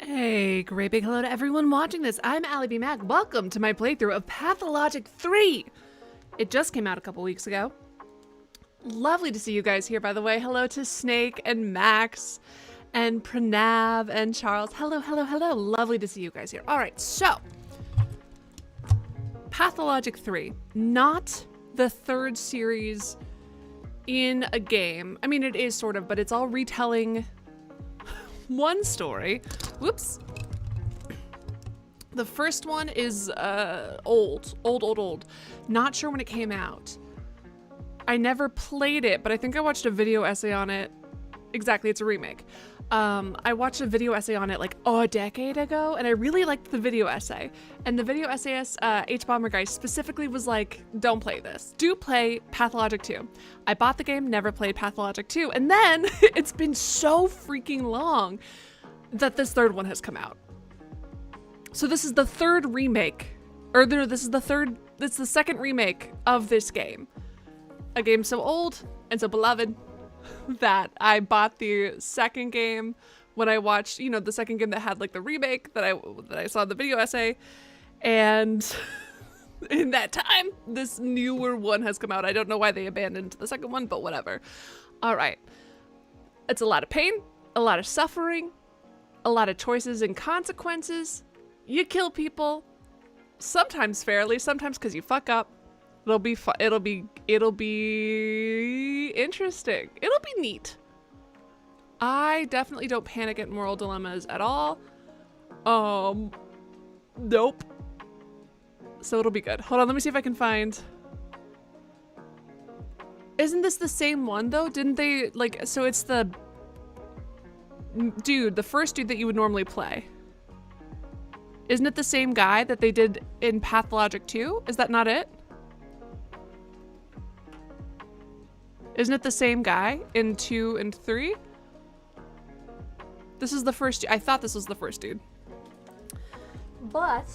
Hey, great big hello to everyone watching this. I'm alliebeemac. Welcome to my playthrough of Pathologic 3. It just came out a couple weeks ago. Lovely to see you guys here, by the way. Hello to Snake and Max and Pranav and Charles. Hello, hello, hello. Lovely to see you guys here. All right, so Pathologic 3, not the third series in a game. I mean, it is sort of, but it's all retelling one story. Whoops. The first one is old. Not sure when it came out. I never played it, but I think I watched a video essay on it. Exactly, it's a remake. I watched a video essay on it like a decade ago, and I really liked the video essay. And the video essayist, H-Bomber guy, specifically was like, don't play this. Do play Pathologic 2. I bought the game, never played Pathologic 2, and then it's been so freaking long that this third one has come out. So this is the third remake, or no, this is the second remake of this game. A game so old and so beloved that I bought the second game when I watched, you know, the second game that had like the remake that I saw the video essay, and in that time, this newer one has come out. I don't know why they abandoned the second one, but whatever. All right. It's a lot of pain, a lot of suffering, a lot of choices and consequences. You kill people, sometimes fairly, sometimes because you fuck up. It'll be fun. It'll be interesting. It'll be neat. I definitely don't panic at moral dilemmas at all. Nope. So it'll be good. Hold on, let me see if I can find. Isn't this the same one though? Didn't they like, so it's the dude, the first dude that you would normally play. Isn't it the same guy that they did in Pathologic 2? Is that not it? Isn't it the same guy in 2 and 3? This is the first. I thought this was the first dude. But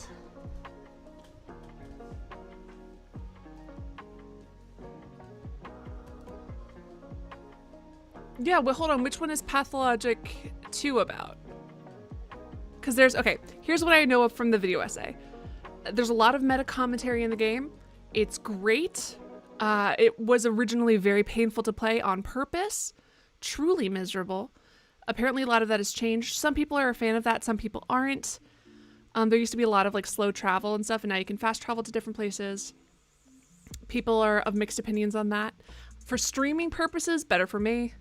yeah, well, hold on. Which one is Pathologic 2 about? Because there's, okay, here's what I know of from the video essay. There's a lot of meta commentary in the game. It's great. It was originally very painful to play on purpose, truly miserable. Apparently a lot of that has changed. Some people are a fan of that, some people aren't. There used to be a lot of like slow travel and stuff, and now you can fast travel to different places. People are of mixed opinions on that. For streaming purposes, better for me.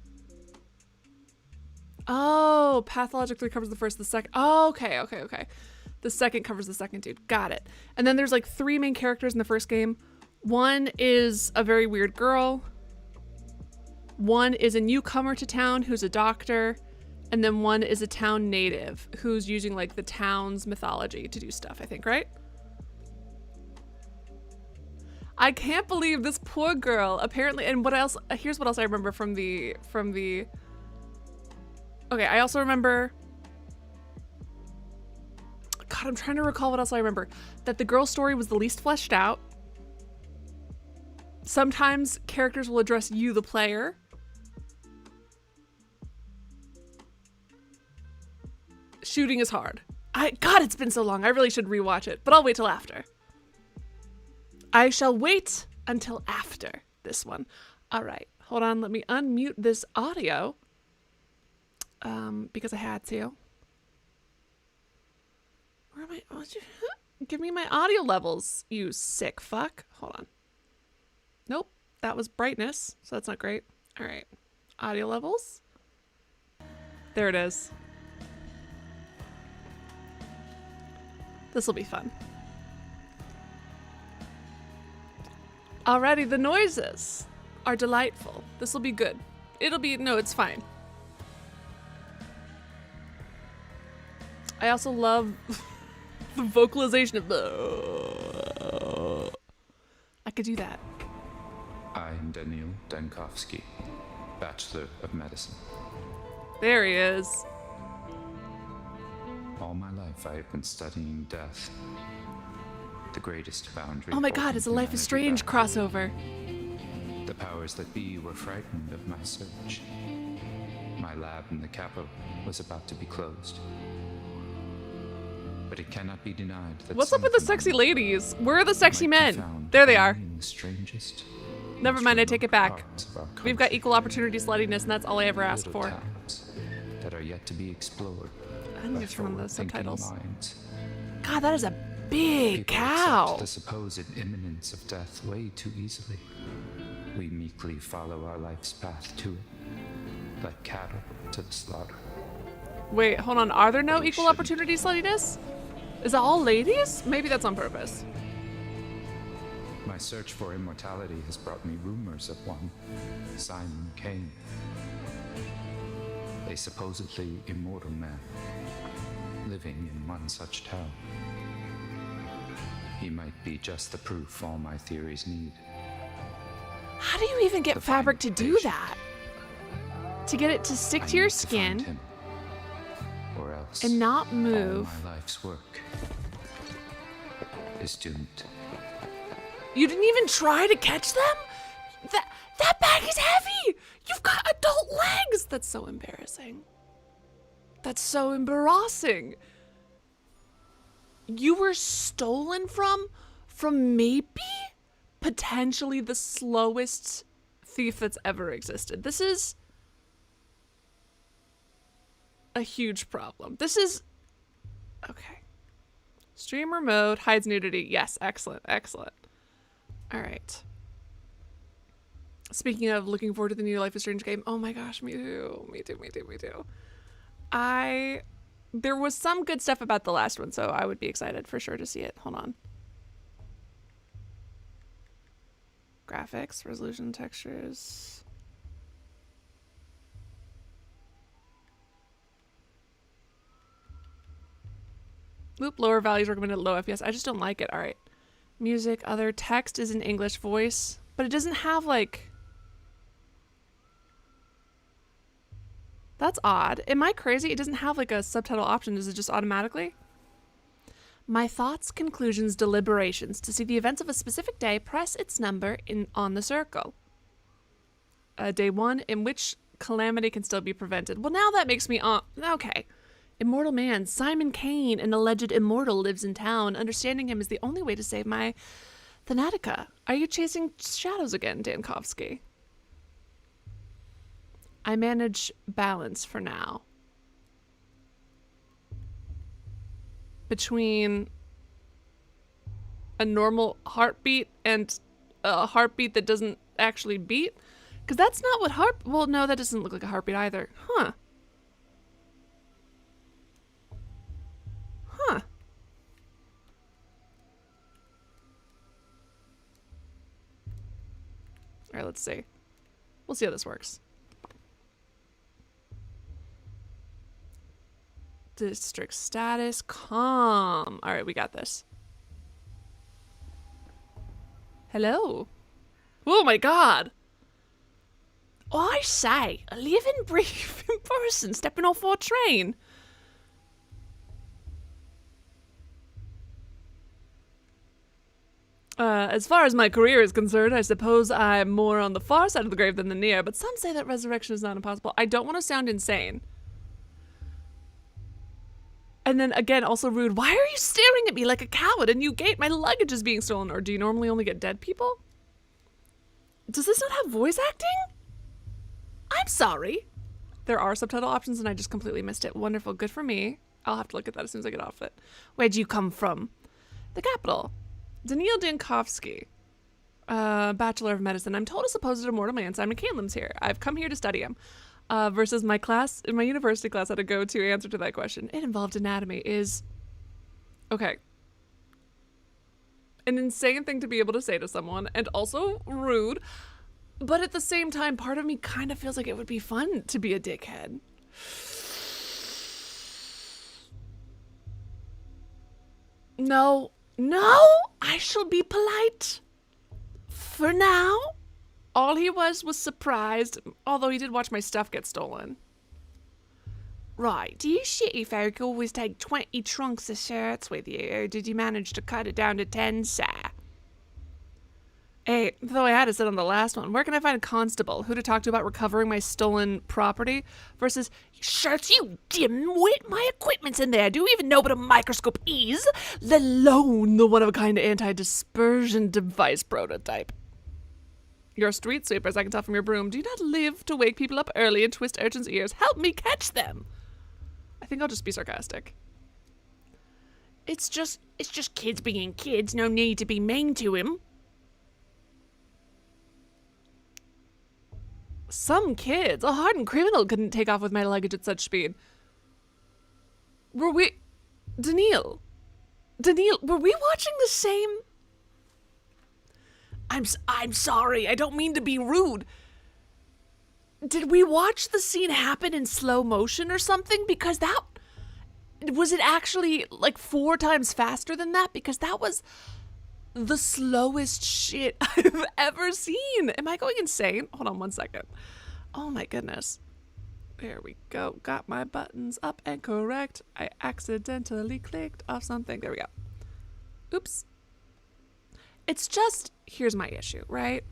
Oh, Pathologic 3 covers the first, the second. Oh, okay. The second covers the second dude. Got it. And then there's like 3 main characters in the first game. One is a very weird girl. One is a newcomer to town who's a doctor. And then one is a town native who's using like the town's mythology to do stuff, I think, right? I can't believe this poor girl, apparently. And what else? Here's what else I remember from the okay, I also remember, God, I'm trying to recall what else I remember. That the girl's story was the least fleshed out. Sometimes characters will address you, the player. Shooting is hard. God, it's been so long. I really should rewatch it, but I'll wait till after. I shall wait until after this one. All right, hold on. Let me unmute this audio. Because I had to. Where am I? Oh, give me my audio levels, you sick fuck. Hold on. Nope, that was brightness, so that's not great. All right, audio levels. There it is. This will be fun. Alrighty, the noises are delightful. This will be good. It'll be, no, it's fine. I also love the vocalization of the. I could do that. I'm Daniil Dankovsky, Bachelor of Medicine. There he is. All my life I have been studying death. The greatest boundary. Oh my god, it's a Life is Strange crossover. The powers that be were frightened of my search. My lab in the capital was about to be closed. But it cannot be denied that What's up with the sexy phenomena ladies? Where are the sexy might be men? found There they are. only in the strangest, Never most mind, I take it remote back. parts of our We've got country. equal opportunity sluttiness, and that's all I ever asked Little for. talents that are yet to be explored. I need by to turn on the forward-thinking subtitles. minds. God, that is a big People cow. accept the supposed imminence of death way too easily. We meekly follow our life's path to it, like cattle to the slaughter. Wait, hold on. Are there no But we equal shouldn't. opportunity sluttiness? Is it all ladies? Maybe that's on purpose. My search for immortality has brought me rumors of one, Simon Kane. A supposedly immortal man, living in one such town. He might be just the proof all my theories need. How do you even get The fabric to final do patient. that? To get it to stick I to your need to find skin him, or else and not all move. my life's work is doomed. You didn't even try to catch them? That bag is heavy! You've got adult legs! That's so embarrassing. That's so embarrassing. You were stolen from maybe potentially the slowest thief that's ever existed. This is a huge problem. This is okay. Streamer mode hides nudity. Yes, excellent, excellent. All right. Speaking of looking forward to the new Life is Strange game, oh my gosh, me too, me too, me too, me too. There was some good stuff about the last one, so I would be excited for sure to see it. Hold on. Graphics, resolution, textures. Oop, lower values recommended, low FPS. I just don't like it. All right. Music, other text is in English voice, but it doesn't have like... That's odd. Am I crazy? It doesn't have like a subtitle option. Does it just automatically? My thoughts, conclusions, deliberations. To see the events of a specific day, press its number on the circle. Day 1, in which calamity can still be prevented. Well, now that makes me... okay. Immortal man, Simon Kane, an alleged immortal, lives in town. Understanding him is the only way to save my Thanatica. Are you chasing shadows again, Dankovsky? I manage balance for now. Between a normal heartbeat and a heartbeat that doesn't actually beat? Because that's not what well, no, that doesn't look like a heartbeat either. Huh. Huh. All right, let's see. We'll see how this works. District status, calm. All right, we got this. Hello. Oh my God. Oh, I say, a living, breathing person stepping off our train. As far as my career is concerned, I suppose I'm more on the far side of the grave than the near, but some say that resurrection is not impossible. I don't want to sound insane. And then again, also rude. Why are you staring at me like a coward? And you gate, my luggage is being stolen. Or do you normally only get dead people? Does this not have voice acting? I'm sorry. There are subtitle options and I just completely missed it. Wonderful. Good for me. I'll have to look at that as soon as I get off it. Where'd you come from? The capital. Daniil Dankovsky, Bachelor of Medicine. I'm told a supposed immortal man, Simon Kane, lives here. I've come here to study him. Versus my class, in my university class, had a go-to answer to that question. It involved anatomy. Is okay. An insane thing to be able to say to someone, and also rude. But at the same time, part of me kind of feels like it would be fun to be a dickhead. No, I shall be polite. For now. All he was surprised, although he did watch my stuff get stolen. Right, do you shitty folk always take 20 trunks of shirts with you, or did you manage to cut it down to 10, sir? Hey, though I had to sit on the last one, where can I find a constable who to talk to about recovering my stolen property? Versus, shucks, you dimwit, my equipment's in there. Do you even know what a microscope is? Let alone the one-of-a-kind anti-dispersion device prototype. You're a street sweeper, as I can tell from your broom. Do you not live to wake people up early and twist urchins' ears? Help me catch them! I think I'll just be sarcastic. It's just kids being kids. No need to be mean to him. Some kids, a hardened criminal, couldn't take off with my luggage at such speed. Were we... Daniil, were we watching the same... I'm sorry, I don't mean to be rude. Did we watch the scene happen in slow motion or something? Because that... Was it actually like 4 times faster than that? Because that was the slowest shit I've ever seen. Am I going insane? Hold on 1 second. Oh my goodness. There we go. Got my buttons up and correct. I accidentally clicked off something. There we go. Oops. It's just, here's my issue, right?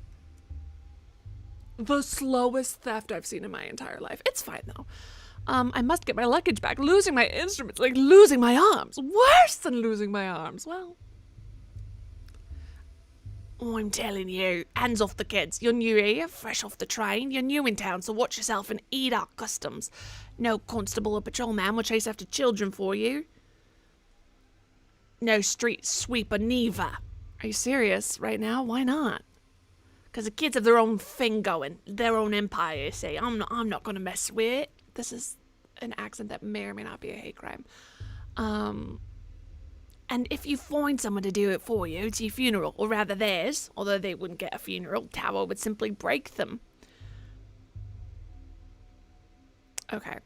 The slowest theft I've seen in my entire life. It's fine though. I must get my luggage back. Losing my instruments, like losing my arms. Worse than losing my arms. Well, I'm telling you, hands off the kids. You're new here, fresh off the train. You're new in town, so watch yourself and eat our customs. No constable or patrolman will chase after children for you. No street sweeper neither. Are you serious right now? Why not? Because the kids have their own thing going, their own empire, you see. I'm not going to mess with it. This is an accent that may or may not be a hate crime. And if you find someone to do it for you, it's your funeral, or rather theirs, although they wouldn't get a funeral. Tower would simply break them. Okay.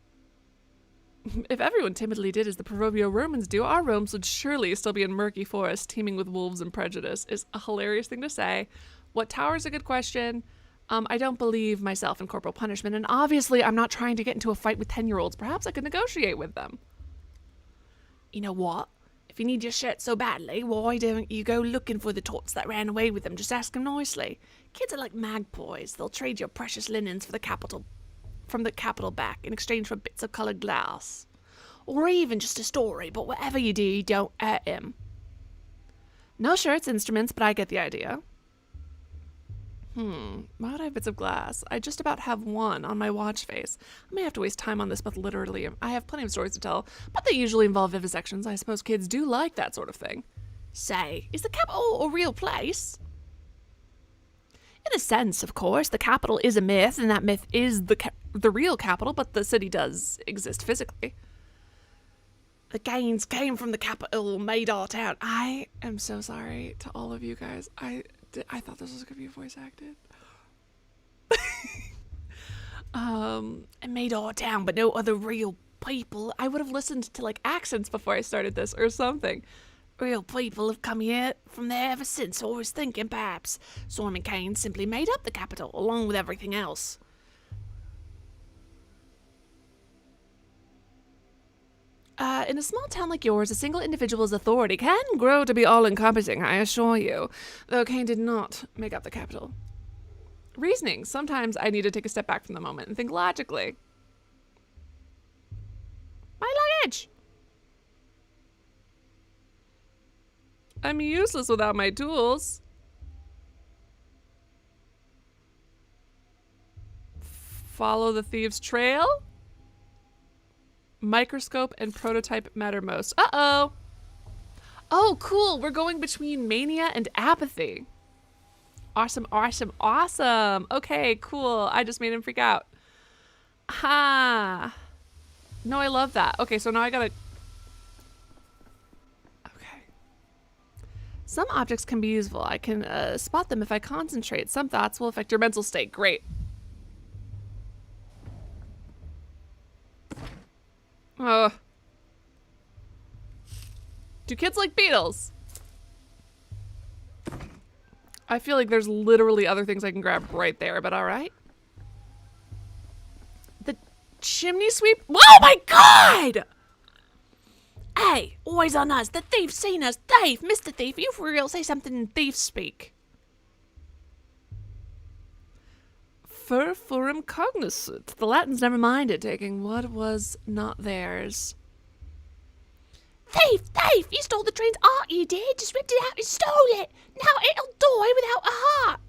If everyone timidly did as the proverbial Romans do, our Romes would surely still be in murky forests teeming with wolves and prejudice. Is a hilarious thing to say. What tower is a good question. I don't believe myself in corporal punishment, and obviously I'm not trying to get into a fight with 10-year-olds. Perhaps I could negotiate with them. You know what? If you need your shirt so badly, why don't you go looking for the tots that ran away with them? Just ask them nicely. Kids are like magpies. They'll trade your precious linens for the capital, from the capital back in exchange for bits of coloured glass. Or even just a story, but whatever you do, don't hurt him. No shirts, instruments, but I get the idea. Why would I have bits of glass? I just about have one on my watch face. I may have to waste time on this, but literally, I have plenty of stories to tell, but they usually involve vivisections. I suppose kids do like that sort of thing. Say, is the capital a real place? In a sense, of course. The capital is a myth, and that myth is the real capital, but the city does exist physically. The gains came from the capital, made our town. I am so sorry to all of you guys. I thought this was going to be voice acted. It made our town, but no other real people. I would have listened to like accents before I started this or something. Real people have come here from there ever since, so I was thinking perhaps Simon Kane simply made up the capital along with everything else. In a small town like yours, a single individual's authority can grow to be all-encompassing, I assure you, though Kane did not make up the capital. Reasoning. Sometimes I need to take a step back from the moment and think logically. My luggage! I'm useless without my tools. Follow the thieves' trail? Microscope and prototype matter most. Uh-oh. Oh, cool. We're going between mania and apathy. Awesome, awesome, awesome. Okay, cool. I just made him freak out. Ha. No, I love that. Okay, so now I gotta... Okay. Some objects can be useful. I can spot them if I concentrate. Some thoughts will affect your mental state. Great. Do kids like beetles? I feel like there's literally other things I can grab right there, but all right. The chimney sweep? Oh my god! Hey, always on us. The thief's seen us. Thief, Mr. Thief, you for real? Say something in thief speak. infer forum cognoscit. The Latins never minded taking what was not theirs. Thief! Thief! You stole the train's art, you did! Just ripped it out and stole it! Now it'll die without a heart!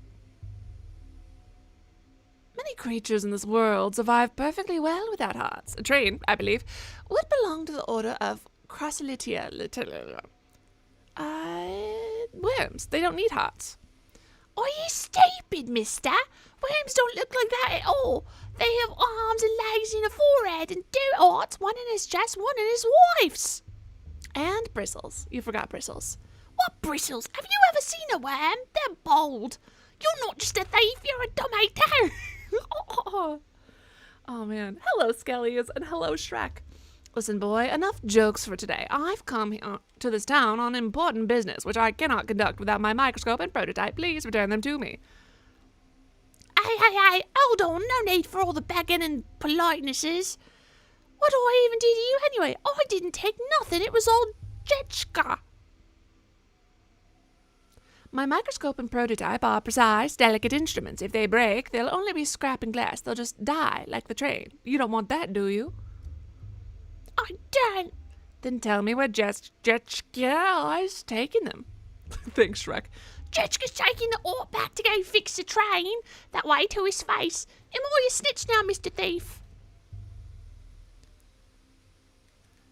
Many creatures in this world survive perfectly well without hearts. A train, I believe, would belong to the order of Chrysolitia. Worms. They don't need hearts. Are you stupid, mister? Worms don't look like that at all. They have arms and legs and a forehead and two hearts, one in his chest, one in his wife's. And bristles. You forgot bristles. What bristles? Have you ever seen a worm? They're bold. You're not just a thief, you're a tomato. Oh man. Hello, Skellies, and hello, Shrek. Listen, boy, enough jokes for today. I've come here to this town on important business, which I cannot conduct without my microscope and prototype. Please return them to me. Hey, hold on. No need for all the begging and politenesses. What do I even do to you anyway? I didn't take nothing. It was all Jetchka. My microscope and prototype are precise, delicate instruments. If they break, they'll only be scrap and glass. They'll just die, like the train. You don't want that, do you? I don't. Then tell me where Jetchka is taking them. Thanks, Shrek. Jetchka's taking the art back to go fix the train. That way to his face. Am I a snitch now, Mr. Thief?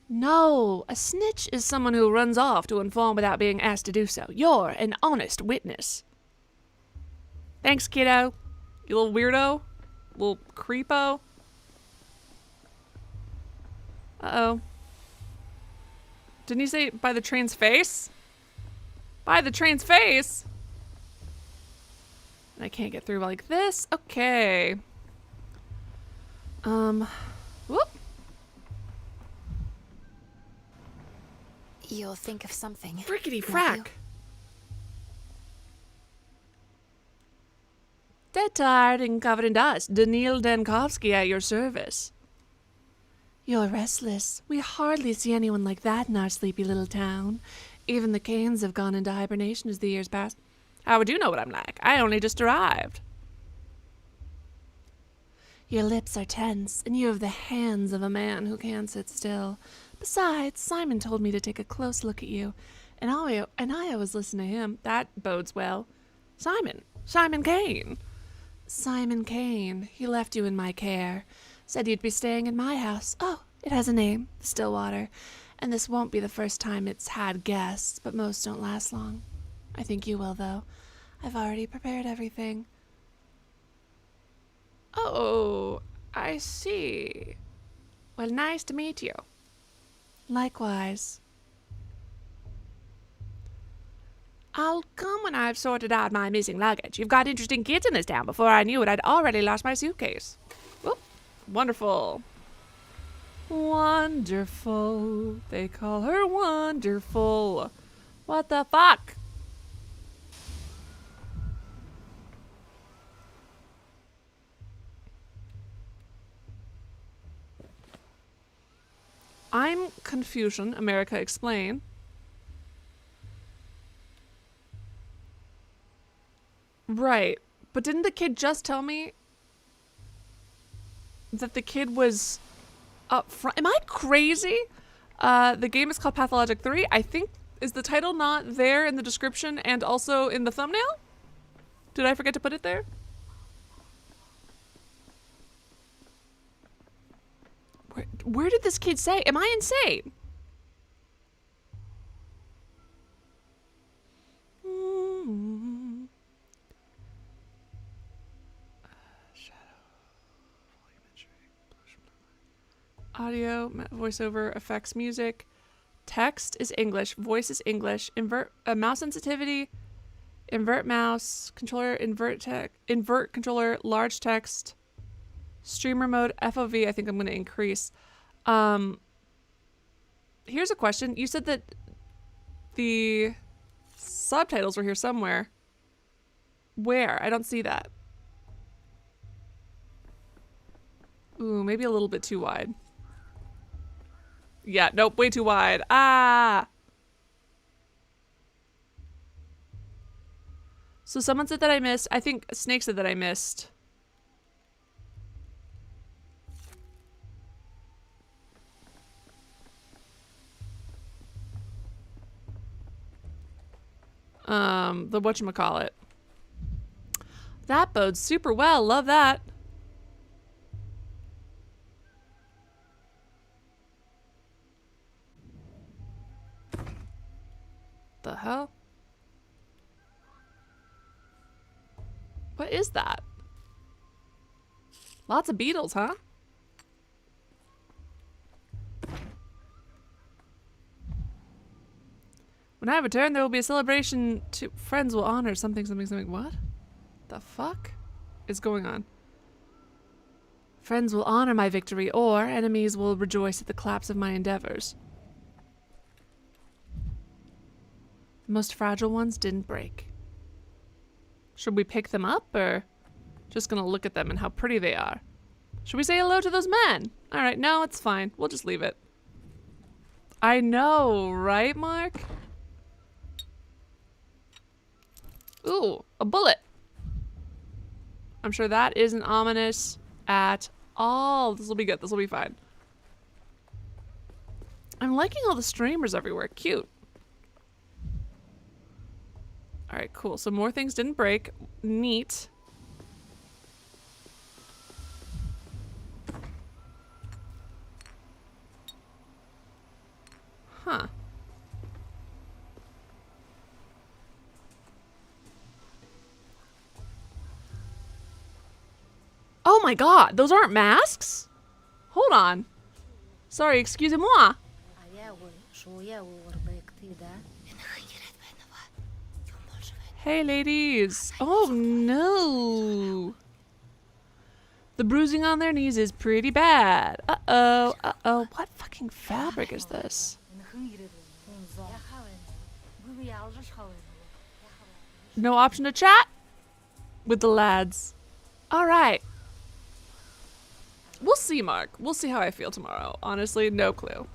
No, a snitch is someone who runs off to inform without being asked to do so. You're an honest witness. Thanks, kiddo. You little weirdo. Little creepo. Uh-oh. Didn't he say by the train's face? By the train's face? I can't get through like this. Okay. Whoop. You'll think of something. Frickety won't you? frack. Dead tired and covered in dust. Daniil Dankovsky at your service. You're restless. We hardly see anyone like that in our sleepy little town. Even the Canes have gone into hibernation as the years pass. How would you know what I'm like? I only just arrived. Your lips are tense, and you have the hands of a man who can't sit still. Besides, Simon told me to take a close look at you, and I always listen to him. That bodes well. Simon Kane. Simon Kane. He left you in my care. Said you'd be staying in my house. Oh, it has a name, Stillwater. And this won't be the first time it's had guests, but most don't last long. I think you will, though. I've already prepared everything. Oh, I see. Well, nice to meet you. Likewise. I'll come when I've sorted out my missing luggage. You've got interesting kids in this town. Before I knew it, I'd already lost my suitcase. Whoop. Wonderful. Wonderful. They call her wonderful. What the fuck? I'm Confucian. America, explain. Right. But didn't the kid just tell me that the kid was up front? Am I crazy? The game is called Pathologic 3. I think, is the title not there in the description and also in the thumbnail? Did I forget to put it there? Where did this kid say? Am I insane? Audio, voiceover, effects, music. Text is English. Voice is English. Invert mouse sensitivity. Invert mouse controller. Invert controller. Large text. Streamer mode. FOV. I think I'm going to increase. Here's a question. You said that the subtitles were here somewhere. Where? I don't see that. Ooh, maybe a little bit too wide. Yeah, nope, way too wide. Ah! So someone said that I missed. I think Snake said that I missed The whatchamacallit. That bodes super well. Love that. The hell? What is that? Lots of beetles, huh? When I return, there will be a celebration to friends will honor something. What? The fuck is going on? Friends will honor my victory, or enemies will rejoice at the collapse of my endeavors. The most fragile ones didn't break. Should we pick them up, or just gonna look at them and how pretty they are? Should we say hello to those men? All right, no, it's fine. We'll just leave it. I know, right, Mark? Ooh, a bullet. I'm sure that isn't ominous at all. This will be good. This will be fine. I'm liking all the streamers everywhere. Cute. All right, cool. So more things didn't break. Neat. Huh. Oh my god, those aren't masks? Hold on. Sorry, excusez-moi. Hey, ladies. Oh no. The bruising on their knees is pretty bad. Uh-oh, uh-oh. What fucking fabric is this? No option to chat with the lads. All right. We'll see, Mark. We'll see how I feel tomorrow. Honestly, no clue.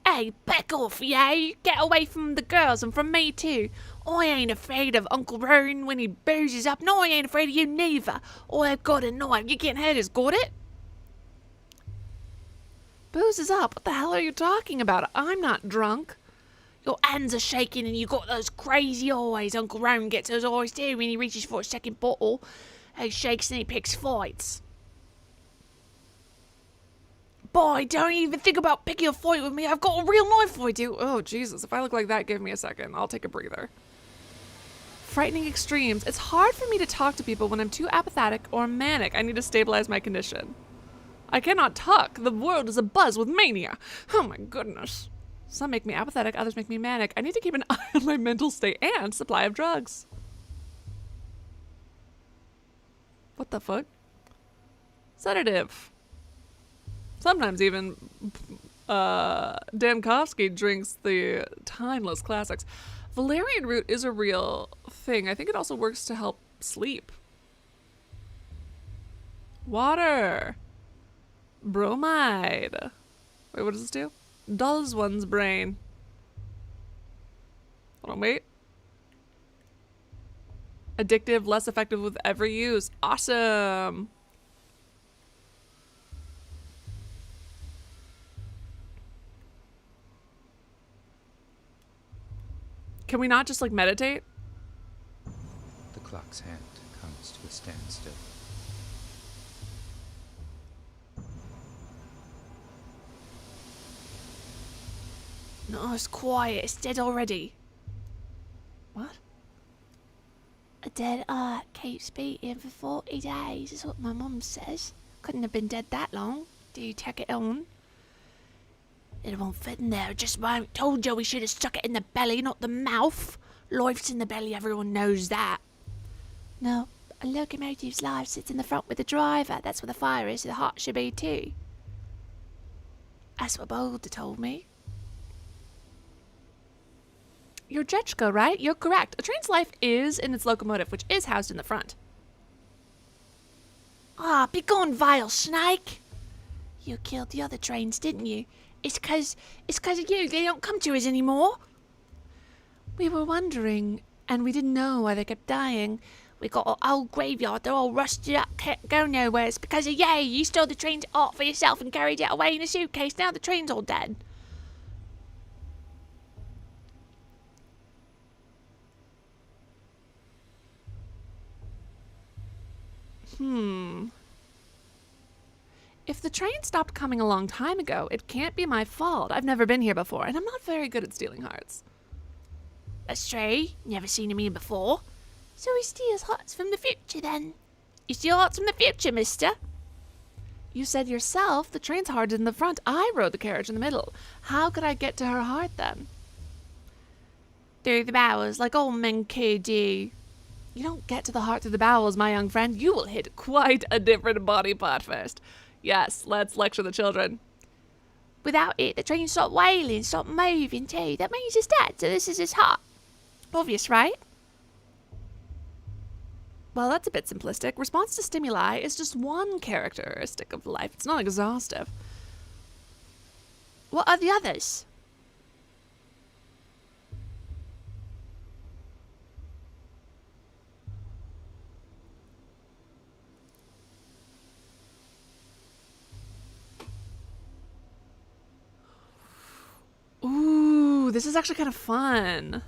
Hey, back off, you! Get away from the girls and from me too. I ain't afraid of Uncle Rowan when he boozes up, and I ain't afraid of you neither. I've got a knife. You can't hurt us, got it? Boozes up? What the hell are you talking about? I'm not drunk. Your hands are shaking and you got those crazy eyes. Uncle Rowan gets those eyes too when he reaches for a second bottle. He shakes and he picks fights. Boy, don't even think about picking a fight with me. I've got a real knife for you. Oh, Jesus. If I look like that, give me a second. I'll take a breather. Frightening extremes. It's hard for me to talk to people when I'm too apathetic or manic. I need to stabilize my condition. I cannot talk. The world is abuzz with mania. Oh my goodness. Some make me apathetic, others make me manic. I need to keep an eye on my mental state and supply of drugs. What the fuck? Sedative. Sometimes even Dankovsky drinks the timeless classics. Valerian root is a real thing. I think it also works to help sleep. Water. Bromide. Wait, what does this do? Dulls one's brain. Hold on, wait. Addictive, less effective with every use. Awesome. Can we not just like meditate? The clock's hand comes to a standstill. No, it's quiet. It's dead already. What? A dead heart keeps beating for 40 days, is what my mum says. Couldn't have been dead that long. Do you take it on? It won't fit in there, it just won't. Told you we should have stuck it in the belly, not the mouth. Life's in the belly, everyone knows that. No, a locomotive's life sits in the front with the driver. That's where the fire is, so the heart should be too. That's what Boulder told me. You're Jetchka, right? You're correct. A train's life is in its locomotive, which is housed in the front. Ah, be gone, vile snake! You killed the other trains, didn't you? It's 'cause of you. They don't come to us anymore. We were wondering, and we didn't know why they kept dying. We got an old graveyard, they're all rusted up, can't go nowhere. It's because of you. You stole the train's art for yourself and carried it away in a suitcase. Now the train's all dead. If the train stopped coming a long time ago, it can't be my fault. I've never been here before, and I'm not very good at stealing hearts. That's true. Never seen him here before. So he steals hearts from the future then. You steal hearts from the future, mister. You said yourself the train's heart in the front. I rode the carriage in the middle. How could I get to her heart then? Through the bowels, like all men could do. You don't get to the heart through the bowels, my young friend. You will hit quite a different body part first. Yes, let's lecture the children. Without it, the train stopped wailing, stopped moving too. That means he's dead, so this is his heart. Obvious, right? Well, that's a bit simplistic. Response to stimuli is just one characteristic of life. It's not exhaustive. What are the others? Ooh, this is actually kind of fun.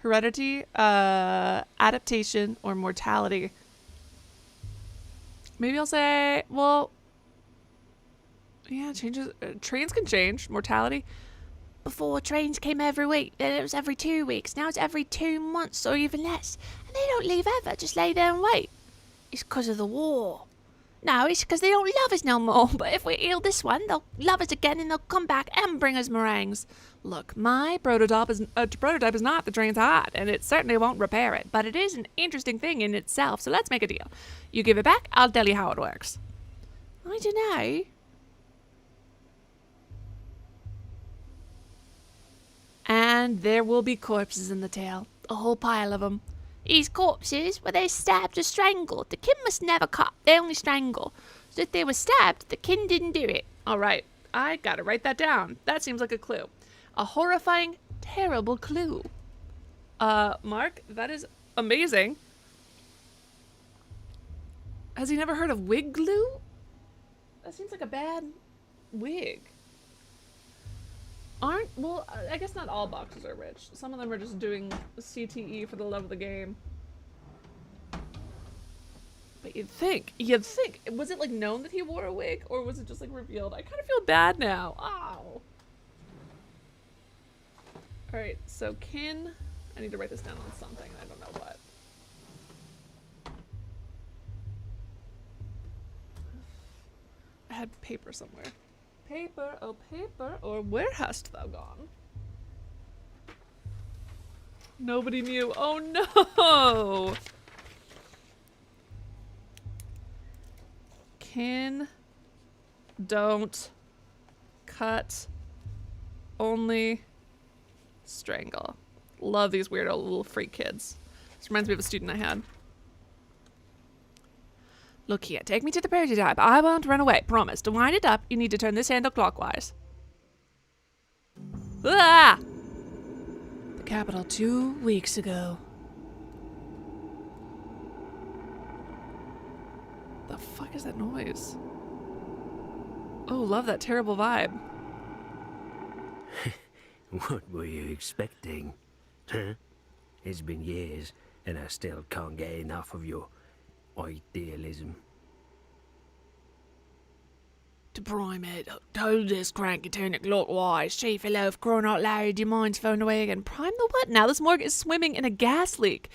Heredity, adaptation, or mortality. Maybe I'll say, well, yeah, changes. Trains can change. Mortality. Before, trains came every week, then it was every 2 weeks. Now it's every 2 months or even less. And they don't leave ever, just lay there and wait. It's 'cause of the war. No, it's 'cause they don't love us no more. But if we heal this one, they'll love us again and they'll come back and bring us meringues. Look, my prototype is not the train's heart, and it certainly won't repair it, but it is an interesting thing in itself, so let's make a deal. You give it back, I'll tell you how it works. I don't know. And there will be corpses in the tail. A whole pile of them. These corpses, were they stabbed or strangled? The kin must never cut, they only strangle. So if they were stabbed, the kin didn't do it. All right, I gotta write that down. That seems like a clue. A horrifying, terrible clue. Mark, that is amazing. Has he never heard of wig glue? That seems like a bad wig. Well, I guess not all boxers are rich. Some of them are just doing CTE for the love of the game. But you'd think. Was it like known that he wore a wig, or was it just like revealed? I kind of feel bad now. Ow. Alright, so kin. I need to write this down on something. I don't know what. I had paper somewhere. Paper, oh paper, or where hast thou gone? Nobody knew. Oh no! Kin, don't, cut, only, strangle. Love these weirdo little freak kids. This reminds me of a student I had. Look here, take me to the prototype. I won't run away, promise. To wind it up, you need to turn this handle clockwise. Ah! The capital 2 weeks ago. The fuck is that noise? Oh, love that terrible vibe. What were you expecting? Huh? It's been years, and I still can't get enough of your idealism. To prime it, hold this crank and turn it clockwise. Chief, hello, if crying out loud, do you mind phone away again? Prime the what now? This morgue is swimming in a gas leak.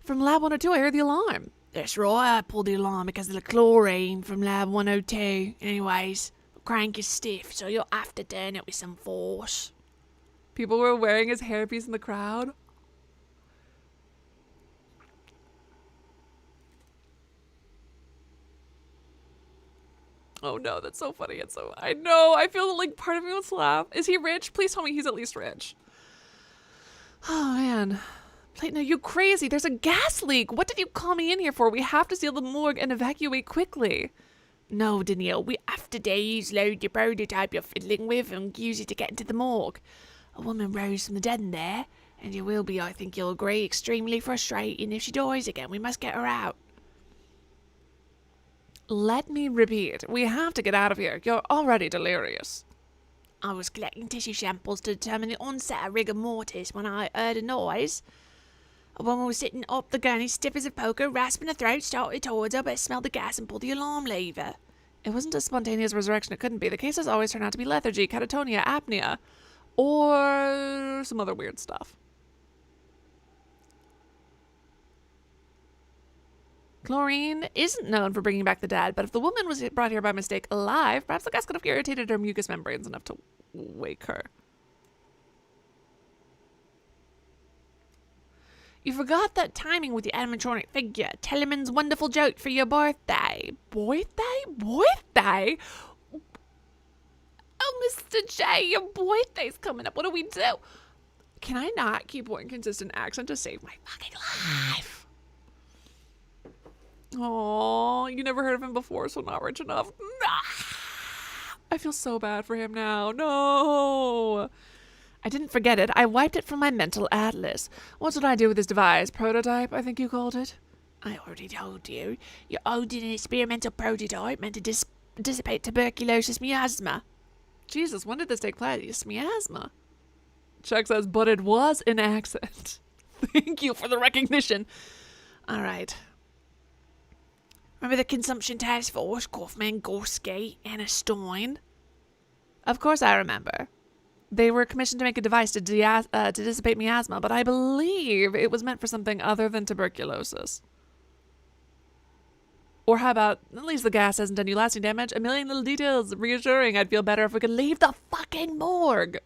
From Lab 102, I heard the alarm. That's right, I pulled the alarm because of the chlorine from Lab 102. Anyways, the crank is stiff, so you'll have to turn it with some force. People were wearing his hairpiece in the crowd. Oh no, that's so funny. It's so, I know, I feel like part of me wants to laugh. Is he rich? Please tell me he's at least rich. Oh man. Platina, you crazy. There's a gas leak. What did you call me in here for? We have to seal the morgue and evacuate quickly. No, Daniil, we have to load your prototype you're fiddling with and use it to get into the morgue. A woman rose from the dead in there, And it will be, I think you'll agree, extremely frustrating if she dies again. We must get her out. Let me repeat. We have to get out of here. You're already delirious. I was collecting tissue samples to determine the onset of rigor mortis when I heard a noise. A woman was sitting up the gurney, stiff as a poker, rasping her throat, started towards her, but smelled the gas and pulled the alarm lever. It wasn't a spontaneous resurrection. It couldn't be. The cases always turn out to be lethargy, catatonia, apnea, or some other weird stuff. Chlorine isn't known for bringing back the dead, but if the woman was brought here by mistake alive, perhaps the gas could have irritated her mucous membranes enough to wake her. You forgot that timing with your animatronic figure. Tellerman's wonderful joke for your birthday. Birthday? Oh, Mr. J, your birthday's coming up. What do we do? Can I not keep one consistent accent to save my fucking life? Oh, you never heard of him before, so not rich enough. I feel so bad for him now. No. I didn't forget it. I wiped it from my mental atlas. What did I do with this device? Prototype, I think you called it? I already told you. You're holding an experimental prototype meant to dissipate tuberculosis miasma. Jesus, when did this take place? Miasma. Chuck says, but it was an accent. Thank you for the recognition. All right. Remember the Consumption Task Force, Kaufman, Gorski, Anna Stein? Of course I remember. They were commissioned to make a device to dissipate miasma, but I believe it was meant for something other than tuberculosis. Or how about, at least the gas hasn't done you lasting damage. A million little details. Reassuring. I'd feel better if we could leave the fucking morgue.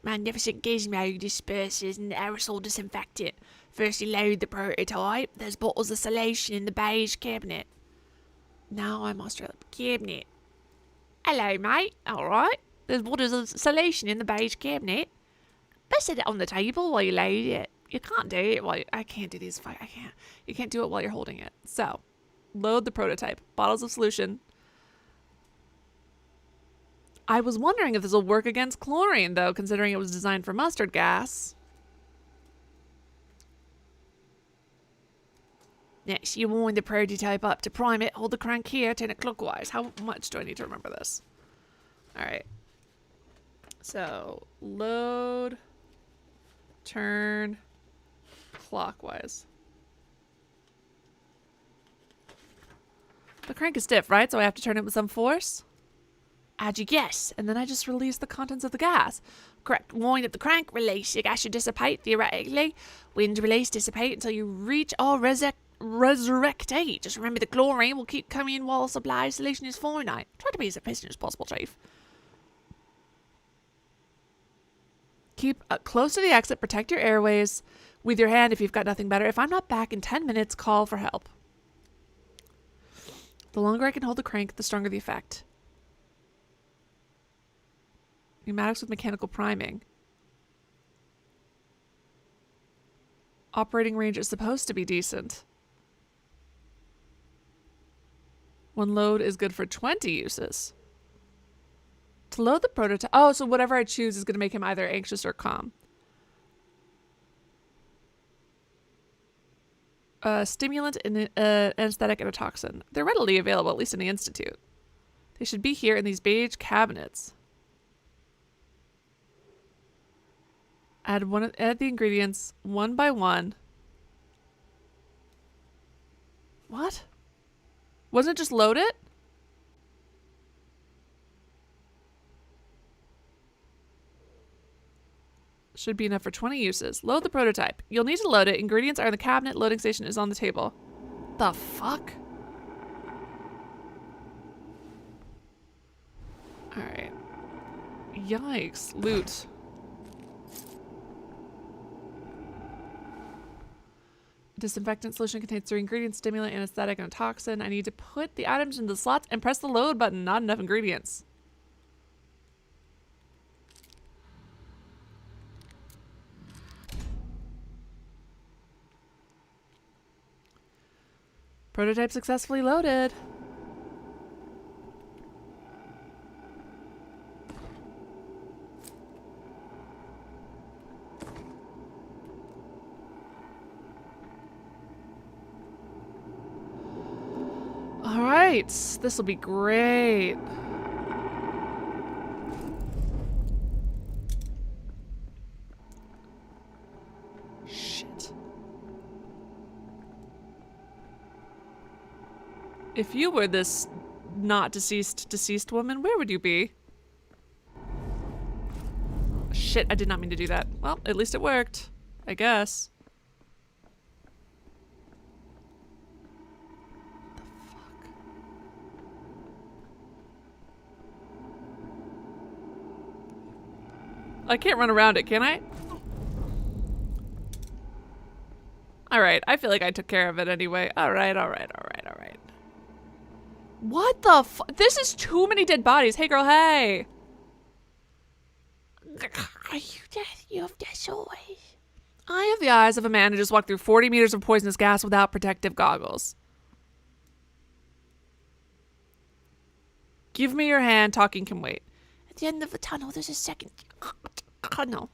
Magnificent gizmo dispersers and aerosol disinfectant. First you load the prototype. There's bottles of solution in the beige cabinet. Now I must the cabinet. Hello, mate. All right. There's bottles of solution in the beige cabinet. Best set it on the table while you load it. You can't do it while I can't do these. I can't. You can't do it while you're holding it. So, load the prototype. Bottles of solution. I was wondering if this will work against chlorine, though, considering it was designed for mustard gas. Next, you wind the prototype up. To prime it, hold the crank here, turn it clockwise. How much do I need to remember this? All right. So, load, turn, clockwise. The crank is stiff, right? So I have to turn it with some force? How'd you guess? And then I just release the contents of the gas. Correct. Wind up the crank, release. Your gas should dissipate, theoretically. Wind release, dissipate until you reach or resurrectate. Just remember the chlorine will keep coming in while supply solution is finite. Try to be as efficient as possible, Chief. Keep close to the exit. Protect your airways with your hand if you've got nothing better. If I'm not back in 10 minutes, call for help. The longer I can hold the crank, the stronger the effect. Pneumatics with mechanical priming. Operating range is supposed to be decent. One load is good for 20 uses. To load the prototype... Oh, so whatever I choose is going to make him either anxious or calm. Stimulant, anesthetic, and a toxin. They're readily available, at least in the Institute. They should be here in these beige cabinets. Add the ingredients one by one. What? Wasn't it just load it? Should be enough for 20 uses. Load the prototype. You'll need to load it. Ingredients are in the cabinet. Loading station is on the table. The fuck? Alright. Yikes. Loot. Disinfectant solution contains 3 ingredients, stimulant, anesthetic, and a toxin. I need to put the items into the slots and press the load button. Not enough ingredients. Prototype successfully loaded. great. This will be great. Shit. If you were this not deceased woman, where would you be? Shit, I did not mean to do that. Well, at least it worked, I guess. I can't run around it, can I? Alright, I feel like I took care of it anyway. Alright. What the fu- This is too many dead bodies. Hey girl, hey! Are you deaf? You have deaf eyes. I have the eyes of a man who just walked through 40 meters of poisonous gas without protective goggles. Give me your hand, talking can wait. At the end of the tunnel, there's a second tunnel.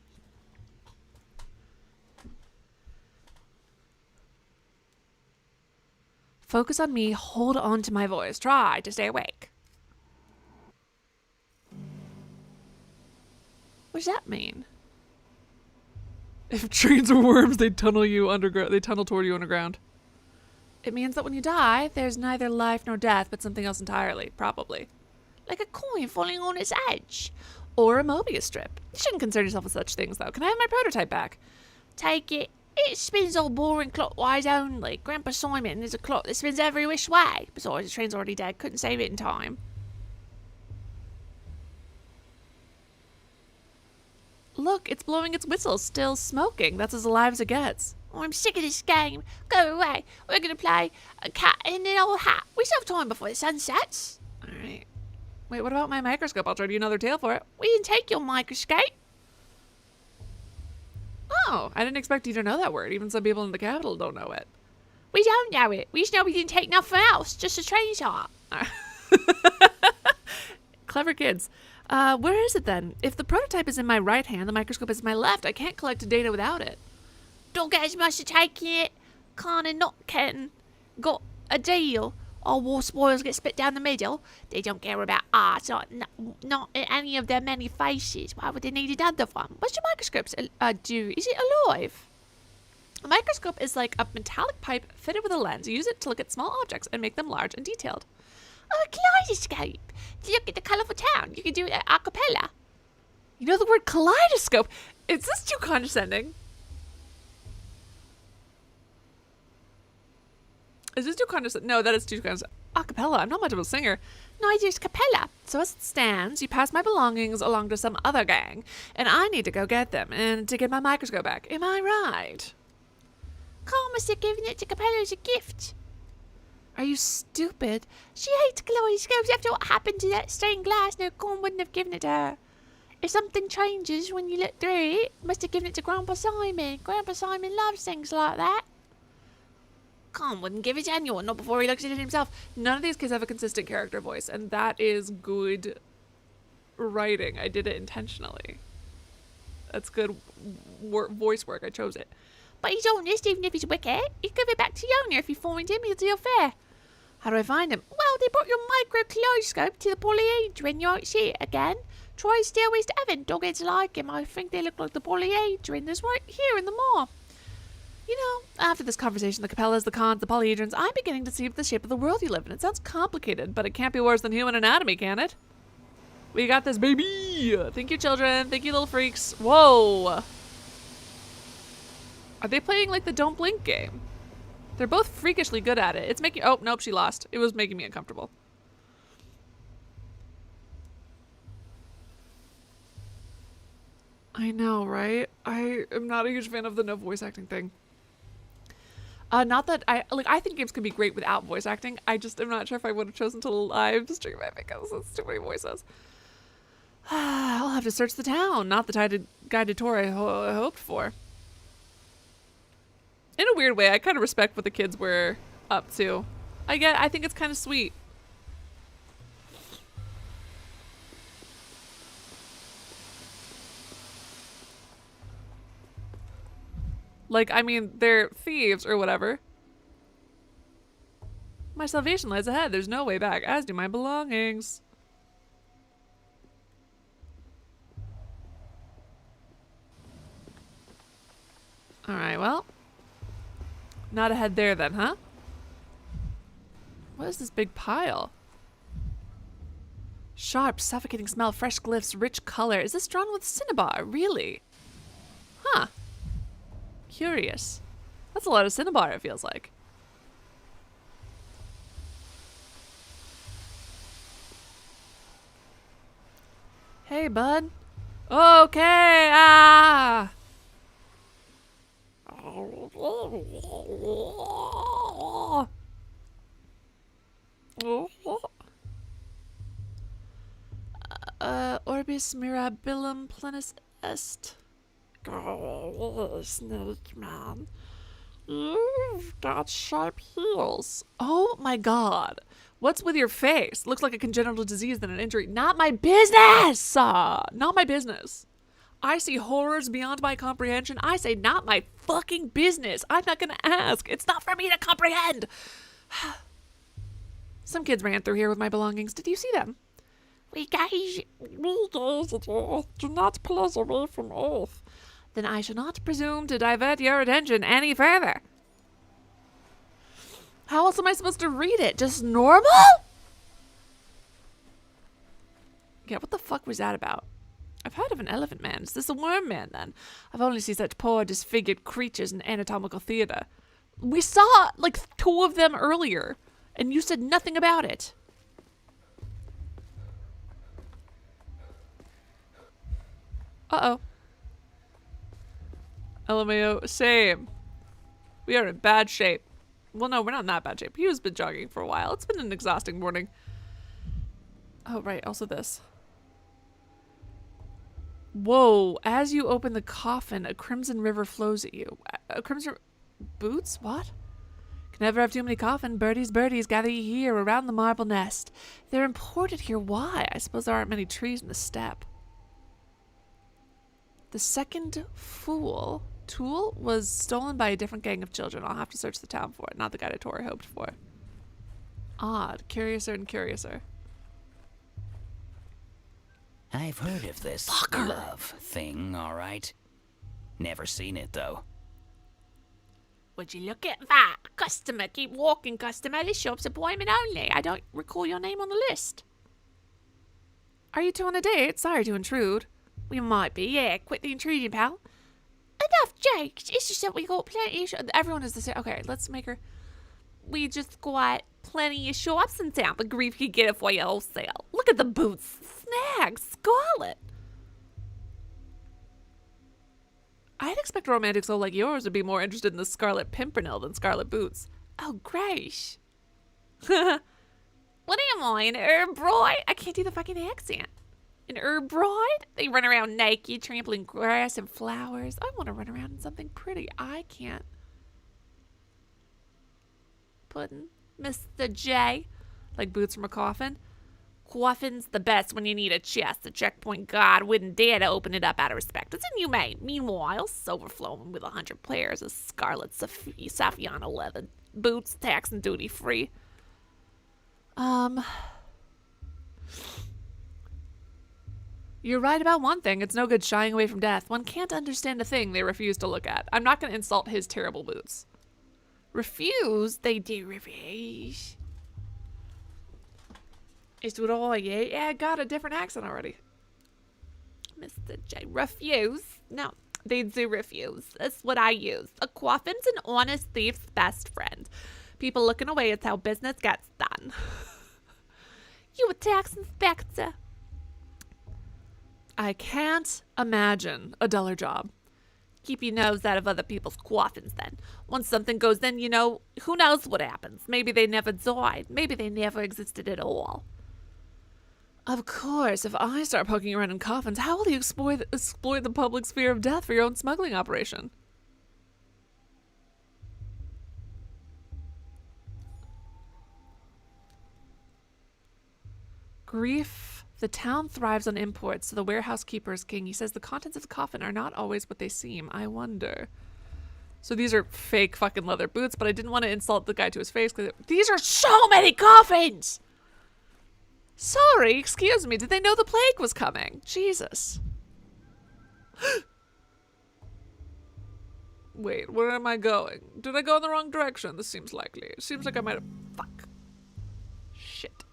Focus on me, hold on to my voice. Try to stay awake. What does that mean? If trains are worms, they tunnel you underground. They tunnel toward you underground. It means that when you die, there's neither life nor death, but something else entirely, probably. Like a coin falling on its edge. Or a Mobius strip. You shouldn't concern yourself with such things, though. Can I have my prototype back? Take it. It spins all boring clockwise only. Grandpa Simon is a clock that spins every which way. Besides, the train's already dead. Couldn't save it in time. Look, it's blowing its whistle, still smoking. That's as alive as it gets. Oh, I'm sick of this game. Go away. We're going to play a cat in an old hat. We still have time before the sun sets. Alright. Wait, what about my microscope? I'll trade you another tail for it. We didn't take your microscope. Oh, I didn't expect you to know that word. Even some people in the capital don't know it. We don't know it. We just know we didn't take nothing else. Just a train shot. Clever kids. Where is it then? If the prototype is in my right hand, the microscope is in my left. I can't collect data without it. Don't get as much to taking it. Kinda not getting. Got a deal. All war spoils get split down the middle. They don't care about art, not in any of their many faces. Why would they need another one? What's your microscope do? Is it alive? A microscope is like a metallic pipe fitted with a lens. You use it to look at small objects and make them large and detailed. Oh, a kaleidoscope. To look at the colourful town. You can do it a cappella. You know the word kaleidoscope. Is this too condescending? Is this too condescending? No, that is too condescending. Acapella. I'm not much of a singer. Neither's capella. So as it stands, you pass my belongings along to some other gang, and I need to go get them and to get my microscope back. Am I right? Karma said giving it to Capella as a gift. Are you stupid? She hates kaleidoscopes after what happened to that stained glass. No, Corn wouldn't have given it to her. If something changes when you look through it, must have given it to Grandpa Simon. Grandpa Simon loves things like that. Corn wouldn't give it to anyone, not before he looks at it himself. None of these kids have a consistent character voice, and that is good writing. I did it intentionally. That's good voice work. I chose it. But he's honest, even if he's wicked. He'd give it back to the owner if you find him. He'll deal fair. How do I find him? Well, they brought your micro kaleidoscope to the polyhedron. You won't see it again. Try Stairways to Heaven. Dogheads like him. I think they look like the polyhedron. There's right here in the mall. You know, after this conversation, the Capellas, the Cons, the polyhedrons, I'm beginning to see the shape of the world you live in. It sounds complicated, but it can't be worse than human anatomy, can it? We got this, baby! Thank you, children. Thank you, little freaks. Whoa! Are they playing like the Don't Blink game? They're both freakishly good at it. It's making... Oh, nope, she lost. It was making me uncomfortable. I know, right? I am not a huge fan of the no voice acting thing. Not that I think games can be great without voice acting. I just am not sure if I would have chosen to live stream it because it's too many voices. I'll have to search the town, not the guided tour I hoped for. In a weird way, I kind of respect what the kids were up to. I think it's kind of sweet. Like, I mean, they're thieves or whatever. My salvation lies ahead. There's no way back, as do my belongings. Alright, well. Not ahead there then, huh? What is this big pile? Sharp, suffocating smell, fresh glyphs, rich color. Is this drawn with cinnabar? Really? Huh. Curious. That's a lot of cinnabar, it feels like. Hey, bud. Okay, ah! Orbis mirabilim plenus est. Snake man. You've got sharp heels. Oh my god. What's with your face? Looks like a congenital disease than an injury. Not my business! Not my business. I see horrors beyond my comprehension. I say not my fucking business. I'm not gonna ask. It's not for me to comprehend. Some kids ran through here with my belongings. Did you see them? We gaze at earth. Do not pull us away from earth. Then I shall not presume to divert your attention any further. How else am I supposed to read it? Just normal? Yeah, what the fuck was that about? I've heard of an elephant man. Is this a worm man then? I've only seen such poor, disfigured creatures in anatomical theater. We saw, like, 2 of them earlier, and you said nothing about it. Uh-oh. LMAO, same. We are in bad shape. Well, no, we're not in that bad shape. He has been jogging for a while. It's been an exhausting morning. Oh, right. Also this. Whoa. As you open the coffin, a crimson river flows at you. A crimson... Boots? What? Can never have too many coffin. Birdies, birdies, gather ye here around the marble nest. They're imported here. Why? I suppose there aren't many trees in the steppe. The second fool... Tool was stolen by a different gang of children. I'll have to search the town for it. Not the guy that Tori hoped for. Odd. Curiouser and curiouser. I've heard of this love thing, alright. Never seen it, though. Would you look at that? Customer, keep walking, customer. This shop's appointment only. I don't recall your name on the list. Are you 2 on a date? Sorry to intrude. We might be, yeah. Quit the intrusion, pal. Enough jokes. It's just that we got plenty of Everyone is the same. Okay, let's make her... We just got plenty of shops in town, but Grief could get it for you wholesale. Look at the boots. Snag. Scarlet. I'd expect a romantic soul like yours would be more interested in the Scarlet Pimpernel than Scarlet Boots. Oh, grace. What am I, an herb bride? I can't do the fucking accent. An herb bride? They run around naked, trampling grass and flowers. I want to run around in something pretty. I can't. Puddin'. Mr. J. Like boots from a coffin? Coffin's the best when you need a chest. The checkpoint guard wouldn't dare to open it up out of respect. It's inhumane. Meanwhile, overflowing with 100 pairs of scarlet Saffiano leather boots, tax and duty free. You're right about one thing. It's no good shying away from death. One can't understand a thing they refuse to look at. I'm not going to insult his terrible boots. Refuse? They do refuse. It's what I get. Yeah, I got a different accent already. Mr. J. Refuse? No, they do refuse. That's what I use. A coffin's an honest thief's best friend. People looking away is how business gets done. You a tax inspector? I can't imagine a duller job. Keep your nose out of other people's coffins then. Once something goes in, you know, who knows what happens. Maybe they never died. Maybe they never existed at all. Of course, if I start poking around in coffins, how will you exploit the public sphere of death for your own smuggling operation? Grief. The town thrives on imports, so the warehouse keeper is king. He says the contents of the coffin are not always what they seem. I wonder. So these are fake fucking leather boots, but I didn't want to insult the guy to his face because these are so many coffins! Sorry, excuse me. Did they know the plague was coming? Jesus. Wait, where am I going? Did I go in the wrong direction? This seems likely. It seems like I might have... Fuck. Shit.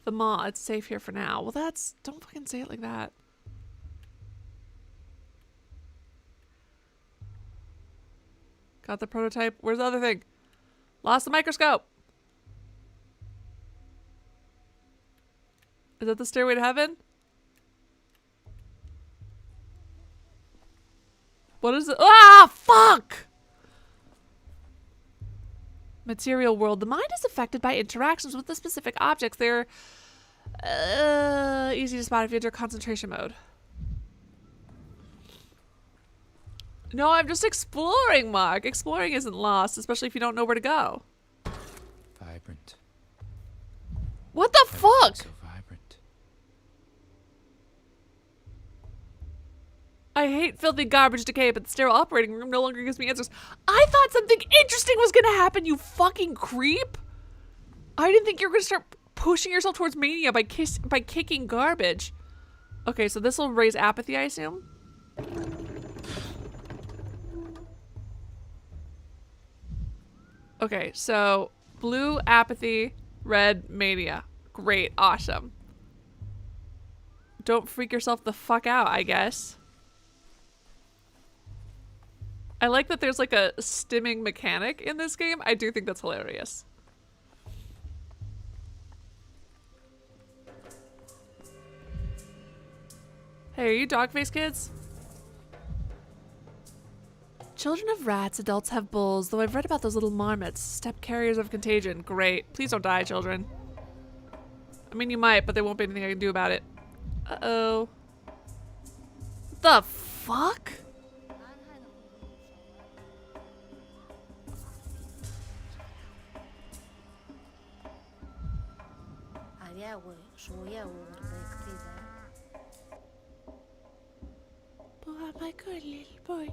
The maw, it's safe here for now. Well, that's... Don't fucking say it like that. Got the prototype. Where's the other thing? Lost the microscope. Is that the stairway to heaven? What is it? Ah, fuck! Material world. The mind is affected by interactions with the specific objects. They're easy to spot if you enter concentration mode. No, I'm just exploring, Mark. Exploring isn't lost, especially if you don't know where to go. Vibrant. What the fuck? So vibrant. I hate filthy garbage decay, but the sterile operating room no longer gives me answers. I thought something interesting was gonna happen, you fucking creep! I didn't think you were gonna start pushing yourself towards mania by kicking garbage. Okay, so this will raise apathy, I assume? Okay, so blue apathy, red mania. Great, awesome. Don't freak yourself the fuck out, I guess. I like that there's like a stimming mechanic in this game. I do think that's hilarious. Hey, are you dog-faced kids? Children of rats, adults have bulls, though I've read about those little marmots, steppe carriers of contagion. Great. Please don't die, children. I mean, you might, but there won't be anything I can do about it. Uh-oh. The fuck? Boy, my good little boy.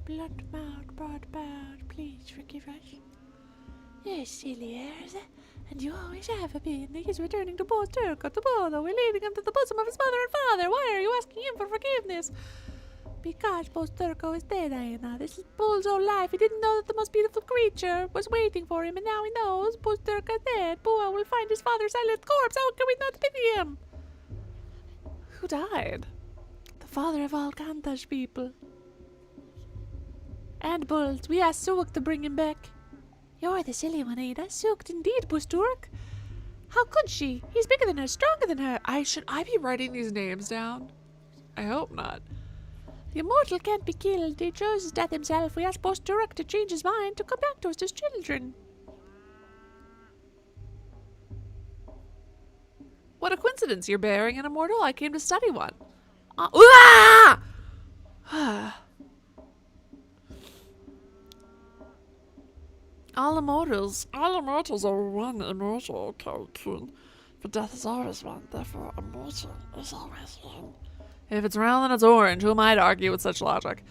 Blunt mouth, broad mouth, please forgive us. Yes, silly airs, and you always have been. He's returning to Post Turco to Bodo. We're leading him to the bosom of his mother and father. Why are you asking him for forgiveness? Because Post Turco is dead, Aina. This is Bull's whole life. He didn't know that the most beautiful creature was waiting for him, and now he knows. Post Turco is dead. Boa will find his father's silent corpse. How can we not pity him? Who died? The father of all Kantash people. And Bulls, we asked Sook to bring him back. You're the silly one, Ada. Sook indeed, Busturk. How could she? He's bigger than her, stronger than her. Should I be writing these names down? I hope not. The immortal can't be killed. He chose his death himself. We asked Busturk to change his mind, to come back to us as children. What a coincidence. You're bearing an immortal. I came to study one. All immortals are one immortal, Calcun. For death is always one, therefore immortal is always one. If it's round, then it's orange. Who am I to argue with such logic?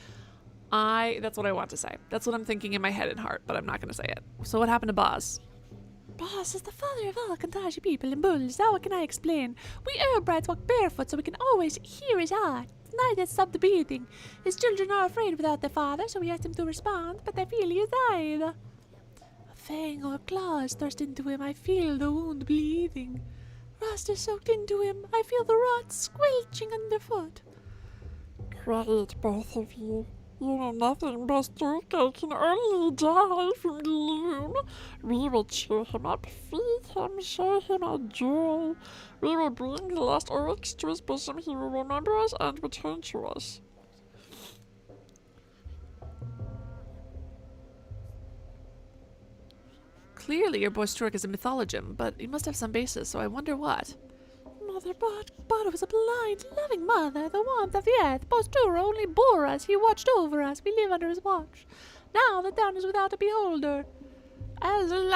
That's what I want to say. That's what I'm thinking in my head and heart, but I'm not going to say it. So what happened to Boz? Boss is the father of all Kantaji people and Bulls. Now what can I explain? We Urbrides walk barefoot so we can always hear his heart. Tonight has stopped the breathing. His children are afraid without their father, so we asked him to respond, but they feel he has died. A fang or claw is thrust into him. I feel the wound bleeding. Rust is soaked into him. I feel the rot squelching underfoot. Great, both of you. You know nothing, Bustuka can only die from gloom. We will cheer him up, feed him, show him our joy. We will bring the last oryx to his bosom. He will remember us and return to us. Clearly your boy Stork is a mythologum, but he must have some basis, so I wonder what. Mother Bot was a blind, loving mother, the warmth of the earth. Postura only bore us, he watched over us, we live under his watch. Now the town is without a beholder. As a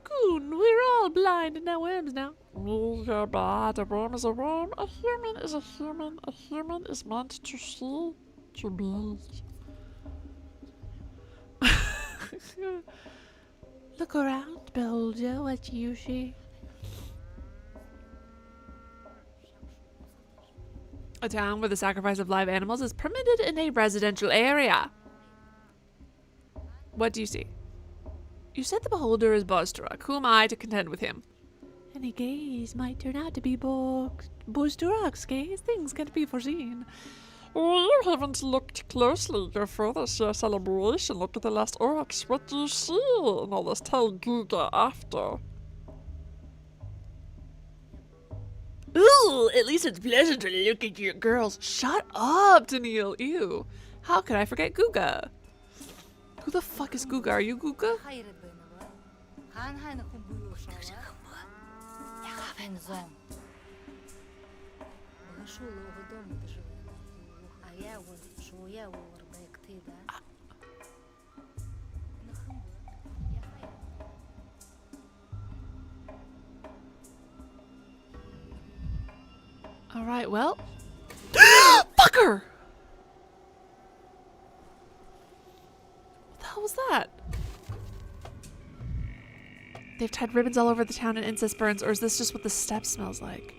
coon, we're all blind and now worms now. Me, you're bad, a worm is a worm, a human is a human is meant to see, to bleed. Look around, beholder, what do you see? A town where the sacrifice of live animals is permitted in a residential area. What do you see? You said the beholder is Bozturok. Who am I to contend with him? Any gaze might turn out to be Bozturok's gaze. Things can't be foreseen. Oh, you haven't looked closely. Go further, see a celebration. Look at the last orcs. What do you see in all this? Tell Guga after. Ooh, at least it's pleasant to look at your girls. Shut up, Daniil. Ew. How could I forget Guga? Who the fuck is Guga? Are you Guga? All right, well. Fucker! What the hell was that? They've tied ribbons all over the town and incense burns, or is this just what the steppe smells like?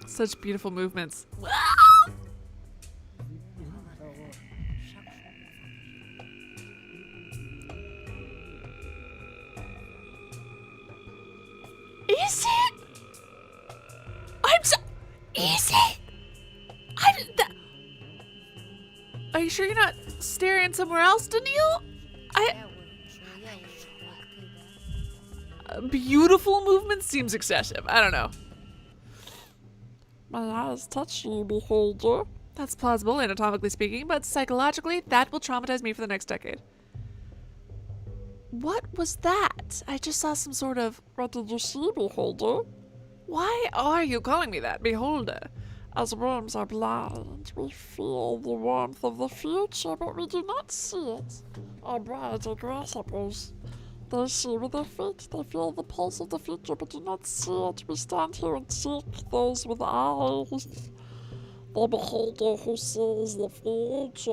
Such beautiful movements. Is it? I'm so. Is it? I did that. Are you sure you're not staring somewhere else, Daniil? Beautiful movement seems excessive. I don't know. My eyes touch you, beholder. That's plausible, anatomically speaking, but psychologically, that will traumatize me for the next decade. What was that? I just saw some sort of... What did you see, beholder? Why are you calling me that, beholder? As worms are blind, we feel the warmth of the future, but we do not see it. Our brides are grasshoppers. They see with their feet, they feel the pulse of the future, but do not see it. We stand here and seek those with eyes. The beholder who sees the future.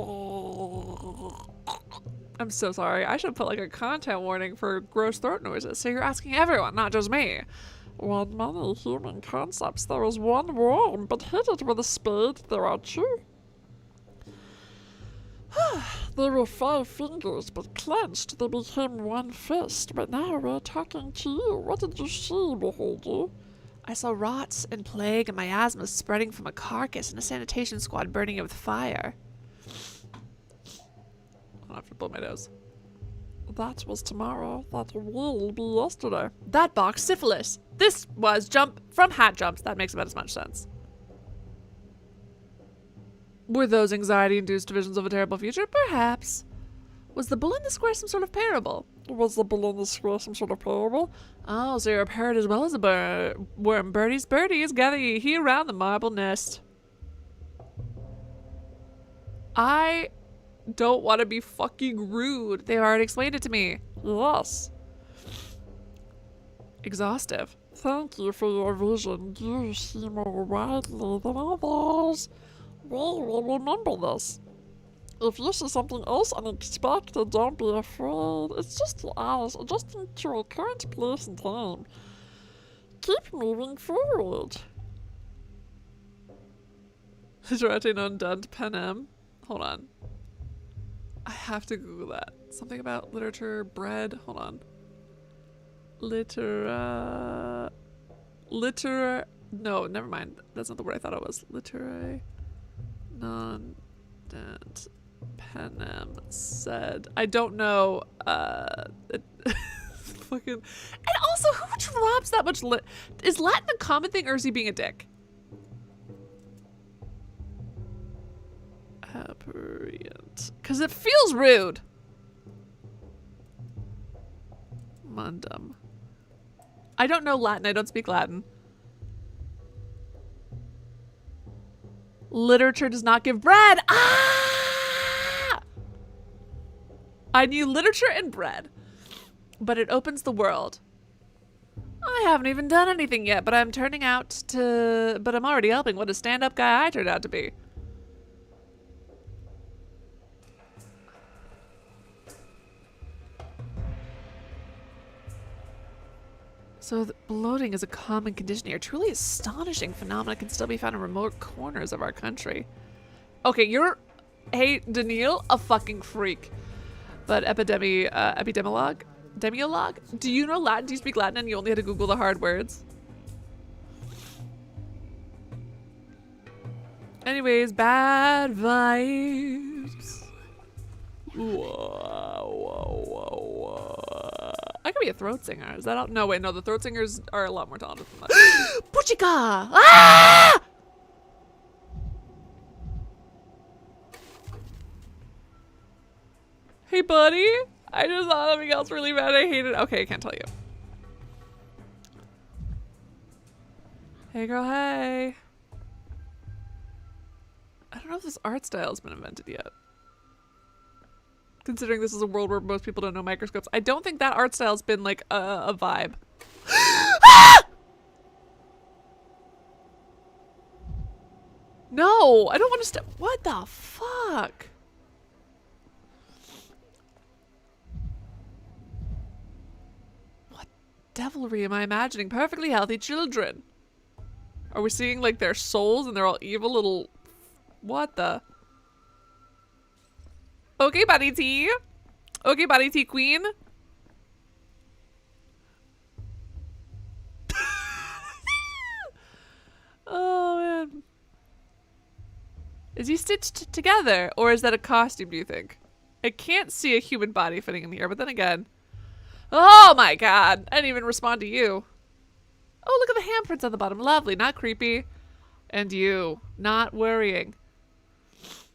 I'm so sorry. I should put like a content warning for gross throat noises. So you're asking everyone, not just me. One many human concepts, there is one worm, but hit it with a spade, there are two. They were 5 fingers, but clenched, they became one fist. But now we're talking to you. What did you see, beholder? I saw rots and plague and miasmas spreading from a carcass and a sanitation squad burning it with fire. I'll have to blow my nose. That was tomorrow. That will be yesterday. That box, syphilis. This was jump from hat jumps. That makes about as much sense. Were those anxiety-induced visions of a terrible future? Perhaps. Was the bull in the square some sort of parable? Was the bull in the square some sort of parable? Oh, so you're a parrot as well as a worm. Birdies, birdies, gather ye here round the marble nest. I don't want to be fucking rude. They already explained it to me. Yes. Exhaustive. Thank you for your vision. You see more widely than others. We will remember this. If you see something else unexpected, don't be afraid. It's just the eyes adjusting to a current place and time. Keep moving forward. Writing on Dant Penem. Hold on. I have to Google that. Something about literature, bread. Hold on. No, never mind. That's not the word I thought it was. Literary. Non-dant Penem said. I don't know. Fucking. And also, who drops that much Is Latin a common thing, or is he being a dick? Aberrant. Because it feels rude. Mundum. I don't know Latin. I don't speak Latin. Literature does not give bread. Ah! I knew literature and bread, but it opens the world. I haven't even done anything yet, but I'm already helping. What a stand-up guy I turned out to be. So bloating is a common condition here. Truly astonishing phenomena can still be found in remote corners of our country. Okay, hey, Daniil, a fucking freak. But epidemiologue? Demiologue? Do you know Latin? Do you speak Latin and you only had to Google the hard words? Anyways, bad vibes. I could be a throat singer. Is that all? No, wait, no, the throat singers are a lot more talented than that. Puchika! Ah! Hey, buddy. I just saw something else really bad. I hate it. Okay, I can't tell you. Hey, girl, hey. I don't know if this art style has been invented yet. Considering this is a world where most people don't know microscopes. I don't think that art style's been like a vibe. No, I don't want to step. What the fuck? What devilry am I imagining? Perfectly healthy children. Are we seeing like their souls and they're all evil little... What the... Okay, Body T. Okay, Body T Queen. Oh, man. Is he stitched together? Or is that a costume, do you think? I can't see a human body fitting in here, but then again... Oh my god. I didn't even respond to you. Oh, look at the handprints on the bottom. Lovely, not creepy. And you, not worrying.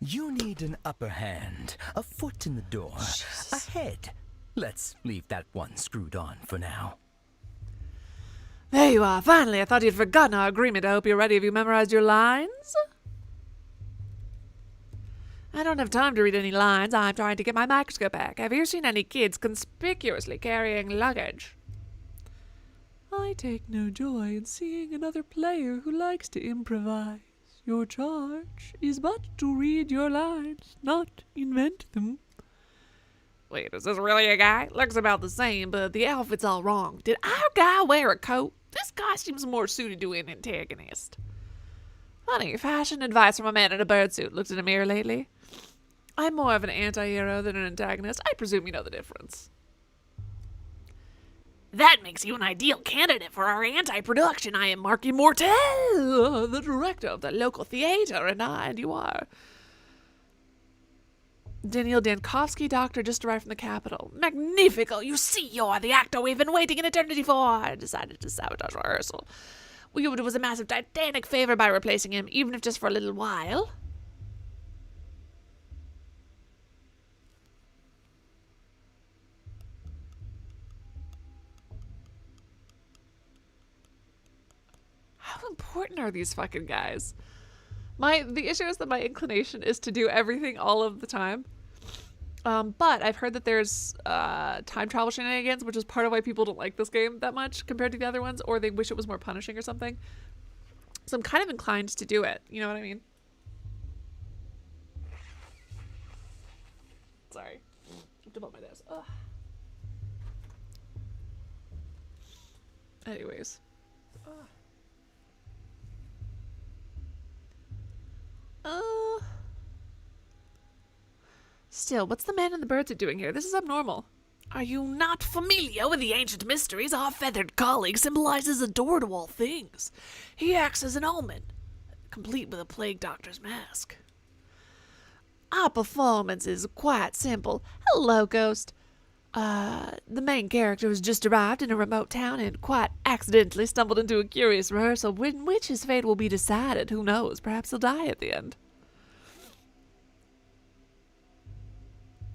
You need an upper hand, a foot in the door, a head. Let's leave that one screwed on for now. There you are, finally. I thought you'd forgotten our agreement. I hope you're ready. Have you memorized your lines? I don't have time to read any lines. I'm trying to get my microscope back. Have you seen any kids conspicuously carrying luggage? I take no joy in seeing another player who likes to improvise. Your charge is but to read your lines, not invent them. Wait, is this really a guy? Looks about the same, but the outfit's all wrong. Did our guy wear a coat? This costume's more suited to an antagonist. Funny, fashion advice from a man in a bird suit. Looked in a mirror lately? I'm more of an anti-hero than an antagonist. I presume you know the difference. That makes you an ideal candidate for our anti-production. I am Mark Immortal, the director of the local theater, and you are... Daniil Dankovsky, doctor, just arrived from the capital. Magnifico! You see, you're the actor we've been waiting an eternity for. I decided to sabotage rehearsal. We would do us a massive titanic favor by replacing him, even if just for a little while. How important are these fucking guys? The issue is that my inclination is to do everything all of the time. But I've heard that there's time travel shenanigans, which is part of why people don't like this game that much compared to the other ones, or they wish it was more punishing or something. So I'm kind of inclined to do it. You know what I mean? Sorry. I have to bump my nose. Ugh. Anyways. Still, what's the man in the bird suit doing here? This is abnormal. Are you not familiar with the ancient mysteries? Our feathered colleague symbolizes a door to all things. He acts as an omen, complete with a plague doctor's mask. Our performance is quite simple. Hello, Ghost. The main character has just arrived in a remote town and quite accidentally stumbled into a curious rehearsal in which his fate will be decided. Who knows? Perhaps he'll die at the end.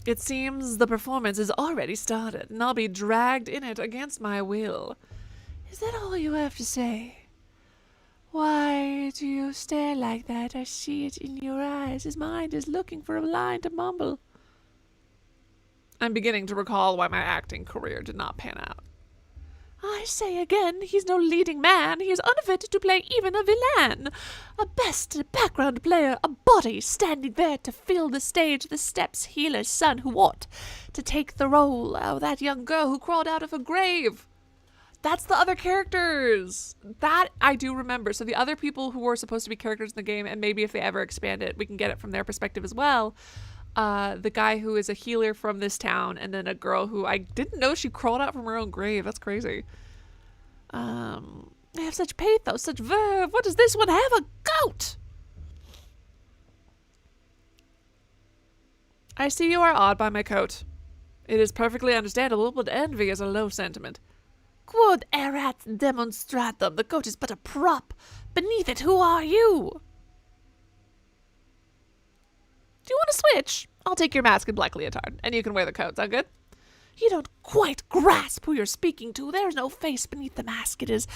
It seems the performance is already started, and I'll be dragged in it against my will. Is that all you have to say? Why do you stare like that? I see it in your eyes. His mind is looking for a line to mumble. I'm beginning to recall why my acting career did not pan out. I say again, he's no leading man. He is unfit to play even a villain. A best background player, a body standing there to fill the stage, the Steppes healer's son who ought to take the role of that young girl who crawled out of a grave. That's the other characters. That I do remember. So the other people who were supposed to be characters in the game, and maybe if they ever expand it, we can get it from their perspective as well. The guy who is a healer from this town, and then a girl who I didn't know she crawled out from her own grave. That's crazy. They have such pathos, such verve. What does this one have? A goat! I see you are awed by my coat. It is perfectly understandable, but envy is a low sentiment. Quod erat demonstratum. The coat is but a prop. Beneath it, who are you? Do you want to switch? I'll take your mask and black leotard, and you can wear the coat. Sound good? You don't quite grasp who you're speaking to. There is no face beneath the mask. It is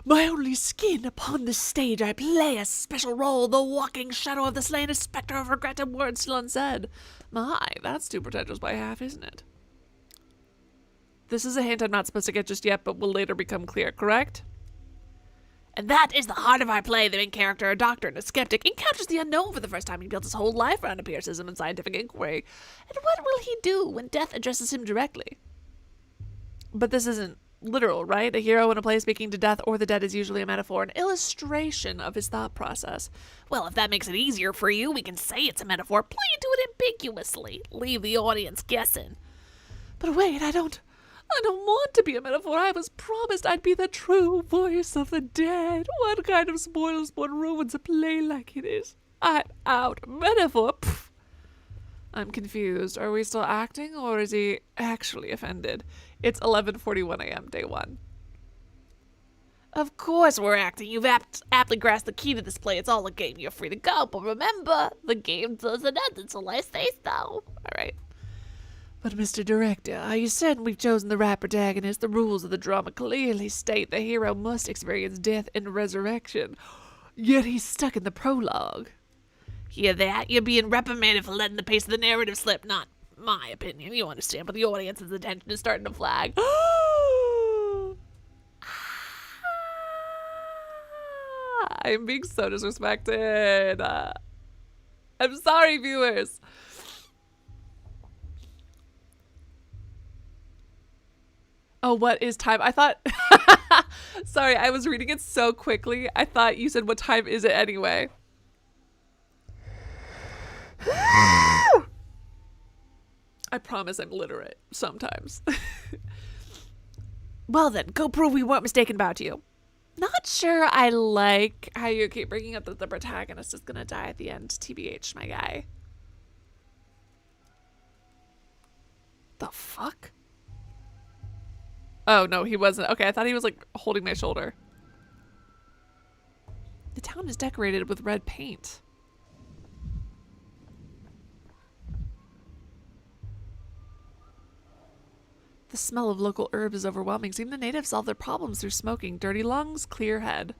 my only skin. Upon the stage I play a special role, the walking shadow of the slain, a spectre of regret and words still unsaid. My, that's too pretentious by half, isn't it? This is a hint I'm not supposed to get just yet, but will later become clear, correct? And that is the heart of our play. The main character, a doctor and a skeptic, encounters the unknown for the first time. He builds his whole life around empiricism and scientific inquiry. And what will he do when death addresses him directly? But this isn't literal, right? A hero in a play speaking to death or the dead is usually a metaphor, an illustration of his thought process. Well, if that makes it easier for you, we can say it's a metaphor. Play into it ambiguously. Leave the audience guessing. But wait, I don't want to be a metaphor. I was promised I'd be the true voice of the dead. What kind of spoils what ruins a play like it is? I'm out. Metaphor? Pfft. I'm confused. Are we still acting, or is he actually offended? It's 11:41 a.m., day one. Of course we're acting. You've aptly grasped the key to this play. It's all a game. You're free to go. But remember, the game doesn't end until I say so. All right. But, Mr. Director, are you certain we've chosen the right protagonist? The rules of the drama clearly state the hero must experience death and resurrection. Yet he's stuck in the prologue. Hear that? You're being reprimanded for letting the pace of the narrative slip. Not my opinion, you understand, but the audience's attention is starting to flag. I'm being so disrespected. I'm sorry, viewers. Oh, what is time? I thought... Sorry, I was reading it so quickly. I thought you said, what time is it anyway? I promise I'm literate sometimes. Well then, go prove we weren't mistaken about you. Not sure I like how you keep bringing up that the protagonist is gonna die at the end. TBH, my guy. The fuck? Oh, no, he wasn't. Okay, I thought he was, like, holding my shoulder. The town is decorated with red paint. The smell of local herbs is overwhelming. Seem the natives solve their problems through smoking. Dirty lungs, clear head.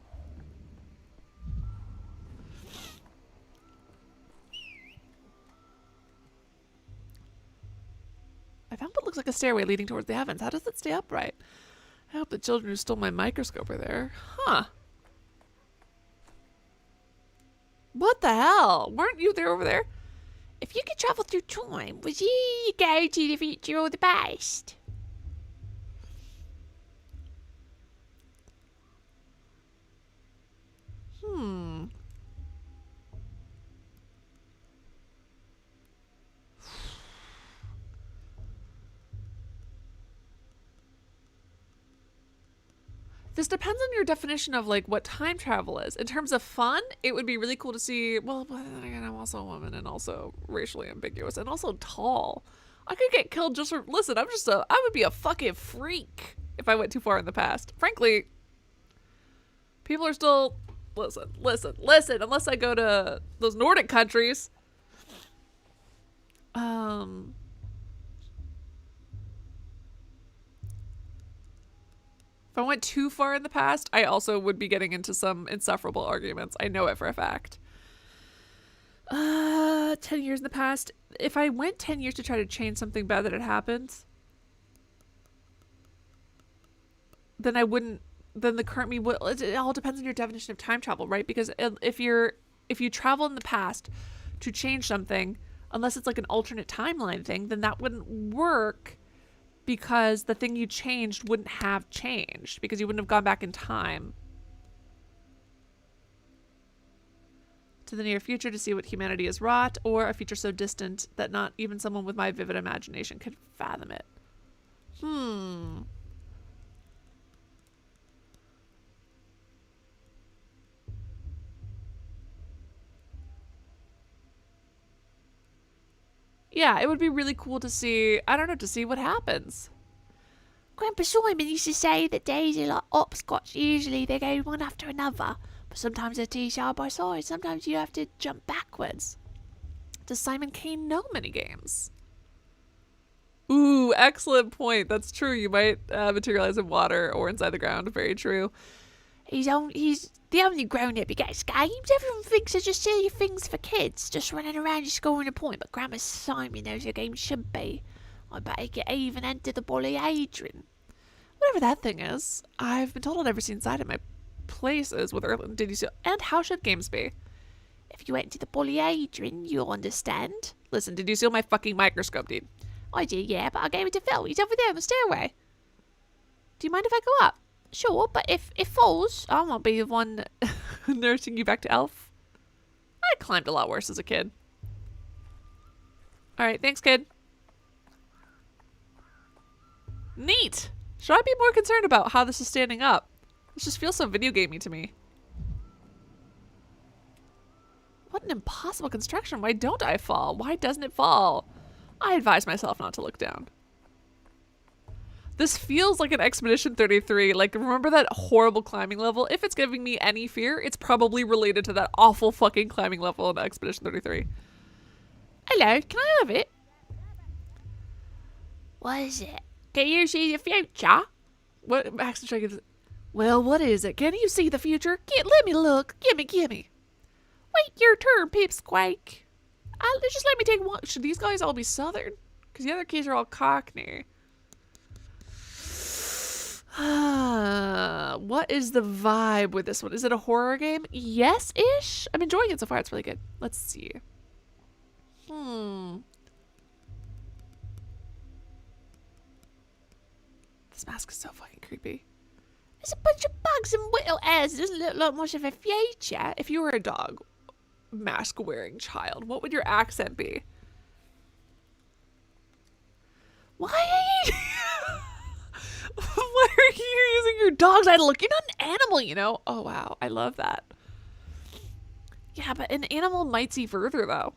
I found what looks like a stairway leading towards the heavens. How does it stay upright? I hope the children who stole my microscope are there. Huh. What the hell? Weren't you there over there? If you could travel through time, would you go to the future or the past? This depends on your definition of like what time travel is. In terms of fun, it would be really cool to see, well, but then again, I'm also a woman and also racially ambiguous and also tall. I could get killed just for, listen, I would be a fucking freak if I went too far in the past. Frankly, people are still, listen, unless I go to those Nordic countries. If I went too far in the past, I also would be getting into some insufferable arguments. I know it for a fact. 10 years in the past. If I went 10 years to try to change something bad that had happened, then I wouldn't, then the current me would, it all depends on your definition of time travel, right? Because if you travel in the past to change something, unless it's like an alternate timeline thing, then that wouldn't work because the thing you changed wouldn't have changed because you wouldn't have gone back in time to the near future to see what humanity has wrought, or a future so distant that not even someone with my vivid imagination could fathom it. Yeah, it would be really cool to see, I don't know, to see what happens. Grandpa Simon used to say that days are like hopscotch. Usually they go one after another, but sometimes they're two side by side. Sometimes you have to jump backwards. Does Simon Kane know minigames? Ooh, excellent point. That's true. You might materialize in water or inside the ground. Very true. He's the only grown-up who gets games. Everyone thinks they're just silly things for kids, just running around and scoring a point. But Grandma Simon knows what games should be. I bet he could even enter the polyhedron. Whatever that thing is. I've been told I've never seen inside at my places with Earth. Did you see? And how should games be? If you enter the polyhedron, you'll understand. Listen, did you steal my fucking microscope, dude? I do, yeah, but I gave it to Phil. He's over there on the stairway. Do you mind if I go up? Sure, but if it falls, I won't be the one nursing you back to Elf. I climbed a lot worse as a kid. Alright, thanks, kid. Neat! Should I be more concerned about how this is standing up? This just feels so video gamey to me. What an impossible construction. Why don't I fall? Why doesn't it fall? I advise myself not to look down. This feels like an Expedition 33. Like, remember that horrible climbing level? If it's giving me any fear, it's probably related to that awful fucking climbing level in Expedition 33. hello, can I have it? What is it? Can you see the future? What? Max, try to give this. Well, what is it? Can you see the future? Let me look. Gimme. Wait your turn, Pipsqueak. Just let me take one. Should these guys all be Southern? Because the other kids are all Cockney. What is the vibe with this one? Is it a horror game? Yes-ish. I'm enjoying it so far. It's really good. Let's see. This mask is so fucking creepy. There's a bunch of bugs and little airs. It doesn't look like much of a future. If you were a dog mask-wearing child, what would your accent be? Why are you... Why are you using your dog's eye to look? You're not an animal, you know? Oh, wow. I love that. Yeah, but an animal might see further, though.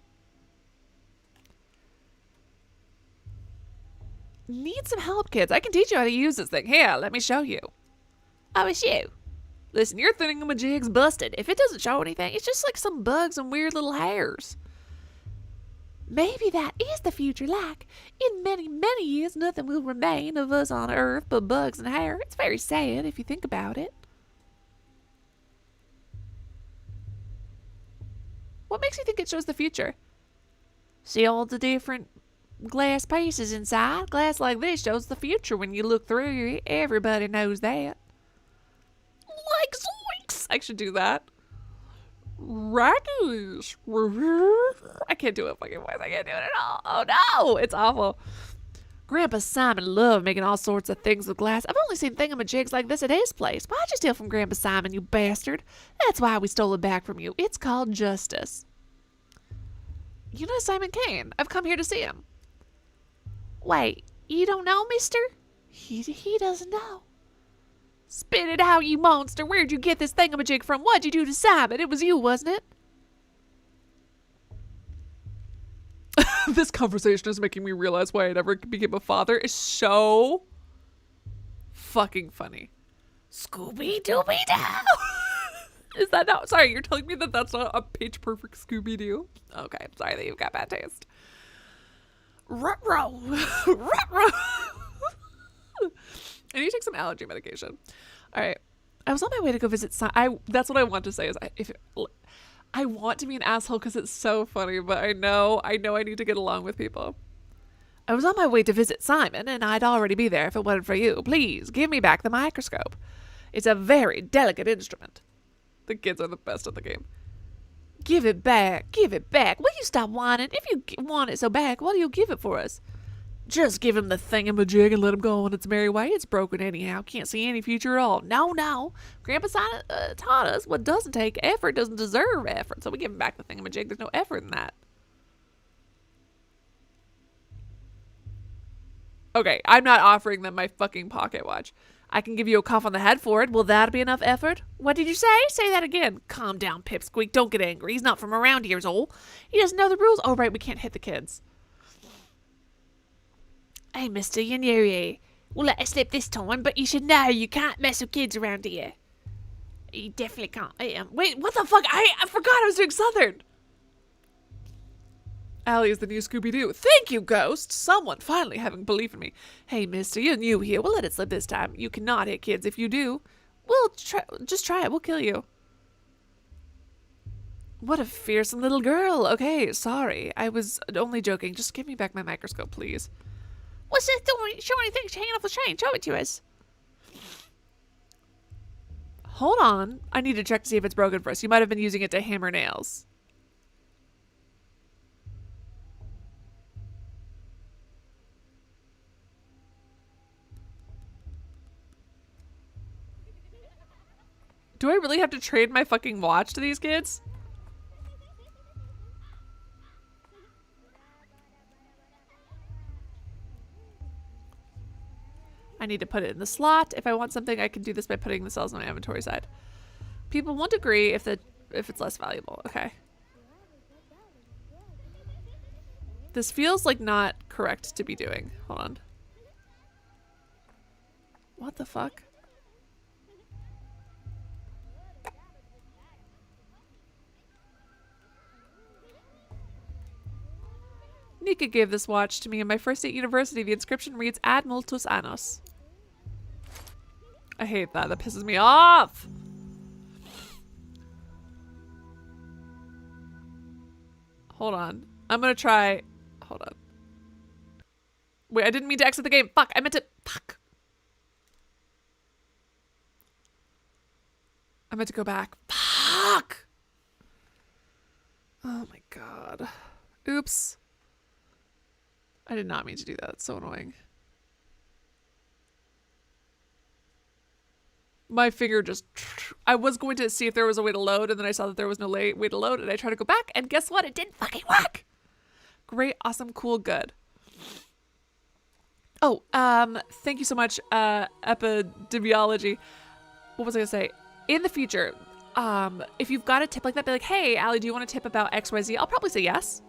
Need some help, kids. I can teach you how to use this thing. Here, let me show you. Oh, it's you. Listen, your thingamajig's busted. If it doesn't show anything, it's just like some bugs and weird little hairs. Maybe that is the future, like, in many, many years, nothing will remain of us on Earth but bugs and hair. It's very sad if you think about it. What makes you think it shows the future? See all the different glass pieces inside? Glass like this shows the future when you look through it. Everybody knows that. Like zoinks! I should do that. Raggies. I can't do it fucking voice. I can't do it at all. Oh no, it's awful. Grandpa Simon loved making all sorts of things with glass. I've only seen thingamajigs like this at his place. Why'd you steal from Grandpa Simon, you bastard? That's why we stole it back from you. It's called justice. You know Simon Kane. I've come here to see him. Wait, you don't know, mister? He doesn't know. Spit it out, you monster. Where'd you get this thingamajig from? What'd you do to Simon? It was you, wasn't it? This conversation is making me realize why I never became a father. It's so fucking funny. Scooby-Dooby-Doo! Is that not... Sorry, you're telling me that that's not a pitch-perfect Scooby-Doo? Okay, I'm sorry that you've got bad taste. Ruh-roh. Ruh-roh. I need to take some allergy medication. All right. I was on my way to go visit... that's what I want to say is... I want to be an asshole because it's so funny, but I know I need to get along with people. I was on my way to visit Simon, and I'd already be there if it wasn't for you. Please, give me back the microscope. It's a very delicate instrument. The kids are the best at the game. Give it back. Give it back. Will you stop whining? If you want it so back, why do you give it for us? Just give him the thingamajig and let him go on its merry way. It's broken anyhow. Can't see any future at all. No. Grandpa taught us what doesn't take effort doesn't deserve effort. So we give him back the thingamajig. There's no effort in that. Okay, I'm not offering them my fucking pocket watch. I can give you a cuff on the head for it. Will that be enough effort? What did you say? Say that again. Calm down, Pipsqueak. Don't get angry. He's not from around here, Zol. He doesn't know the rules. Oh, right, we can't hit the kids. Hey, mister, you know we'll let it slip this time, but you should know you can't mess with kids around here. You definitely can't. Wait, what the fuck? I forgot I was doing Southern. Allie is the new Scooby-Doo. Thank you, Ghost. Someone finally having belief in me. Hey, mister, you're new here. We'll let it slip this time. You cannot hit kids. If you do, just try it. We'll kill you. What a fearsome little girl. Okay, sorry. I was only joking. Just give me back my microscope, please. What's that? Don't show anything hanging off the chain. Show it to us. Hold on. I need to check to see if it's broken first. You might have been using it to hammer nails. Do I really have to trade my fucking watch to these kids? I need to put it in the slot. If I want something, I can do this by putting the cells on my inventory side. People won't agree if it's less valuable. Okay. This feels like not correct to be doing. Hold on. What the fuck? Nika gave this watch to me in my first day at university. The inscription reads Ad Multus Annos. I hate that. That pisses me off. Hold on. I'm gonna try. Hold on. Wait, I didn't mean to exit the game. Fuck, I meant to. Fuck. I meant to go back. Fuck. Oh my god. Oops. I did not mean to do that. It's so annoying. My finger just... I was going to see if there was a way to load, and then I saw that there was no way to load, and I tried to go back, and guess what? It didn't fucking work! Great, awesome, cool, good. Oh, thank you so much, epidemiology. What was I gonna say? In the future, if you've got a tip like that, be like, hey, Allie, do you want a tip about XYZ? I'll probably say yes.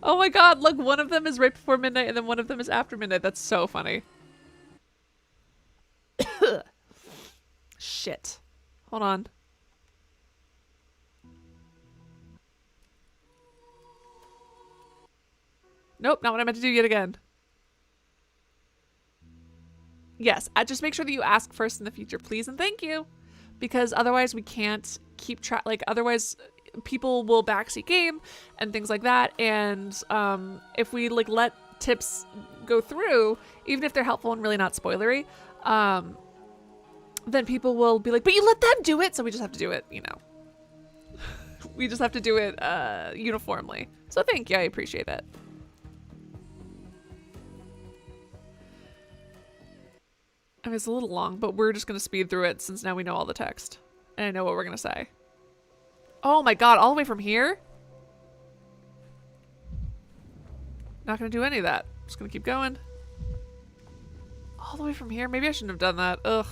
Oh my god, look, one of them is right before midnight and then one of them is after midnight. That's so funny. Shit. Hold on. Nope, not what I meant to do yet again. Yes, just make sure that you ask first in the future, please and thank you. Because otherwise we can't keep track, like otherwise people will backseat game and things like that, and if we like let tips go through, even if they're helpful and really not spoilery, then people will be like, but you let them do it, so we just have to do it, you know. We just have to do it uniformly. So thank you, I appreciate it. I mean, it's a little long, but we're just gonna speed through it since now we know all the text and I know what we're gonna say. Oh my god, all the way from here? Not gonna do any of that. Just gonna keep going. All the way from here? Maybe I shouldn't have done that. Ugh.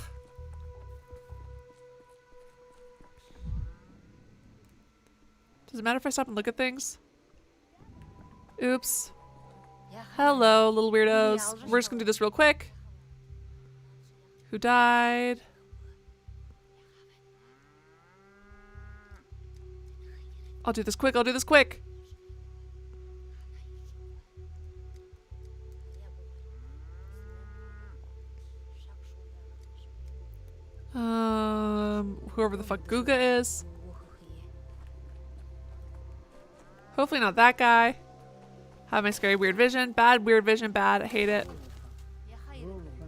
Does it matter if I stop and look at things? Oops. Hello, little weirdos. We're just gonna do this real quick. Who died? I'll do this quick. I'll do this quick. Whoever the fuck Guga is. Hopefully not that guy. Have my scary weird vision. Bad weird vision. Bad. I hate it.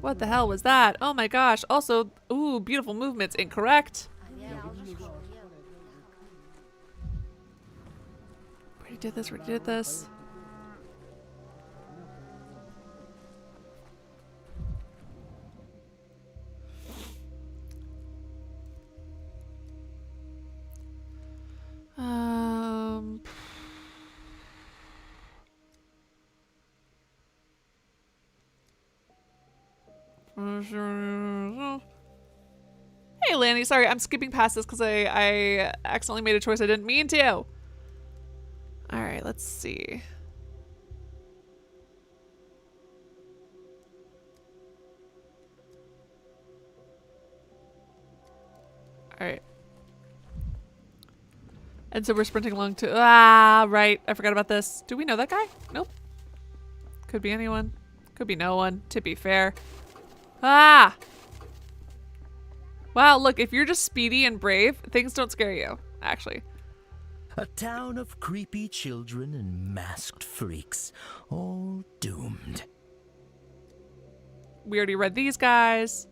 What the hell was that? Oh my gosh. Also, ooh, beautiful movements. Incorrect. We already did this. We already did this. Hey Lanny, sorry, I'm skipping past this because I accidentally made a choice I didn't mean to. Alright, let's see. Alright. And so we're sprinting along to... Ah, right. I forgot about this. Do we know that guy? Nope. Could be anyone. Could be no one, to be fair. Ah! Wow, look, if you're just speedy and brave, things don't scare you, actually. A town of creepy children and masked freaks, all doomed. We already read these guys.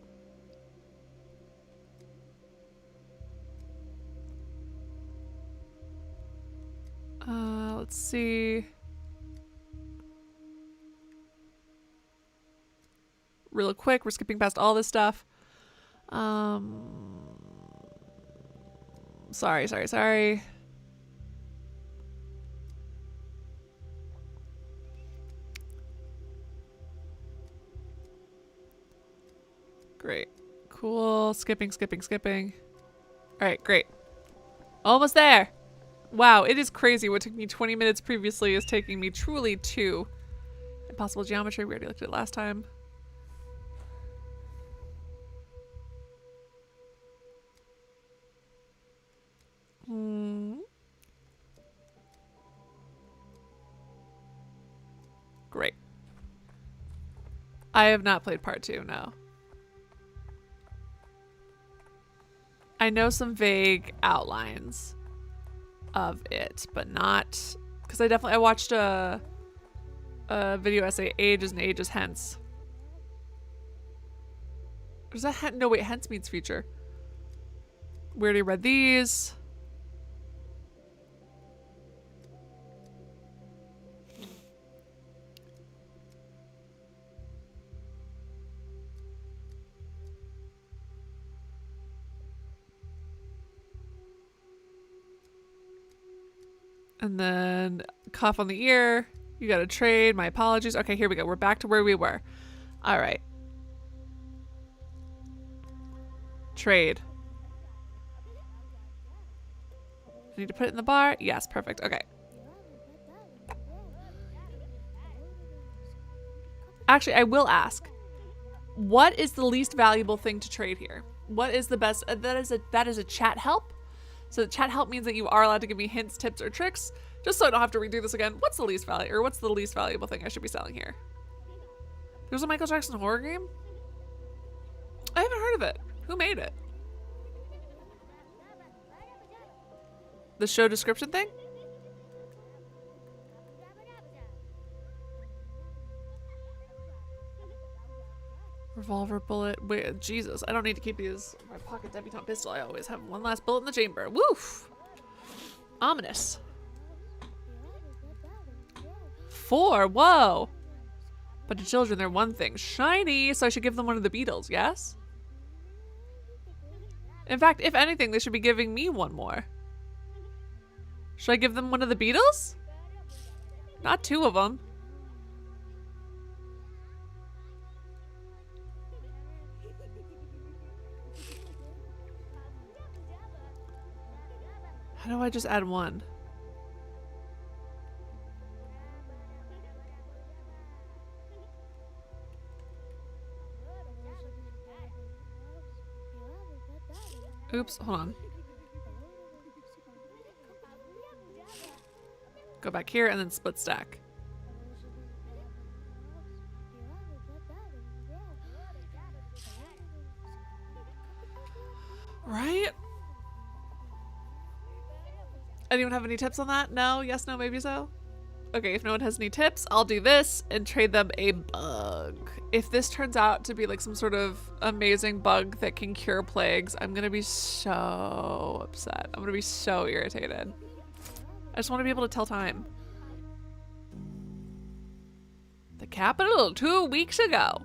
Let's see. Real quick, we're skipping past all this stuff. Sorry. Great. Cool. Skipping. All right, great. Almost there. Wow, it is crazy. What took me 20 minutes previously is taking me truly 2. Impossible geometry. We already looked at it last time. Great. I have not played part 2, no. I know some vague outlines of it, but not... Because I watched a video essay ages and ages hence. Or is that no, wait, hence means future. We already read these. And then cough on the ear. You got to trade. My apologies. Okay, here we go. We're back to where we were. All right. Trade. I need to put it in the bar. Yes, perfect. Okay. Actually, I will ask. What is the least valuable thing to trade here? What is the best? That is a chat help. So chat help means that you are allowed to give me hints, tips, or tricks, just so I don't have to redo this again. What's the least valuable thing I should be selling here? There's a Michael Jackson horror game? I haven't heard of it. Who made it? The show description thing? Revolver, bullet. Wait, Jesus. I don't need to keep these. My pocket debutante pistol. I always have one last bullet in the chamber. Woof. Ominous. 4. Whoa. But to children, they're one thing. Shiny. So I should give them one of the Beatles, yes? In fact, if anything, they should be giving me one more. Should I give them one of the Beatles? Not 2 of them. How do I just add 1? Oops, hold on. Go back here and then split stack. Right? Anyone have any tips on that? No? Yes, no, maybe so? Okay, if no one has any tips, I'll do this and trade them a bug. If this turns out to be like some sort of amazing bug that can cure plagues, I'm gonna be so upset. I'm gonna be so irritated. I just want to be able to tell time. The capital 2 weeks ago.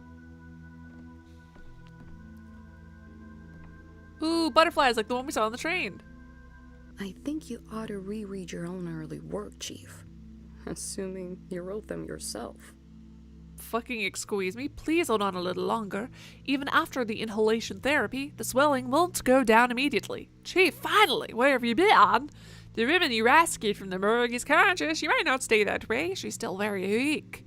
Ooh, butterflies like the one we saw on the train. I think you ought to reread your own early work, Chief. Assuming you wrote them yourself. Fucking excuse me, please hold on a little longer. Even after the inhalation therapy, the swelling won't go down immediately. Chief, finally, where have you been? The woman you rescued from the morgue is conscious. She might not stay that way. She's still very weak.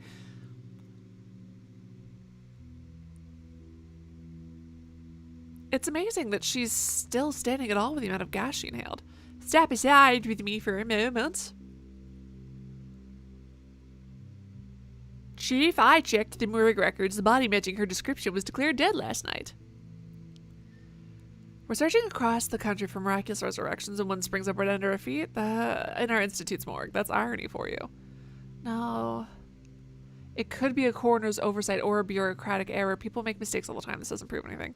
It's amazing that she's still standing at all with the amount of gas she inhaled. Step aside with me for a moment. Chief, I checked the morgue records. The body matching her description was declared dead last night. We're searching across the country for miraculous resurrections and one springs up right under our feet. In our institute's morgue. That's irony for you. No. It could be a coroner's oversight or a bureaucratic error. People make mistakes all the time. This doesn't prove anything.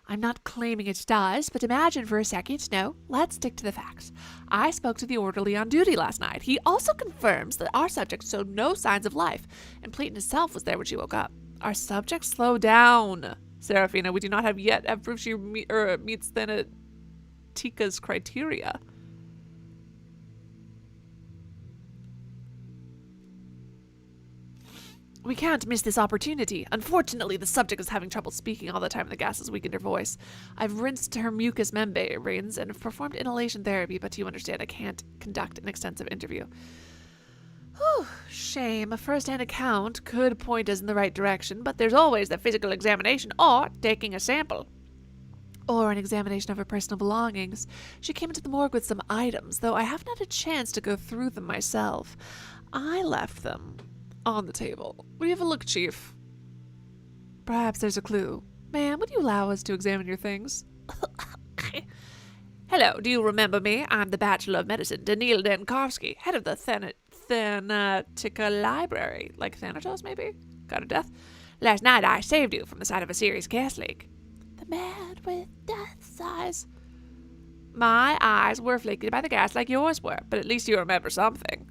I'm not claiming it does, but imagine for a second. No, let's stick to the facts. I spoke to the orderly on duty last night. He also confirms that our subject showed no signs of life, and Peyton herself was there when she woke up. Our subject slowed down. Serafina, we do not have proof she meets Thanatika's criteria. We can't miss this opportunity. Unfortunately, the subject is having trouble speaking all the time and the gas has weakened her voice. I've rinsed her mucous membranes and have performed inhalation therapy, but you understand I can't conduct an extensive interview. Whew, shame. A first-hand account could point us in the right direction, but there's always the physical examination or taking a sample. Or an examination of her personal belongings. She came into the morgue with some items, though I haven't had a chance to go through them myself. I left them on the table. Will you have a look, Chief? Perhaps there's a clue. Ma'am, would you allow us to examine your things? Hello, do you remember me? I'm the Bachelor of Medicine, Daniil Dankovsky, head of the Thanatica Library. Like Thanatos, maybe? Got a death? Last night I saved you from the side of a serious gas leak. The man with death's eyes. My eyes were afflicted by the gas like yours were, but at least you remember something.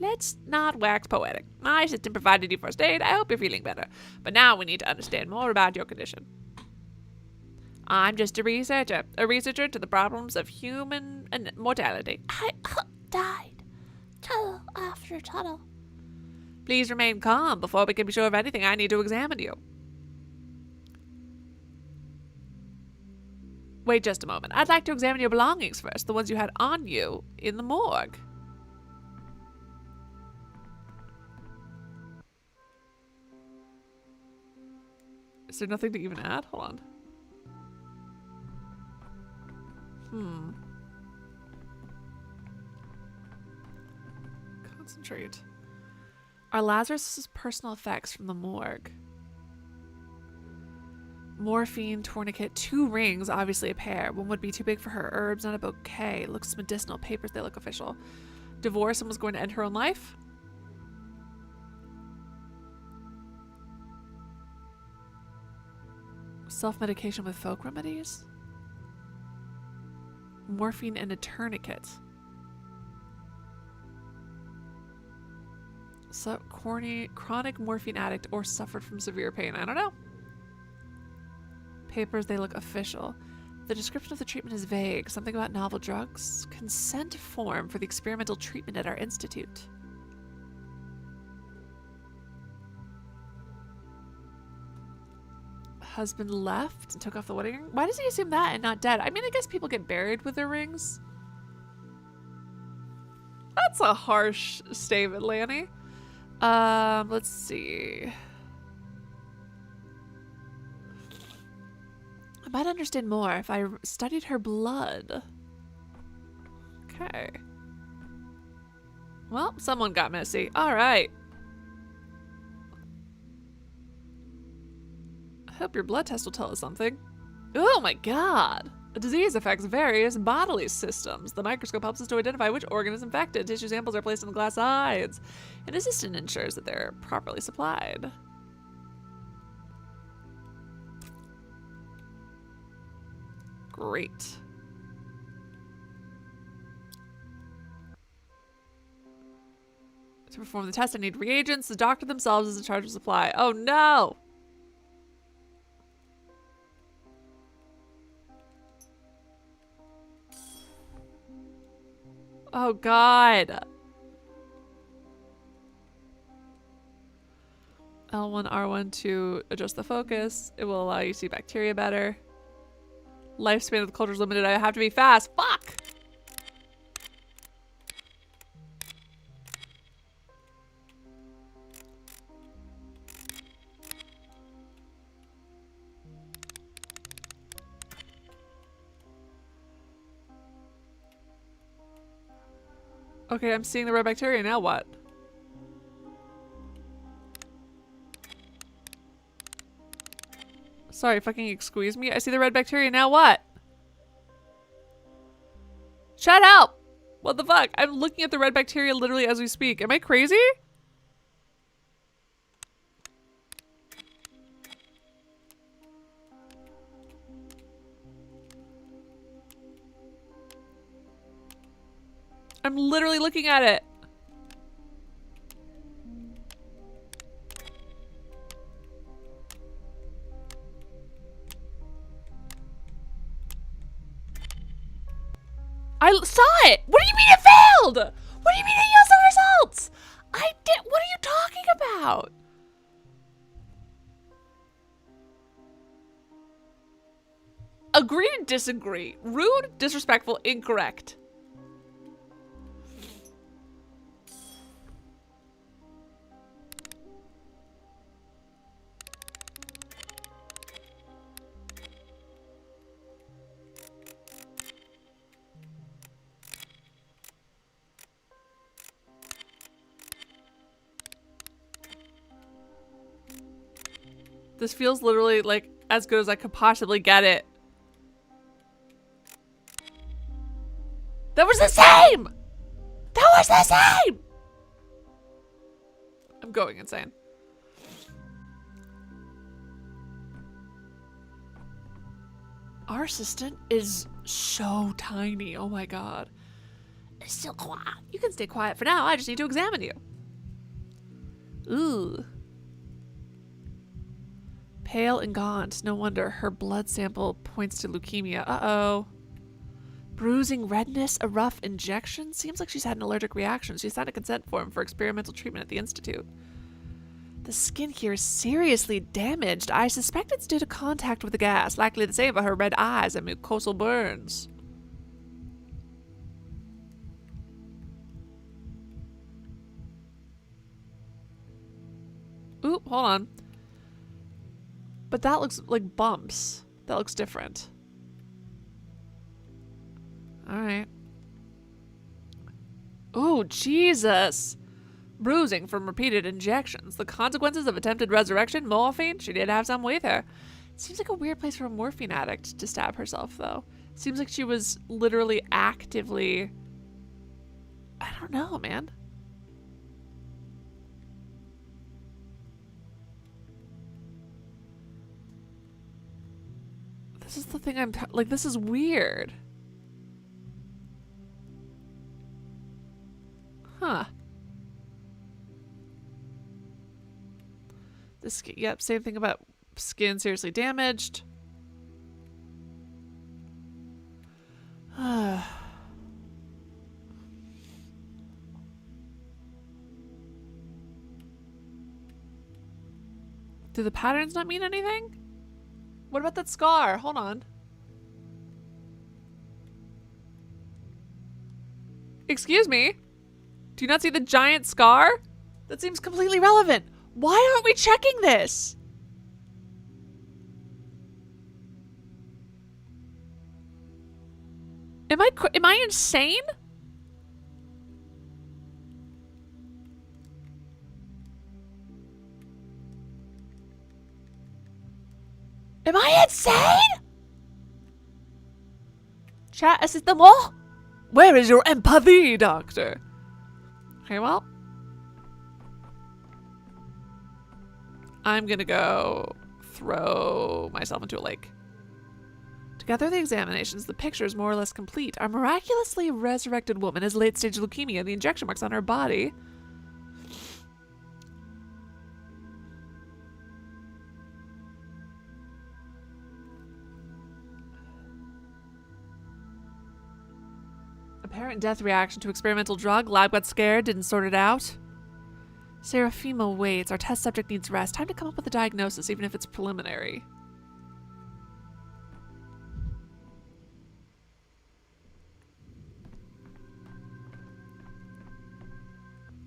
Let's not wax poetic. My assistant provided you first aid. I hope you're feeling better. But now we need to understand more about your condition. I'm just a researcher to the problems of human mortality. I died. Tunnel after tunnel. Please remain calm. Before we can be sure of anything, I need to examine you. Wait just a moment. I'd like to examine your belongings first, the ones you had on you in the morgue. Is there nothing to even add? Hold on. Concentrate. Are Lazarus' personal effects from the morgue? Morphine, tourniquet, 2 rings, obviously a pair. One would be too big for her. Herbs, not a bouquet. Looks medicinal. Papers, they look official. Divorce and was going to end her own life? Self-medication with folk remedies? Morphine and a tourniquet. So, chronic morphine addict or suffered from severe pain. I don't know. Papers, they look official. The description of the treatment is vague. Something about novel drugs. Consent form for the experimental treatment at our institute. Husband left and took off the wedding ring. Why does he assume that and not dead? I mean, I guess people get buried with their rings. That's a harsh statement, Lanny. Let's see. I might understand more if I studied her blood. Okay. Well, someone got messy. All right. I hope your blood test will tell us something. Oh my god! A disease affects various bodily systems. The microscope helps us to identify which organ is infected. Tissue samples are placed on the glass sides. An assistant ensures that they're properly supplied. Great. To perform the test, I need reagents. The doctor themselves is in charge of supply. Oh no! Oh god. L1, R1 to adjust the focus. It will allow you to see bacteria better. Lifespan of the culture is limited. I have to be fast. Fuck! Okay, I'm seeing the red bacteria. Now what? Sorry, fucking excuse me. I see the red bacteria. Now what? Shut up! What the fuck? I'm looking at the red bacteria literally as we speak. Am I crazy? I'm literally looking at it. I saw it! What do you mean it failed? What do you mean it yields no results? I did. What are you talking about? Agree to disagree. Rude, disrespectful, incorrect. This feels literally like as good as I could possibly get it. That was the same! That was the same! I'm going insane. Our assistant is so tiny. Oh my god. It's still quiet. You can stay quiet for now. I just need to examine you. Ooh. Pale and gaunt. No wonder her blood sample points to leukemia. Uh-oh. Bruising redness, a rough injection? Seems like she's had an allergic reaction. She signed a consent form for experimental treatment at the institute. The skin here is seriously damaged. I suspect it's due to contact with the gas, likely the same for her red eyes and mucosal burns. Ooh, hold on. But that looks like bumps. That looks different. Alright. Oh, Jesus! Bruising from repeated injections. The consequences of attempted resurrection? Morphine? She did have some with her. Seems like a weird place for a morphine addict to stab herself, though. Seems like she was literally actively... I don't know, man. This is the thing like, this is weird. Huh. This, yep, same thing about skin seriously damaged. Do the patterns not mean anything? What about that scar? Hold on. Excuse me? Do you not see the giant scar? That seems completely relevant. Why aren't we checking this? Am I insane? Am I insane? Chat assist them all. Where is your empathy, doctor? Okay, well, I'm gonna go throw myself into a lake. Together, the examinations, the picture is more or less complete. Our miraculously resurrected woman has late-stage leukemia. The injection marks on her body. Apparent death reaction to experimental drug. Lab got scared, didn't sort it out. Seraphima waits. Our test subject needs rest. Time to come up with a diagnosis, even if it's preliminary.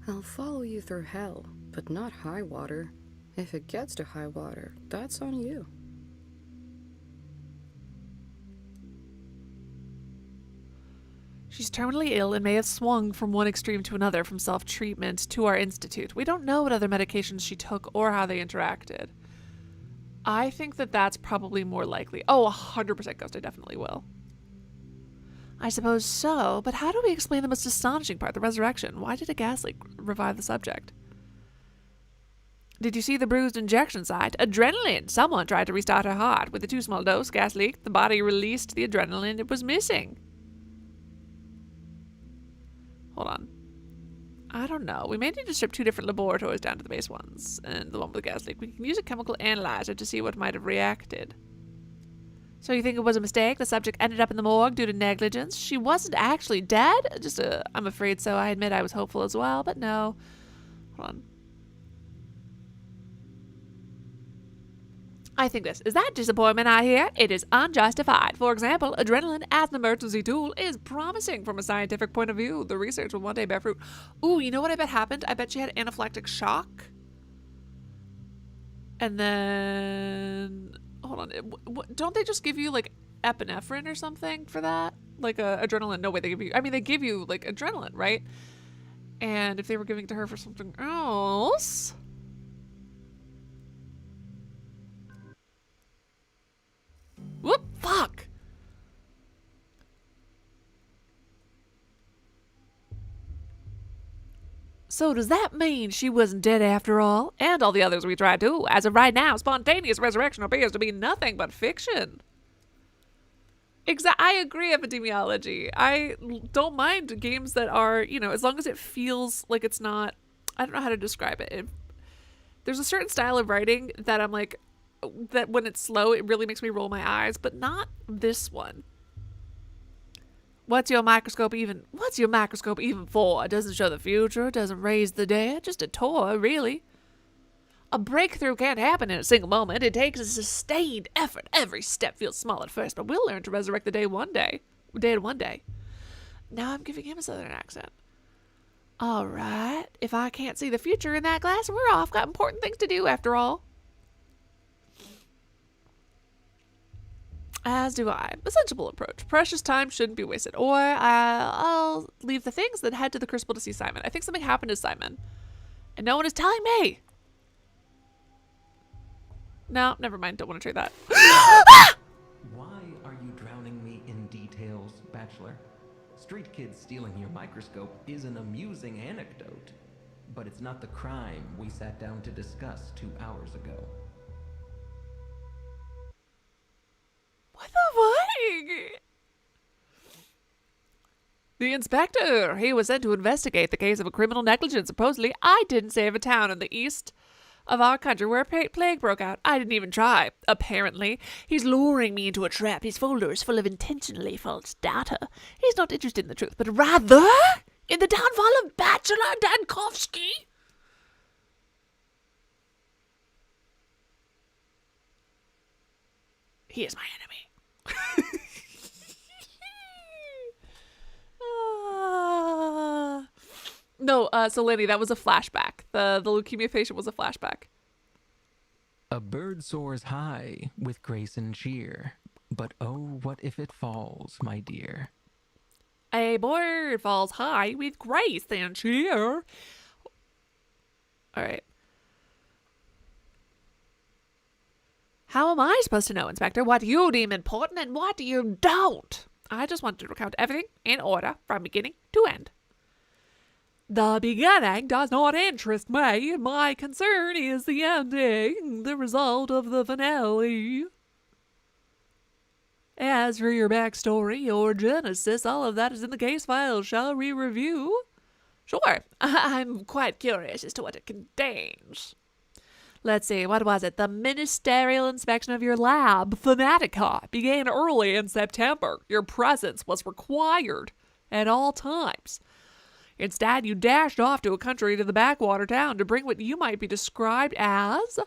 I'll follow you through hell, but not high water. If it gets to high water, that's on you. She's terminally ill and may have swung from one extreme to another, from self-treatment to our institute. We don't know what other medications she took or how they interacted. I think that that's probably more likely. Oh, 100% Ghost, I definitely will. I suppose so, but how do we explain the most astonishing part, the resurrection? Why did a gas leak revive the subject? Did you see the bruised injection site? Adrenaline! Someone tried to restart her heart. With a too small dose, gas leaked, the body released the adrenaline it was missing. Hold on. I don't know. We may need to strip 2 different laboratories down to the base ones, and the one with the gas leak. We can use a chemical analyzer to see what might have reacted. So you think it was a mistake? The subject ended up in the morgue due to negligence? She wasn't actually dead? I'm afraid so. I admit I was hopeful as well, but no. Hold on. I think this. Is that disappointment I hear? It is unjustified. For example, adrenaline as an emergency tool is promising from a scientific point of view. The research will one day bear fruit. Ooh, you know what I bet happened? I bet she had anaphylactic shock. And then... Hold on. Don't they just give you, like, epinephrine or something for that? Like, adrenaline? No way they give you... I mean, they give you, like, adrenaline, right? And if they were giving it to her for something else... Whoop! Fuck! So does that mean she wasn't dead after all? And all the others we tried to? As of right now, spontaneous resurrection appears to be nothing but fiction. I agree, epidemiology. I don't mind games that are, you know, as long as it feels like it's not... I don't know how to describe it. There's a certain style of writing that I'm like... that when it's slow, it really makes me roll my eyes, but not this one. What's your microscope even for? It doesn't show the future, it doesn't raise the dead, just a toy, really. A breakthrough can't happen in a single moment. It takes a sustained effort. Every step feels small at first, but we'll learn to resurrect the day one day. Now I'm giving him a southern accent. All right, if I can't see the future in that glass, we're off. Got important things to do after all. As do I. A sensible approach. Precious time shouldn't be wasted. Or I'll leave the things, then head to the Crucible to see Simon. I think something happened to Simon. And no one is telling me. No, never mind. Don't want to trade that. Why are you drowning me in details, Bachelor? Street kids stealing your microscope is an amusing anecdote, but it's not the crime we sat down to discuss 2 hours ago. What the fuck? The inspector, he was sent to investigate the case of a criminal negligence. Supposedly, I didn't save a town in the east of our country where a plague broke out. I didn't even try. Apparently, he's luring me into a trap. His folder is full of intentionally false data. He's not interested in the truth, but rather in the downfall of Bachelor Dankovsky. He is my enemy. No, so Lenny, that was a flashback. The leukemia patient was a flashback. A bird soars high with grace and cheer, but oh, what if it falls, my dear? A bird falls high with grace and cheer. All right. How am I supposed to know, Inspector, what you deem important and what you don't? I just want to recount everything in order from beginning to end. The beginning does not interest me. My concern is the ending, the result of the finale. As for your backstory, your genesis, all of that is in the case file. Shall we review? Sure. I'm quite curious as to what it contains. Let's see, what was it? The ministerial inspection of your lab, Fanatica, began early in September. Your presence was required at all times. Instead, you dashed off to a country to the backwater town to bring what you might be described as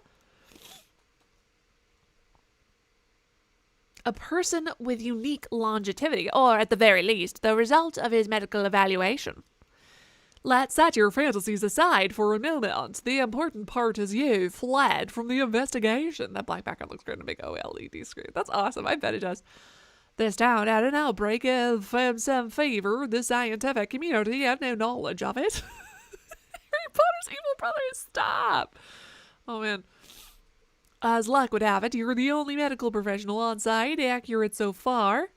a person with unique longevity, or at the very least, the result of his medical evaluation. Let's set your fantasies aside for a moment. The important part is you fled from the investigation. That black background looks great on a big OLED screen. That's awesome. I bet it does. This town had an outbreak of some fever. The scientific community had no knowledge of it. Harry Potter's evil brothers, stop. Oh, man. As luck would have it, you're the only medical professional on site. Accurate so far.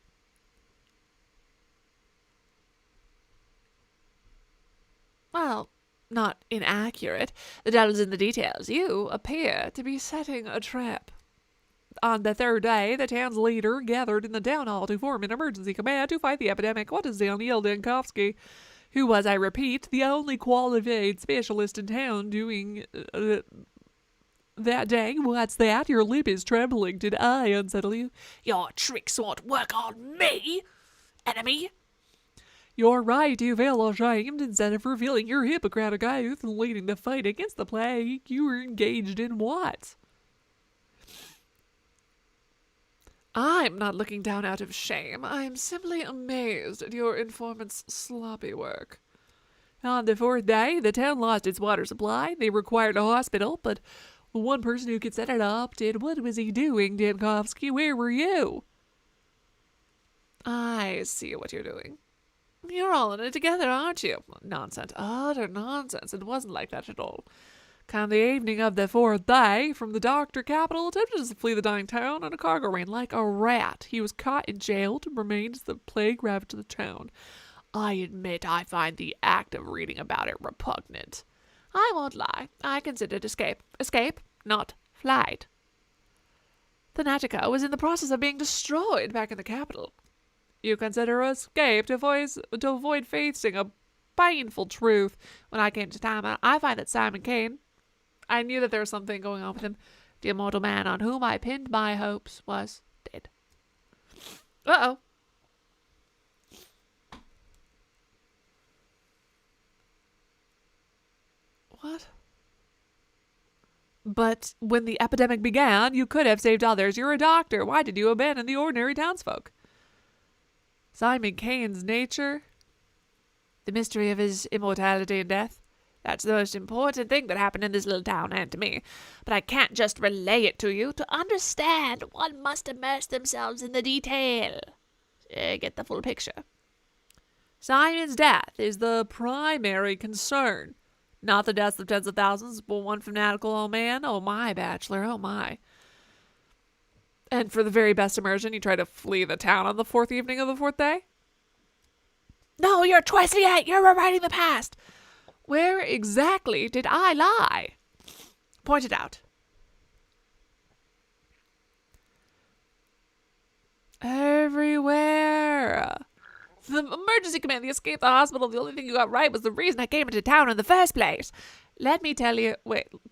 Well, not inaccurate. The devil's in the details. You appear to be setting a trap. On the third day, the town's leader gathered in the town hall to form an emergency command to fight the epidemic. What is Daniil Dankovsky, who was, I repeat, the only qualified specialist in town doing that day? What's that? Your lip is trembling. Did I unsettle you? Your tricks won't work on me, enemy. You're right, you feel ashamed. Instead of revealing your Hippocratic oath and leading the fight against the plague, you were engaged in what? I'm not looking down out of shame. I'm simply amazed at your informant's sloppy work. On the fourth day, the town lost its water supply. They required a hospital, but the one person who could set it up did. What was he doing, Dankovsky? Where were you? I see what you're doing. You're all in it together, aren't you? Nonsense. Utter nonsense. It wasn't like that at all. Come the evening of the fourth day, from the doctor capital attempted to flee the dying town on a cargo train like a rat. He was caught and jailed and remained as the plague ravaged the town. I admit I find the act of reading about it repugnant. I won't lie. I considered escape. Escape, not flight. Thanatica was in the process of being destroyed back in the capital. You consider escape to avoid facing a painful truth. When I came to town, I find that Simon Kane, I knew that there was something going on with him. The immortal man on whom I pinned my hopes was dead. Uh-oh. What? But when the epidemic began, you could have saved others. You're a doctor. Why did you abandon the ordinary townsfolk? Simon Kane's nature, the mystery of his immortality and death, that's the most important thing that happened in this little town and to me. But I can't just relay it to you. To understand, one must immerse themselves in the detail. Get the full picture. Simon's death is the primary concern. Not the deaths of tens of thousands, but one fanatical old man. Oh my, Bachelor, oh my. And for the very best immersion, you try to flee the town on the fourth evening of the fourth day? No, you're twice the eight. You're rewriting the past. Where exactly did I lie? Point it out. Everywhere. The emergency command, the escape, the hospital, the only thing you got right was the reason I came into town in the first place. Let me tell you,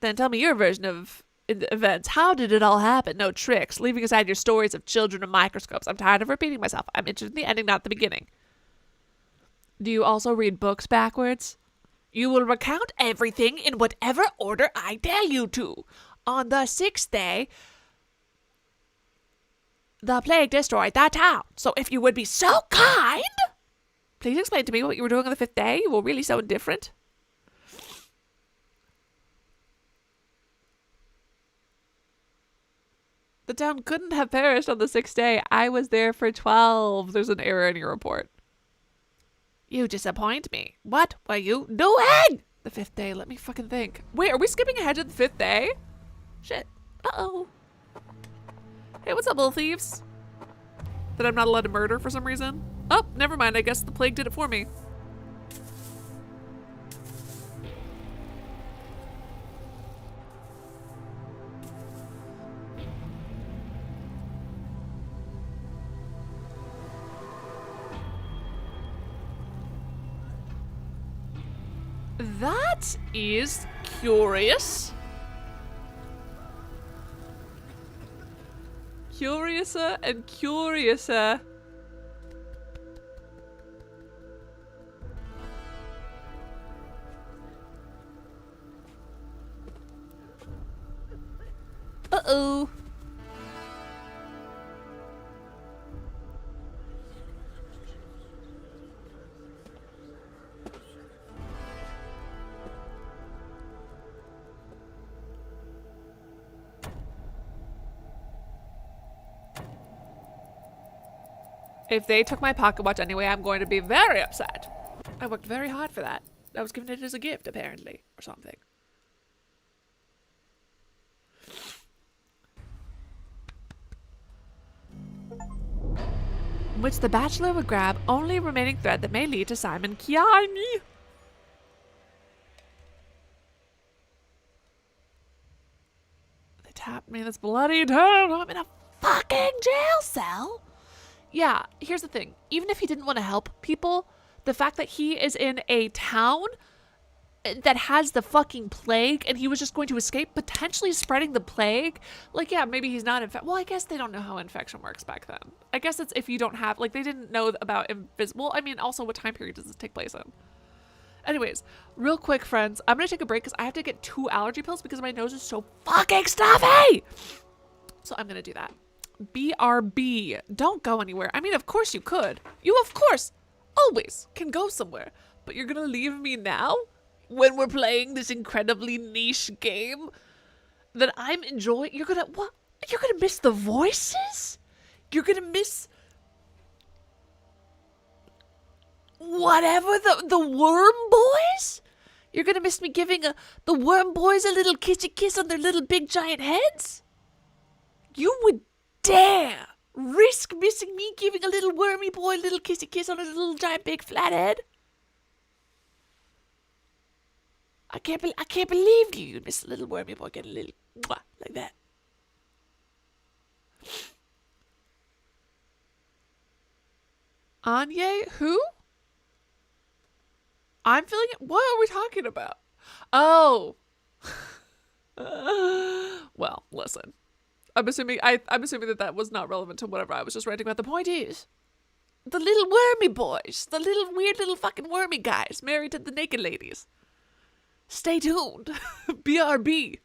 then tell me your version of the events. How did it all happen? No tricks, leaving aside your stories of children and microscopes. I'm tired of repeating myself. I'm interested in the ending, not the beginning. Do you also read books backwards? You will recount everything in whatever order I tell you to. On the sixth day, the plague destroyed that town. So if you would be so kind, please explain to me what you were doing on the fifth day. You were really so indifferent. The town couldn't have perished on the sixth day. I was there for 12. There's an error in your report. You disappoint me. What were you doing? The 5th day. Let me fucking think. Wait, are we skipping ahead to the 5th day? Shit. Uh-oh. Hey, what's up, little thieves? That I'm not allowed to murder for some reason? Oh, never mind. I guess the plague did it for me. That is curious. Curiouser and curiouser. Uh-oh. If they took my pocket watch anyway, I'm going to be very upset. I worked very hard for that. I was given it as a gift, apparently, or something. Which the Bachelor would grab only remaining thread that may lead to Simon Kiani. They tapped me this bloody time. I'm in a fucking jail cell. Yeah, here's the thing. Even if he didn't want to help people, the fact that he is in a town that has the fucking plague and he was just going to escape potentially spreading the plague, like, yeah, maybe he's not infected. Well, I guess they don't know how infection works back then. I guess it's if you don't have, like, they didn't know about invisible. I mean, also, what time period does this take place in? Anyways, real quick, friends, I'm gonna take a break because I have to get 2 allergy pills because my nose is so fucking stuffy. So I'm gonna do that. BRB. Don't go anywhere. I mean, of course you could. You, of course, always can go somewhere. But you're gonna leave me now? When we're playing this incredibly niche game that I'm enjoying? You're gonna, what? You're gonna miss the voices? You're gonna miss whatever, the worm boys? You're gonna miss me giving the worm boys a little kissy kiss on their little big giant heads? You would dare risk missing me giving a little wormy boy a little kissy kiss on his little giant big flat head? I can't believe you'd miss a little wormy boy getting a little mwah, like that. Anye? Who? I'm feeling it. What are we talking about? Oh. Well, listen. I'm assuming that was not relevant to whatever I was just writing about. The point is, the little wormy boys, the little weird little fucking wormy guys married to the naked ladies. Stay tuned. BRB.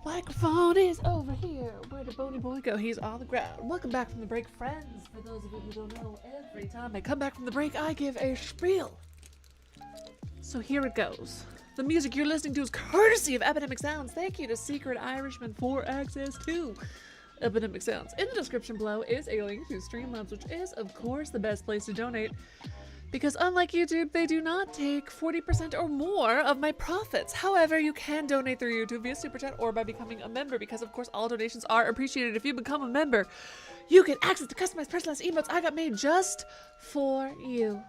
Microphone is over here. Where did Boney Boy go? He's on the ground. Welcome back from the break, friends. For those of you who don't know, every time I come back from the break, I give a spiel. So here it goes. The music you're listening to is courtesy of Epidemic Sounds. Thank you to Secret Irishman for access to Epidemic Sounds. In the description below is a link to Streamlabs, which is, of course, the best place to donate. Because unlike YouTube, they do not take 40% or more of my profits. However, you can donate through YouTube via Super Chat or by becoming a member, because of course all donations are appreciated. If you become a member, you get access to customized personalized emotes I got made just for you.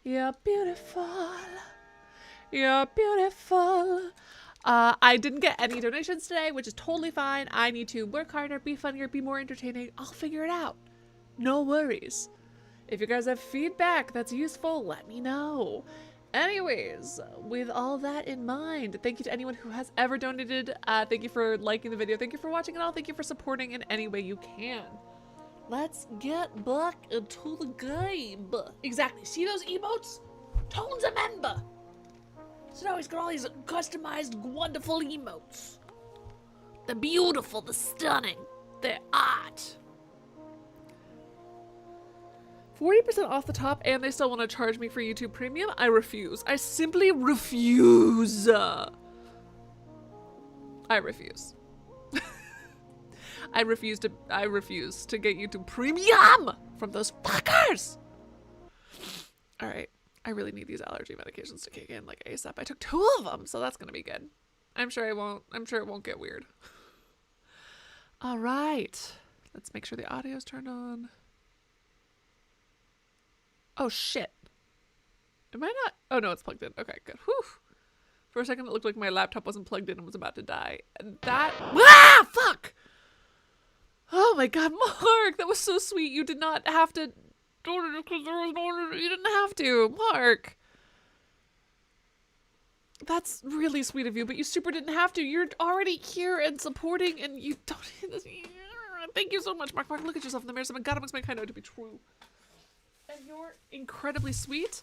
You're beautiful. You're beautiful. I didn't get any donations today, which is totally fine. I need to work harder, be funnier, be more entertaining. I'll figure it out. No worries. If you guys have feedback that's useful, let me know. Anyways, with all that in mind, thank you to anyone who has ever donated. Thank you for liking the video. Thank you for watching it all. Thank you for supporting in any way you can. Let's get back into the game. Exactly. See those emotes? Tone's a member. So now he's got all these customized, wonderful emotes. They're beautiful. They're stunning. They're art. 40% off the top, and they still want to charge me for YouTube Premium? I refuse. I simply refuse. I refuse. I refuse to get YouTube Premium from those fuckers. All right. I really need these allergy medications to kick in like ASAP. I took 2 of them, so that's gonna be good. I'm sure it won't get weird. All right. Let's make sure the audio's turned on. Oh shit. Am I not? Oh no, it's plugged in. Okay, good. Whew. For a second it looked like my laptop wasn't plugged in and was about to die. And that— ah! Fuck! Oh my god, Mark! That was so sweet. You did not have to— because there was no— you didn't have to, Mark. That's really sweet of you, but you super didn't have to. You're already here and supporting, and you don't— thank you so much, Mark. Mark, look at yourself in the mirror. God, it makes my kind of to be true. And you're incredibly sweet,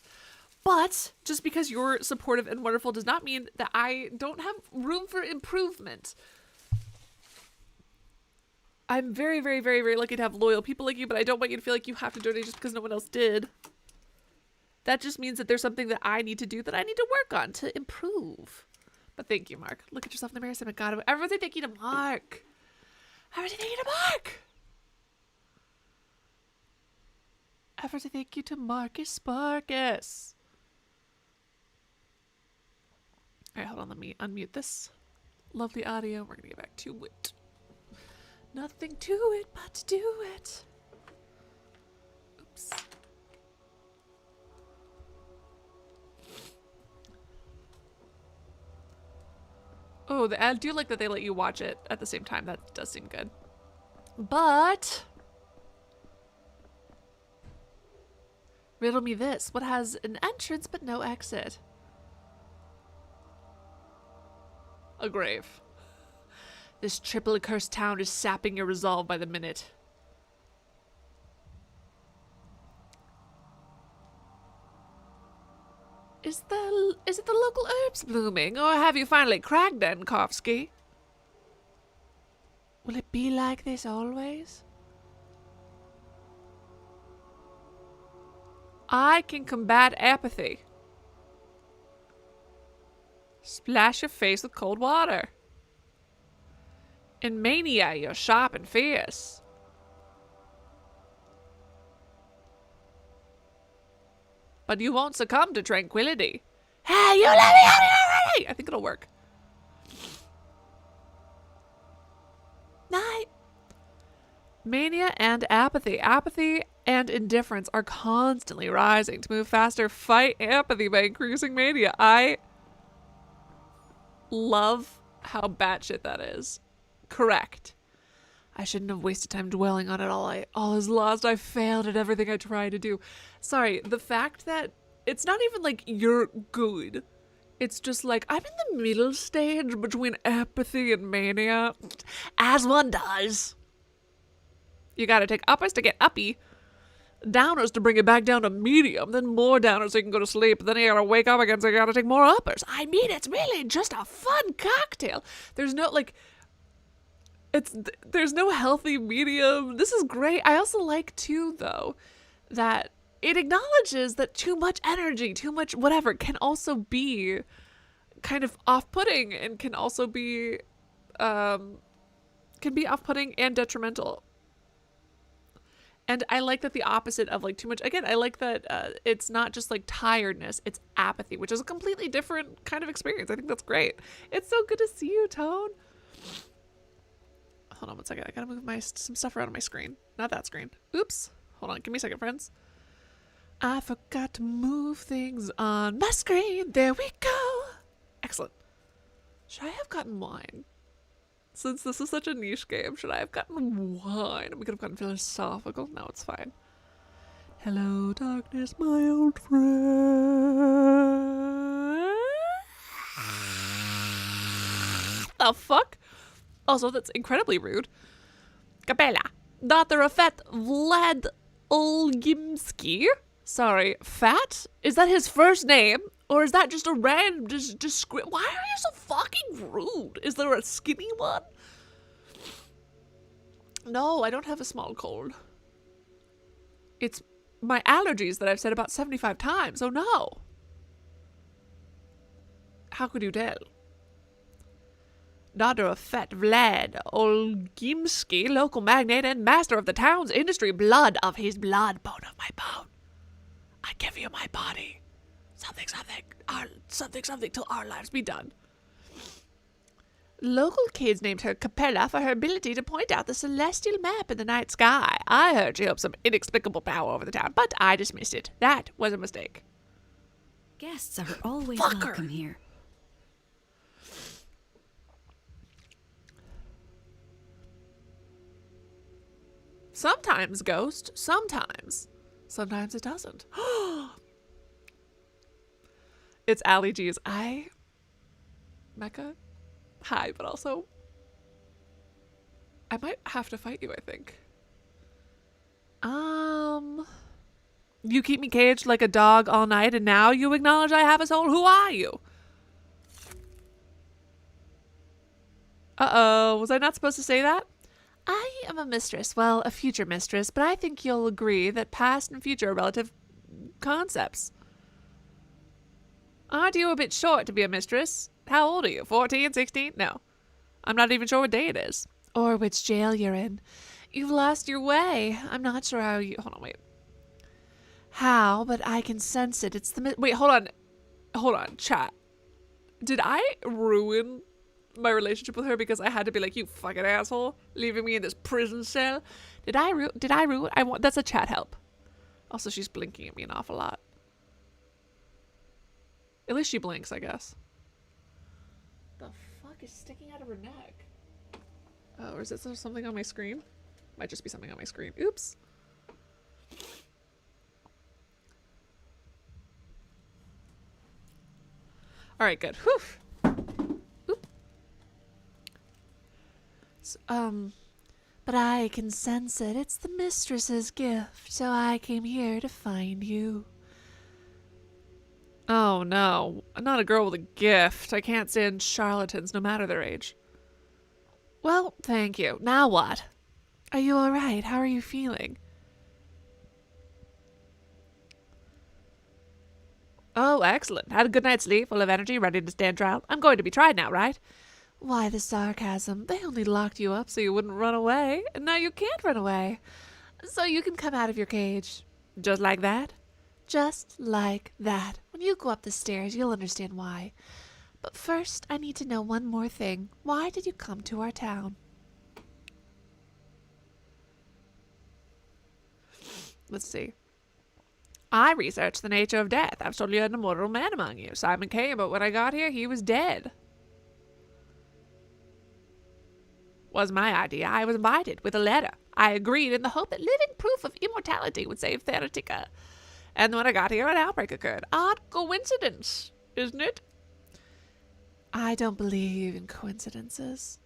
but just because you're supportive and wonderful does not mean that I don't have room for improvement. I'm very, very, very, very lucky to have loyal people like you, but I don't want you to feel like you have to donate just because no one else did. That just means that there's something that I need to do, that I need to work on to improve. But thank you, Mark. Look at yourself in the mirror. Say, my God, everybody thank you to Mark. Everybody thank you to Mark. Everybody thank you to Marcus Sparkus. All right, hold on. Let me unmute this lovely audio. We're going to get back to it. Nothing to it but to do it. Oops. Oh, I do like that they let you watch it at the same time. That does seem good. But riddle me this. What has an entrance but no exit? A grave. This triple accursed town is sapping your resolve by the minute. Is it the local herbs blooming, or have you finally cracked, Dankovsky? Will it be like this always? I can combat apathy. Splash your face with cold water. In mania, you're sharp and fierce. But you won't succumb to tranquility. Hey, you let me out here already! I think it'll work. Night. Mania and apathy. Apathy and indifference are constantly rising. To move faster, fight apathy by increasing mania. I love how batshit that is. Correct. I shouldn't have wasted time dwelling on it. All is lost. I failed at everything I tried to do. Sorry, the fact that it's not even like you're good. It's just like I'm in the middle stage between apathy and mania. As one does. You gotta take uppers to get uppy. downers to bring it back down to medium, then more downers so you can go to sleep, then you gotta wake up again so you gotta take more uppers. I mean, it's really just a fun cocktail. There's no, like, there's no healthy medium. This is great. I also like, too, though, that it acknowledges that too much energy, too much whatever, can also be kind of off-putting and can also be, off-putting and detrimental. And I like that the opposite of, like, too much, again, I like that it's not just, like, tiredness, it's apathy, which is a completely different kind of experience. I think that's great. It's so good to see you, Tone. Hold on 1 second. I gotta move some stuff around on my screen. Not that screen. Oops. Hold on. Give me a second, friends. I forgot to move things on my screen. There we go. Excellent. Should I have gotten wine? Since this is such a niche game, should I have gotten wine? We could have gotten philosophical. No, it's fine. Hello, darkness, my old friend. The fuck? Also, that's incredibly rude. Capella, daughter of Fat Vlad Olgimsky. Sorry, Fat? Is that his first name? Or is that just a random description? Why are you so fucking rude? Is there a skinny one? No, I don't have a small cold. It's my allergies that I've said about 75 times. Oh no. How could you tell? Daughter of Fat Vlad Olgimsky, local magnate and master of the town's industry, blood of his blood, bone of my bone. I give you my body. Something, till our lives be done. Local kids named her Capella for her ability to point out the celestial map in the night sky. I heard she held some inexplicable power over the town, but I dismissed it. That was a mistake. Guests are always welcome here. Sometimes, Ghost. Sometimes. Sometimes it doesn't. It's Allie G's. Mecca? Hi, but also, I might have to fight you, I think. You keep me caged like a dog all night, and now you acknowledge I have a soul? Who are you? Uh-oh, was I not supposed to say that? I am a mistress, well, a future mistress, but I think you'll agree that past and future are relative concepts. Aren't you a bit short to be a mistress? How old are you? 14, 16? No. I'm not even sure what day it is. Or which jail you're in. You've lost your way. I'm not sure how you... Hold on, wait. How, but I can sense it. It's the... Wait, hold on. Hold on, chat. Did I ruin my relationship with her because I had to be like, you fucking asshole, leaving me in this prison cell? Did I ruin... That's a chat help. Also, she's blinking at me an awful lot. At least she blinks, I guess. The fuck is sticking out of her neck? Oh, or is it something on my screen? Might just be something on my screen. Oops. All right, good. Whew. Oop. So, but I can sense it. It's the mistress's gift, so I came here to find you. Oh no, I'm not a girl with a gift. I can't stand charlatans, no matter their age. Well, thank you. Now what? Are you alright? How are you feeling? Oh, excellent. Had a good night's sleep, full of energy, ready to stand trial. I'm going to be tried now, right? Why the sarcasm? They only locked you up so you wouldn't run away, and now you can't run away. So you can come out of your cage. Just like that? Just like that. When you go up the stairs, you'll understand why. But first, I need to know one more thing. Why did you come to our town? Let's see. I researched the nature of death. I've told you an immortal man among you. Simon came, but when I got here, he was dead. Was my idea. I was invited with a letter. I agreed in the hope that living proof of immortality would save Theratica. And when I got here, an outbreak occurred. Odd coincidence, isn't it? I don't believe in coincidences.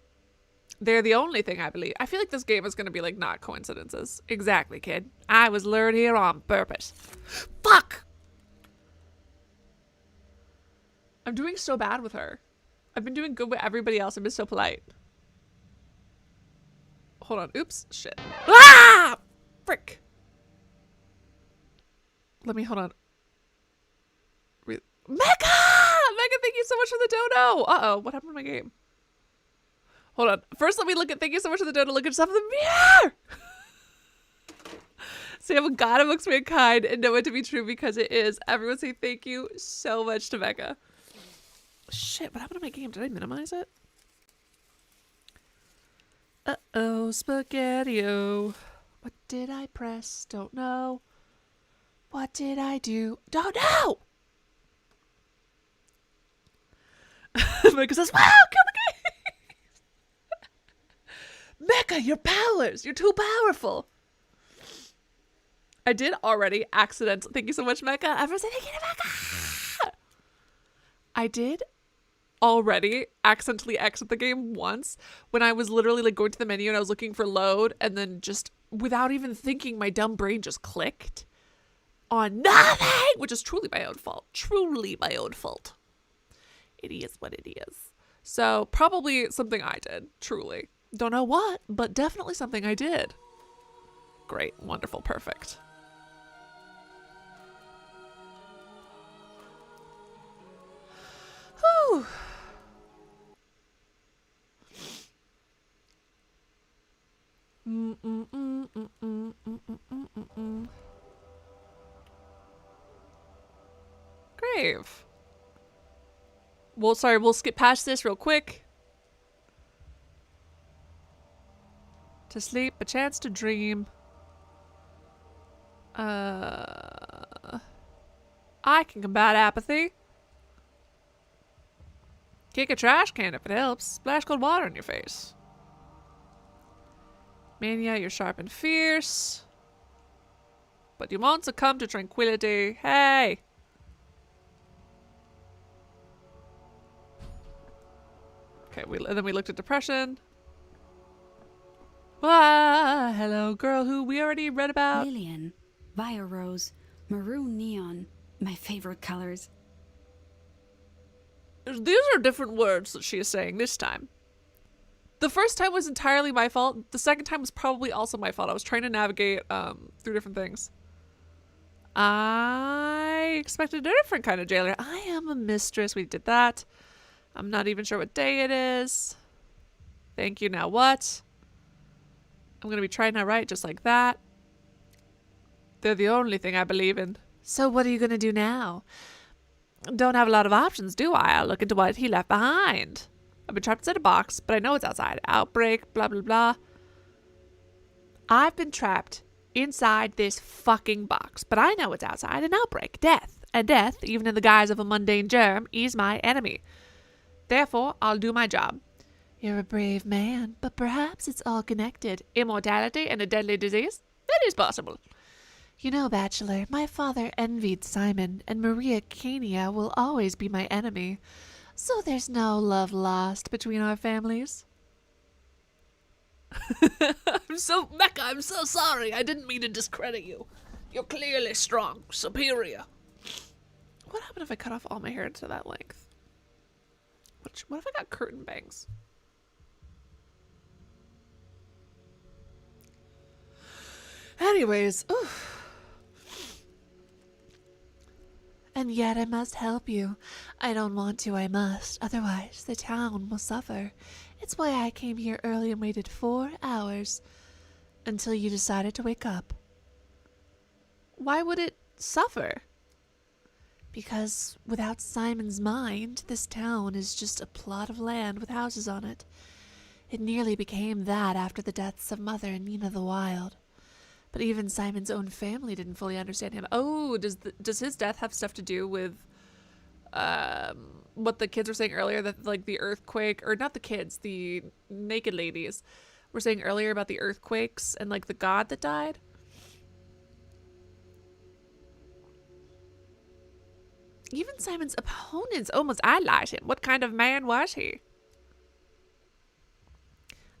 They're the only thing I believe. I feel like this game is going to be like not coincidences. Exactly, kid. I was lured here on purpose. Fuck! I'm doing so bad with her. I've been doing good with everybody else. I've been so polite. Hold on. Oops. Shit. Ah! Frick. Let me, hold on. Mecca! Mecca, thank you so much for the dono. Uh-oh. What happened to my game? Hold on. First, let me look at, thank you so much for the dono. Look at stuff in the mirror. Say I'm a god amongst mankind and know it to be true because it is. Everyone say thank you so much to Mecca. Shit, what happened to my game? Did I minimize it? Uh-oh, spaghetti-o. What did I press? Don't know. What did I do? Don't know! Mecca says, wow, kill the game! Mecca, your powers! You're too powerful! I did already accidentally. Thank you so much, Mecca. Everyone say thank you to Mecca! I did already accidentally exit the game once when I was literally like going to the menu and I was looking for load, and then just without even thinking, my dumb brain just clicked on nothing, which is truly my own fault. Truly my own fault. It is what it is. So probably something I did. Truly. Don't know what, but definitely something I did. Great. Wonderful. Perfect. Whew. Grave. Well, sorry, we'll skip past this real quick. To sleep, a chance to dream. I can combat apathy. Kick a trash can if it helps. Splash cold water in your face. Mania, you're sharp and fierce. But you won't succumb to tranquility. Hey! Okay, then we looked at depression. Ah, hello, girl who we already read about. Lillian, Via Rose, Maroon Neon, my favorite colors. These are different words that she is saying this time. The first time was entirely my fault. The second time was probably also my fault. I was trying to navigate through different things. I expected a different kind of jailer. I am a mistress. We did that. I'm not even sure what day it is. Thank you. Now what? I'm going to be trying that right just like that. They're the only thing I believe in. So what are you going to do now? Don't have a lot of options, do I? I'll look into what he left behind. I've been trapped inside a box, but I know it's outside. Outbreak, blah, blah, blah. I've been trapped inside this fucking box, but I know it's outside. An outbreak, death. And death, even in the guise of a mundane germ, is my enemy. Therefore, I'll do my job. You're a brave man, but perhaps it's all connected. Immortality and a deadly disease? That is possible. You know, Bachelor, my father envied Simon, and Maria Cania will always be my enemy. So there's no love lost between our families. Mecca, I'm so sorry. I didn't mean to discredit you. You're clearly strong, superior. What happened if I cut off all my hair to that length? What if I got curtain bangs? Anyways, oof. And yet I must help you. I don't want to, I must. Otherwise, the town will suffer. It's why I came here early and waited 4 hours until you decided to wake up. Why would it suffer? Because without Simon's mind, this town is just a plot of land with houses on it. It nearly became that after the deaths of Mother and Nina the Wild. But even Simon's own family didn't fully understand him. Oh, does his death have stuff to do with what the kids were saying earlier, that like the earthquake, or not the kids, the naked ladies were saying earlier about the earthquakes and like the god that died? Even Simon's opponents almost idolized him. What kind of man was he?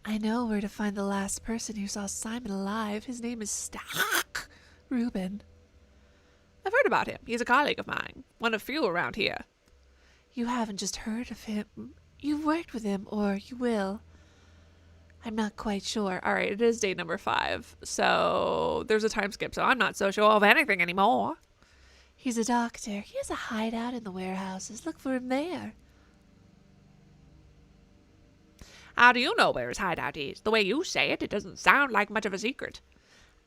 I know where to find the last person who saw Simon alive. His name is Stack Reuben. I've heard about him. He's a colleague of mine. One of few around here. You haven't just heard of him. You've worked with him, or you will. I'm not quite sure. All right, it is day number 5. So there's a time skip, so I'm not so sure of anything anymore. He's a doctor. He has a hideout in the warehouses. Look for him there. How do you know where his hideout is? The way you say it, it doesn't sound like much of a secret.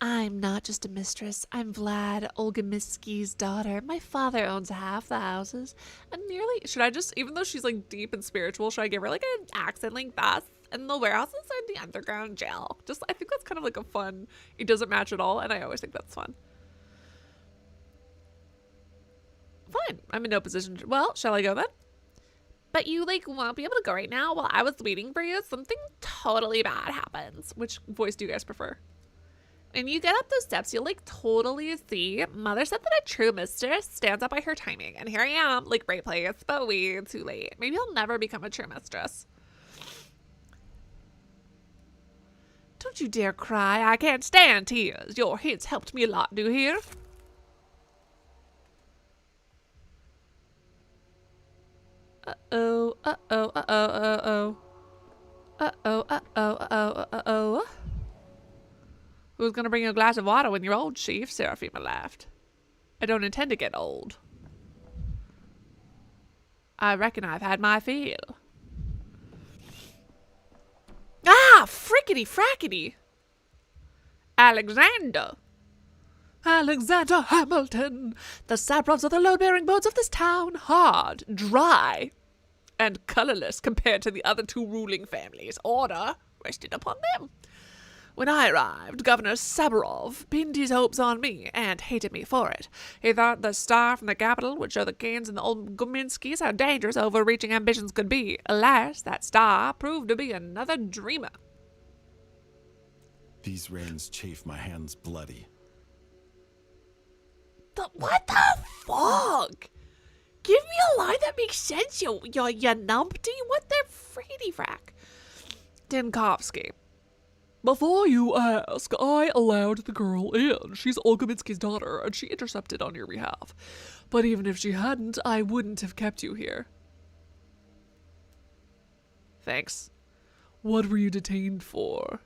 I'm not just a mistress. I'm Vlad Olgaminsky's daughter. My father owns half the houses. And nearly, should I just, even though she's like deep and spiritual, should I give her like an accent like that? And the warehouses are the underground jail. Just, I think that's kind of like a fun, it doesn't match at all. And I always think that's fun. Fine. I'm in no position to, well, shall I go then? But you like won't be able to go right now. While I was waiting for you, something totally bad happens. Which voice do you guys prefer? When you get up those steps, you'll like totally see. Mother said that a true mistress stands up by her timing. And here I am, like right place, but way too late. Maybe I'll never become a true mistress. Don't you dare cry. I can't stand tears. Your hints helped me a lot, do you hear? Uh-oh, uh-oh, uh-oh, uh-oh. Uh-oh, uh-oh, uh-oh, uh-oh. Who's gonna bring you a glass of water when you're old, Chief? Seraphima laughed. I don't intend to get old. I reckon I've had my fill. Ah! Frickety frackety! Alexander Hamilton! The Saprovs are the load-bearing boats of this town. Hard, dry, and colorless compared to the other 2 ruling families. Order rested upon them. When I arrived, Governor Saburov pinned his hopes on me and hated me for it. He thought the star from the capital would show the Kanes and the old Gominskys how dangerous overreaching ambitions could be. Alas, that star proved to be another dreamer. These reins chafe my hands bloody. What the fuck? Give me a line that makes sense, you numpty. What the freedy frack? Dankovsky. Before you ask, I allowed the girl in. She's Olgaminsky's daughter, and she intercepted on your behalf. But even if she hadn't, I wouldn't have kept you here. Thanks. What were you detained for?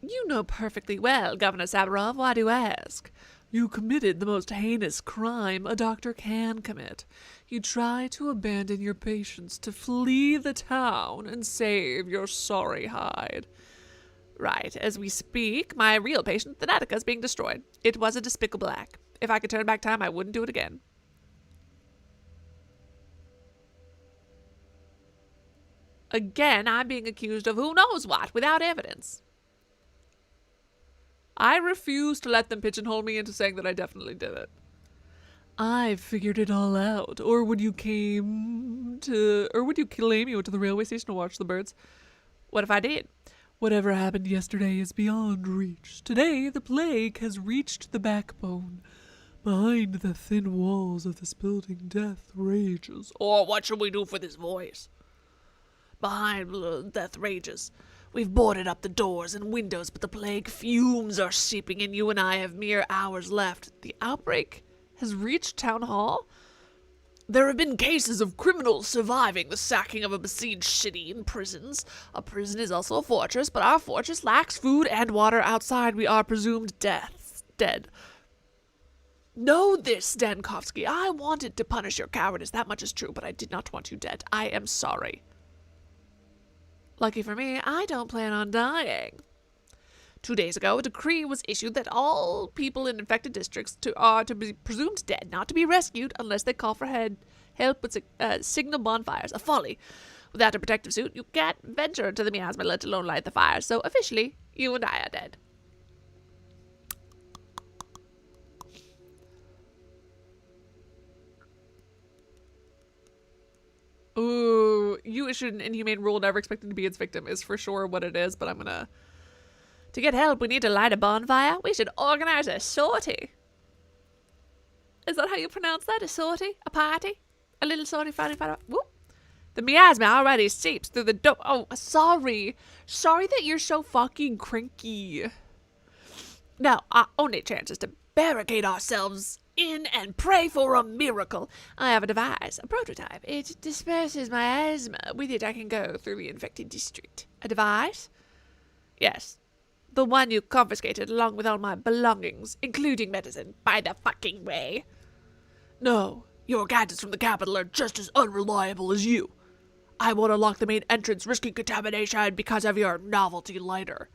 You know perfectly well, Governor Saburov. Why do you ask? You committed the most heinous crime a doctor can commit. You try to abandon your patients to flee the town and save your sorry hide. Right, as we speak, my real patient, the Natica, is being destroyed. It was a despicable act. If I could turn back time, I wouldn't do it again. Again, I'm being accused of who knows what without evidence. I refuse to let them pigeonhole me into saying that I definitely did it. I figured it all out. Or would you claim you went to the railway station to watch the birds? What if I did? Whatever happened yesterday is beyond reach. Today, the plague has reached the backbone. Behind the thin walls of this building, death rages. Or what should we do for this voice? Behind death rages. We've boarded up the doors and windows, but the plague fumes are seeping in. You and I have mere hours left. The outbreak has reached Town Hall. There have been cases of criminals surviving the sacking of a besieged city and prisons. A prison is also a fortress, but our fortress lacks food and water. Outside, we are presumed dead. Know this, Dankovsky. I wanted to punish your cowardice. That much is true, but I did not want you dead. I am sorry. Lucky for me, I don't plan on dying. 2 days ago, a decree was issued that all people in infected districts are to be presumed dead, not to be rescued unless they call for help with signal bonfires. A folly. Without a protective suit, you can't venture into the miasma, let alone light the fires. So officially, you and I are dead. Ooh, you issued an inhumane rule never expecting to be its victim is for sure what it is, but I'm gonna... To get help, we need to light a bonfire. We should organize a sortie. Is that how you pronounce that? A sortie? A party? A little sortie, Friday. Whoop. The miasma already seeps through the door. Oh, sorry. Sorry that you're so fucking cranky. Now, our only chance is to barricade ourselves in and pray for a miracle. I have a device, a prototype. It disperses my asthma. With it, I can go through the infected district. A device? Yes. The one you confiscated along with all my belongings, including medicine, by the fucking way. No, your gadgets from the capital are just as unreliable as you. I won't unlock the main entrance, risking contamination because of your novelty lighter.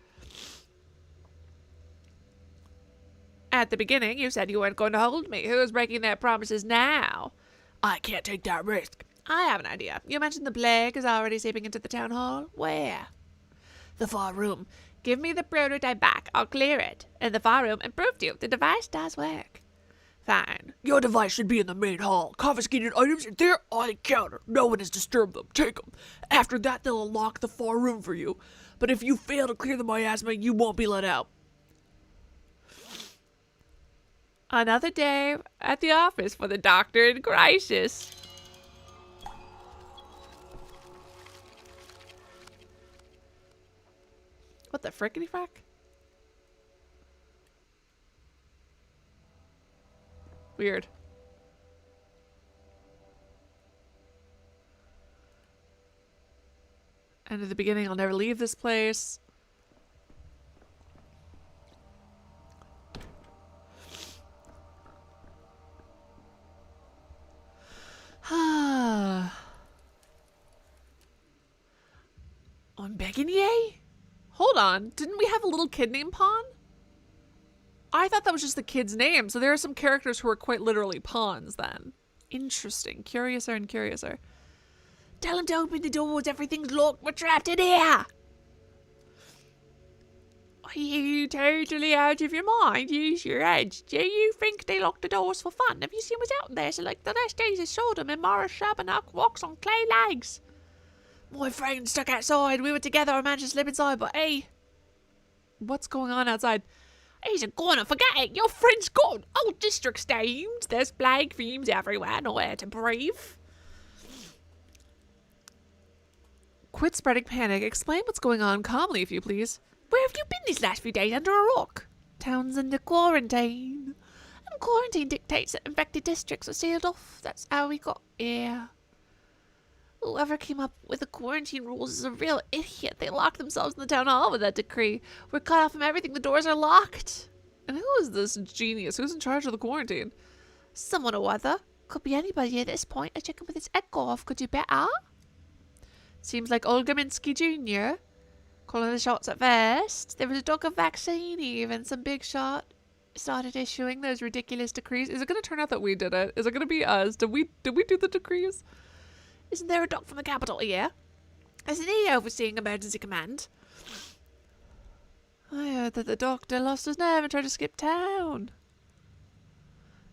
At the beginning, you said you weren't going to hold me. Who's breaking their promises now? I can't take that risk. I have an idea. You mentioned the plague is already seeping into the town hall. Where? The far room. Give me the prototype back. I'll clear it. In the far room and prove to you the device does work. Fine. Your device should be in the main hall. Confiscated items are there on the counter. No one has disturbed them. Take them. After that, they'll unlock the far room for you. But if you fail to clear the miasma, you won't be let out. Another day at the office for the doctor in crisis. What the frickety frack? Weird. And at the beginning, I'll never leave this place. I'm begging ye? Hold on, didn't we have a little kid named Pawn? I thought that was just the kid's name, so there are some characters who are quite literally pawns then. Interesting. Curiouser and curiouser. Tell him to open the doors, everything's locked, we're trapped in here! Are you totally out of your mind? Use your heads. Do you think they lock the doors for fun? Have you seen what's out there? So like the last days of Sodom and Morris Shabbanach walks on clay legs. My friend stuck outside. We were together. I managed to slip inside, but hey. What's going on outside? He's a goner. Forget it. Your friend's gone. Whole district steamed. There's plague fumes everywhere. Nowhere to breathe. Quit spreading panic. Explain what's going on calmly, if you please. Where have you been these last few days under a rock? Town's under quarantine. And quarantine dictates that infected districts are sealed off. That's how we got here. Whoever came up with the quarantine rules is a real idiot. They locked themselves in the town hall with that decree. We're cut off from everything. The doors are locked. And who is this genius? Who's in charge of the quarantine? Someone or other. Could be anybody at this point. A chicken with its egg off. Could do better. Seems like Olga Minsky Jr. calling the shots at first. There was a talk of vaccine even. Some big shot started issuing those ridiculous decrees. Is it going to turn out that we did it? Is it going to be us? Did we do the decrees? Isn't there a doc from the capital here? Isn't he overseeing emergency command? I heard that the doctor lost his nerve and tried to skip town.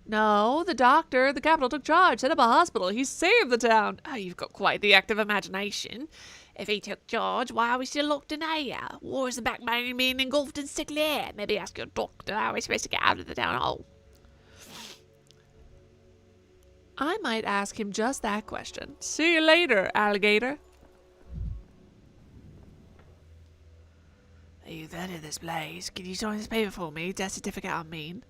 No, the doctor, the capital took charge, set up a hospital. He saved the town. Oh, you've got quite the active imagination. If he took charge, why are we still locked in here? War is the backbone being engulfed in sickly air. Maybe ask your doctor how we're supposed to get out of the town hall. I might ask him just that question. See you later, alligator. Are you there to this place? Can you sign this paper for me? Death certificate, I mean.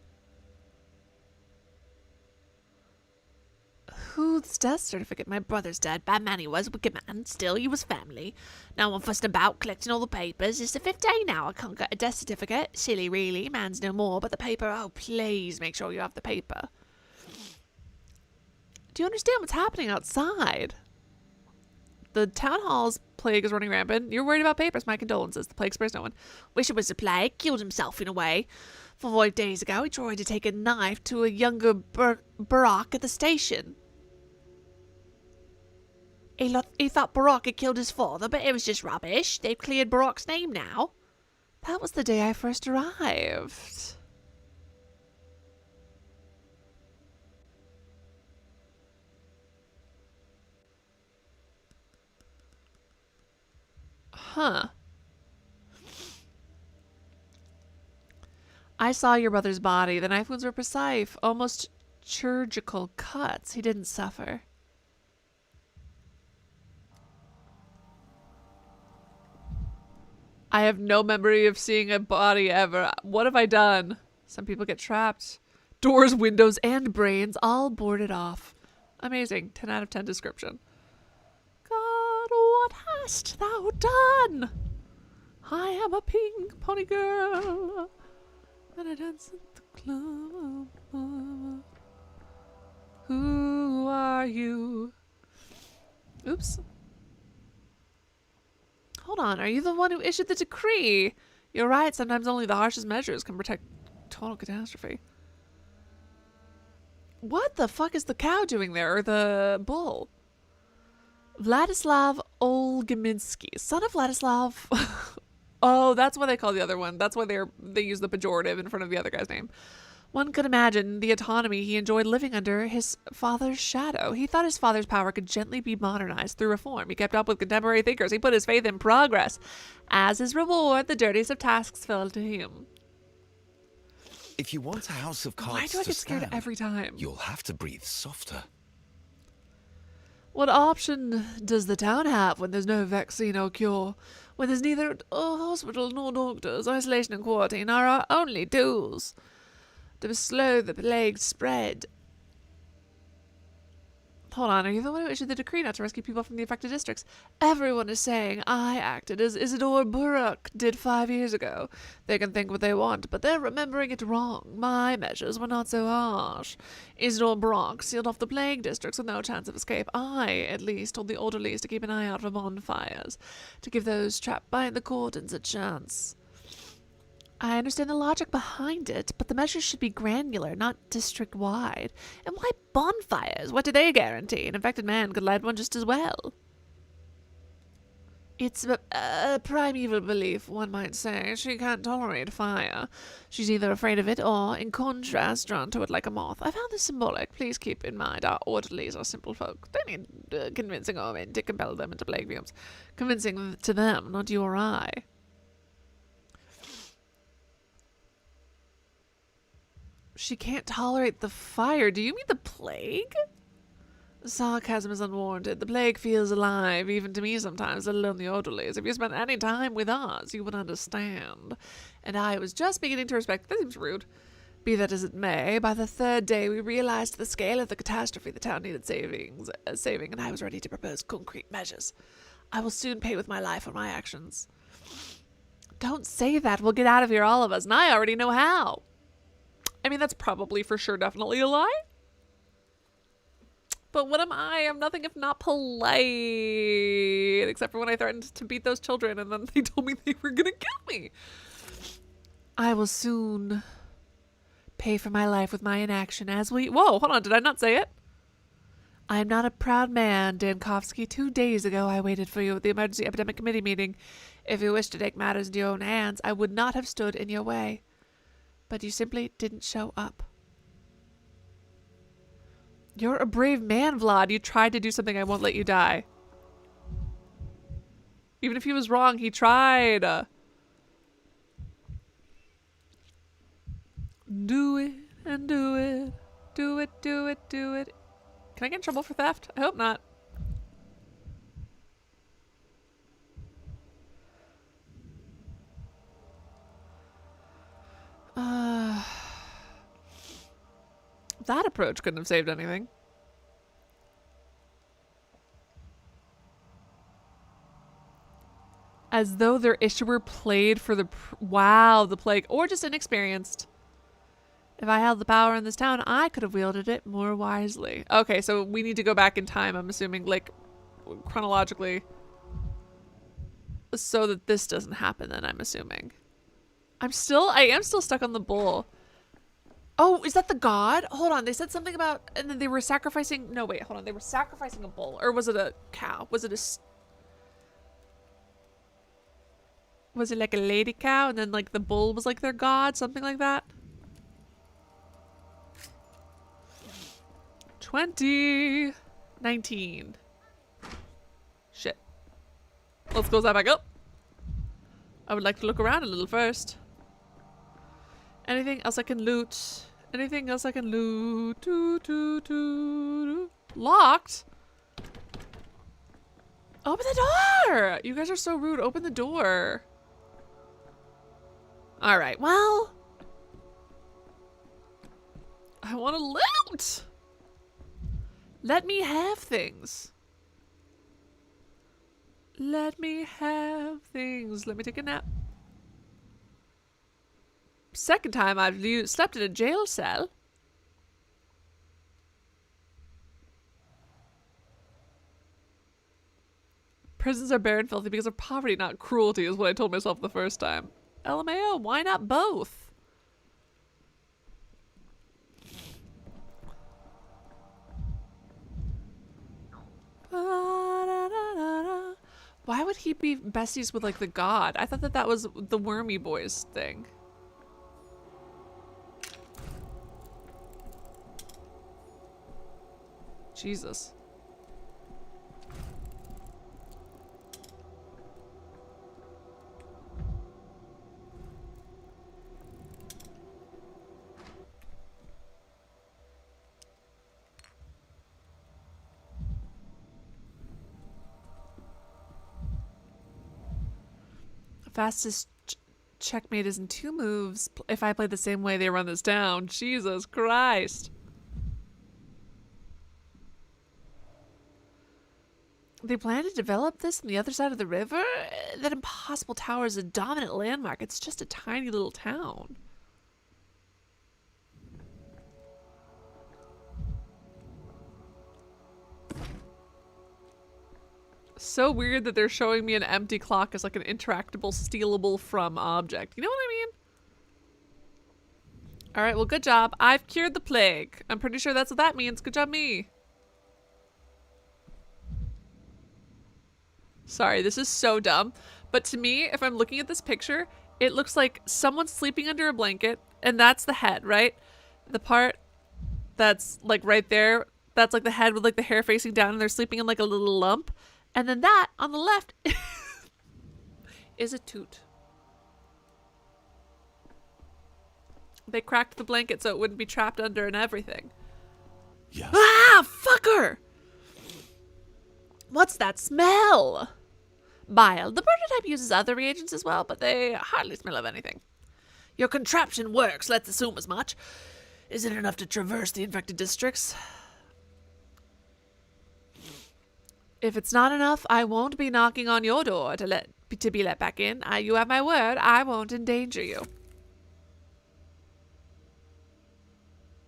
Whose death certificate? My brother's dead. Bad man he was. Wicked man. Still, he was family. Now I'm fussing about, collecting all the papers. It's the 5th day now. I can't get a death certificate. Silly, really. Man's no more. But the paper, oh, please make sure you have the paper. Do you understand what's happening outside? The town hall's plague is running rampant. You're worried about papers. My condolences. The plague spares no one. Wish it was the plague. Killed himself in a way. 5 days ago, he tried to take a knife to a younger Barak at the station. He thought Barak had killed his father, but it was just rubbish. They've cleared Barak's name now. That was the day I first arrived. Huh. I saw your brother's body. The knife wounds were precise, almost chirurgical cuts. He didn't suffer. I have no memory of seeing a body ever. What have I done? Some people get trapped. Doors, windows, and brains all boarded off. Amazing. 10 out of 10 description. God, what hast thou done? I am a pink pony girl, and I dance at the club. Who are you? Oops. Hold on, are you the one who issued the decree? You're right, sometimes only the harshest measures can protect total catastrophe. What the fuck is the cow doing there, or the bull? Vladislav Olgaminsky, son of Vladislav. Oh, that's why they call the other one. That's why they use the pejorative in front of the other guy's name. One could imagine the autonomy he enjoyed living under his father's shadow. He thought his father's power could gently be modernized through reform. He kept up with contemporary thinkers. He put his faith in progress. As his reward, the dirtiest of tasks fell to him. If you want a house of cards Why do I to get scared stand, every time? you'll have to breathe softer. What option does the town have when there's no vaccine or cure? When there's neither a hospital nor doctors, isolation and quarantine are our only tools to slow the plague spread. Hold on, are you the one who issued the decree not to rescue people from the affected districts? Everyone is saying I acted as Isidore Buruk did 5 years ago. They can think what they want, but they're remembering it wrong. My measures were not so harsh. Isidore Buruk sealed off the plague districts with no chance of escape. I, at least, told the orderlies to keep an eye out for bonfires, to give those trapped behind the cordons a chance. I understand the logic behind it, but the measures should be granular, not district-wide. And why bonfires? What do they guarantee? An infected man could light one just as well. It's a primeval belief, one might say. She can't tolerate fire. She's either afraid of it or, in contrast, drawn to it like a moth. I found this symbolic. Please keep in mind our orderlies are simple folk. They need convincing our men to compel them into plague fumes. Convincing to them, not you or I. She can't tolerate the fire. Do you mean the plague? The sarcasm is unwarranted. The plague feels alive, even to me sometimes, let alone the orderlies. If you spent any time with us, you would understand. And I was just beginning to respect. That seems rude. Be that as it may, by the third day we realized the scale of the catastrophe the town needed saving, and I was ready to propose concrete measures. I will soon pay with my life for my actions. Don't say that. We'll get out of here, all of us, and I already know how. I mean, that's probably for sure definitely a lie. But what am I? I'm nothing if not polite. Except for when I threatened to beat those children and then they told me they were gonna kill me. I will soon pay for my life with my inaction as we... Whoa, hold on. Did I not say it? I am not a proud man, Dankovsky. 2 days ago I waited for you at the Emergency Epidemic Committee meeting. If you wished to take matters into your own hands, I would not have stood in your way. But you simply didn't show up. You're a brave man, Vlad. You tried to do something. I won't let you die. Even if he was wrong, he tried. Do it and do it. Do it, do it, do it. Can I get in trouble for theft? I hope not. That approach couldn't have saved anything. As though their issuer played for the... Wow, the plague. Or just inexperienced. If I held the power in this town, I could have wielded it more wisely. Okay, so we need to go back in time, I'm assuming, like, chronologically. So that this doesn't happen, then, I'm assuming. I am still stuck on the bull. Oh, is that the god? Hold on, they said something about, and then they were sacrificing, no wait, hold on, they were sacrificing a bull, or was it a cow? Was it like a lady cow, and then like the bull was like their god, something like that? 2019. Shit. Let's close that back up. I would like to look around a little first. Anything else I can loot? Anything else I can loot? Locked? Open the door! You guys are so rude. Open the door. All right, well, I want to loot. Let me have things. Let me have things. Let me take a nap. Second time I've slept in a jail cell. Prisons are bare and filthy because of poverty, not cruelty, is what I told myself the first time. LMAO, why not both? Why would he be besties with, like, the god? I thought that that was the Wormy Boys thing. Jesus. Fastest checkmate is in 2 moves. If I play the same way they run this down. Jesus Christ. They plan to develop this on the other side of the river? That impossible tower is a dominant landmark. It's just a tiny little town. So weird that they're showing me an empty clock as like an interactable, stealable from object. You know what I mean? Alright, well, good job. I've cured the plague. I'm pretty sure that's what that means. Good job, me. Sorry, this is so dumb. But to me, if I'm looking at this picture, it looks like someone's sleeping under a blanket, and that's the head, right? The part that's like right there, that's like the head with like the hair facing down, and they're sleeping in like a little lump. And then that on the left is a toot. They cracked the blanket so it wouldn't be trapped under and everything. Yes. Ah, fucker! What's that smell? Bile. The prototype uses other reagents as well, but they hardly smell of anything. Your contraption works, let's assume as much. Is it enough to traverse the infected districts? If it's not enough, I won't be knocking on your door to be let back in. You have my word, I won't endanger you.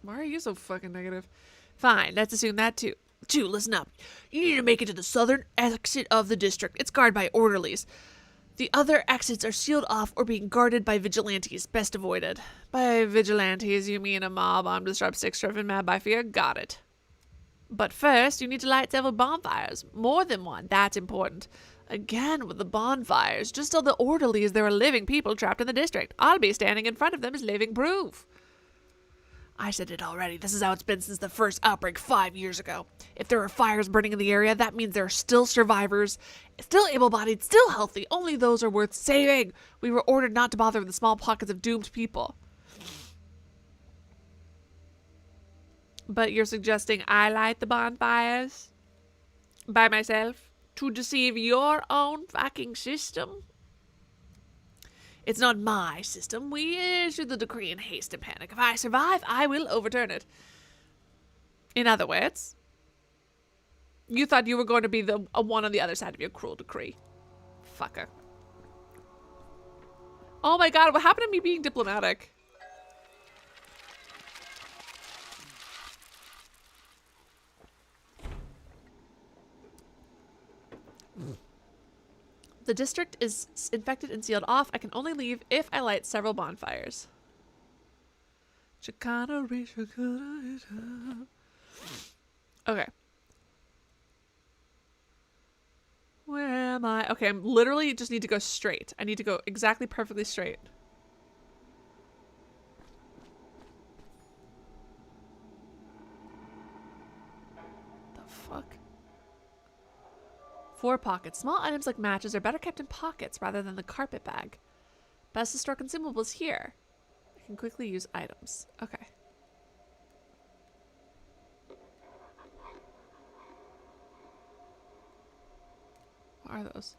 Why are you so fucking negative? Fine, let's assume that too. Listen up. You need to make it to the southern exit of the district. It's guarded by orderlies. The other exits are sealed off or being guarded by vigilantes. Best avoided. By vigilantes, you mean a mob armed with sharp sticks driven mad by fear? Got it. But first, you need to light several bonfires. More than one. That's important. Again, with the bonfires, just tell the orderlies there are living people trapped in the district. I'll be standing in front of them as living proof. I said it already. This is how it's been since the first outbreak 5 years ago. If there are fires burning in the area, that means there are still survivors, still able-bodied, still healthy. Only those are worth saving. We were ordered not to bother with the small pockets of doomed people. But you're suggesting I light the bonfires? By myself? To deceive your own fucking system? It's not my system. We issued the decree in haste and panic. If I survive, I will overturn it. In other words, you thought you were going to be the one on the other side of your cruel decree. Fucker. Oh my god, what happened to me being diplomatic? The district is infected and sealed off. I can only leave if I light several bonfires. Okay. Where am I? Okay, I'm literally just need to go straight. I need to go exactly perfectly straight. The fuck? 4 pockets. Small items like matches are better kept in pockets rather than the carpet bag. Best to store consumables here. I can quickly use items. Okay. What are those?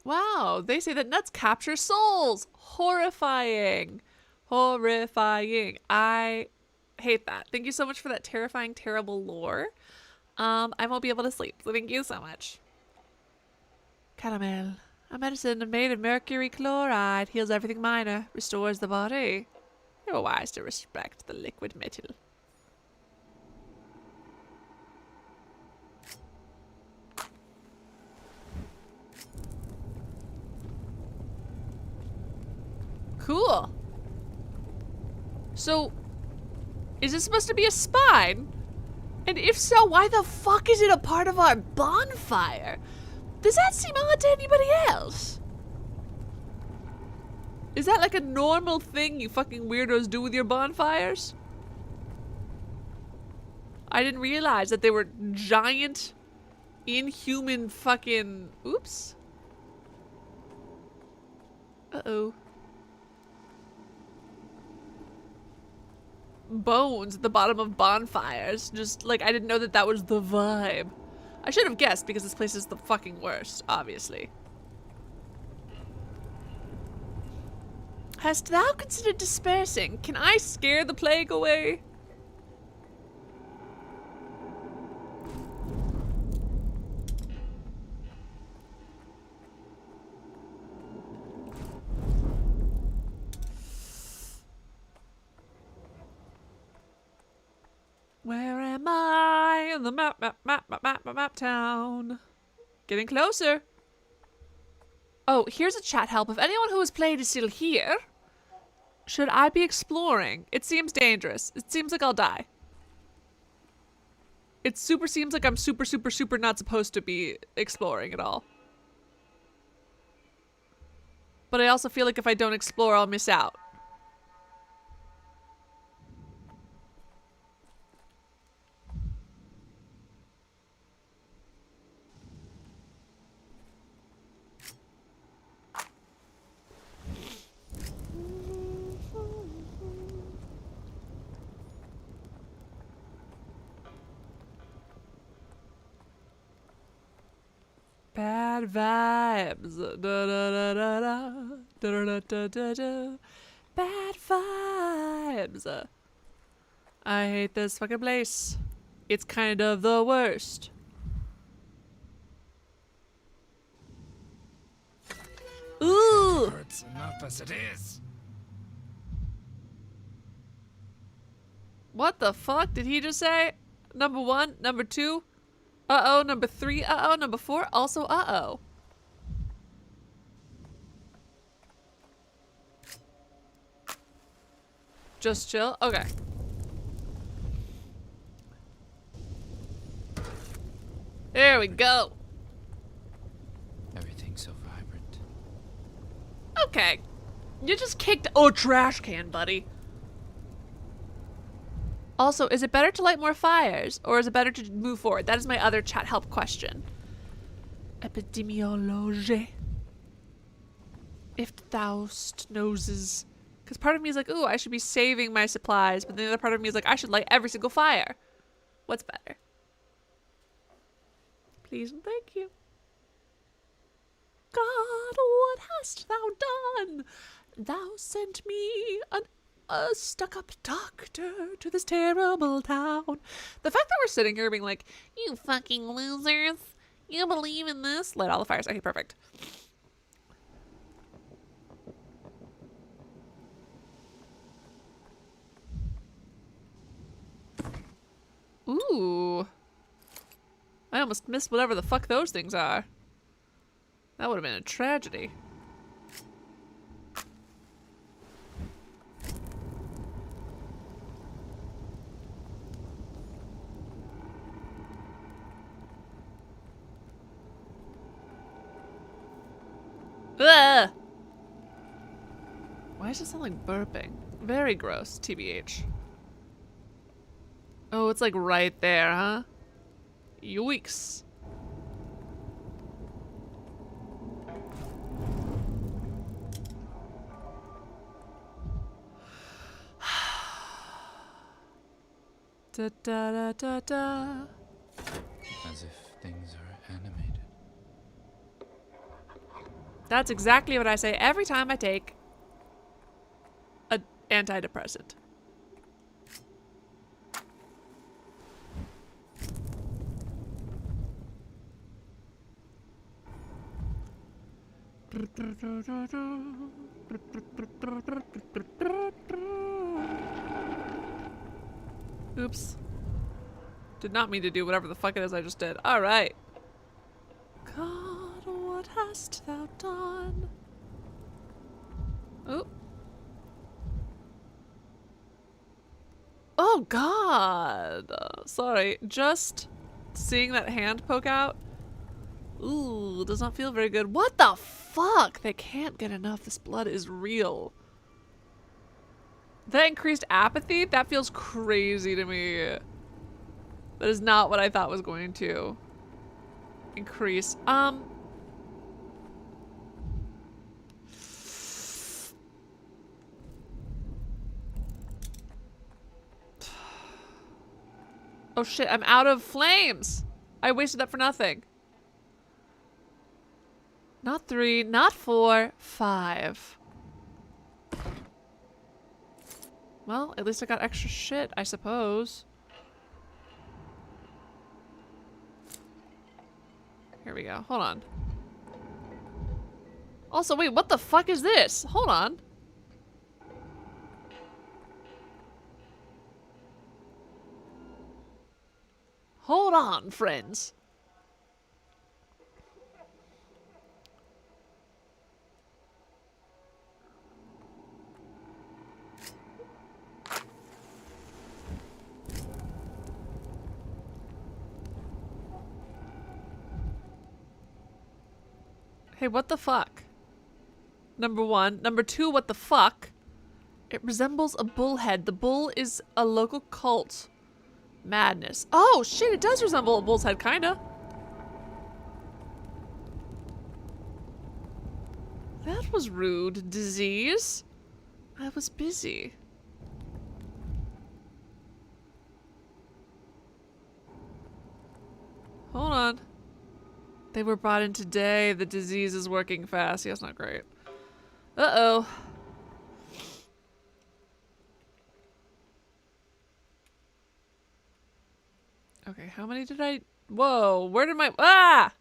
Wow, they say that nuts capture souls. Horrifying. Horrifying. I hate that. Thank you so much for that terrifying, terrible lore. I won't be able to sleep, so thank you so much. Caramel. A medicine made of mercury chloride. Heals everything minor. Restores the body. You're wise to respect the liquid metal. Cool. So, is this supposed to be a spine? And if so, why the fuck is it a part of our bonfire? Does that seem odd to anybody else? Is that like a normal thing you fucking weirdos do with your bonfires? I didn't realize that they were giant, inhuman fucking... Oops. Uh-oh. Bones at the bottom of bonfires. Just like, I didn't know that that was the vibe. I should have guessed because this place is the fucking worst, obviously. Hast thou considered dispersing? Can I scare the plague away? Where am I in the map town? Getting closer. Oh, here's a chat help. If anyone who has played is still here, should I be exploring? It seems dangerous. It seems like I'll die. It seems like I'm super not supposed to be exploring at all. But I also feel like if I don't explore, I'll miss out. Bad vibes. Da, da, da, da, da. Da, da, da, da, da. Bad vibes. I hate this fucking place. It's kind of the worst. Ooh. It hurts enough as it is. What the fuck did he just say? Number 1, number 2. Uh-oh, number 3, uh-oh, number 4, also uh-oh. Just chill? Okay. There we go. Everything's so vibrant. Okay. You just kicked a trash can, buddy. Also, is it better to light more fires, or is it better to move forward? That is my other chat help question. Epidemiology. If thou'st noses. Because part of me is like, ooh, I should be saving my supplies, but the other part of me is like, I should light every single fire. What's better? Please and thank you. God, what hast thou done? Thou sent me a stuck-up doctor to this terrible town. The fact that we're sitting here being like, you fucking losers, you believe in this? Light all the fires. Okay, perfect. Ooh. I almost missed whatever the fuck those things are. That would have been a tragedy. Ugh! Why does it sound like burping? Very gross, TBH. Oh, it's like right there, huh? Yoicks. Da da da da da. As if things are animated. That's exactly what I say every time I take an antidepressant. Oops. Did not mean to do whatever the fuck it is I just did. Alright. God, what hast thou done? Oh. Oh God. Sorry. Just seeing that hand poke out. Ooh, does not feel very good. What the fuck? They can't get enough. This blood is real. That increased apathy? That feels crazy to me. That is not what I thought was going to increase. Oh shit, I'm out of flames. I wasted that for nothing. Not 3, not 4, 5. Well, at least I got extra shit, I suppose. Here we go. Hold on. Also, wait, what the fuck is this? Hold on. Hold on, friends. Hey, what the fuck? Number 1. Number 2, what the fuck? It resembles a bull head. The bull is a local cult. Madness. Oh, shit, it does resemble a bull's head, kinda. That was rude. Disease? I was busy. Hold on. They were brought in today. The disease is working fast. Yeah, that's not great. Uh-oh. Okay, how many did I... Whoa, where did my... Ah!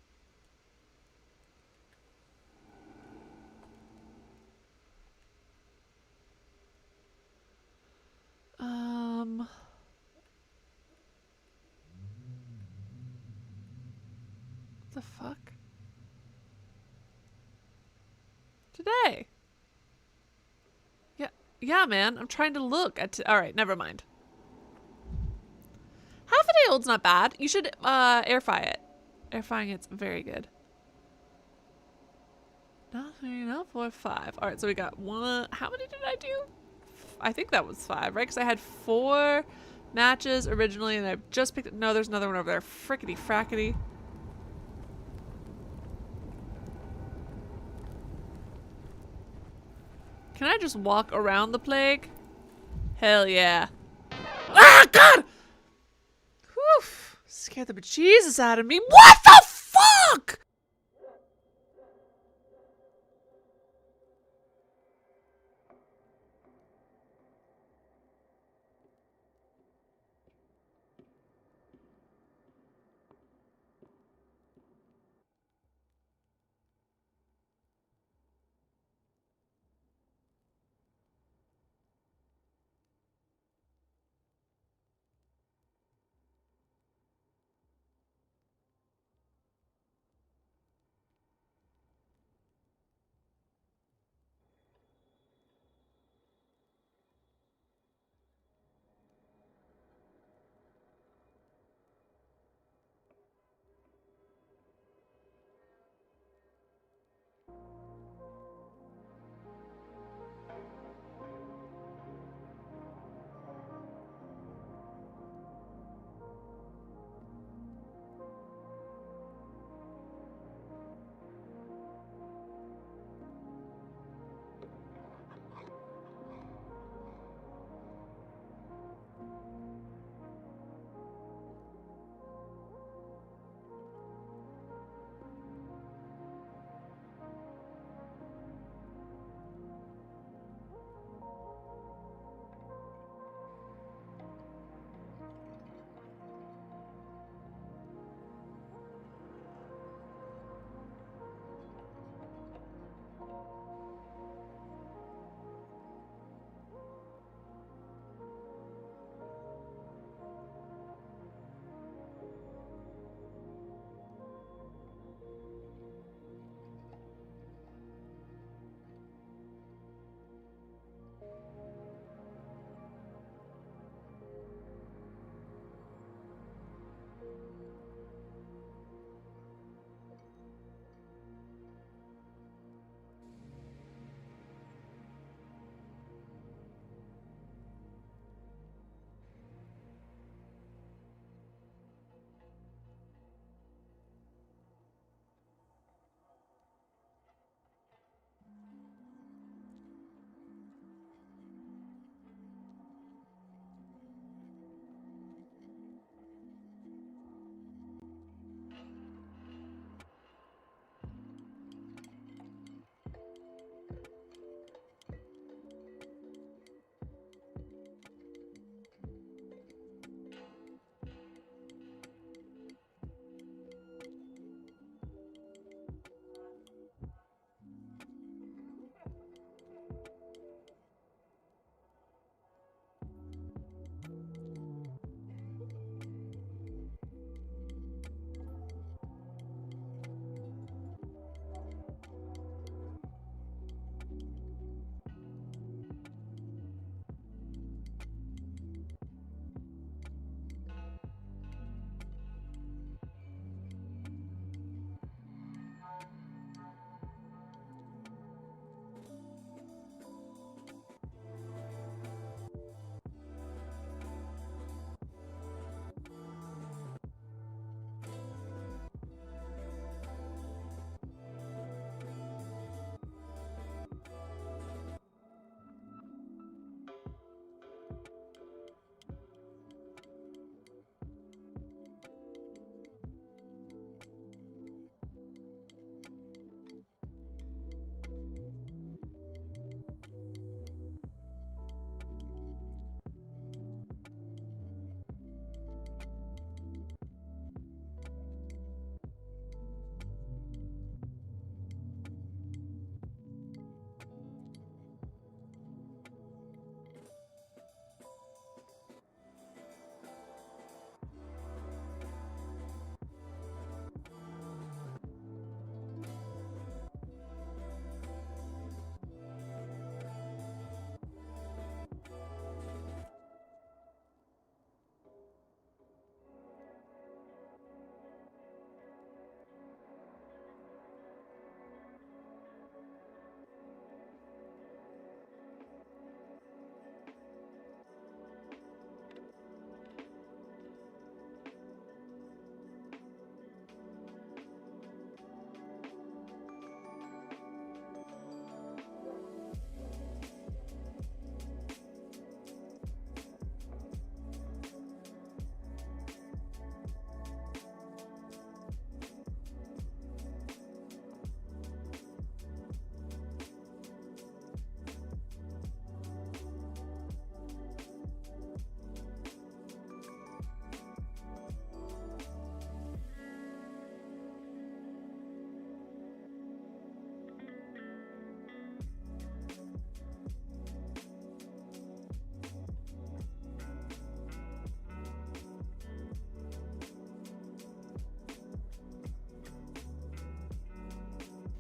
What the fuck? Today. Yeah, man. I'm trying to look at... Alright, never mind. Half a day old's not bad. You should air fry it. Air frying it's very good. Not 3, not 4, 5. Alright, so we got 1. How many did I do? I think that was 5, right? Because I had 4 matches originally and I just picked... No, there's another one over there. Frickety frackety. Can I just walk around the plague? Hell yeah. Ah, God! Whew. Scared the bejesus out of me. What the fuck?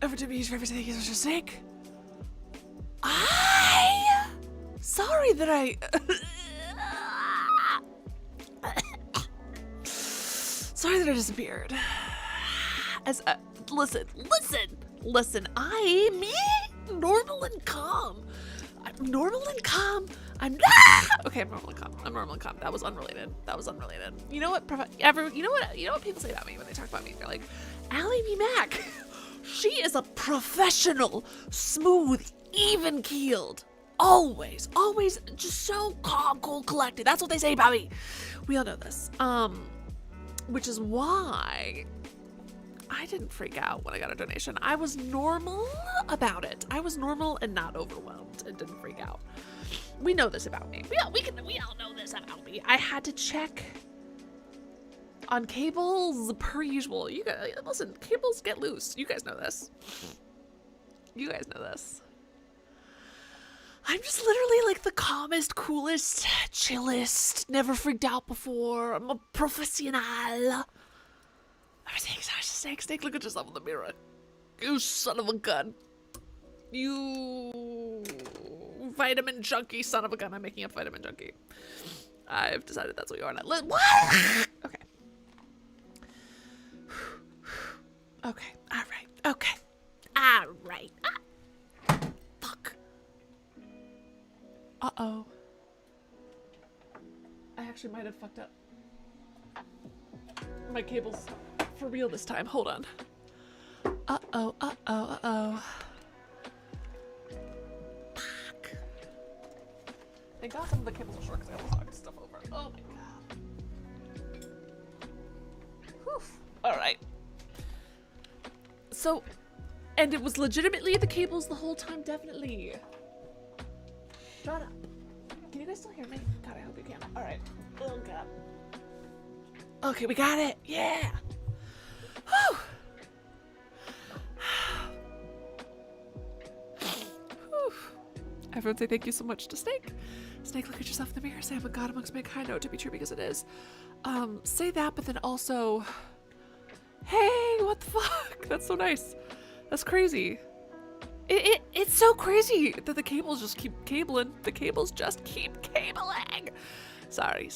Over to me for everything for your sake. Sorry that I... Sorry that I disappeared. Listen, I'm normal and calm. I'm normal and calm. Okay, I'm normal and calm. That was unrelated. You know what? You know what people say about me when they talk about me? They're like, alliebeemac. She is a professional, smooth, even-keeled. Always just so calm, cool, collected. That's what they say about me. We all know this. Which is why I didn't freak out when I got a donation. I was normal about it. I was normal and not overwhelmed and didn't freak out. We know this about me. We all know this about me. I had to check on cables per usual. You guys, listen, cables get loose. You guys know this. I'm just literally like the calmest, coolest, chillest, never freaked out before. I'm a professional. Snake, look at yourself in the mirror. You son of a gun. You vitamin junkie son of a gun. I'm making up vitamin junkie. I've decided that's what you are. What? Okay. Okay. All right. Okay. All right. Fuck. Uh-oh. I actually might have fucked up. My cable's for real this time. Hold on. Uh-oh. Fuck. Thank God some of the cables are short because I almost knocked stuff over. Oh my god. Whew. Alright. So, and it was legitimately the cables the whole time, definitely. Shut up. Can you guys still hear me? God, I hope you can. Alright. Oh god. Okay, we got it. Yeah. Whew. Whew. Everyone say thank you so much to Snake. Snake, look at yourself in the mirror. Say I'm a god amongst mankind. I know it to be true because it is. Say that, but then also, hey, what the fuck? That's so nice. That's crazy. It's so crazy that the cables just keep cabling. The cables just keep cabling. Sorry.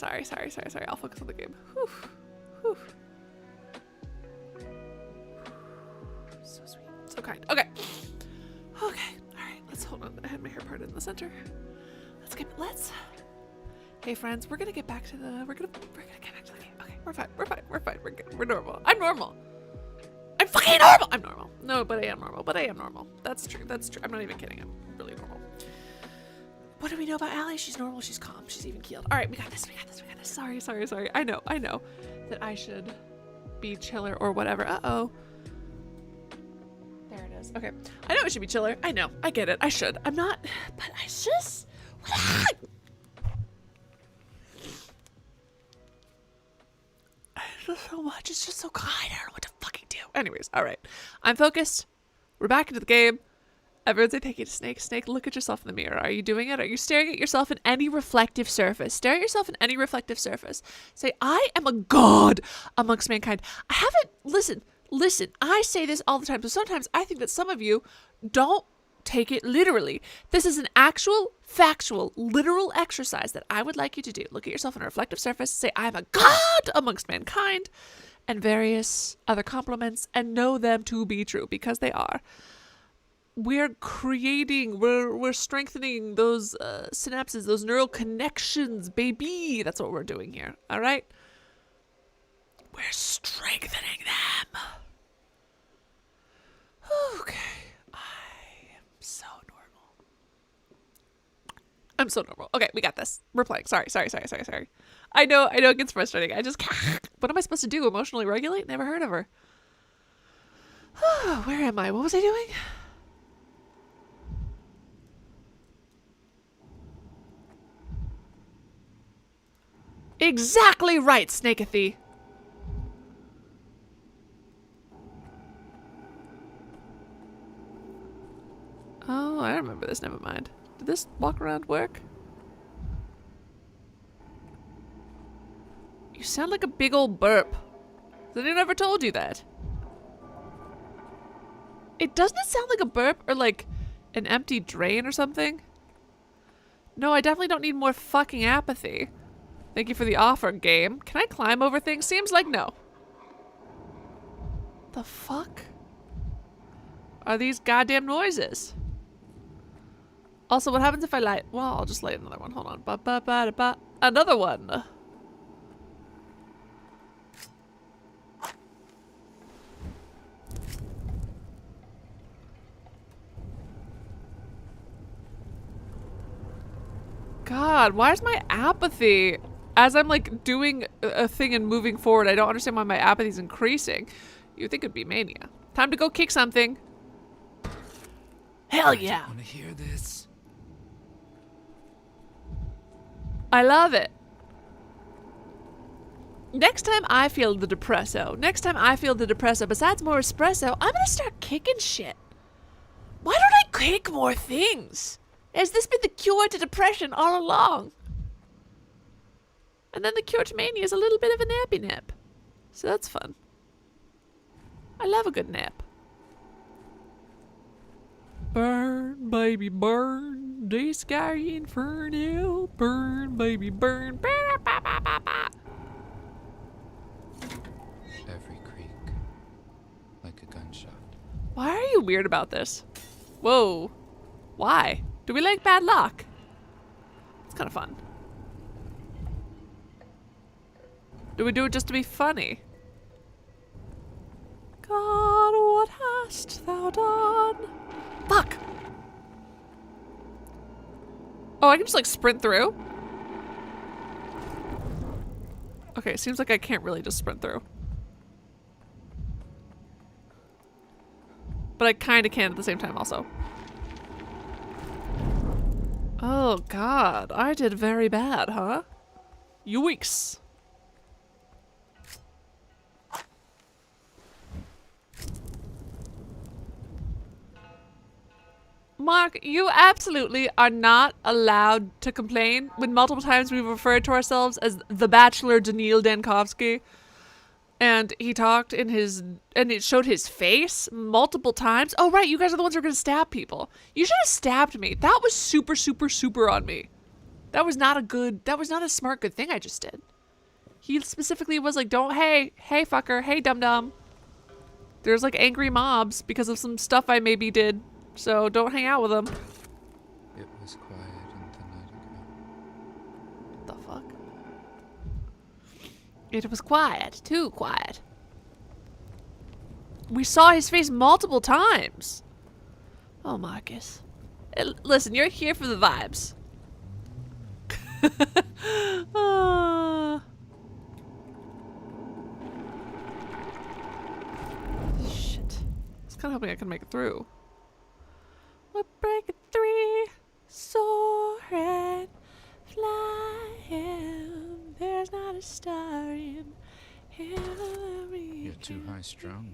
I'll focus on the game. Whew. So sweet. So kind. Okay. All right. Let's hold on. I had my hair parted in the center. Let's. Hey friends, we're gonna get back to the. We're gonna get back to the game. Okay, we're fine. We're good. We're normal. I'm normal. I'm fucking normal. I'm normal. No, but I am normal. That's true. I'm not even kidding. I'm really normal. What do we know about Allie? She's normal. She's calm. She's even keeled. All right, we got this. Sorry. I know that I should be chiller or whatever. Uh-oh. There it is. Okay. I know I should be chiller. I know. I get it. I should. I'm not, but I just... so much. It's just so kind. I don't know what to fucking do. Anyways, all right. I'm focused. We're back into the game. Everyone say thank you to Snake. Snake, look at yourself in the mirror. Are you doing it? Are you staring at yourself in any reflective surface? Stare at yourself in any reflective surface. Say, I am a god amongst mankind. I haven't... Listen. I say this all the time. So sometimes I think that some of you don't take it literally. This is an actual, factual, literal exercise that I would like you to do. Look at yourself in a reflective surface. Say, I am a god amongst mankind. And various other compliments. And know them to be true. Because they are. We're creating, we're strengthening those synapses, those neural connections, baby. That's what we're doing here, all right? We're strengthening them. Okay, I am so normal. I'm so normal. Okay, we got this. We're playing. Sorry. I know it gets frustrating. What am I supposed to do? Emotionally regulate? Never heard of her. Where am I? What was I doing? Exactly right, Snakeathy. Oh, I remember this. Never mind. Did this walk around work? You sound like a big old burp. Has anyone ever told you that? doesn't it sound like a burp or like an empty drain or something? No, I definitely don't need more fucking apathy. Thank you for the offer, game. Can I climb over things? Seems like no. The fuck are these goddamn noises? Also, what happens if I light? Well, I'll just light another one. Hold on. Ba-ba-ba-da-ba. Another one. God, why is my apathy, as I'm like doing a thing and moving forward, I don't understand why my apathy is increasing. You'd think it'd be mania. Time to go kick something. Hell yeah. I want to hear this. I love it. Next time I feel the depresso, besides more espresso, I'm gonna start kicking shit. Why don't I kick more things? Has this been the cure to depression all along? And then the cure to mania is a little bit of a nappy nap. So that's fun. I love a good nap. Burn, baby, burn. The sky inferno. Burn, baby, burn. Ba, ba, ba, ba, ba. Every creak, like a gunshot. Why are you weird about this? Whoa. Why? Do we like bad luck? It's kind of fun. Do we do it just to be funny? God, what hast thou done? Fuck! Oh, I can just like sprint through? Okay, seems like I can't really just sprint through. But I kind of can at the same time also. Oh god, I did very bad, huh? Yoicks. Mark, you absolutely are not allowed to complain when multiple times we've referred to ourselves as the Bachelor Daniil Dankovsky. And he talked in his, and it showed his face multiple times. Oh, right, you guys are the ones who are going to stab people. You should have stabbed me. That was super, super, super on me. That was not a smart, good thing I just did. He specifically was like, don't, hey fucker, hey dum-dum. There's like angry mobs because of some stuff I maybe did. So don't hang out with them. It was quiet in the night ago. The fuck? It was quiet. Too quiet. We saw his face multiple times. Oh, Marcus. Listen, you're here for the vibes. Shit. I was kind of hoping I could make it through. We're breaking three, soaring, flying. There's not a star in Hillary. You're too high-strung.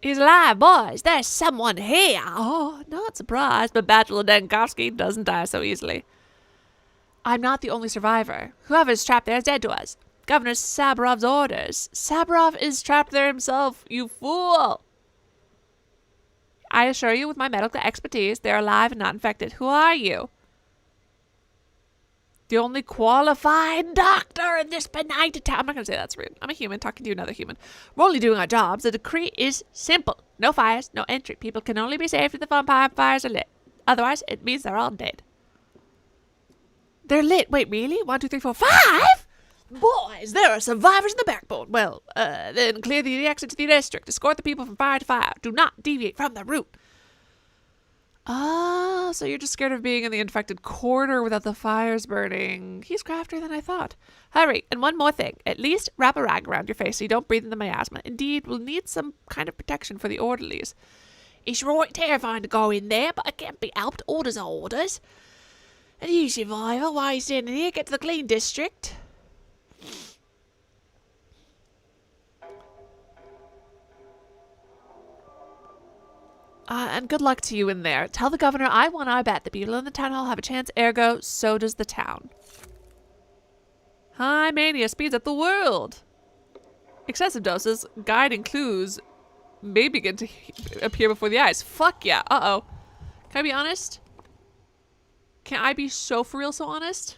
He's alive, boys. There's someone here. Oh, not surprised, but Bachelor Dankovsky doesn't die so easily. I'm not the only survivor. Whoever's trapped there is dead to us. Governor Sabarov's orders. Sabarov is trapped there himself, you fool. I assure you with my medical expertise, they're alive and not infected. Who are you? The only qualified doctor in this benighted town. I'm not going to say that's rude. I'm a human talking to another human. We're only doing our jobs. The decree is simple. No fires, no entry. People can only be saved if the fires are lit. Otherwise, it means they're all dead. They're lit. Wait, really? 1, 2, 3, 4, 5? Boys, there are survivors in the backbone. Well, then clear the exit to the district. Escort the people from fire to fire. Do not deviate from the route. Oh, so you're just scared of being in the infected quarter without the fires burning. He's craftier than I thought. Hurry, and one more thing. At least wrap a rag around your face so you don't breathe in the miasma. Indeed, we'll need some kind of protection for the orderlies. It's right terrifying to go in there, but it can't be helped. Orders are orders. And you, survivor, while you're standing here, get to the clean district. And good luck to you in there. Tell the governor I won, I bet. The people in the town hall have a chance, ergo, so does the town. Hi, mania speeds up the world. Excessive doses, guiding clues may begin to appear before the eyes. Fuck yeah. Uh-oh. Can I be honest? Can I be so for real so honest?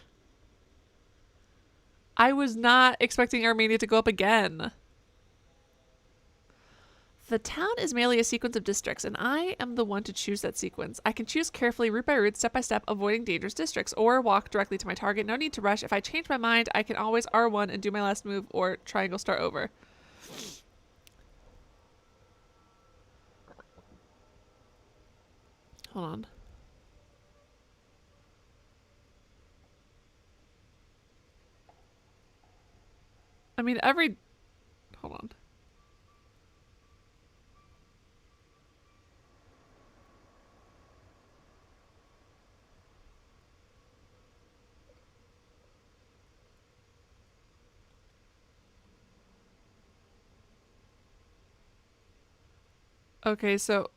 I was not expecting Armenia to go up again. The town is merely a sequence of districts, and I am the one to choose that sequence. I can choose carefully, route by route, step by step, avoiding dangerous districts, or walk directly to my target. No need to rush. If I change my mind, I can always R1 and do my last move, or triangle start over. Hold on. I mean, hold on. Okay, so...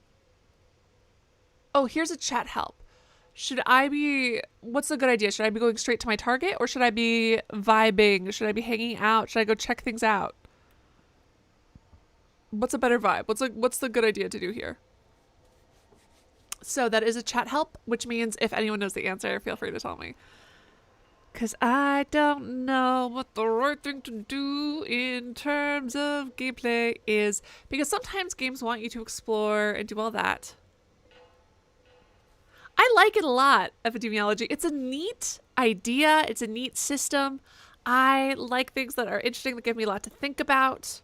Oh, here's a chat help. What's a good idea? Should I be going straight to my target, or should I be vibing? Should I be hanging out? Should I go check things out? What's a better vibe? What's the good idea to do here? So that is a chat help, which means if anyone knows the answer, feel free to tell me. Because I don't know what the right thing to do in terms of gameplay is. Because sometimes games want you to explore and do all that. I like it a lot, epidemiology. It's a neat idea. It's a neat system. I like things that are interesting, that give me a lot to think about.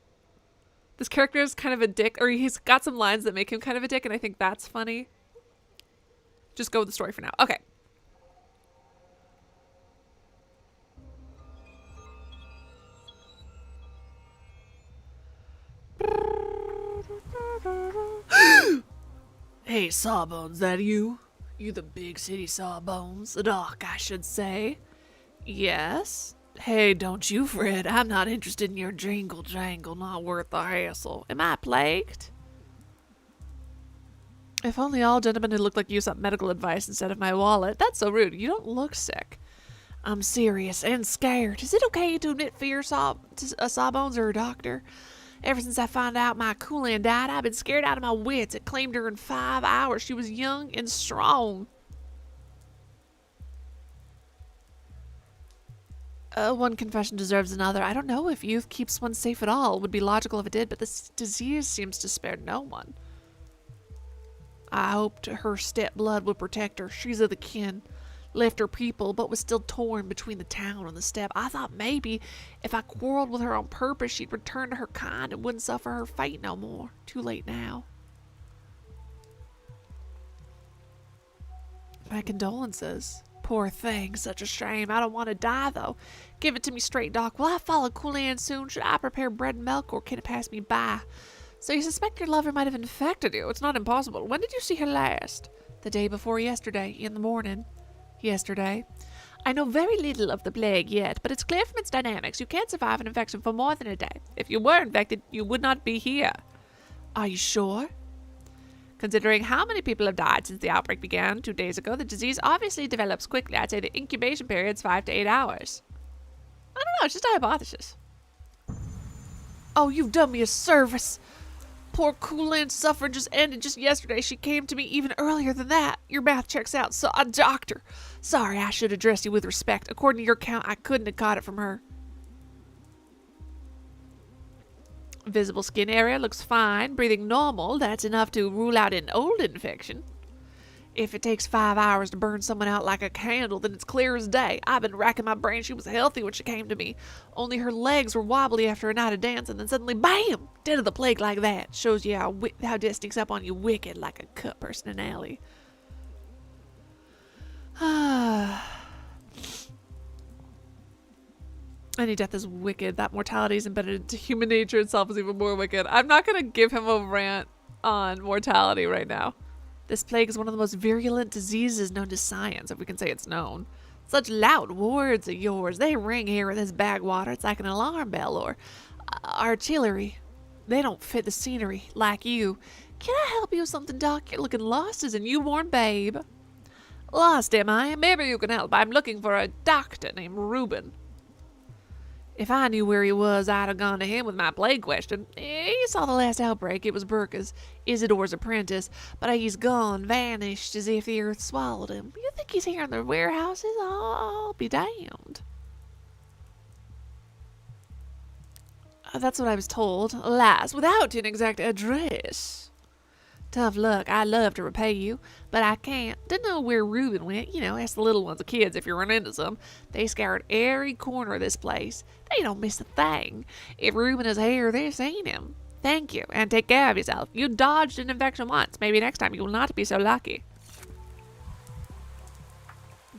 This character is kind of a dick, or he's got some lines that make him kind of a dick, and I think that's funny. Just go with the story for now. Okay. Hey, Sawbones, that you? You the big city Sawbones? The doc, I should say. Yes? Hey, don't you fret. I'm not interested in your jingle jangle, not worth the hassle. Am I plagued? If only all gentlemen who look like you sought medical advice instead of my wallet. That's so rude. You don't look sick. I'm serious and scared. Is it okay to admit fear, Sawbones, or a doctor? Ever since I found out my Coolan died, I've been scared out of my wits. It claimed her in 5 hours. She was young and strong. One confession deserves another. I don't know if youth keeps one safe at all. It would be logical if it did, but this disease seems to spare no one. I hoped her stepblood would protect her. She's of the kin. Left her people, but was still torn between the town and the steppe. I thought maybe if I quarreled with her on purpose, she'd return to her kind and wouldn't suffer her fate no more. Too late now. My condolences. Poor thing, such a shame. I don't want to die, though. Give it to me straight, Doc. Will I follow Coolan soon? Should I prepare bread and milk, or can it pass me by? So you suspect your lover might have infected you? It's not impossible. When did you see her last? The day before yesterday, in the morning. Yesterday. I know very little of the plague yet, but it's clear from its dynamics you can't survive an infection for more than a day. If you were infected, you would not be here. Are you sure? Considering how many people have died since the outbreak began 2 days ago, the disease obviously develops quickly. I'd say the incubation period's 5 to 8 hours. I don't know, it's just a hypothesis. Oh, you've done me a service. Poor Coolan's suffering just ended just yesterday. She came to me even earlier than that. Your math checks out. So, a doctor. Sorry, I should address you with respect. According to your count, I couldn't have caught it from her. Visible skin area looks fine. Breathing normal. That's enough to rule out an old infection. If it takes 5 hours to burn someone out like a candle, then it's clear as day. I've been racking my brain. She was healthy when she came to me. Only her legs were wobbly after a night of dancing, and then suddenly, bam! Dead of the plague like that. Shows you how death sneaks up on you wicked like a cut person in an alley. Any death is wicked. That mortality is embedded into human nature itself is even more wicked. I'm not going to give him a rant on mortality right now. This plague is one of the most virulent diseases known to science, if we can say it's known. Such loud words of yours, they ring here in this bagwater. It's like an alarm bell or artillery. They don't fit the scenery like you. Can I help you with something, Doc? You're looking lost as a newborn babe. Lost, am I? Maybe you can help. I'm looking for a doctor named Reuben. If I knew where he was, I'd have gone to him with my plague question. He saw the last outbreak. It was Burka's, Isidore's apprentice, but he's gone, vanished as if the earth swallowed him. You think he's here in the warehouses? I'll be damned. That's what I was told. Alas, without an exact address. Tough luck. I'd love to repay you, but I can't. Didn't know where Reuben went. You know, ask the little ones, the kids, if you run into some. They scoured every corner of this place. They don't miss a thing. If Reuben is here, they've seen him. Thank you, and take care of yourself. You dodged an infection once. Maybe next time you will not be so lucky.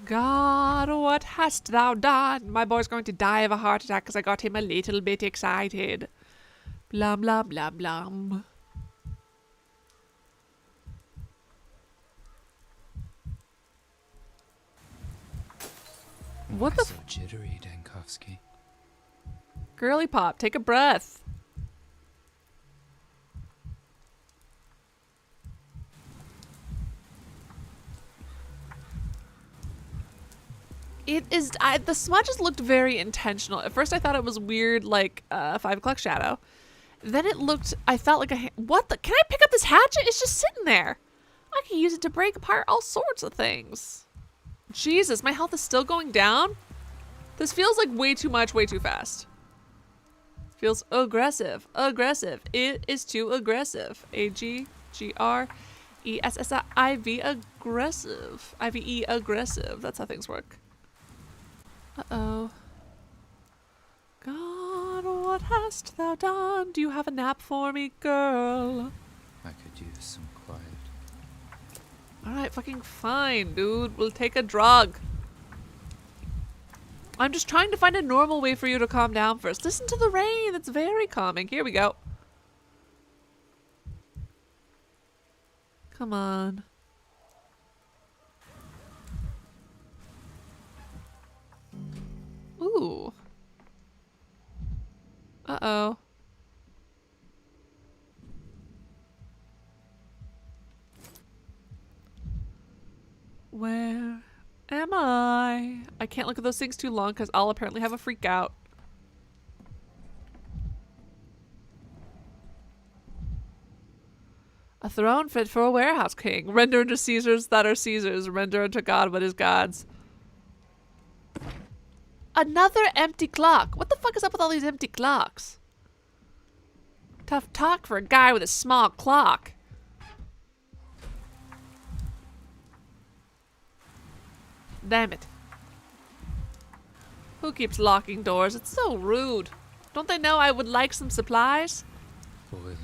God, what hast thou done? My boy's going to die of a heart attack because I got him a little bit excited. Blum, blum, blum, blum. What the so jittery, Dankovsky. Girly pop, take a breath. It is, the smudges looked very intentional. At first I thought it was weird, like 5 o'clock shadow. Then it looked, I felt like what the, can I pick up this hatchet? It's just sitting there. I can use it to break apart all sorts of things. Jesus, my health is still going down? This feels like way too much, way too fast. Feels aggressive. Aggressive. It is too aggressive. A-G-G-R-E-S-S-I-V aggressive. I-V-E aggressive. That's how things work. Uh-oh. God, what hast thou done? Do you have a nap for me, girl? I could use some quiet. Alright, fucking fine, dude. We'll take a drug. I'm just trying to find a normal way for you to calm down first. Listen to the rain. It's very calming. Here we go. Come on. Ooh. Uh-oh. Where am I? I can't look at those things too long because I'll apparently have a freak out. A throne fit for a warehouse king. Render unto Caesars that are Caesars. Render unto God what is God's. Another empty clock. What the fuck is up with all these empty clocks? Tough talk for a guy with a small clock. Damn it. Who keeps locking doors? It's so rude. Don't they know I would like some supplies? Boiling,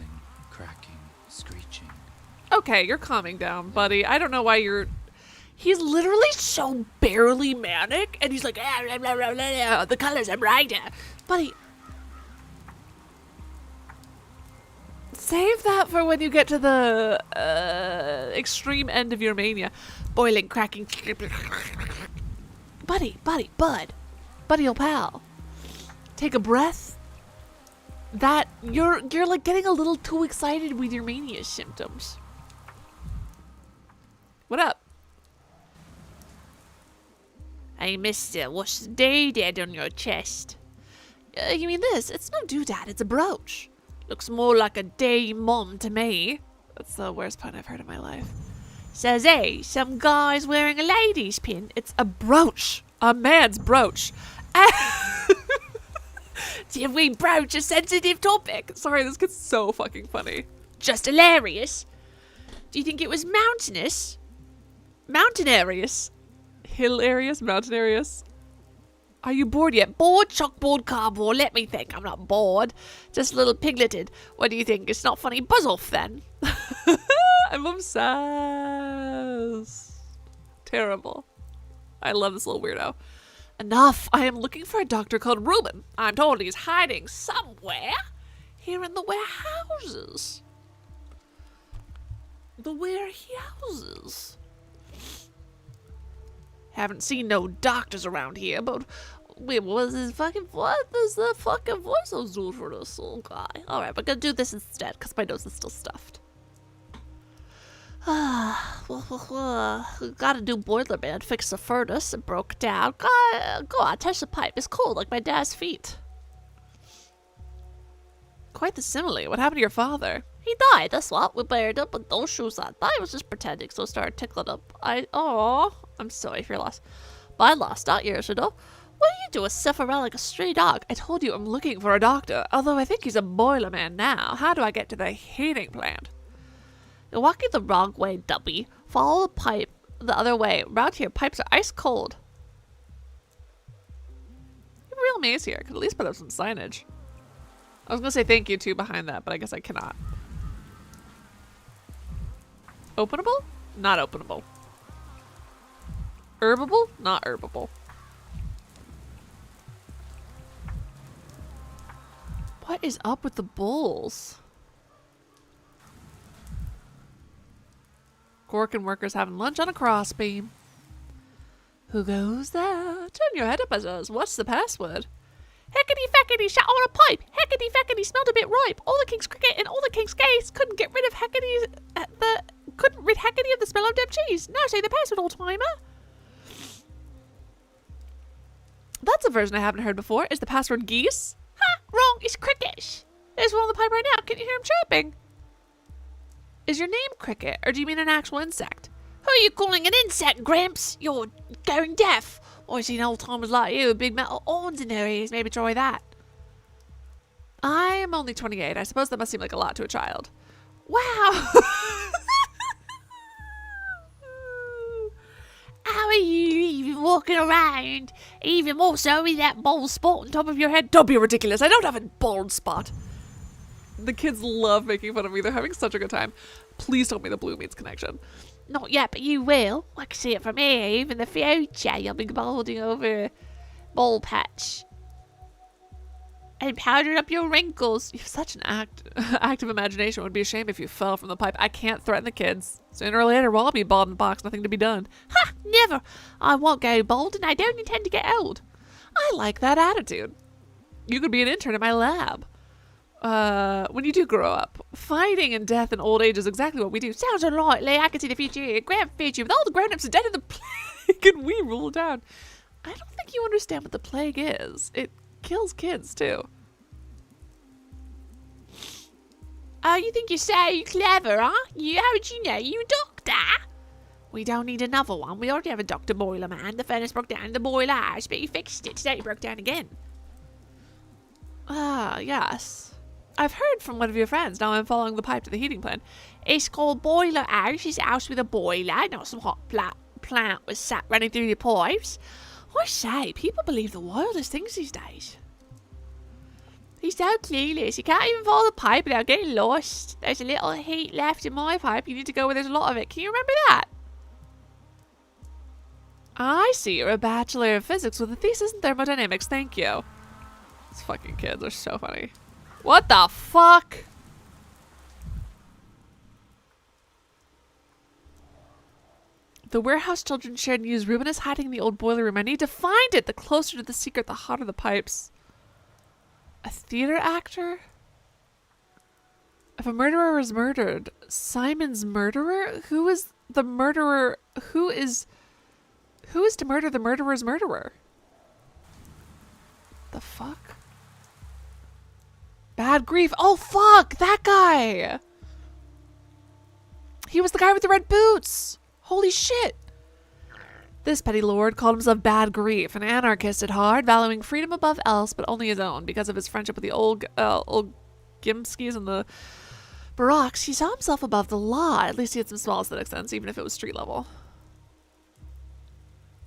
cracking, screeching. Okay, you're calming down, buddy. I don't know why you're... He's literally so barely manic, and he's like, blah, blah, blah, blah, the colors are brighter. Buddy, save that for when you get to the extreme end of your mania. Boiling, cracking. Buddy, old pal. Take a breath. That you're like getting a little too excited with your mania symptoms. What up? Hey, mister, what's the doodad on your chest? You mean this? It's no doodad, it's a brooch. Looks more like a day mom to me. That's the worst pun I've heard in my life. Says, hey, some guy's wearing a lady's pin. It's a brooch. A man's brooch. Did we broach a sensitive topic? Sorry, this gets so fucking funny. Just hilarious. Do you think it was mountainous? Mountainarious? Hilarious? Mountainarious? Are you bored yet? Bored? Chalkboard, cardboard. Let me think. I'm not bored. Just a little pigleted. What do you think? It's not funny? Buzz off then. I'm obsessed. Terrible. I love this little weirdo. Enough. I am looking for a doctor called Reuben. I'm told he's hiding somewhere here in the warehouses. The warehouses. Haven't seen no doctors around here, but wait, what does the fucking voice do for this little guy? Alright, we're gonna do this instead, because my nose is still stuffed. Gotta do boiler man, fix the furnace, it broke down. Go on, touch the pipe, it's cold like my dad's feet. Quite the simile. What happened to your father? He died, that's what. We buried him with those shoes that day. I was just pretending, so I started tickling him. I'm sorry for your loss. But I lost that years ago. What do you do? Sniff around like a stray dog? I told you I'm looking for a doctor, although I think he's a boiler man now. How do I get to the heating plant? You're walking the wrong way, dummy. Follow the pipe the other way. Around here, pipes are ice cold. You have a real maze here. Could at least put up some signage. I was gonna say thank you too behind that, but I guess I cannot. Openable? Not openable. Herbable? Not herbable. What is up with the bulls? Gorkin workers having lunch on a crossbeam. Who goes there? Turn your head up, us. What's the password? Heckety feckety, shot on a pipe. Heckety feckety, smelled a bit ripe. All the king's cricket and all the king's case couldn't get rid of couldn't rid Heckety of the smell of dead cheese. Now say the password, old timer. That's a version I haven't heard before. Is the password geese? Ha! Wrong, it's crickets. There's one on the pipe right now. Can you hear him chirping? Is your name Cricket, or do you mean an actual insect? Who are you calling an insect, Gramps? You're going deaf. I seen old timers like you with big metal horns in their ears. Maybe try that. I am only 28. I suppose that must seem like a lot to a child. Wow! How are you even walking around? Even more so with that bald spot on top of your head. Don't be ridiculous. I don't have a bald spot. The kids love making fun of me. They're having such a good time. Please tell me the Blue Meats connection. Not yet, but you will. I can see it from here. Even in the future, you'll be balding over a bald patch. And powder up your wrinkles. You have such an active imagination. It would be a shame if you fell from the pipe. I can't threaten the kids. Sooner or later, we'll all be bald in the box. Nothing to be done. Ha! Never. I won't go bald, and I don't intend to get old. I like that attitude. You could be an intern in my lab. When you do grow up, fighting and death and old age is exactly what we do. Sounds unlikely. I can see the future here. Grand future with all the grown-ups dead in the plague, and we rule down. I don't think you understand what the plague is. It kills kids, too. Oh, you think you're so clever, huh? How would you know? You a doctor? We don't need another one. We already have a Dr. Boiler Man. The furnace broke down in the boiler house, but he fixed it. Today it broke down again. Ah, yes. I've heard from one of your friends. Now I'm following the pipe to the heating plant. It's called Boiler House. It's a house with a boiler, not some hot plant with sap running through your pipes. I say, people believe the wildest things these days. He's so clueless. He can't even follow the pipe without getting lost. There's a little heat left in my pipe. You need to go where there's a lot of it. Can you remember that? I see. You're a Bachelor of Physics with a thesis in thermodynamics. Thank you. These fucking kids are so funny. What the fuck? The warehouse children shared and used Ruben is hiding in the old boiler room. I need to find it. The closer to the secret, the hotter the pipes. A theater actor? If a murderer is murdered, Simon's murderer? Who is the murderer? Who is to murder the murderer's murderer? The fuck? Bad grief. Oh fuck, that guy. He was the guy with the red boots. Holy shit. This petty lord called himself Bad Grief, an anarchist at heart, valuing freedom above else, but only his own. Because of his friendship with the old Gimskis and the Baracks, he saw himself above the law. At least he had some small aesthetic sense, even if it was street level.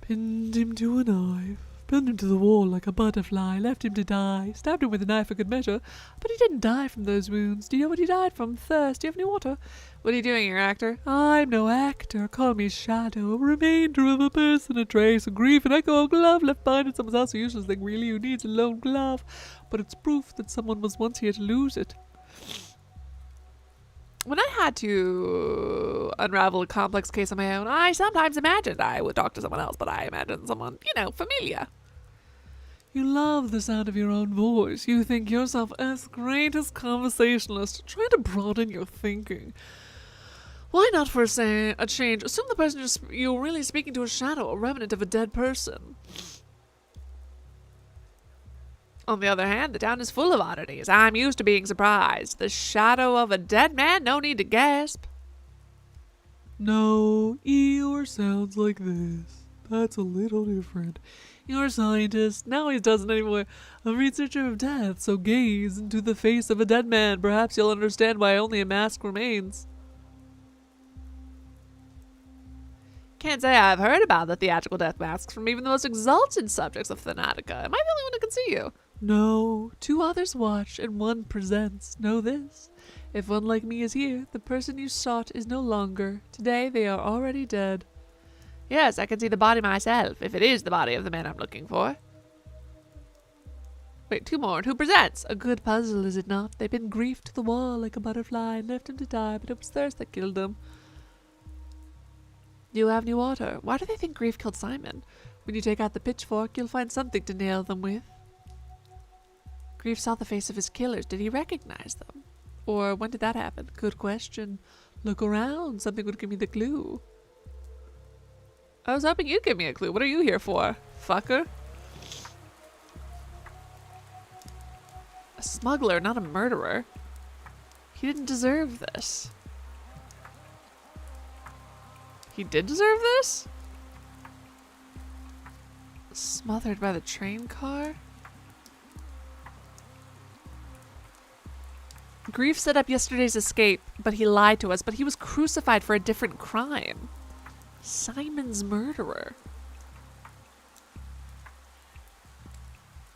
Pinned him to a knife, pinned him to the wall like a butterfly, left him to die, stabbed him with a knife for good measure, but he didn't die from those wounds. Do you know what he died from? Thirst. Do you have any water? What are you doing here, actor? I'm no actor. Call me Shadow, a remainder of a person, a trace of grief, an echo of glove left behind in someone else's useless thing, really, who needs a lone glove. But it's proof that someone was once here to lose it. When I had to unravel a complex case on my own, I sometimes imagined I would talk to someone else, but I imagined someone, familiar. You love the sound of your own voice. You think yourself as great as conversationalist, trying to broaden your thinking. Why not, for a change, assume the person you're really speaking to a shadow, a remnant of a dead person? On the other hand, the town is full of oddities. I'm used to being surprised. The shadow of a dead man? No need to gasp. No, Eeyore sounds like this. That's a little different. You're a scientist. Now he doesn't anymore. A researcher of death, so gaze into the face of a dead man. Perhaps you'll understand why only a mask remains. Can't say I've heard about the theatrical death masks from even the most exalted subjects of Thanatica. Am I the only one who can see you? No, 2 others watch and 1 presents. Know this. If one like me is here, the person you sought is no longer. Today they are already dead. Yes, I can see the body myself, if it is the body of the man I'm looking for. Wait, 2 more. And who presents? A good puzzle, is it not? They pinned Grief to the wall like a butterfly and left him to die, but it was thirst that killed him. Do you have any water? Why do they think Grief killed Simon? When you take out the pitchfork, you'll find something to nail them with. Grief saw the face of his killers. Did he recognize them? Or when did that happen? Good question. Look around. Something would give me the clue. I was hoping you'd give me a clue. What are you here for, fucker? A smuggler, not a murderer. He didn't deserve this. He did deserve this? Smothered by the train car? Grief set up yesterday's escape, but he lied to us, but he was crucified for a different crime. Simon's murderer.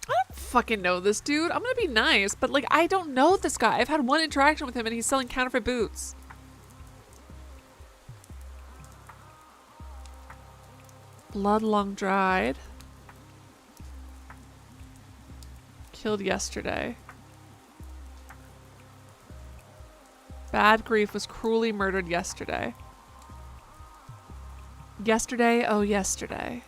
I don't fucking know this dude. I'm gonna be nice, but like, I don't know this guy. I've had 1 interaction with him and he's selling counterfeit boots. Blood long dried. Killed yesterday. Bad Grief was cruelly murdered yesterday. Yesterday, oh yesterday.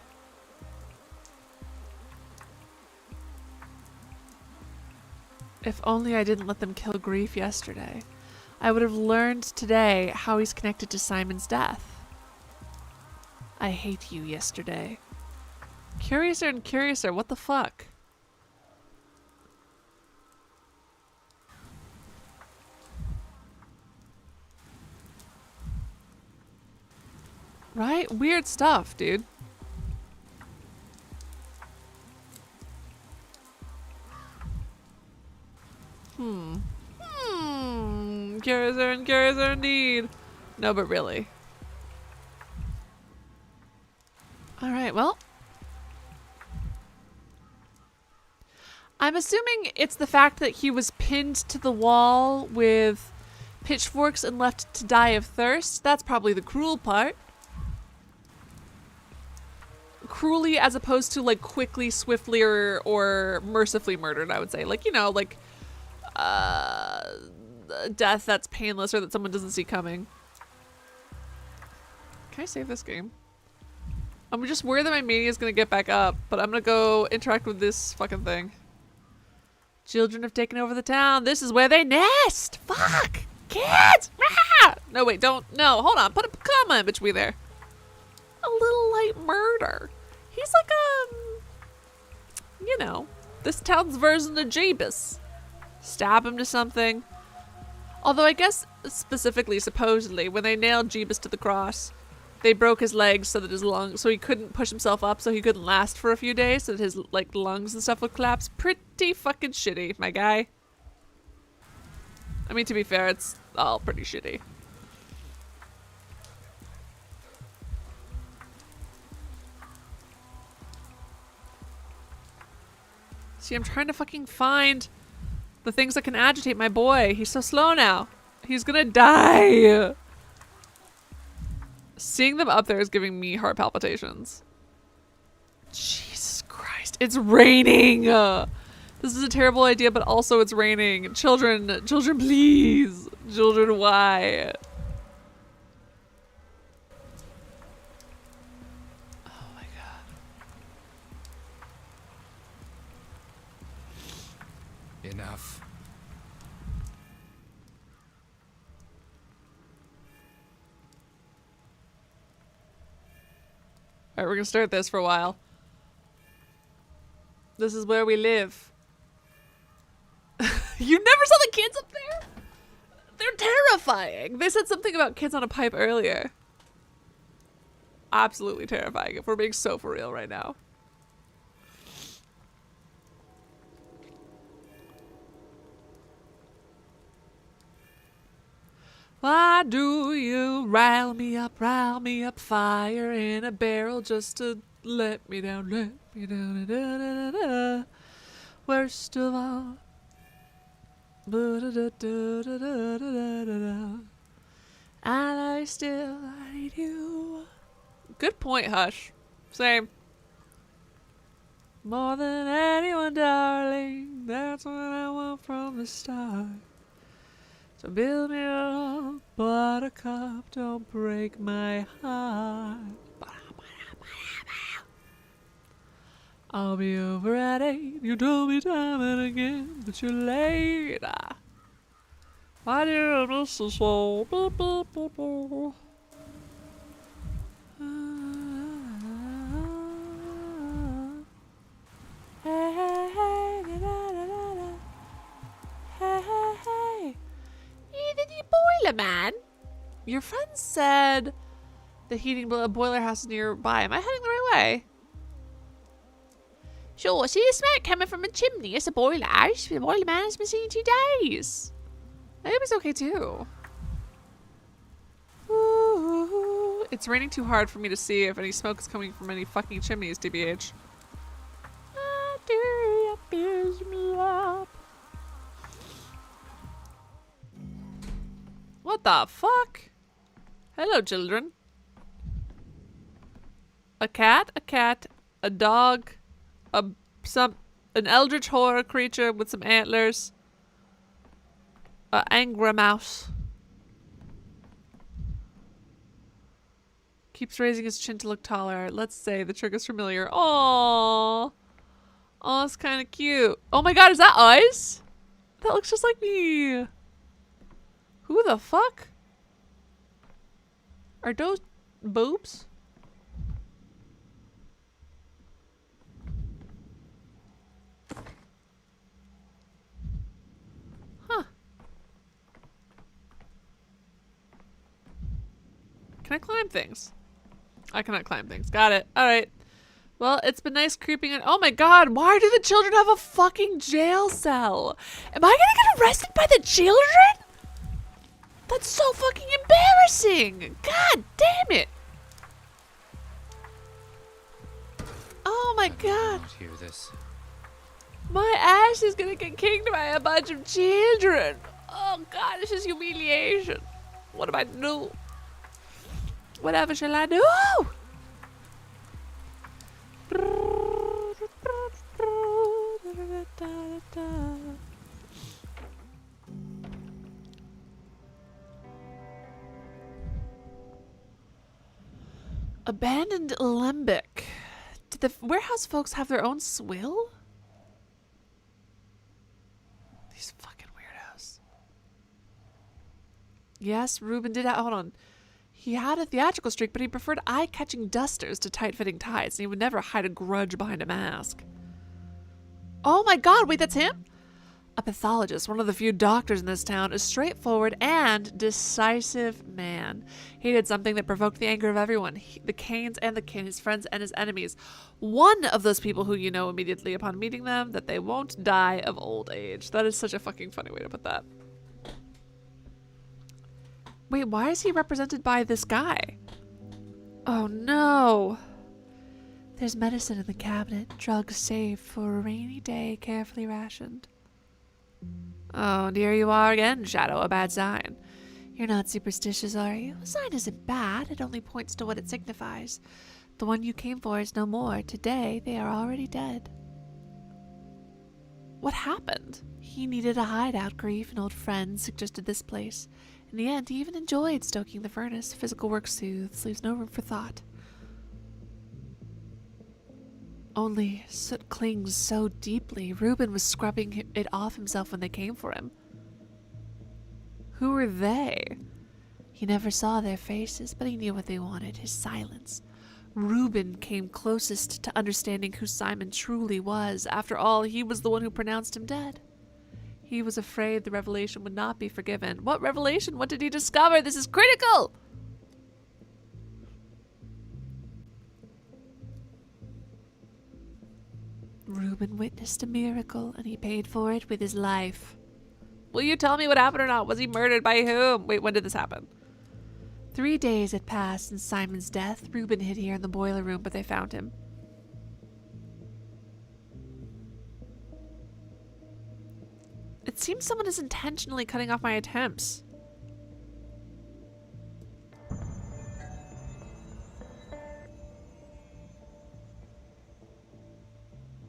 If only I didn't let them kill Grief yesterday. I would have learned today how he's connected to Simon's death. I hate you yesterday. Curiouser and curiouser, what the fuck? Right? Weird stuff, dude. Curiouser and curiouser indeed. No, but really. Alright, well. I'm assuming it's the fact that he was pinned to the wall with pitchforks and left to die of thirst. That's probably the cruel part. Cruelly as opposed to like quickly, swiftly, or mercifully murdered, I would say. Like, you know, like death that's painless or that someone doesn't see coming. Can I save this game? I'm just worried that my mania is gonna get back up, but I'm gonna go interact with this fucking thing. Children have taken over the town. This is where they nest. Fuck! Kids! Ah! No, wait, don't. No, hold on. Put a comma in between there. A little light murder. He's like you know, this town's version of Jeebus. Stab him to something. Although I guess specifically, supposedly, when they nailed Jeebus to the cross, they broke his legs so that his lungs, so he couldn't push himself up, so he couldn't last for a few days, so that his like lungs and stuff would collapse. Pretty fucking shitty, my guy. I mean, to be fair, it's all pretty shitty. See, I'm trying to fucking find the things that can agitate my boy. He's so slow now. He's gonna die. Seeing them up there is giving me heart palpitations. Jesus Christ. It's raining. This is a terrible idea, but also it's raining. Children, please. Children, why? Oh my God. Enough. Alright, we're gonna start this for a while. This is where we live. You never saw the kids up there? They're terrifying. They said something about kids on a pipe earlier. Absolutely terrifying if we're being so for real right now. Why do you rile me up, fire in a barrel just to let me down, da, da, da, da, da. Worst of all. Da, da, da, da, da, da, da, da. And I still need you. Good point, Hush. Same. More than anyone, darling, that's what I want from the start. So build me up, buttercup, don't break my heart. I'll be over at 8, you told me time and again, but you're late. Why do you miss the soul? Beep, beep, beep, beep. Hey, hey, hey, da, da, da, da. Hey, hey, hey. The boiler man. Your friend said the heating boiler house is nearby. Am I heading the right way? Sure, see the smoke coming from a chimney. It's a boiler house. The boiler man has been seen in 2 days. I hope he's okay too. Ooh, it's raining too hard for me to see if any smoke is coming from any fucking chimneys, TBH. Me up. What the fuck? Hello, children. A cat, a dog, an eldritch horror creature with some antlers, an angry mouse. Keeps raising his chin to look taller. Let's say the trick is familiar. Aww. Oh, it's kind of cute. Oh my god, is that eyes? That looks just like me. Who the fuck? Are those boobs? Huh. Can I climb things? I cannot climb things. Got it. Alright. Well, it's been nice creeping in. Oh my god, why do the children have a fucking jail cell? Am I gonna get arrested by the children? That's so fucking embarrassing! God damn it! Oh my god. Hear this. My ass is gonna get kicked by a bunch of children. Oh god, this is humiliation. What do I do? Whatever shall I do? Abandoned alembic. Did the warehouse folks have their own swill? These fucking weirdos. Yes, Ruben did have, hold on. He had a theatrical streak, but he preferred eye-catching dusters to tight-fitting ties, and he would never hide a grudge behind a mask. Oh my god, wait, that's him? A pathologist, one of the few doctors in this town, a straightforward and decisive man. He did something that provoked the anger of everyone, the Canes and the kin, his friends and his enemies. One of those people who you know immediately upon meeting them that they won't die of old age. That is such a fucking funny way to put that. Wait, why is he represented by this guy? Oh no. There's medicine in the cabinet, drugs saved for a rainy day, carefully rationed. Oh, and here you are again, Shadow, a bad sign. You're not superstitious, are you? A sign isn't bad, it only points to what it signifies. The one you came for is no more. Today, they are already dead. What happened? He needed a hideout. Grief and old friends suggested this place. In the end, he even enjoyed stoking the furnace. Physical work soothes, leaves no room for thought. Only soot clings so deeply. Reuben was scrubbing it off himself when they came for him. Who were they? He never saw their faces, but he knew what they wanted, his silence. Reuben came closest to understanding who Simon truly was. After all, he was the one who pronounced him dead. He was afraid the revelation would not be forgiven. What revelation? What did he discover? This is critical! Reuben witnessed a miracle, and he paid for it with his life. Will you tell me what happened or not? Was he murdered by whom? Wait, when did this happen? 3 days had passed since Simon's death. Reuben hid here in the boiler room, but they found him. It seems someone is intentionally cutting off my attempts.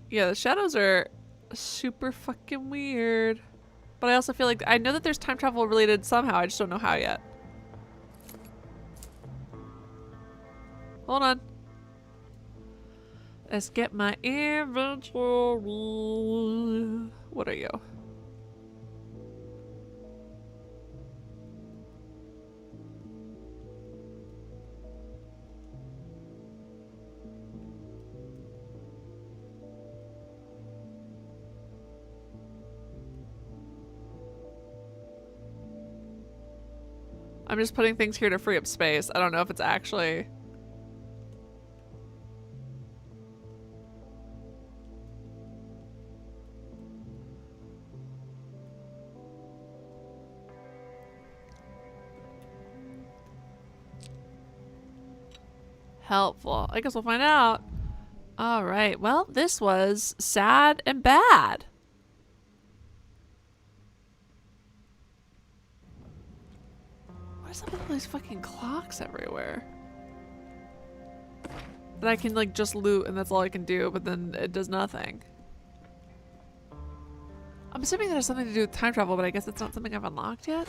Yeah, the shadows are super fucking weird. But I also feel like I know that there's time travel related somehow. I just don't know how yet. Hold on. Let's get my inventory. What are you? I'm just putting things here to free up space. I don't know if it's actually... helpful. I guess we'll find out. Alright, well, this was sad and bad. What's up with all these fucking clocks everywhere? That I can like just loot and that's all I can do, but then it does nothing. I'm assuming that has something to do with time travel, but I guess it's not something I've unlocked yet.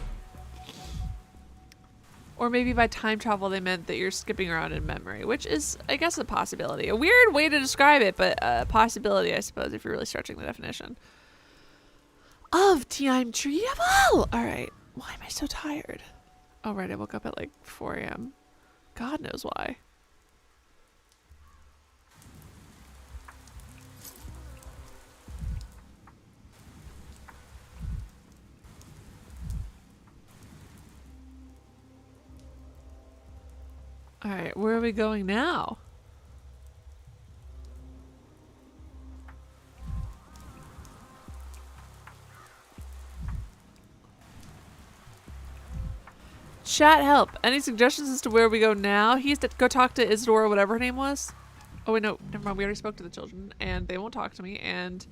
Or maybe by time travel they meant that you're skipping around in memory, which is, I guess, a possibility. A weird way to describe it, but a possibility, I suppose, if you're really stretching the definition. Of time travel! Alright, why am I so tired? Oh, right, I woke up at like 4 a.m. God knows why. Alright, where are we going now? Chat help. Any suggestions as to where we go now? He used to go talk to Isidora, whatever her name was. Oh wait, no, never mind. We already spoke to the children and they won't talk to me and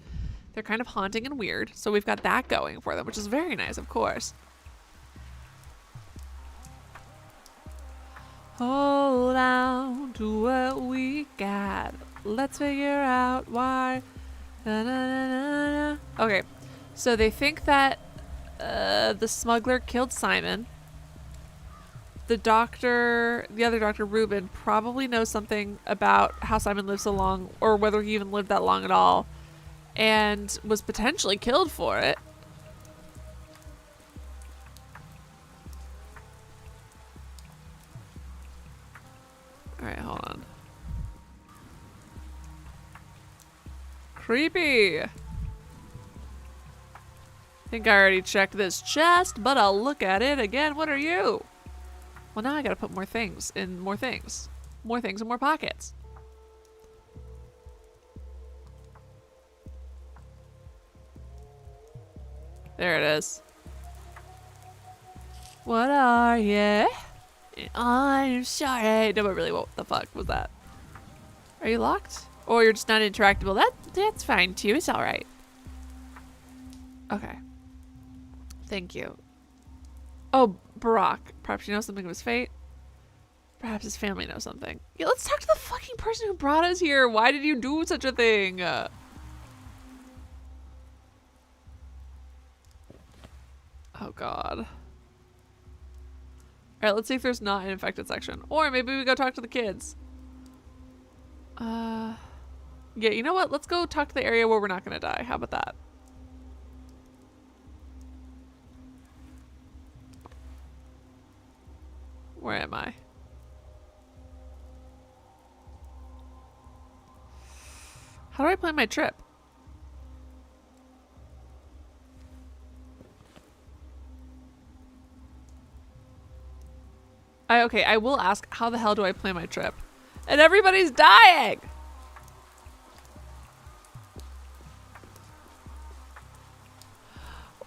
they're kind of haunting and weird. So we've got that going for them, which is very nice, of course. Hold on to what we got. Let's figure out why. Na, na, na, na, na. Okay, so they think that the smuggler killed Simon. The doctor, the other doctor, Reuben, probably knows something about how Simon lived so long, or whether he even lived that long at all, and was potentially killed for it. Alright, hold on. Creepy! I think I already checked this chest, but I'll look at it again. What are you? Well, now I gotta put more things in more things. More things in more pockets. There it is. What are you? I'm sorry. No, but really, what the fuck was that? Are you locked? Or you're just not interactable? That's fine too. It's alright. Okay. Thank you. Oh, Barack. Perhaps you know something of his fate. Perhaps his family knows something. Yeah, let's talk to the fucking person who brought us here. Why did you do such a thing? Oh god. Alright, let's see if there's not an infected section. Or maybe we go talk to the kids. Yeah, you know what? Let's go talk to the area where we're not gonna die. How about that? Where am I? How do I plan my trip? Okay, I will ask, how the hell do I plan my trip? And everybody's dying!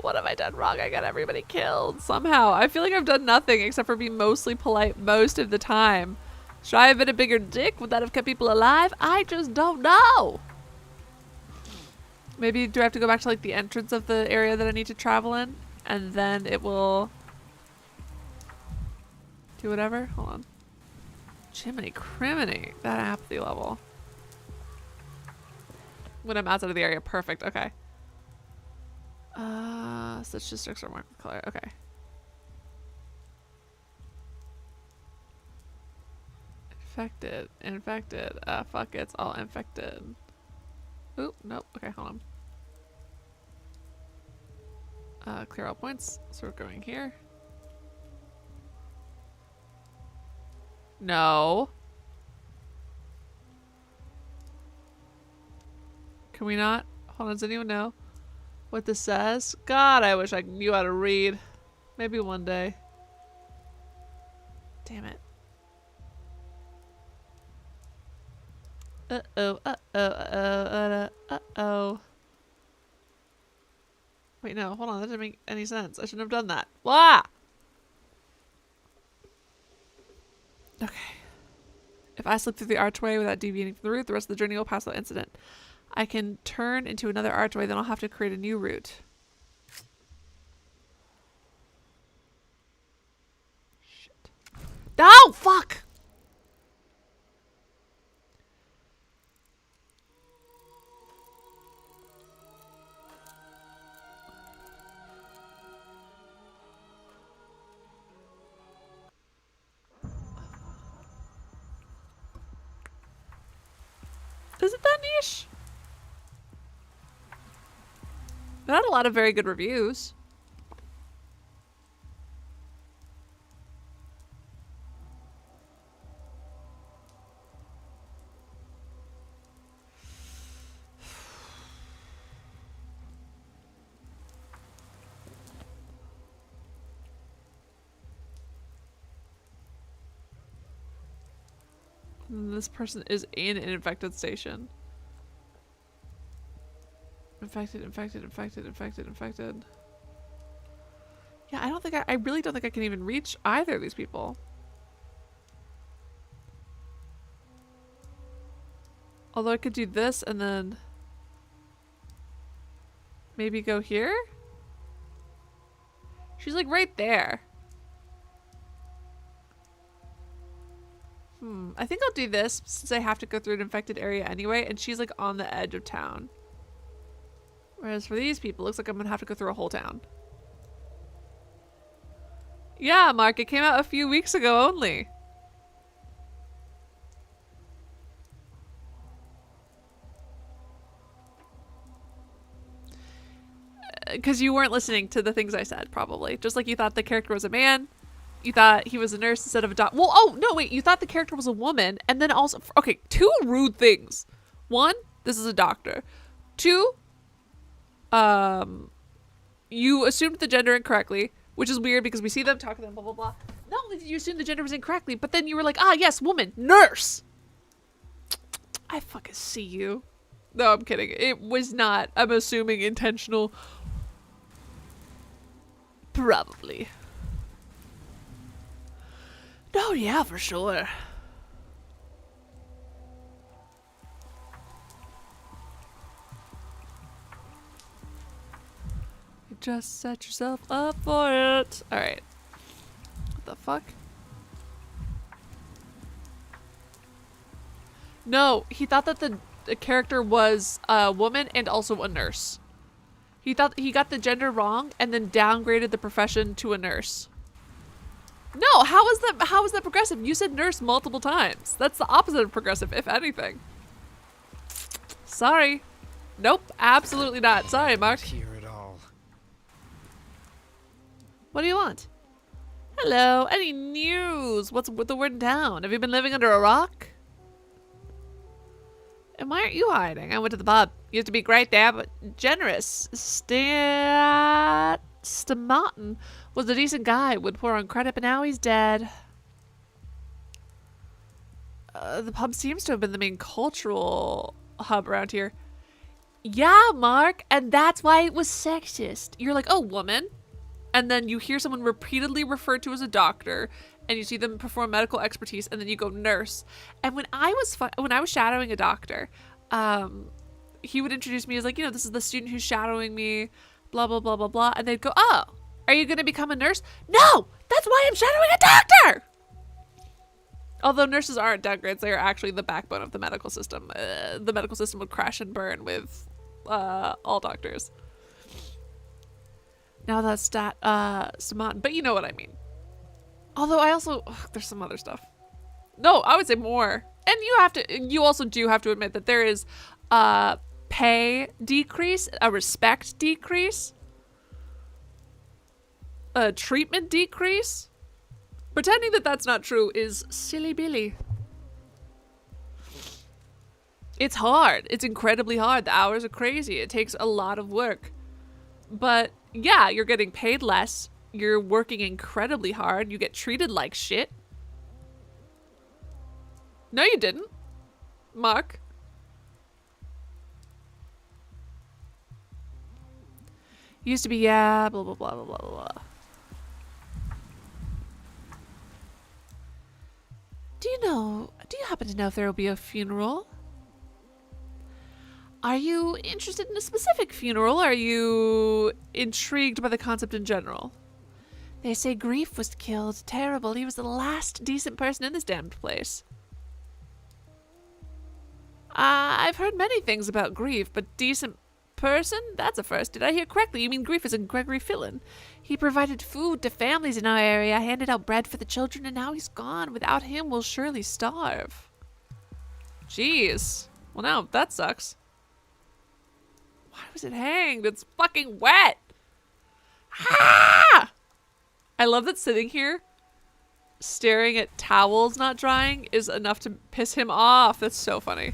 What have I done wrong? I got everybody killed somehow. I feel like I've done nothing except for be mostly polite most of the time. Should I have been a bigger dick? Would that have kept people alive? I just don't know. Maybe do I have to go back to like the entrance of the area that I need to travel in? And then it will do whatever? Hold on. Jiminy criminy. That apathy level. When I'm outside of the area. Perfect. Okay. Such districts are marked with color. Okay. Infected. Infected. Fuck, it's all infected. Oop, nope. Okay, hold on. Clear all points. So we're going here. No. Can we not? Hold on, does anyone know what this says? God, I wish I knew how to read. Maybe one day. Damn it. Uh-oh, uh-oh, uh-oh, uh-oh. Wait, no, hold on, that didn't make any sense. I shouldn't have done that. Wah! Okay. If I slip through the archway without deviating from the route, the rest of the journey will pass without incident. I can turn into another archway, then I'll have to create a new route. Shit. No! Fuck! Is it that niche? It had a lot of very good reviews. This person is in an infected station. Infected, infected, infected, infected, infected. Yeah, I really don't think I can even reach either of these people. Although I could do this and then maybe go here? She's like right there. I think I'll do this since I have to go through an infected area anyway, and she's like on the edge of town. Whereas for these people, it looks like I'm gonna have to go through a whole town. Yeah, Mark, it came out a few weeks ago only. Because you weren't listening to the things I said, probably. Just like you thought the character was a man. You thought he was a nurse instead of a doctor. Well, oh, no, wait. You thought the character was a woman. And then also... Okay, two rude things. One, this is a doctor. Two, you assumed the gender incorrectly, which is weird because we see them, talk to them, blah, blah, blah. Not only did you assume the gender was incorrectly, but then you were like, ah, yes, woman, nurse. I fucking see you. No, I'm kidding. It was not, I'm assuming, intentional. Probably. Oh, yeah, for sure. You just set yourself up for it. Alright. What the fuck? No, he thought that the character was a woman and also a nurse. He thought he got the gender wrong and then downgraded the profession to a nurse. No, how is that progressive? You said nurse multiple times. That's the opposite of progressive, if anything. Sorry. Nope, absolutely not. Sorry, Mark. Hear it all. What do you want? Hello, any news? What's with the word down? Have you been living under a rock? And why aren't you hiding? I went to the pub. Used to be great there, but generous. Stamartin was a decent guy. Would pour on credit, but now he's dead. the pub seems to have been the main cultural hub around here. Yeah, Mark, and that's why it was sexist. You're like, oh, woman. And then you hear someone repeatedly referred to as a doctor, and you see them perform medical expertise, and then you go nurse. And when I was shadowing a doctor, he would introduce me as like, this is the student who's shadowing me, blah, blah, blah, blah, blah. And they'd go, oh, are you going to become a nurse? No, that's why I'm shadowing a doctor. Although nurses aren't downgrades, they are actually the backbone of the medical system. The medical system would crash and burn with all doctors. Now that's Saman, but you know what I mean. Although I also, there's some other stuff. No, I would say more. And you also do have to admit that there is a pay decrease, a respect decrease, a treatment decrease. Pretending that that's not true is silly Billy. It's hard. It's incredibly hard. The hours are crazy. It takes a lot of work. But yeah, you're getting paid less. You're working incredibly hard. You get treated like shit. No, you didn't, Mark. Used to be, yeah, blah, blah, blah, blah, blah, blah. Do you happen to know if there will be a funeral? Are you interested in a specific funeral? Are you intrigued by the concept in general? They say Grief was killed. Terrible. He was the last decent person in this damned place. I've heard many things about Grief, but decent person? That's a first. Did I hear correctly? You mean Grief is in Gregory Fillon? He provided food to families in our area, handed out bread for the children, and now he's gone. Without him, we'll surely starve. Jeez. Well, now that sucks. Why was it hanged? It's fucking wet. Ah! I love that sitting here, staring at towels not drying, is enough to piss him off. That's so funny.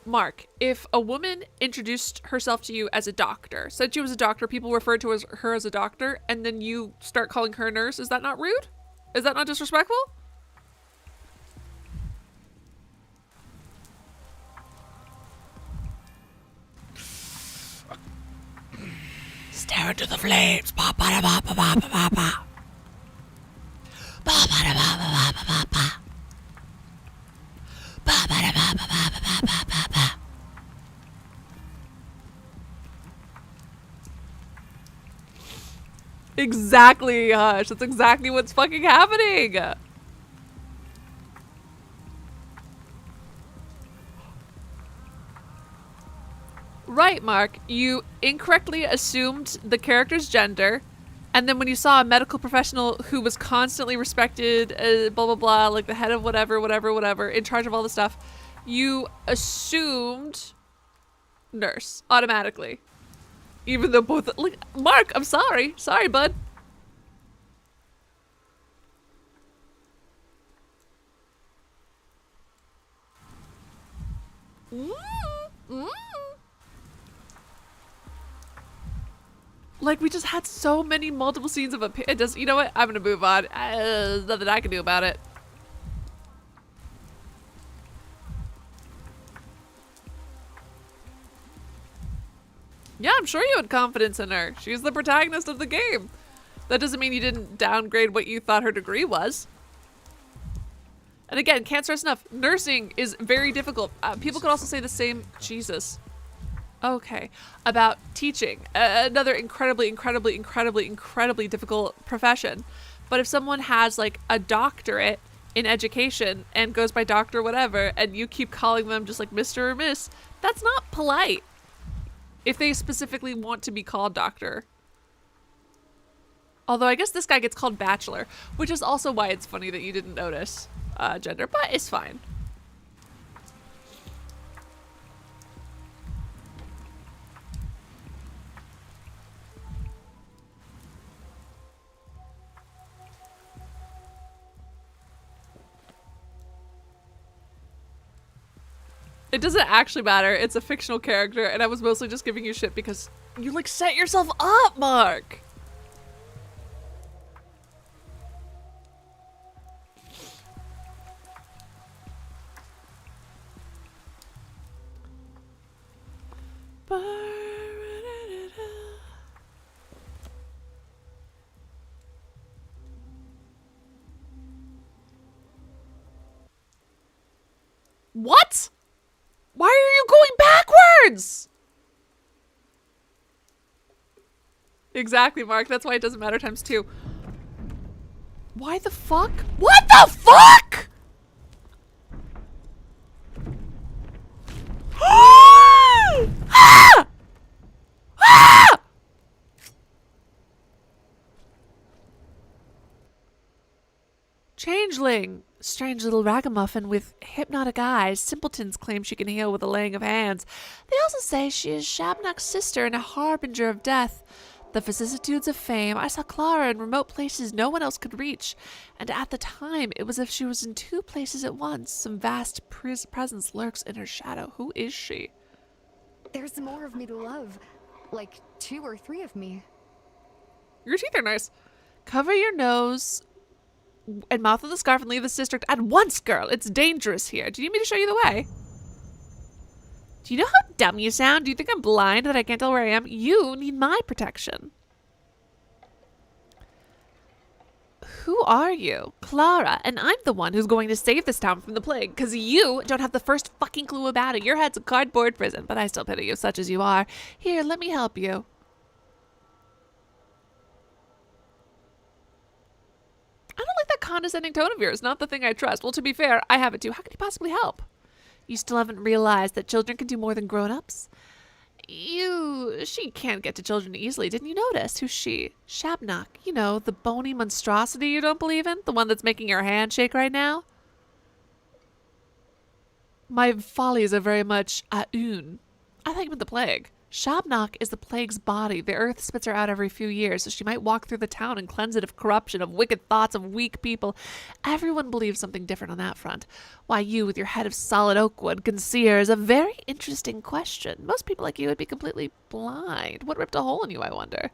Mark, if a woman introduced herself to you as a doctor, said she was a doctor, people referred to her as a doctor, and then you start calling her a nurse, is that not rude? Is that not disrespectful? Stare into the flames. Ba ba da ba ba ba ba ba. Ba ba da ba ba ba ba ba. Ba ba da ba ba ba ba ba ba ba. Exactly, Hush. That's exactly what's fucking happening. Right, Mark. You incorrectly assumed the character's gender, and then when you saw a medical professional who was constantly respected, blah, blah, blah, like the head of whatever, whatever, whatever, in charge of all the stuff, you assumed nurse automatically. Even though both, like, Mark, I'm sorry. Sorry, bud. Like, we just had so many multiple scenes of it does, you know what? I'm gonna move on. There's nothing I can do about it. Yeah, I'm sure you had confidence in her. She's the protagonist of the game. That doesn't mean you didn't downgrade what you thought her degree was. And again, can't stress enough, nursing is very difficult. People could also say the same, Jesus. Okay, about teaching. Another incredibly, incredibly, incredibly, incredibly difficult profession. But if someone has like a doctorate in education and goes by doctor whatever, and you keep calling them just like Mr. or Miss, that's not polite. If they specifically want to be called doctor. Although I guess this guy gets called bachelor, which is also why it's funny that you didn't notice gender, but it's fine. It doesn't actually matter. It's a fictional character, and I was mostly just giving you shit because you, like, set yourself up, Mark. What? Why are you going backwards? Exactly, Mark. That's why it doesn't matter times 2. Why the fuck? What the fuck? Ah! Ah! Changeling. Strange little ragamuffin with hypnotic eyes. Simpletons claim she can heal with the laying of hands. They also say she is Shabnak's sister and a harbinger of death. The vicissitudes of fame. I saw Clara in remote places no one else could reach, and at the time it was as if she was in 2 places at once. Some vast presence lurks in her shadow. Who is she? There's more of me to love. Like 2 or 3 of me. Your teeth are nice. Cover your nose and mouth with a scarf and leave this district at once, girl. It's dangerous here. Do you need me to show you the way? Do you know how dumb you sound? Do you think I'm blind that I can't tell where I am? You need my protection. Who are you? Clara, and I'm the one who's going to save this town from the plague, because you don't have the first fucking clue about it. Your head's a cardboard prison, but I still pity you, such as you are. Here, let me help you. I don't like that condescending tone of yours. Not the thing I trust. Well, to be fair, I have it too. How can you possibly help? You still haven't realized that children can do more than grown-ups? She can't get to children easily. Didn't you notice? Who's she? Shabnak. You know, the bony monstrosity you don't believe in? The one that's making your hand shake right now? My follies are very much aun. I thought you meant the plague. Shabnak is the plague's body. The earth spits her out every few years, so she might walk through the town and cleanse it of corruption, of wicked thoughts, of weak people. Everyone believes something different on that front. Why you, with your head of solid oak wood, can see her is a very interesting question. Most people like you would be completely blind. What ripped a hole in you, I wonder?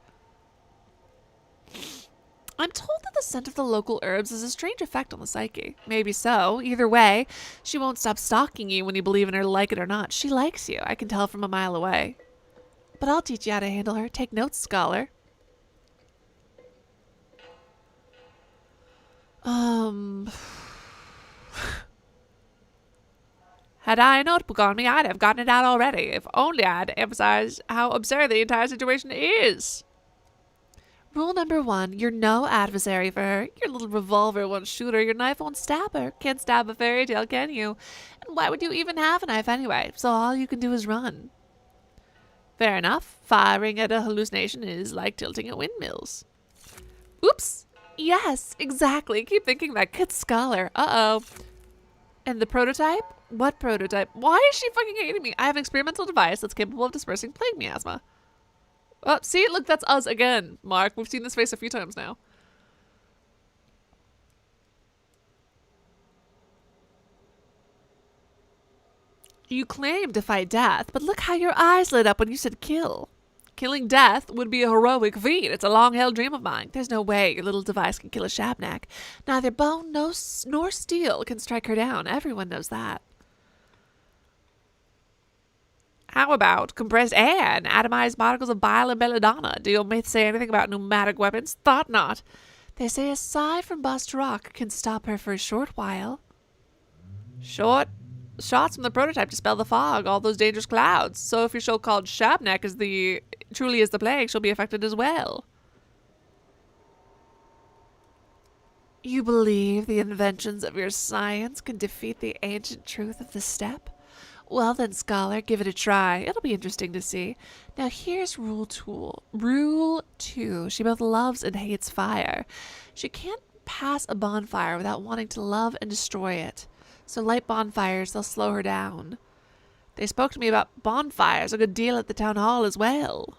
I'm told that the scent of the local herbs has a strange effect on the psyche. Maybe so. Either way, she won't stop stalking you when you believe in her, like it or not. She likes you. I can tell from a mile away. But I'll teach you how to handle her. Take notes, scholar. Had I a notebook on me, I'd have gotten it out already. If only I'd emphasized how absurd the entire situation is. Rule number 1, you're no adversary for her. Your little revolver won't shoot her. Your knife won't stab her. Can't stab a fairy tale, can you? And why would you even have a knife anyway? So all you can do is run. Fair enough. Firing at a hallucination is like tilting at windmills. Oops. Yes, exactly. Keep thinking that. Good scholar. Uh-oh. And the prototype? What prototype? Why is she fucking hating me? I have an experimental device that's capable of dispersing plague miasma. Oh, see? Look, that's us again, Mark. We've seen this face a few times now. You claim to fight death, but look how your eyes lit up when you said kill. Killing death would be a heroic feat. It's a long-held dream of mine. There's no way your little device can kill a Shabnak. Neither bone nor steel can strike her down. Everyone knows that. How about compressed air and atomized particles of bile and belladonna? Do your myths say anything about pneumatic weapons? Thought not. They say a sigh from bust rock can stop her for a short while. Short? Shots from the prototype dispel the fog, all those dangerous clouds. So if your so-called Shabnak truly is the plague, she'll be affected as well. You believe the inventions of your science can defeat the ancient truth of the steppe? Well then, scholar, give it a try. It'll be interesting to see. Now here's Rule 2. Rule 2. She both loves and hates fire. She can't pass a bonfire without wanting to love and destroy it. So light bonfires, they'll slow her down. They spoke to me about bonfires a good deal at the town hall as well.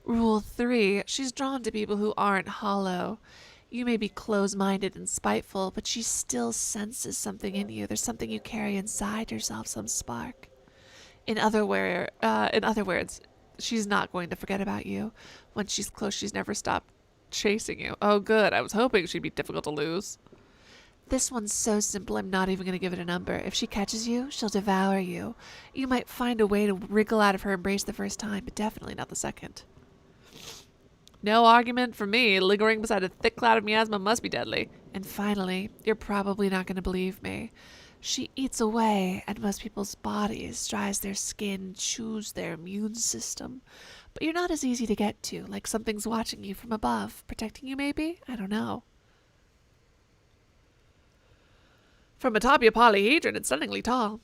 Rule 3. She's drawn to people who aren't hollow. You may be close-minded and spiteful, but she still senses something in you. There's something you carry inside yourself, some spark. In other words, she's not going to forget about you. When she's close, she's never stopped chasing you. Oh, good. I was hoping she'd be difficult to lose. This one's so simple, I'm not even going to give it a number. If she catches you, she'll devour you. You might find a way to wriggle out of her embrace the first time, but definitely not the second. No argument from me. Lingering beside a thick cloud of miasma must be deadly. And finally, you're probably not going to believe me. She eats away at most people's bodies, dries their skin, chews their immune system. But you're not as easy to get to, like something's watching you from above. Protecting you, maybe? I don't know. From atop your polyhedron, it's stunningly tall.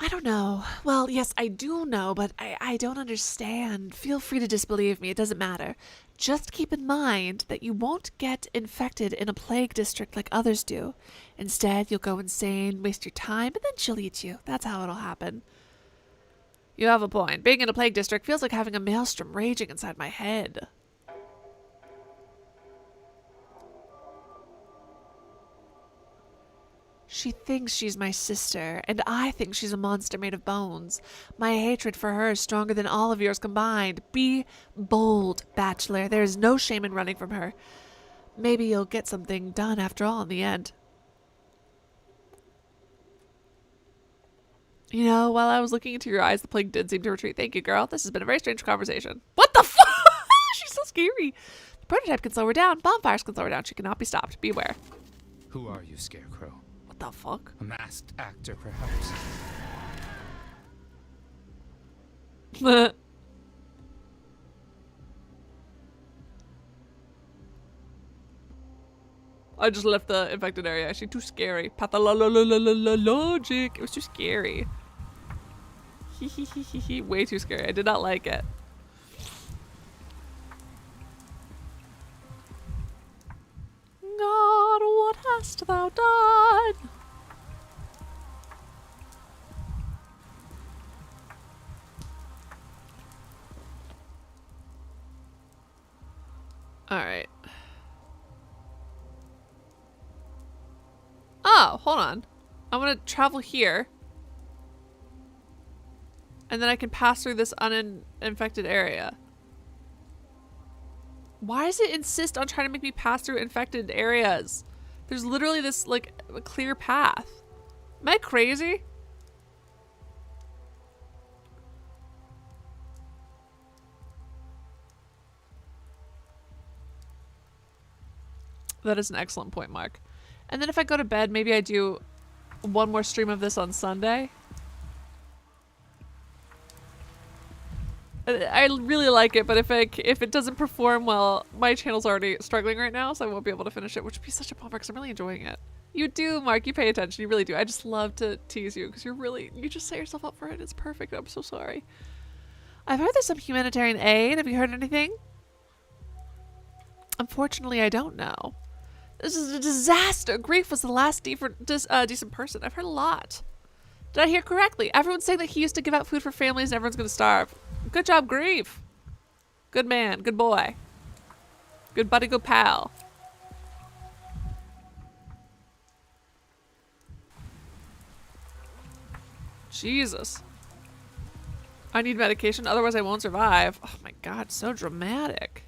I don't know. Well, yes, I do know, but I don't understand. Feel free to disbelieve me. It doesn't matter. Just keep in mind that you won't get infected in a plague district like others do. Instead, you'll go insane, waste your time, and then she'll eat you. That's how it'll happen. You have a point. Being in a plague district feels like having a maelstrom raging inside my head. She thinks she's my sister, and I think she's a monster made of bones. My hatred for her is stronger than all of yours combined. Be bold, Bachelor. There is no shame in running from her. Maybe you'll get something done after all in the end. You know, while I was looking into your eyes, the plague did seem to retreat. Thank you, girl. This has been a very strange conversation. What the fuck? She's so scary. The prototype can slow her down. Bonfires can slow her down. She cannot be stopped. Beware. Who are you, Scarecrow? What the fuck? A masked actor, perhaps? I just left the infected area. Actually, too scary. Pathologic. It was too scary. Way too scary. I did not like it. God, what hast thou done? All right. Oh, hold on. I'm gonna travel here. And then I can pass through this uninfected area. Why does it insist on trying to make me pass through infected areas? There's literally this, like, a clear path. Am I crazy? That is an excellent point, Mark. And then if I go to bed, maybe I do one more stream of this on Sunday. I really like it, but if it doesn't perform well, my channel's already struggling right now, so I won't be able to finish it, which would be such a bummer because I'm really enjoying it. You do, Mark. You pay attention. You really do. I just love to tease you because you just set yourself up for it. It's perfect. I'm so sorry. I've heard there's some humanitarian aid. Have you heard anything? Unfortunately, I don't know. This is a disaster. Grief was the last decent person. I've heard a lot. Did I hear correctly? Everyone's saying that he used to give out food for families and everyone's going to starve. Good job, Grief. Good man. Good boy. Good buddy, good pal. Jesus. I need medication, otherwise I won't survive. Oh my god, so dramatic.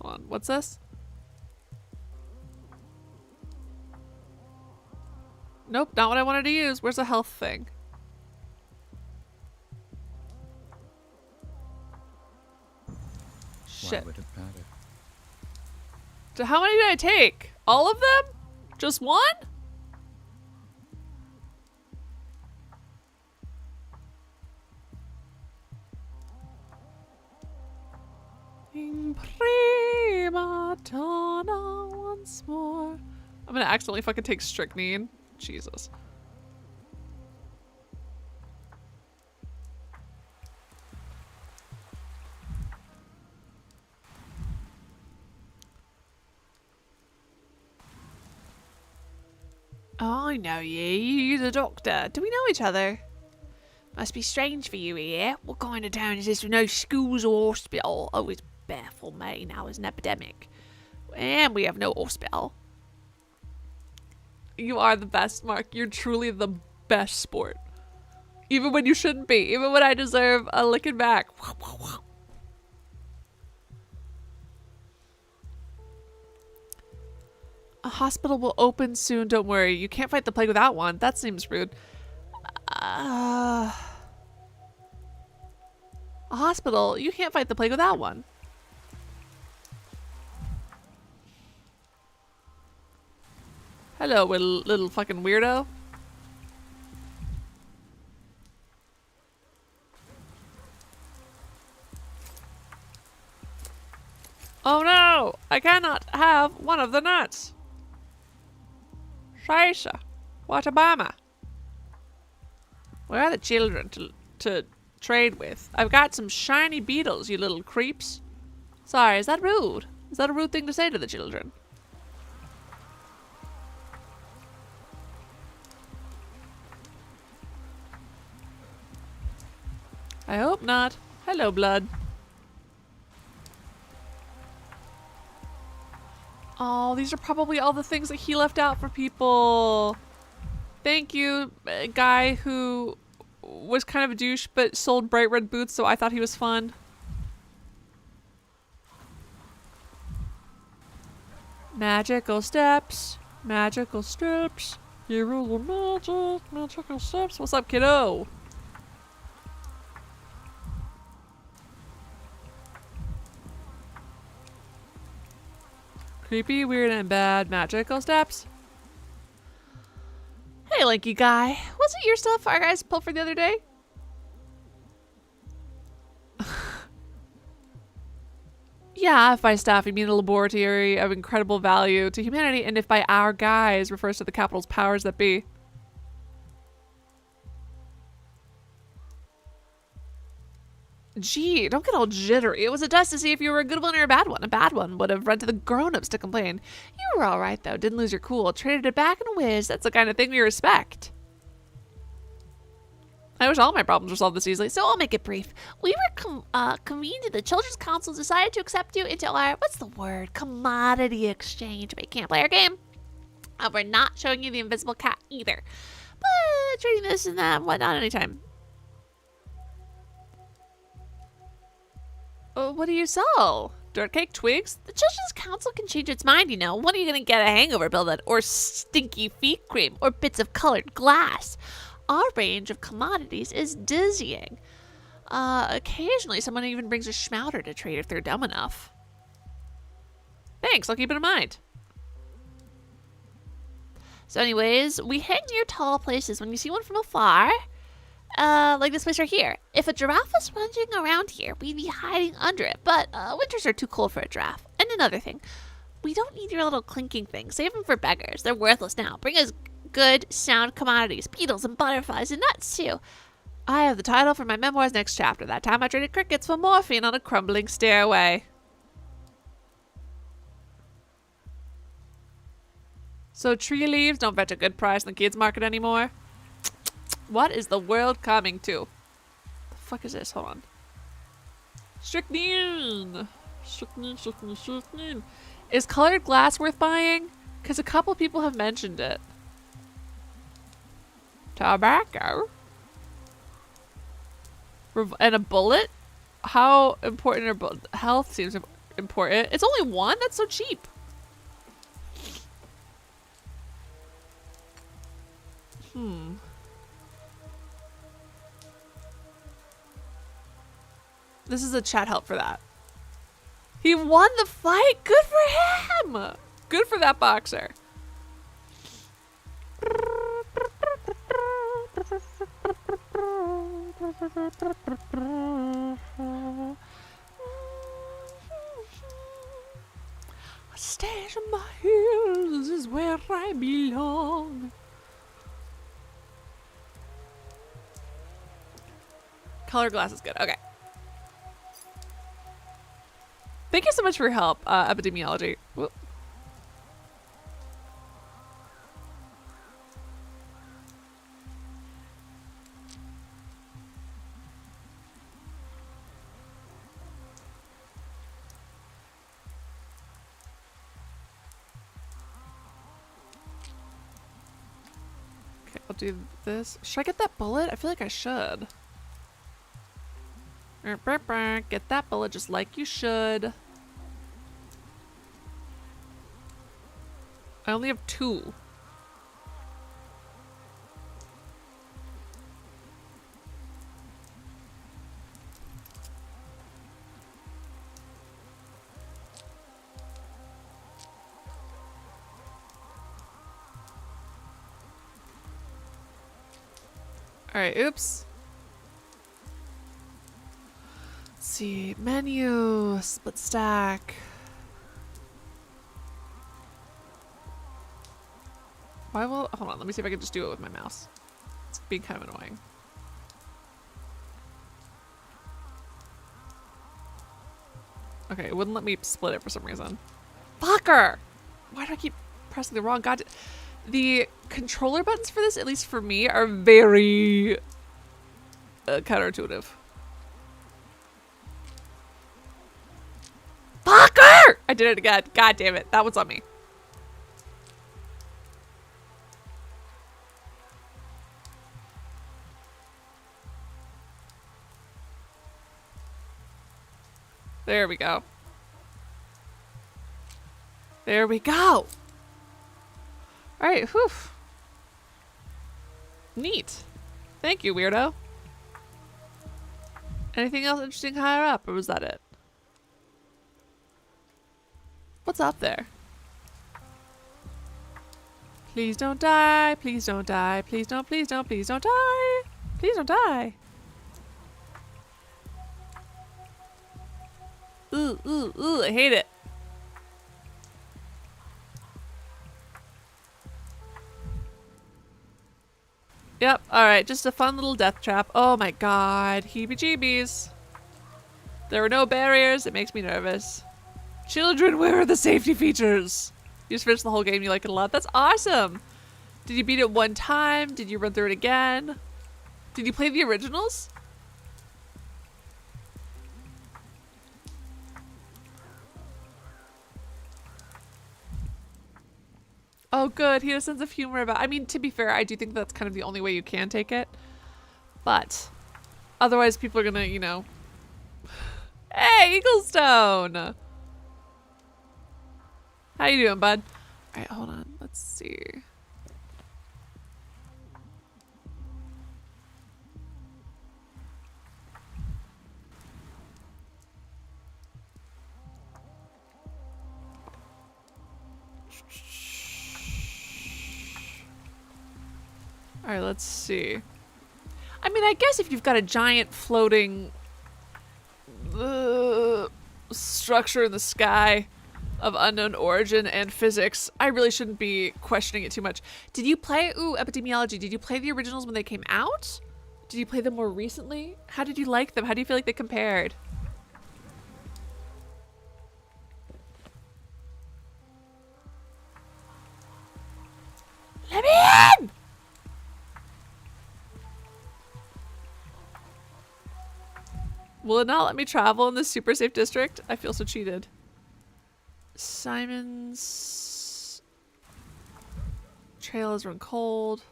Hold on, what's this? Nope, not what I wanted to use. Where's the health thing? Shit. Why would it matter? So how many did I take? All of them? Just one? In prima donna once more. I'm gonna accidentally fucking take strychnine. Jesus. Oh, I know you. You're the doctor. Do we know each other? Must be strange for you here. What kind of town is this with no schools or hospital? Oh, it's baffled me now. It's an epidemic. And we have no hospital. You are the best, Mark. You're truly the best sport. Even when you shouldn't be. Even when I deserve a licking back. A hospital will open soon, don't worry. You can't fight the plague without one. That seems rude. A hospital? You can't fight the plague without one. Hello, little fucking weirdo. Oh no! I cannot have one of the nuts! Scheisse. What a bummer. Where are the children to trade with? I've got some shiny beetles, you little creeps. Sorry, is that rude? Is that a rude thing to say to the children? I hope not. Hello, blood. Oh, these are probably all the things that he left out for people. Thank you, guy who was kind of a douche but sold bright red boots, so I thought he was fun. Magical steps. Magical steps. Hero the magic. Magical steps. What's up, kiddo? Creepy, weird, and bad magical steps. Hey, lanky guy. Was it your stuff our guys pulled for the other day? Yeah, if by staff you mean a laboratory of incredible value to humanity, and if by our guys refers to the capital's powers that be. Gee, don't get all jittery. It was a test to see if you were a good one or a bad one. A bad one would have run to the grown-ups to complain. You were all right, though. Didn't lose your cool. Traded it back in a whiz. That's the kind of thing we respect. I wish all my problems were solved this easily, so I'll make it brief. We were convened and the Children's Council decided to accept you into our, what's the word, commodity exchange. But you can't play our game. We're not showing you the invisible cat either. But trading this and that and whatnot anytime. What do you sell? Dirt cake, twigs? The Children's Council can change its mind, you know. When are you going to get a hangover pill then? Or stinky feet cream? Or bits of colored glass? Our range of commodities is dizzying. Occasionally someone even brings a schmouter to trade if they're dumb enough. Thanks, I'll keep it in mind. So anyways, we hang near tall places when you see one from afar. Like this place right here. If a giraffe was ranging around here, we'd be hiding under it, but winters are too cold for a giraffe. And another thing, we don't need your little clinking things. Save them for beggars. They're worthless now. Bring us good, sound commodities, beetles and butterflies, and nuts too. I have the title for my memoir's next chapter. That time I traded crickets for morphine on a crumbling stairway. So tree leaves don't fetch a good price in the kids' market anymore. What is the world coming to? The fuck is this? Hold on. Strychnine. Strychnine. Is colored glass worth buying? Because a couple people have mentioned it. Tobacco. And a bullet? How important are health seems important. It's only one? That's so cheap. This is a chat help for that. He won the fight. Good for him. Good for that boxer. Stash on my heels is where I belong. Color glass is good. Okay. Thank you so much for your help, epidemiology. Whoop. Okay, I'll do this. Should I get that bullet? I feel like I should. Get that bullet just like you should. I only have 2. Alright, oops. Let's see. Menu. Split stack. Why will... Hold on, let me see if I can just do it with my mouse. It's being kind of annoying. Okay, it wouldn't let me split it for some reason. Fucker! Why do I keep pressing the wrong god... The controller buttons for this, at least for me, are very counterintuitive. Fucker! I did it again. God damn it. That one's on me. There we go. There we go. Alright, whew. Neat. Thank you, weirdo. Anything else interesting higher up, or was that it? What's up there? Please don't die. Please don't die. Please don't, please don't, please don't die. Please don't die. Ooh, ooh, ooh, I hate it. Yep, alright, just a fun little death trap. Oh my god, heebie-jeebies. There are no barriers, it makes me nervous. Children, where are the safety features? You just finished the whole game, you like it a lot. That's awesome! Did you beat it one time? Did you run through it again? Did you play the originals? Oh good, he has a sense of humor about... I mean, to be fair, I do think that's kind of the only way you can take it. But, otherwise people are gonna, you know... Hey, Eaglestone! How you doing, bud? Alright, hold on, let's see. Alright, let's see. I mean, I guess if you've got a giant floating structure in the sky of unknown origin and physics, I really shouldn't be questioning it too much. Did you play, epidemiology, did you play the originals when they came out? Did you play them more recently? How did you like them? How do you feel like they compared? Let me in! Will it not let me travel in this super safe district? I feel so cheated. Simon's trail has run cold.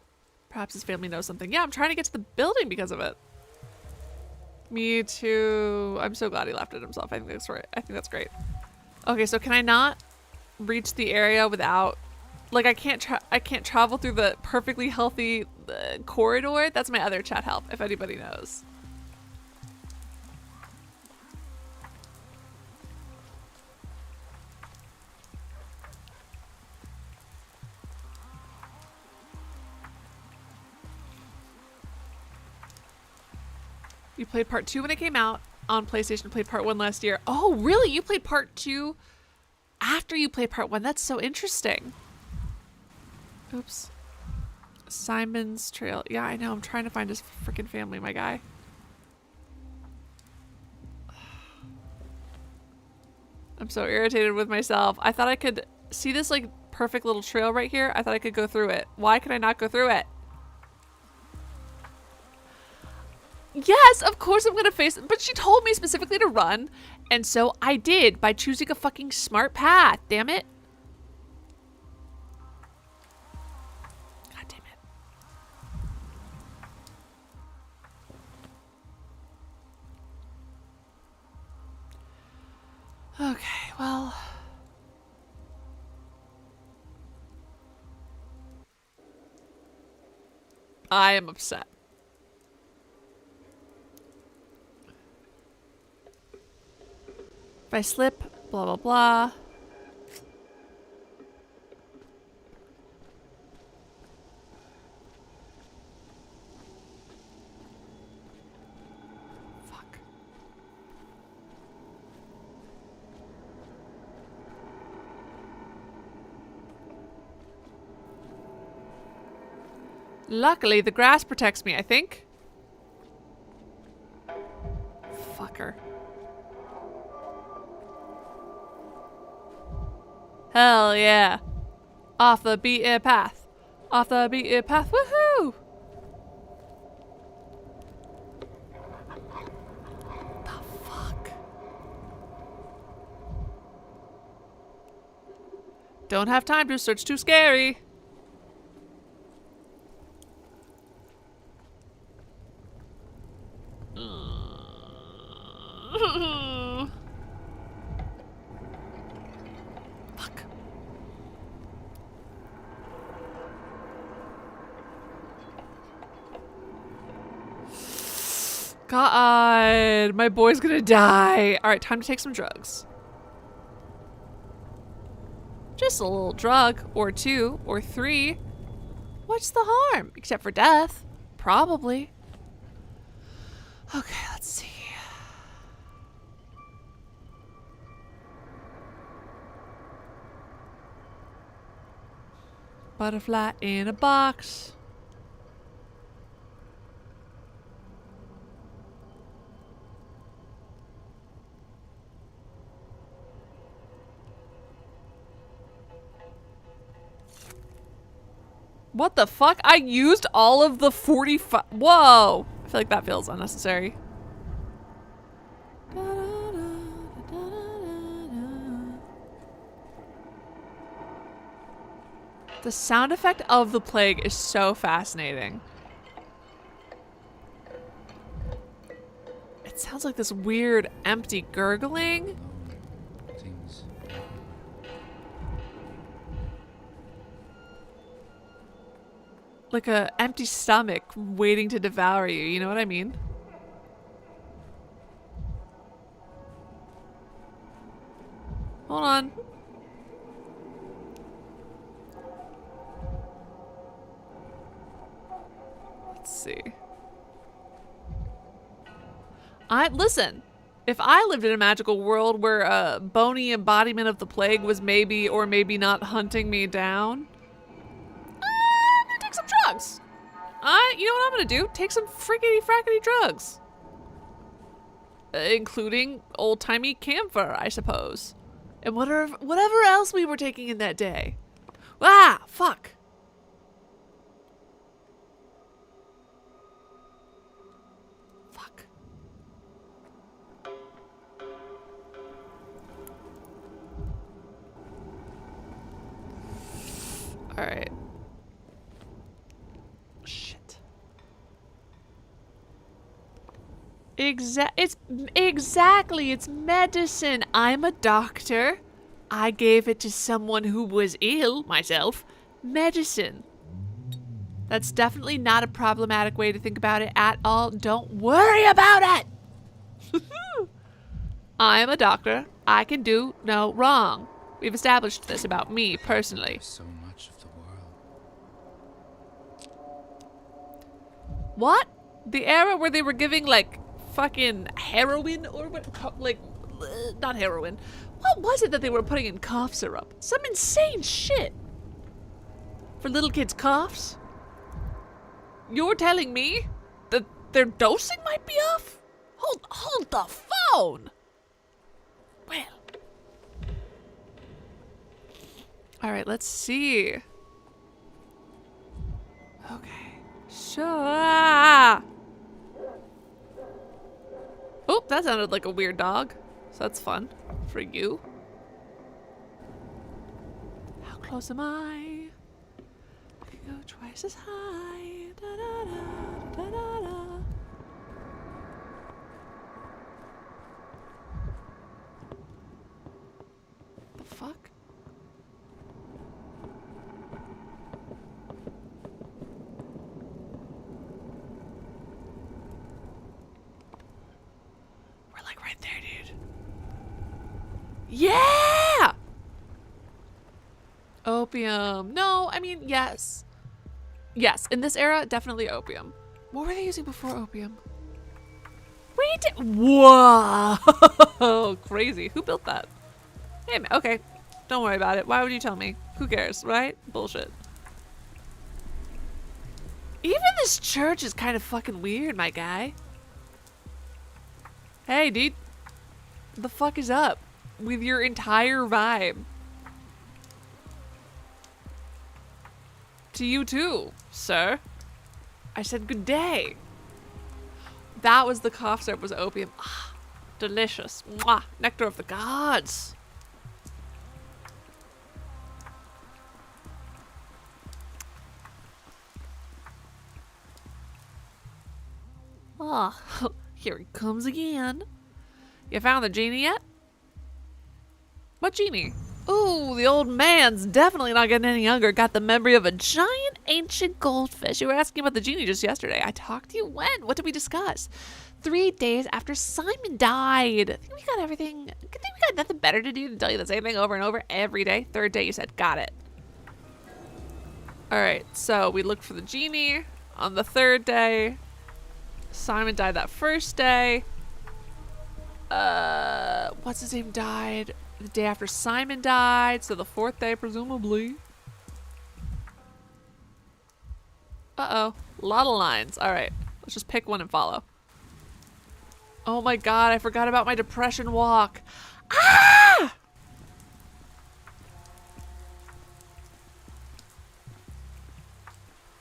Perhaps his family knows something. Yeah, I'm trying to get to the building because of it. Me too. I'm so glad he laughed at himself. I think that's right. I think that's great. Okay, so can I not reach the area without... Like, I can't travel through the perfectly healthy corridor? That's my other chat help, if anybody knows. You played part 2 when it came out on PlayStation, played part 1 last year. Oh, really? You played part 2 after you played part 1? That's so interesting. Oops. Simon's Trail. Yeah, I know. I'm trying to find his freaking family, my guy. I'm so irritated with myself. I thought I could see this like perfect little trail right here. I thought I could go through it. Why could I not go through it? Yes, of course I'm gonna face it, but she told me specifically to run, and so I did by choosing a fucking smart path, damn it. God damn it. Okay, well. I am upset. If I slip, blah, blah, blah. Fuck. Luckily, the grass protects me, I think. Fucker. Hell yeah. Off the beaten path. Off the beaten path. Woohoo! The fuck? Don't have time to search, too scary. Fuck. God, my boy's gonna die. All right, time to take some drugs. Just a little drug, or 2, or 3. What's the harm? Except for death. Probably. Okay, let's see. Butterfly in a box. What the fuck? I used all of the 45. Whoa! I feel like that feels unnecessary. The sound effect of the plague is so fascinating. It sounds like this weird, empty gurgling. Things. Like a empty stomach waiting to devour you, you know what I mean? Hold on. Let's see. Listen, if I lived in a magical world where a bony embodiment of the plague was maybe or maybe not hunting me down, I'm gonna take some drugs. You know what I'm gonna do? Take some frickety frackety drugs. Including old-timey camphor, I suppose. And whatever else we were taking in that day. Ah, fuck. Fuck. All right. Shit. It's medicine. I'm a doctor. I gave it to someone who was ill, myself. Medicine. That's definitely not a problematic way to think about it at all. Don't worry about it. I am a doctor. I can do no wrong. We've established this about me personally. So much of the world. What? The era where they were giving like fucking heroin or what? Like, not heroin. What was it that they were putting in cough syrup? Some insane shit. For little kids' coughs? You're telling me that their dosing might be off? Hold the phone. Well. All right, let's see. Okay. Sure. Oh, that sounded like a weird dog. So that's fun for you. How close am I? I can go twice as high. Da, da, da, da, da, da. The fuck? Opium. No, I mean, yes. Yes, in this era, definitely opium. What were they using before opium? Wait, whoa, crazy. Who built that? Hey, okay, don't worry about it. Why would you tell me? Who cares, right? Bullshit. Even this church is kind of fucking weird, my guy. Hey, dude. What the fuck is up with your entire vibe? To you too, sir. I said good day. That was the cough syrup, was opium. Ah, delicious. Mwah. Nectar of the gods. Ah, here he comes again. You found the genie yet? What genie? Ooh, the old man's definitely not getting any younger. Got the memory of a giant ancient goldfish. You were asking about the genie just yesterday. I talked to you when? What did we discuss? 3 days after Simon died. I think we got everything. I think we got nothing better to do than tell you the same thing over and over every day. 3rd day, you said, got it. All right, so we looked for the genie on the 3rd day. Simon died that 1st day. What's his name died the day after Simon died, so the 4th day presumably. Uh-oh, a lot of lines. All right, let's just pick one and follow. Oh my god, I forgot about my depression walk. Ah!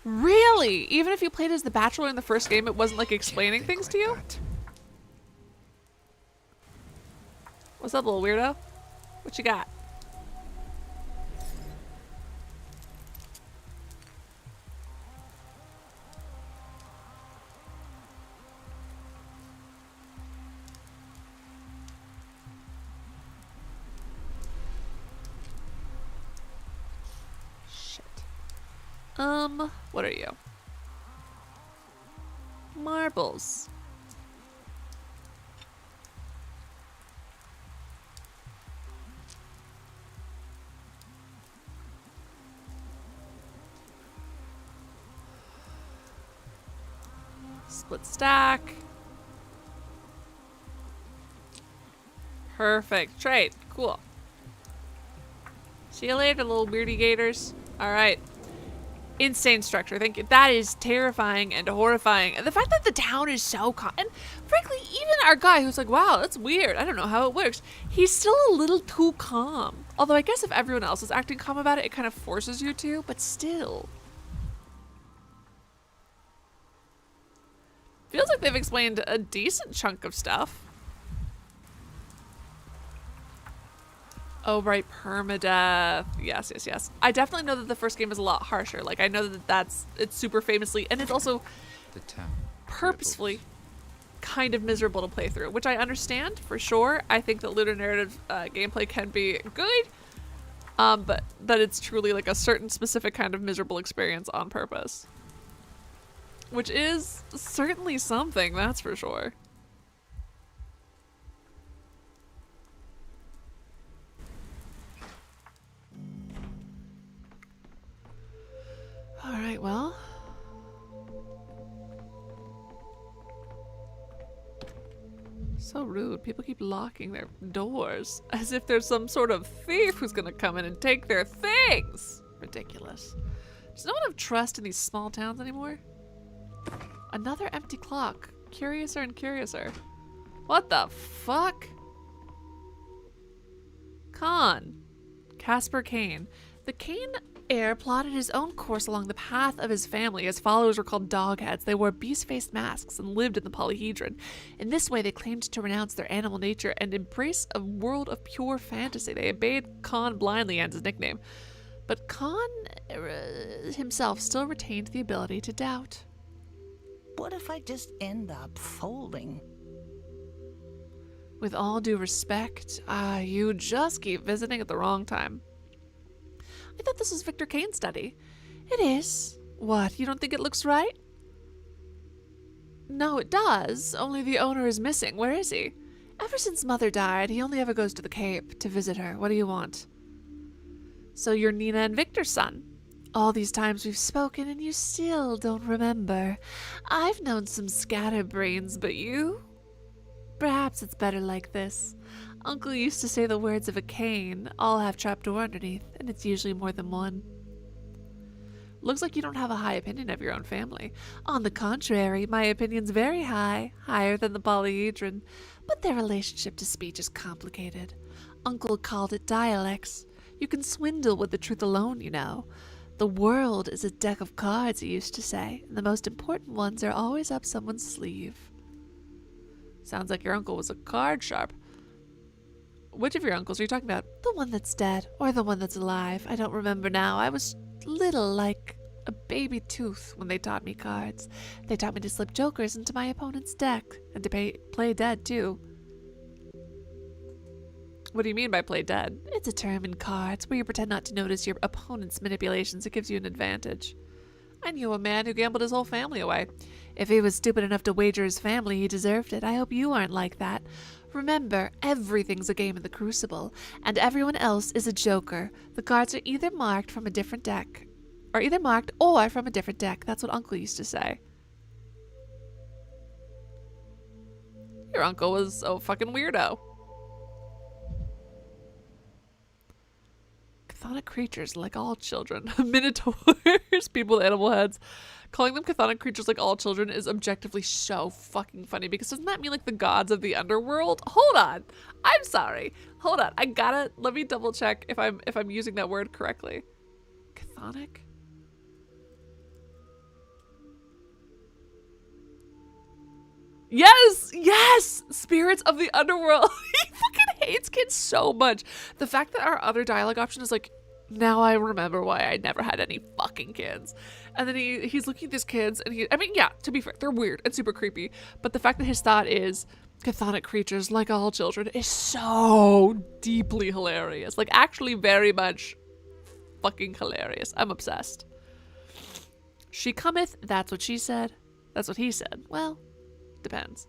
Really? Even if you played as the Bachelor in the first game, it wasn't like explaining things to you? What's up, little weirdo? What you got? Shit. What are you? Marbles. Split stack. Perfect. Trade. Cool. See you later, little weirdy gators. All right. Insane structure. Thank you. That is terrifying and horrifying. And the fact that the town is so calm. And frankly, even our guy who's like, wow, that's weird. I don't know how it works. He's still a little too calm. Although I guess if everyone else is acting calm about it, it kind of forces you to. But still. Feels like they've explained a decent chunk of stuff. Oh, right, permadeath. Yes, yes, yes. I definitely know that the first game is a lot harsher. Like, I know that it's super famously, and it's also The town purposefully kind of miserable to play through, which I understand for sure. I think that looter narrative gameplay can be good, but that it's truly like a certain specific kind of miserable experience on purpose. Which is certainly something, that's for sure. All right, well. So rude. People keep locking their doors as if there's some sort of thief who's gonna come in and take their things. Ridiculous. Does no one have trust in these small towns anymore? Another empty clock. Curiouser and curiouser. What the fuck? Khan. Casper Kane. The Kane heir plotted his own course along the path of his family. His followers were called dogheads. They wore beast-faced masks and lived in the polyhedron. In this way, they claimed to renounce their animal nature and embrace a world of pure fantasy. They obeyed Khan blindly, and his nickname. But Khan himself still retained the ability to doubt. What if I just end up folding? With all due respect, you just keep visiting at the wrong time. I thought this was Victor Kane's study. It is. What, you don't think it looks right? No, it does, only the owner is missing. Where is he? Ever since Mother died, he only ever goes to the Cape to visit her. What do you want? So you're Nina and Victor's son. All these times we've spoken and you still don't remember. I've known some scatterbrains, but you? Perhaps it's better like this. Uncle used to say the words of a cane all have trapdoor underneath, and it's usually more than one. Looks like you don't have a high opinion of your own family. On the contrary, my opinion's very high, higher than the polyhedron, but their relationship to speech is complicated. Uncle called it dialects. You can swindle with the truth alone, you know. The world is a deck of cards, he used to say, and the most important ones are always up someone's sleeve. Sounds like your uncle was a card sharp. Which of your uncles are you talking about? The one that's dead, or the one that's alive. I don't remember now. I was little, like a baby tooth, when they taught me cards. They taught me to slip jokers into my opponent's deck, and to play dead, too. What do you mean by play dead? It's a term in cards where you pretend not to notice your opponent's manipulations. It gives you an advantage. I knew a man who gambled his whole family away. If he was stupid enough to wager his family, he deserved it. I hope you aren't like that. Remember, everything's a game in the Crucible, and everyone else is a joker. The cards are either marked from a different deck, or from a different deck. That's what Uncle used to say. Your uncle was a fucking weirdo. Chthonic creatures like all children. Minotaurs, people with animal heads. Calling them chthonic creatures like all children is objectively so fucking funny, because doesn't that mean like the gods of the underworld? Hold on. I'm sorry. Hold on. Let me double check if I'm using that word correctly. Chthonic? Yes! Spirits of the underworld. He fucking hates kids so much. The fact that our other dialogue option is like, now I remember why I never had any fucking kids. And then he's looking at these kids and to be fair, they're weird and super creepy. But the fact that his thought is chthonic creatures like all children is so deeply hilarious. Like actually very much fucking hilarious. I'm obsessed. She cometh, that's what she said. That's what he said. Well, depends.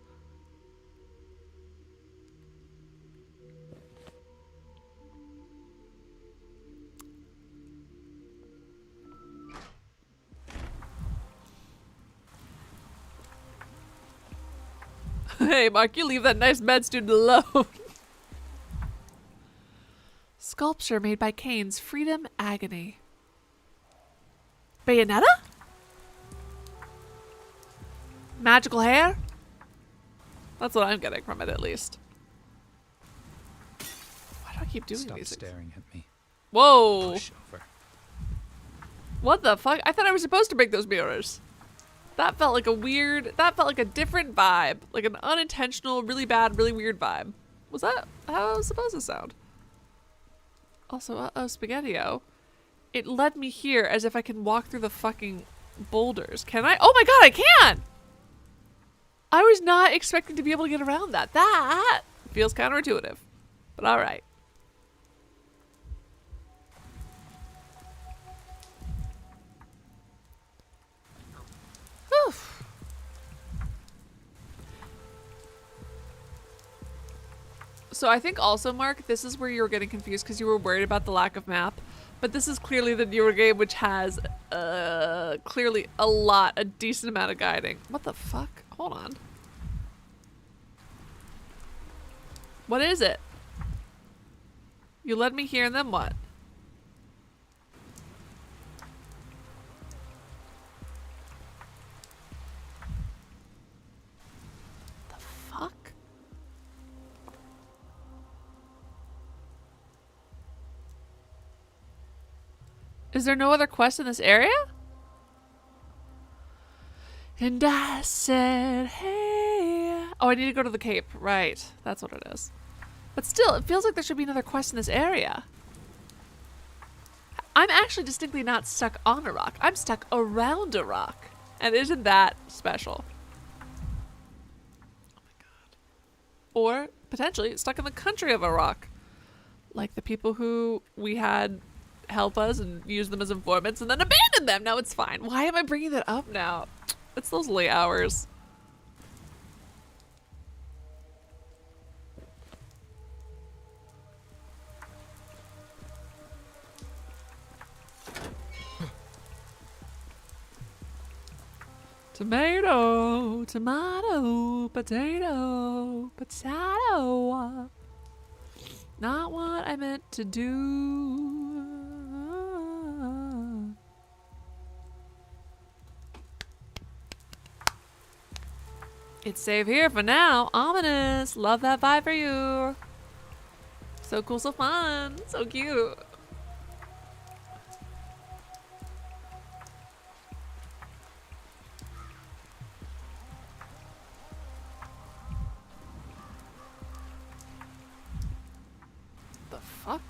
Hey, Mark, you leave that nice med student alone. Sculpture made by Kane's Freedom Agony. Bayonetta? Magical hair? That's what I'm getting from it, at least. Why do I keep doing Stop these things? staring at me. Whoa! Push over. What the fuck? I thought I was supposed to break those mirrors. That felt like a different vibe. Like an unintentional, really bad, really weird vibe. Was that how it was supposed to sound? Also, Spaghetti-O. It led me here as if I can walk through the fucking boulders. Can I? Oh my god, I can! I was not expecting to be able to get around that. That feels counterintuitive. But alright. So I think also, Mark, this is where you were getting confused because you were worried about the lack of map. But this is clearly the newer game, which has clearly a decent amount of guiding. What the fuck? Hold on. What is it? You led me here and then what? The fuck? Is there no other quest in this area? And I said, hey. Oh, I need to go to the cape. Right. That's what it is. But still, it feels like there should be another quest in this area. I'm actually distinctly not stuck on a rock. I'm stuck around a rock. And isn't that special? Oh my god. Or, potentially, stuck in the country of a rock. Like the people who we had help us and use them as informants and then abandon them. Now it's fine. Why am I bringing that up now? It's those late hours. Tomato, tomato, potato, potato. Not what I meant to do. It's safe here for now. Ominous. Love that vibe for you. So cool, so fun. So cute. The fuck?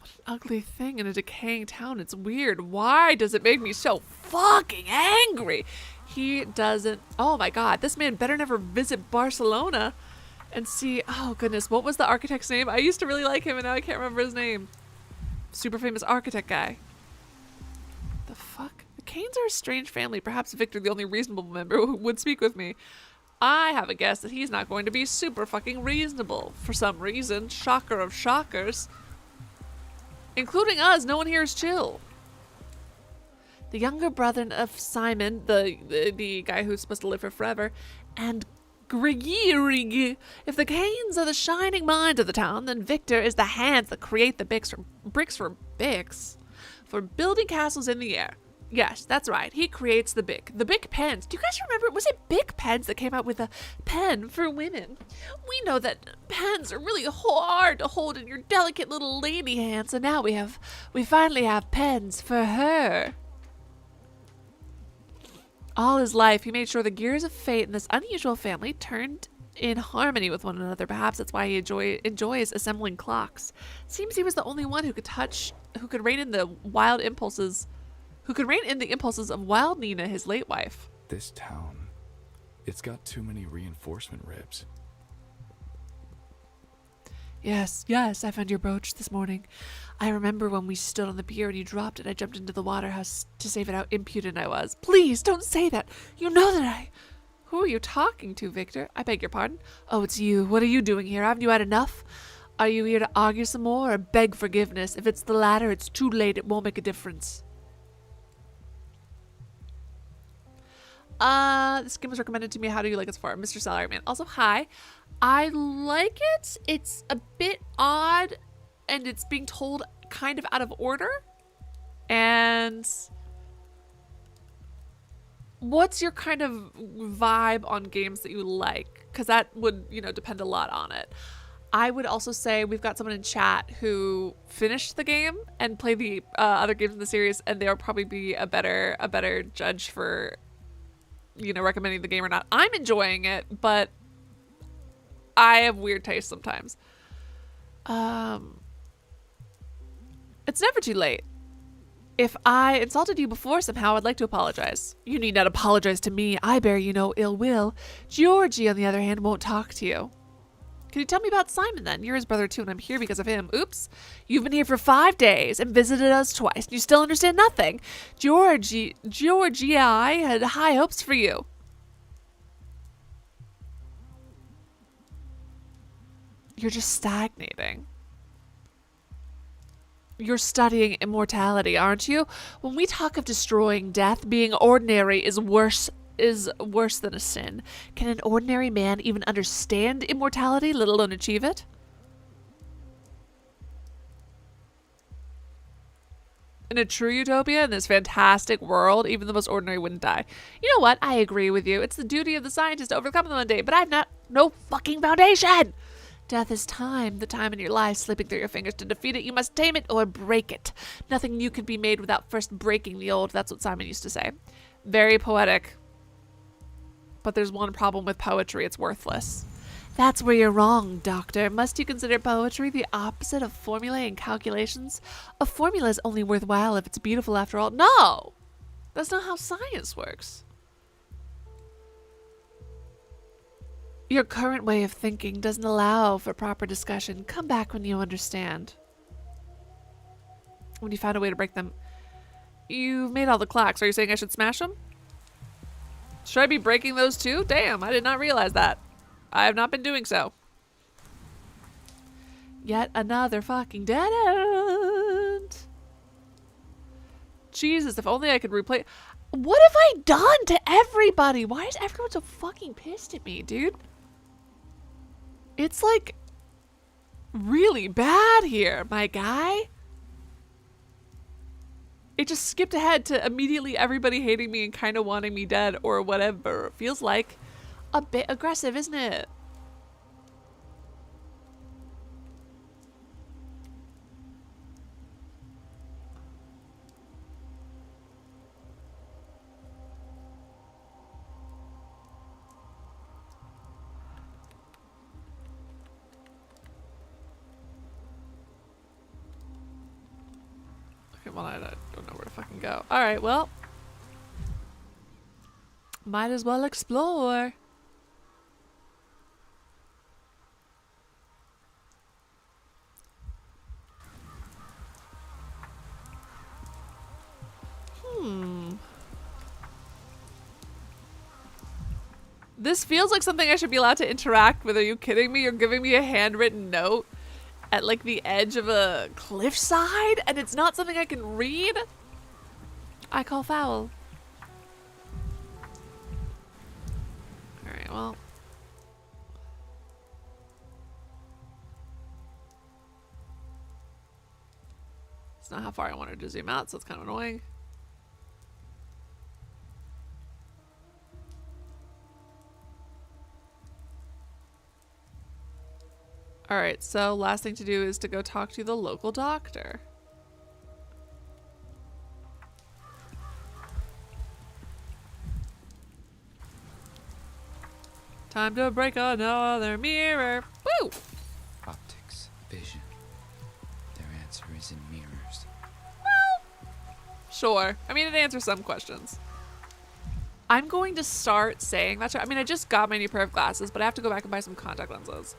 What an ugly thing in a decaying town. It's weird. Why does it make me so fucking angry? He doesn't. Oh my god, this man better never visit Barcelona and see. Oh goodness, what was the architect's name? I used to really like him and now I can't remember his name. Super famous architect guy. The fuck? The Canes are a strange family. Perhaps Victor, the only reasonable member, who would speak with me. I have a guess that he's not going to be super fucking reasonable for some reason. Shocker of shockers. Including us, no one here is chill. The younger brother of Simon, the guy who's supposed to live here forever, and Gregory. If the Canes are the shining minds of the town, then Victor is the hands that create the bricks for building castles in the air. Yes, that's right. He creates the big pens. Do you guys remember? Was it Big Pens that came out with a pen for women? We know that pens are really hard to hold in your delicate little lady hands, and now we finally have pens for her. All his life, he made sure the gears of fate in this unusual family turned in harmony with one another. Perhaps that's why he enjoys assembling clocks. Seems he was the only one who could rein in the impulses of Wild Nina, his late wife. This town, it's got too many reinforcement ribs. Yes, I found your brooch this morning. I remember when we stood on the pier and you dropped it. I jumped into the water house to save it. How impudent I was. Please, don't say that. You know that Who are you talking to, Victor? I beg your pardon. Oh, it's you. What are you doing here? Haven't you had enough? Are you here to argue some more or beg forgiveness? If it's the latter, it's too late. It won't make a difference. This game was recommended to me. How do you like it so far? Mr. Salaryman. Also, hi. I like it. It's a bit odd and it's being told kind of out of order. And what's your kind of vibe on games that you like? Because that would, depend a lot on it. I would also say we've got someone in chat who finished the game and played the other games in the series, and they'll probably be a better judge for recommending the game or not. I'm enjoying it, but I have weird taste sometimes. It's never too late. If I insulted you before somehow, I'd like to apologize. You need not apologize to me. I bear you no ill will. Georgie, on the other hand, won't talk to you. Can you tell me about Simon then? You're his brother too, and I'm here because of him. Oops. You've been here for 5 days and visited us twice, and you still understand nothing. Georgie, I had high hopes for you. You're just stagnating. You're studying immortality, aren't you? When we talk of destroying death, being ordinary is worse than a sin. Can an ordinary man even understand immortality, let alone achieve it? In a true utopia, in this fantastic world, even the most ordinary wouldn't die. You know what? I agree with you. It's the duty of the scientist to overcome them one day, but I've no fucking foundation. Death is time, the time in your life slipping through your fingers. To defeat it, you must tame it or break it. Nothing new can be made without first breaking the old. That's what Simon used to say. Very poetic. But there's one problem with poetry. It's worthless. That's where you're wrong, Doctor. Must you consider poetry the opposite of formulae and calculations? A formula is only worthwhile if it's beautiful after all. No! That's not how science works. Your current way of thinking doesn't allow for proper discussion. Come back when you understand. When you found a way to break them. You've made all the clocks. Are you saying I should smash them? Should I be breaking those too? Damn, I did not realize that. I have not been doing so. Yet another fucking dead end. Jesus, if only I could replay. What have I done to everybody? Why is everyone so fucking pissed at me, dude? It's like really bad here, my guy. It just skipped ahead to immediately everybody hating me and kind of wanting me dead or whatever. Feels like a bit aggressive, isn't it? Well, I don't know where to fucking go. Alright, well. Might as well explore. This feels like something I should be allowed to interact with. Are you kidding me? You're giving me a handwritten note at like the edge of a cliffside, and it's not something I can read? I call foul. Alright, well. It's not how far I wanted to zoom out, so it's kind of annoying. Alright, so last thing to do is to go talk to the local doctor. Time to break another mirror. Woo! Optics, vision. Their answer is in mirrors. Sure. I mean, it answers some questions. I'm going to start saying that. I mean, I just got my new pair of glasses, but I have to go back and buy some contact lenses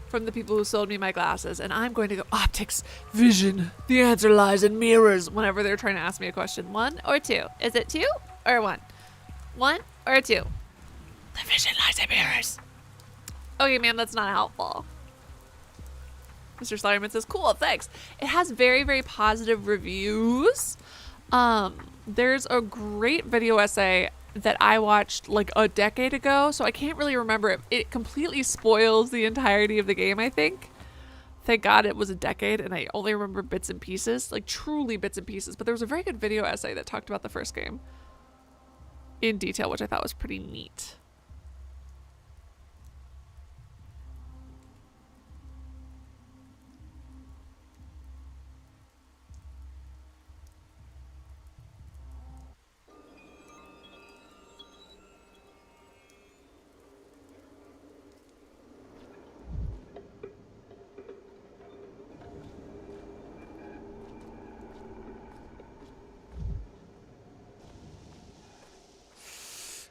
from the people who sold me my glasses, and I'm going to go optics, vision. The answer lies in mirrors whenever they're trying to ask me a question. 1 or 2? Is it 2 or 1? 1 or 2? The vision lies in mirrors. Okay, ma'am, that's not helpful. Mr. Slyderman says, cool, thanks. It has very, very positive reviews. There's a great video essay that I watched like a decade ago, so I can't really remember it. It completely spoils the entirety of the game, I think. Thank God it was a decade and I only remember bits and pieces, like truly bits and pieces. But there was a very good video essay that talked about the first game in detail, which I thought was pretty neat.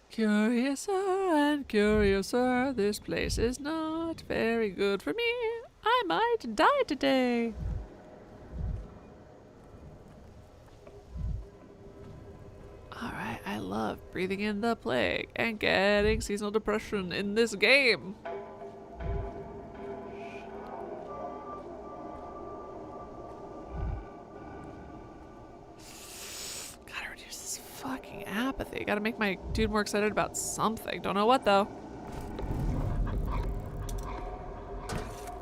Curiouser and curiouser, this place is not very good for me. I might die today. Alright, I love breathing in the plague and getting seasonal depression in this game. Fucking apathy. Gotta make my dude more excited about something. Don't know what though.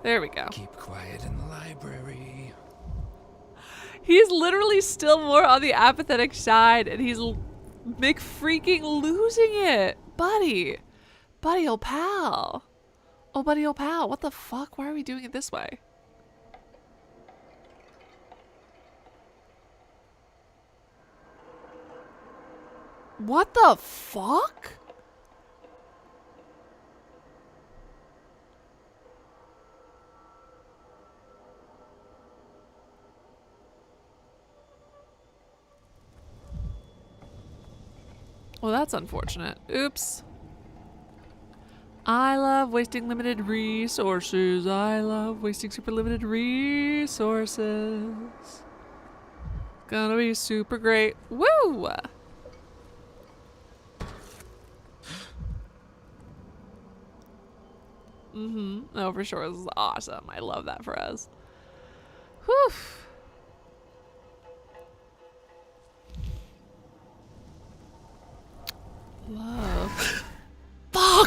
There we go. Keep quiet in the library. He's literally still more on the apathetic side, and he's McFreaking losing it. Buddy. Buddy, old pal. Oh, buddy, old pal. What the fuck? Why are we doing it this way? What the fuck? Well, that's unfortunate. Oops. I love wasting limited resources. I love wasting super limited resources. Gonna be super great. Woo! Oh, for sure. This is awesome. I love that for us. Whew.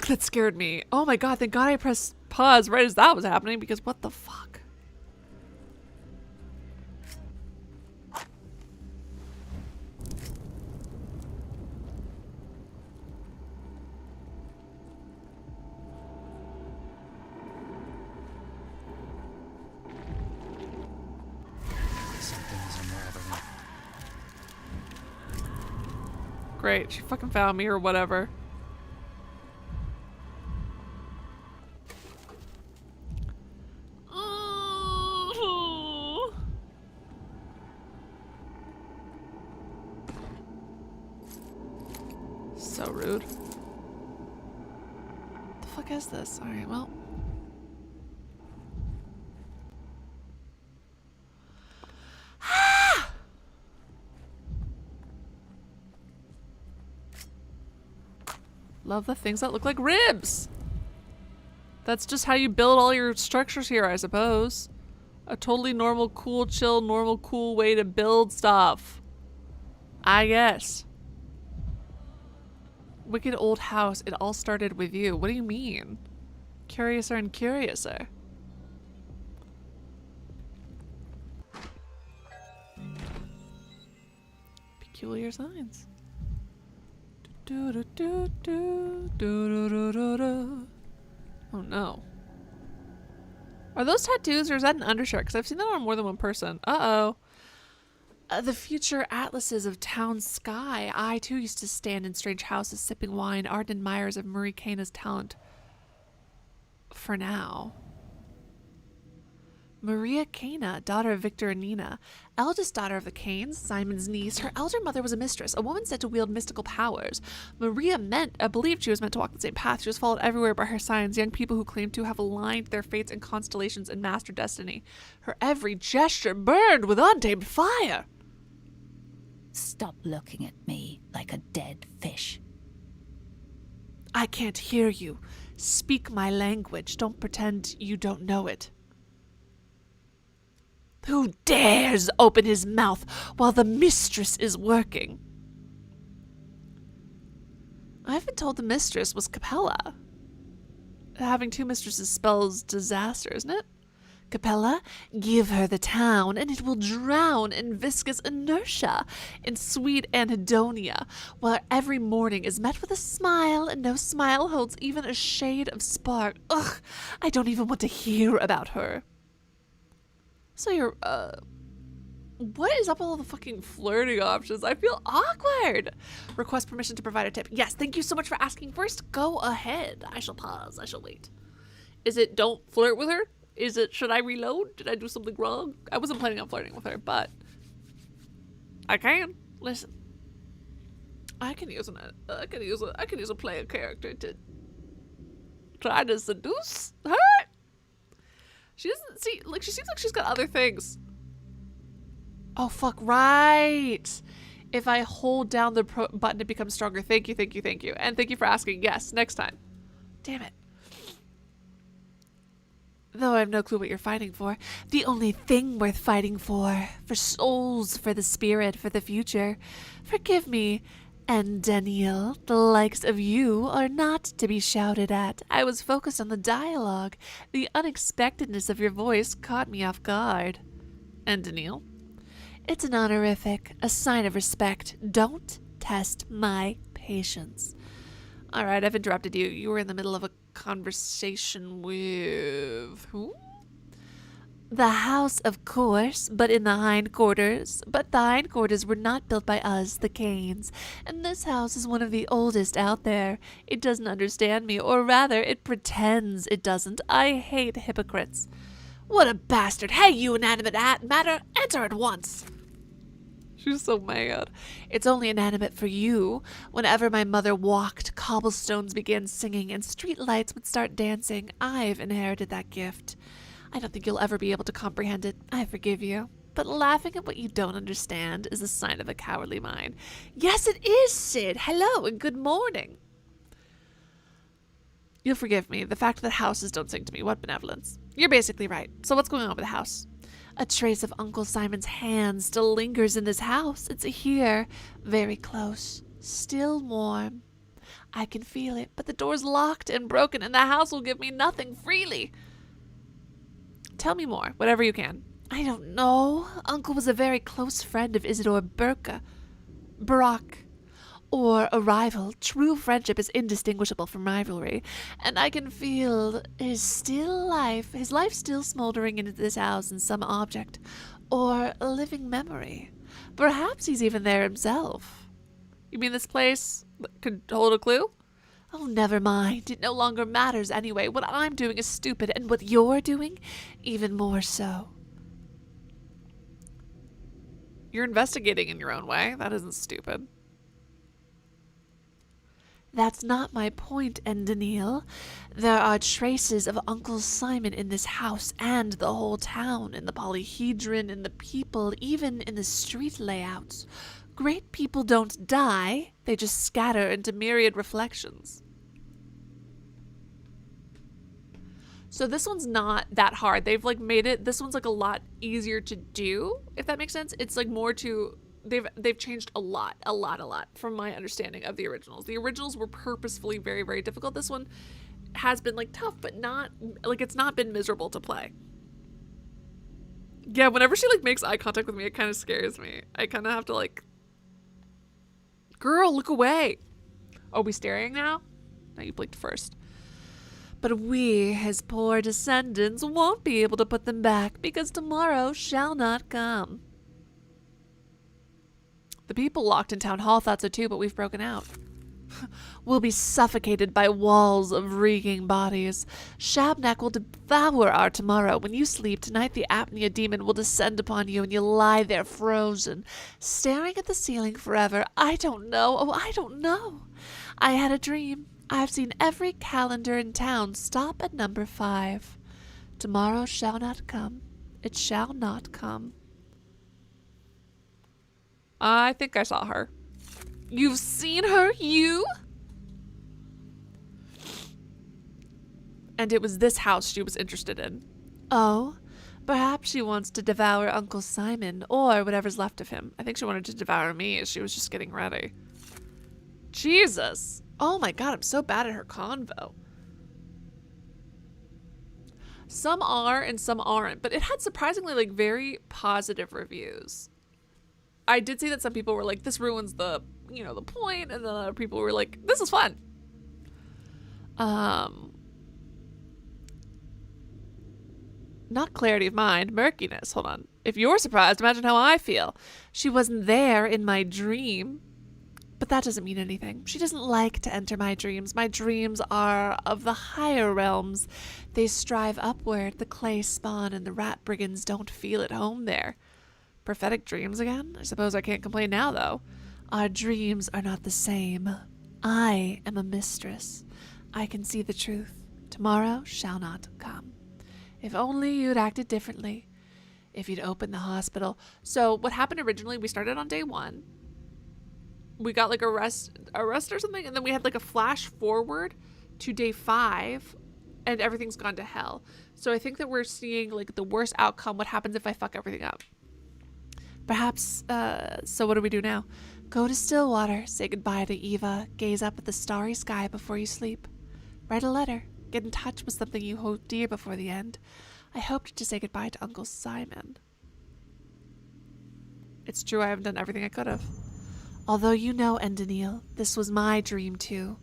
that scared me. Oh my god, thank god I pressed pause right as that was happening, because what the fuck? Something's unraveling. Great, she fucking found me or whatever. So rude. What the fuck is this? Alright, well. Love the things that look like ribs. That's just how you build all your structures here, I suppose. A totally normal, cool, chill, normal, cool way to build stuff. I guess. Wicked old house, it all started with you. What do you mean? Curiouser and curiouser. Peculiar signs. Oh no. Are those tattoos or is that an undershirt? Because I've seen that on more than one person. Uh-oh. The future atlases of town sky. I too used to stand in strange houses sipping wine, ardent admirers of Marie Kana's talent. For now. Maria Kana, daughter of Victor and Nina, eldest daughter of the Kanes, Simon's niece. Her elder mother was a mistress, a woman said to wield mystical powers. Maria believed she was meant to walk the same path. She was followed everywhere by her signs, young people who claimed to have aligned their fates and constellations and master destiny. Her every gesture burned with untamed fire. Stop looking at me like a dead fish. I can't hear you. Speak my language. Don't pretend you don't know it. Who dares open his mouth while the mistress is working? I've been told the mistress was Capella. Having two mistresses spells disaster, isn't it? Capella, give her the town, and it will drown in viscous inertia, in sweet anhedonia, where every morning is met with a smile, and no smile holds even a shade of spark. Ugh, I don't even want to hear about her. So you're, what is up with all the fucking flirting options? I feel awkward. Request permission to provide a tip. Yes, thank you so much for asking. First, go ahead. I shall pause. I shall wait. Is it don't flirt with her? Is it should I reload? Did I do something wrong? I wasn't planning on flirting with her, but I can. Listen. I can use a player character to try to seduce her. She doesn't see, like, she seems like she's got other things. Oh, fuck, right. If I hold down the button, it becomes stronger. Thank you, thank you, thank you. And thank you for asking. Yes, next time. Damn it. Though I have no clue what you're fighting for. The only thing worth fighting for souls, for the spirit, for the future. Forgive me. And Daniil, the likes of you are not to be shouted at. I was focused on the dialogue. The unexpectedness of your voice caught me off guard. And Daniil? It's an honorific, a sign of respect. Don't test my patience. Alright, I've interrupted you. You were in the middle of a conversation with who? The house, of course, but in the hindquarters. But the hindquarters were not built by us, the Canes. And this house is one of the oldest out there. It doesn't understand me, or rather, it pretends it doesn't. I hate hypocrites. What a bastard. Hey, you inanimate matter, answer at once. She's so mad. It's only inanimate for you. Whenever my mother walked, cobblestones began singing and street lights would start dancing. I've inherited that gift. I don't think you'll ever be able to comprehend it. I forgive you. But laughing at what you don't understand is a sign of a cowardly mind. Yes, it is, Sid. Hello and good morning. You'll forgive me. The fact that houses don't sing to me. What benevolence. You're basically right. So what's going on with the house? A trace of Uncle Simon's hand still lingers in this house. It's here, very close, still warm. I can feel it, but the door's locked and broken, and the house will give me nothing freely. Tell me more, whatever you can. I don't know. Uncle was a very close friend of Isidore Barak, or a rival. True friendship is indistinguishable from rivalry, and I can feel his life still smoldering into this house in some object, or a living memory. Perhaps he's even there himself. You mean this place could hold a clue? Oh, never mind. It no longer matters anyway. What I'm doing is stupid, and what you're doing, even more so. You're investigating in your own way. That isn't stupid. That's not my point, Daniil. There are traces of Uncle Simon in this house and the whole town, in the polyhedron, in the people, even in the street layouts. Great people don't die, they just scatter into myriad reflections. So this one's not that hard. They've like made it, this one's like a lot easier to do, if that makes sense. It's like more to, they've changed a lot from my understanding of the originals. The originals were purposefully very, very difficult. This one has been like tough, but not, like it's not been miserable to play. Yeah, whenever she like makes eye contact with me, it kind of scares me. I kind of have to like, girl, look away. Are we staring now? No, you blinked first. But we, his poor descendants, won't be able to put them back, because tomorrow shall not come. The people locked in town hall thought so too, but we've broken out. We'll be suffocated by walls of reeking bodies. Shabnak will devour our tomorrow. When you sleep tonight, the apnea demon will descend upon you, and you'll lie there frozen, staring at the ceiling forever. I don't know. Oh, I don't know. I had a dream. I've seen every calendar in town stop at number 5. Tomorrow shall not come. It shall not come. I think I saw her. You've seen her? You? And it was this house she was interested in. Oh, perhaps she wants to devour Uncle Simon, or whatever's left of him. I think she wanted to devour me as she was just getting ready. Jesus. Oh my god, I'm so bad at her convo. Some are and some aren't, but it had surprisingly like very positive reviews. I did see that some people were like, this ruins the, you know, the point, and then other people were like, this is fun. Not clarity of mind, murkiness. Hold on. If you're surprised, imagine how I feel. She wasn't there in my dream. But that doesn't mean anything. She doesn't like to enter my dreams. My dreams are of the higher realms. They strive upward. The clay spawn and the rat brigands don't feel at home there. Prophetic dreams again? I suppose I can't complain now, though. Our dreams are not the same. I am a mistress. I can see the truth. Tomorrow shall not come. If only you'd acted differently. If you'd opened the hospital. So what happened originally, we started on day 1. We got like a rest or something, and then we had like a flash forward to day 5, and everything's gone to hell. So I think that we're seeing like the worst outcome. What happens if I fuck everything up? Perhaps, so what do we do now? Go to Stillwater, say goodbye to Eva, gaze up at the starry sky before you sleep. Write a letter, get in touch with something you hold dear before the end. I hoped to say goodbye to Uncle Simon. It's true, I haven't done everything I could have. Although you know, Daniil, this was my dream too.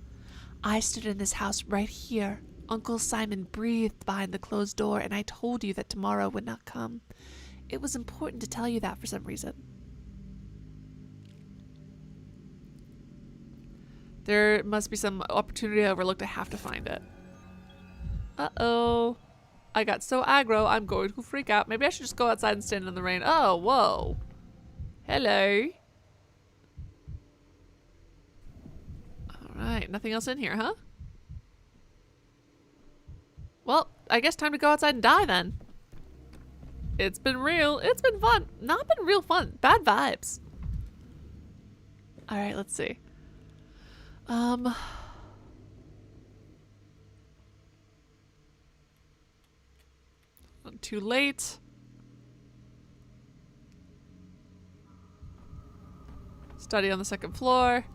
I stood in this house right here. Uncle Simon breathed behind the closed door, and I told you that tomorrow would not come. It was important to tell you that for some reason. There must be some opportunity I overlooked. I have to find it. Uh-oh. I got so aggro, I'm going to freak out. Maybe I should just go outside and stand in the rain. Oh, whoa. Hello. Alright, nothing else in here, huh? Well, I guess time to go outside and die then. It's been real. It's been fun. Not been real fun. Bad vibes. Alright, let's see. Too late. Study on the 2nd floor.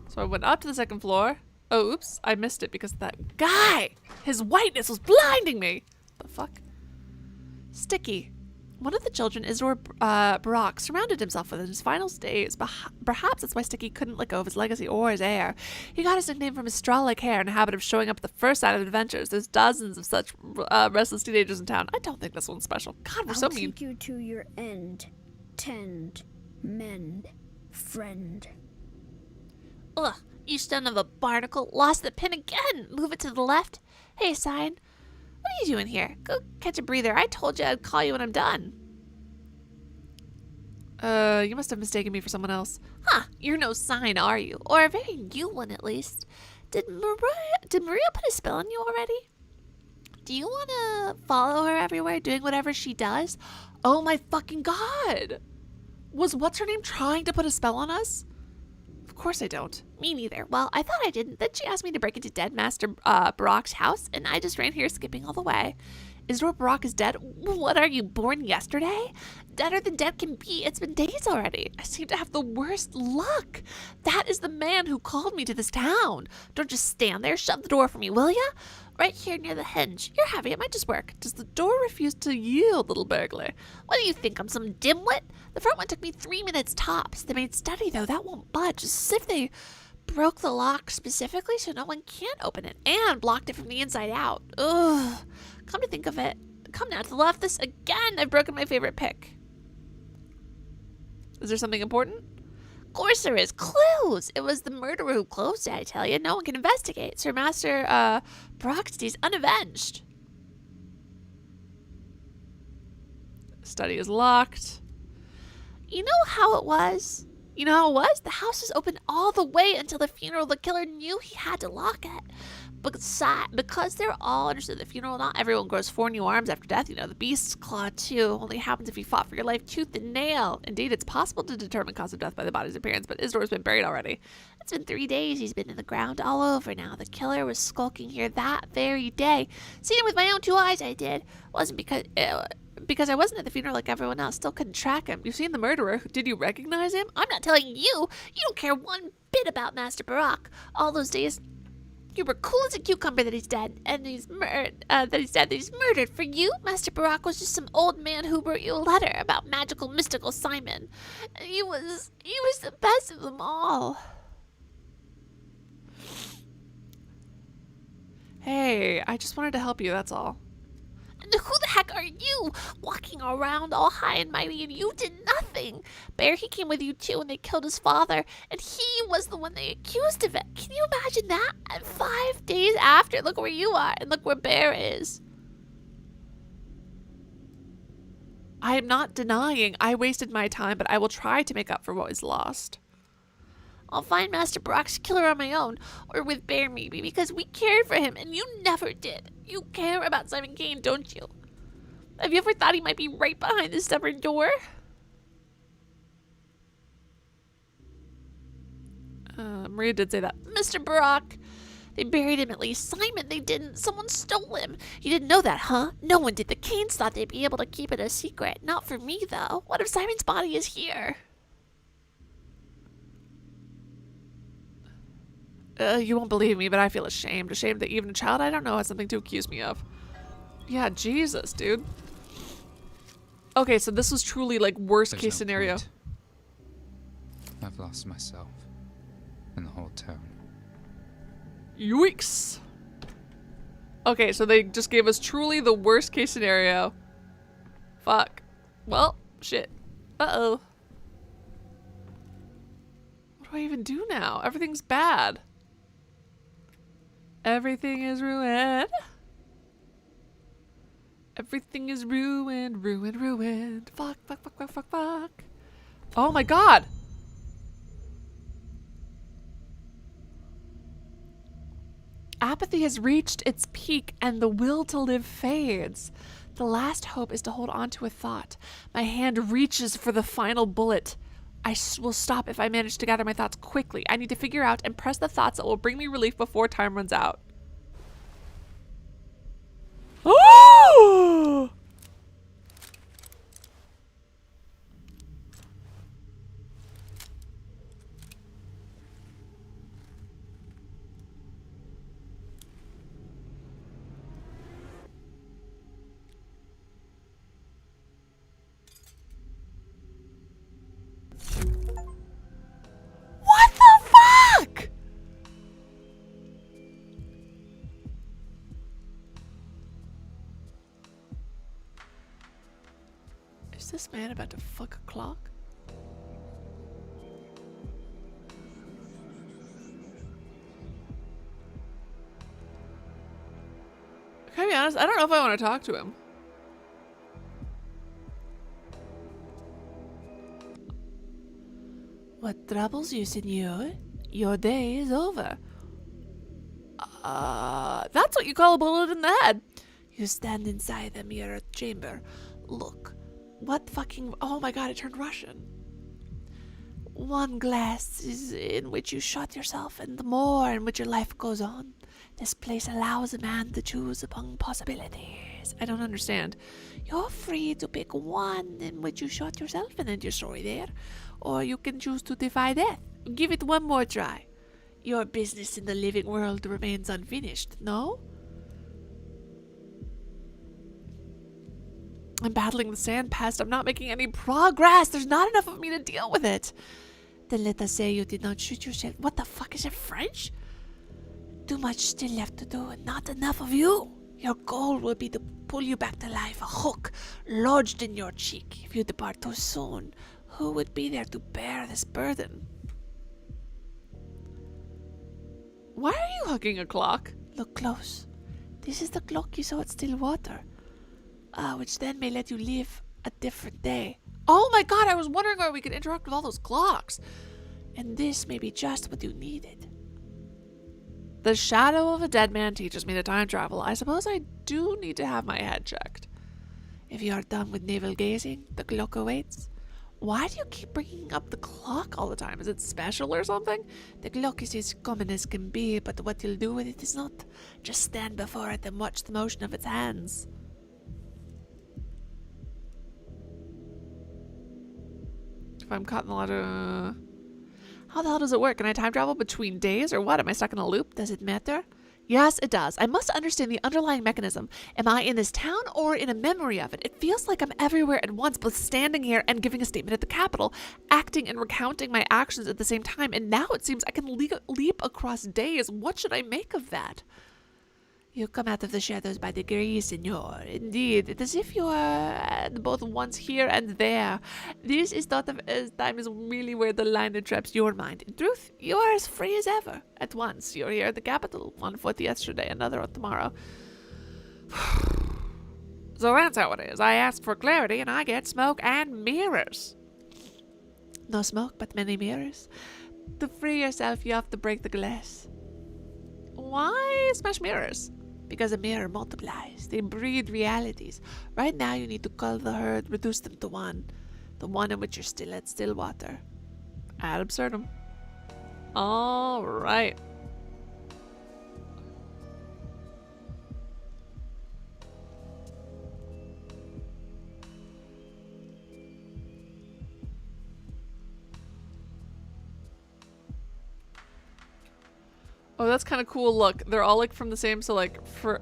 So I went up to the 2nd floor. Oh, oops. I missed it because of that guy. His whiteness was blinding me. The fuck? Sticky. One of the children, Isidore Barak, surrounded himself with in his final days. Perhaps that's why Sticky couldn't let go of his legacy or his heir. He got his nickname from his straw-like hair and a habit of showing up at the first sign of adventures. There's dozens of such restless teenagers in town. I don't think this one's special. God, we're so mean. I'll take you to your end. Tend. Mend. Friend. Ugh, you son of a barnacle. Lost the pin again. Move it to the left. Hey, sign. What are you doing here? Go catch a breather. I told you I'd call you when I'm done. You must have mistaken me for someone else. Huh, you're no sign, are you? Or a very new one, at least. Did Maria put a spell on you already? Do you want to follow her everywhere, doing whatever she does? Oh my fucking god! Was what's-her-name trying to put a spell on us? Of course I don't. Me neither. Well, I thought I didn't. Then she asked me to break into dead Master Barak's house, and I just ran here skipping all the way. Isidore Barak is dead? What are you, born yesterday? Deader than dead can be. It's been days already. I seem to have the worst luck. That is the man who called me to this town. Don't just stand there. Shut the door for me, will ya? Right here near the hinge. You're heavy. It might just work. Does the door refuse to yield, little burglar? What do you think? I'm some dimwit? The front one took me 3 minutes tops. The main study, though, that won't budge. As if they broke the lock specifically so no one can open it and blocked it from the inside out. Ugh. Come to think of it. Come now to the left. This again. I've broken my favorite pick. Is there something important? Of course there is. Clues. It was the murderer who closed it, I tell you. No one can investigate. Sir Master Broxty's unavenged. Study is locked. You know how it was? You know how it was? The house was open all the way until the funeral. The killer knew he had to lock it. Because they're all understood the funeral, not everyone grows 4 new arms after death. You know, the beast's claw, too, only happens if you fought for your life tooth and nail. Indeed, it's possible to determine cause of death by the body's appearance, but Isidore's been buried already. It's been 3 days. He's been in the ground all over now. The killer was skulking here that very day. Seen him with my own 2 eyes, I did. Wasn't because I wasn't at the funeral like everyone else. Still couldn't track him. You've seen the murderer. Did you recognize him? I'm not telling you. You don't care one bit about Master Barak. All those days, you were cool as a cucumber that he's dead, and he's murdered. For you, Master Barak was just some old man who wrote you a letter about magical, mystical Simon. He was the best of them all. Hey, I just wanted to help you, that's all. And who the heck are you? Walking around all high and mighty, and you did nothing. Bear, he came with you too, and they killed his father, and he was the one they accused of it. Can you imagine that? And 5 days after, look where you are, and look where Bear is. I am not denying I wasted my time, but I will try to make up for what was lost. I'll find Master Barak's killer on my own, or with Bear maybe, because we cared for him, and you never did. You care about Simon Kane, don't you? Have you ever thought he might be right behind this stubborn door? Maria did say that. Mr. Barak, they buried him at least. Simon, they didn't. Someone stole him. You didn't know that, huh? No one did. The Kanes thought they'd be able to keep it a secret. Not for me, though. What if Simon's body is here? You won't believe me, but I feel ashamed. Ashamed that even a child I don't know has something to accuse me of. Yeah, Jesus, dude. Okay, so this was truly like worst case scenario. Point. I've lost myself and the whole town. Yikes. Okay, so they just gave us truly the worst case scenario. Fuck. Well, shit. Uh-oh. What do I even do now? Everything's bad. Everything is ruined. Everything is ruined, ruined, ruined. Fuck, fuck, fuck, fuck, fuck, fuck. Oh my god! Apathy has reached its peak and the will to live fades. The last hope is to hold on to a thought. My hand reaches for the final bullet. I will stop if I manage to gather my thoughts quickly. I need to figure out and press the thoughts that will bring me relief before time runs out. Oh! this man about to fuck a clock? Can I be honest? I don't know if I want to talk to him. What troubles you, senor? Your day is over. That's what you call a bullet in the head. You stand inside the mirror chamber. Look, what fucking... Oh my god, it turned Russian. One glass is in which you shot yourself, and the more in which your life goes on. This place allows a man to choose among possibilities. I don't understand. You're free to pick one in which you shot yourself and end your story there, or you can choose to defy death. Give it one more try. Your business in the living world remains unfinished, no? I'm battling the sand pest. I'm not making any progress. There's not enough of me to deal with it. Then let us say you did not shoot yourself. What the fuck, is it French? Too much still left to do and not enough of you. Your goal will be to pull you back to life, a hook lodged in your cheek. If you depart too soon, who would be there to bear this burden? Why are you hugging a clock? Look close. This is the clock you saw at Stillwater, which then may let you live a different day. Oh my god, I was wondering why we could interact with all those clocks. And this may be just what you needed. The shadow of a dead man teaches me to time travel. I suppose I do need to have my head checked. If you are done with navel gazing, the clock awaits. Why do you keep bringing up the clock all the time? Is it special or something? The clock is as common as can be, but what you'll do with it is not. Just stand before it and watch the motion of its hands. If I'm caught in the ladder... How the hell does it work? Can I time travel between days or what? Am I stuck in a loop? Does it matter? Yes, it does. I must understand the underlying mechanism. Am I in this town or in a memory of it? It feels like I'm everywhere at once, both standing here and giving a statement at the Capitol, acting and recounting my actions at the same time. And now it seems I can leap across days. What should I make of that? You come out of the shadows by degrees, senor. Indeed, it is as if you are both once here and there. This is thought of as time is really where the line entraps your mind. In truth, you are as free as ever. At once, you're here at the Capitol, one foot yesterday, another on tomorrow. So that's how it is. I ask for clarity and I get smoke and mirrors. No smoke, but many mirrors. To free yourself, you have to break the glass. Why smash mirrors? Because a mirror multiplies. They breed realities. Right now, you need to cull the herd, reduce them to one. The one in which you're still at Stillwater. Ad absurdum. All right. Oh, that's kind of cool. Look, they're all like from the same, so like for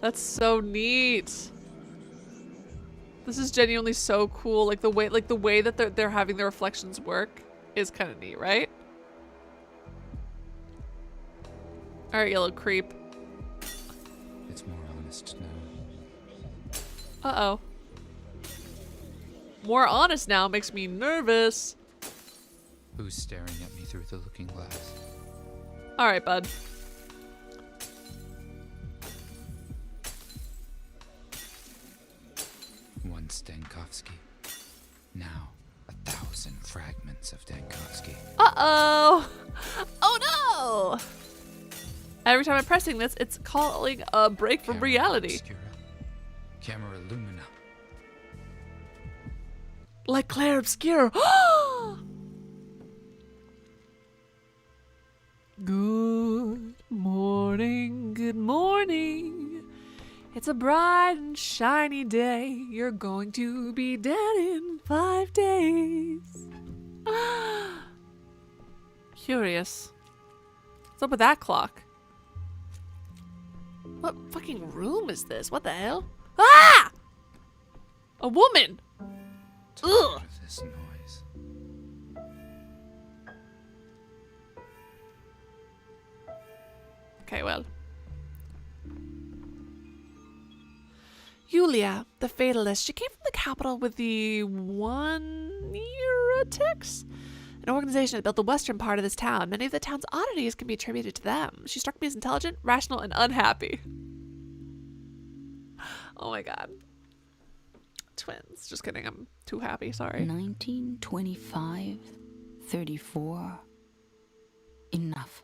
that's so neat. This is genuinely so cool. Like the way that they're having the reflections work is kind of neat, right? All right, yellow creep. It's more honest now. Uh-oh. More honest now makes me nervous. Who's staring at me through the looking glass? All right, bud. Once Dankovsky, now 1,000 fragments of Dankovsky. Uh-oh! Oh no! Every time I'm pressing this, it's calling a break from reality. Obscura. Camera lumina. Like Claire Obscure. Good morning, good morning. It's a bright and shiny day. You're going to be dead in 5 days. Curious. What's up with that clock? What fucking room is this? What the hell? Ah! A woman! Ugh! This noise. Okay, well. Yulia, the fatalist, she came from the capital with the One-Year-Ticks, an organization that built the western part of this town. Many of the town's oddities can be attributed to them. She struck me as intelligent, rational, and unhappy. Oh my god. Twins. Just kidding. I'm too happy. Sorry. 1925, 34. Enough.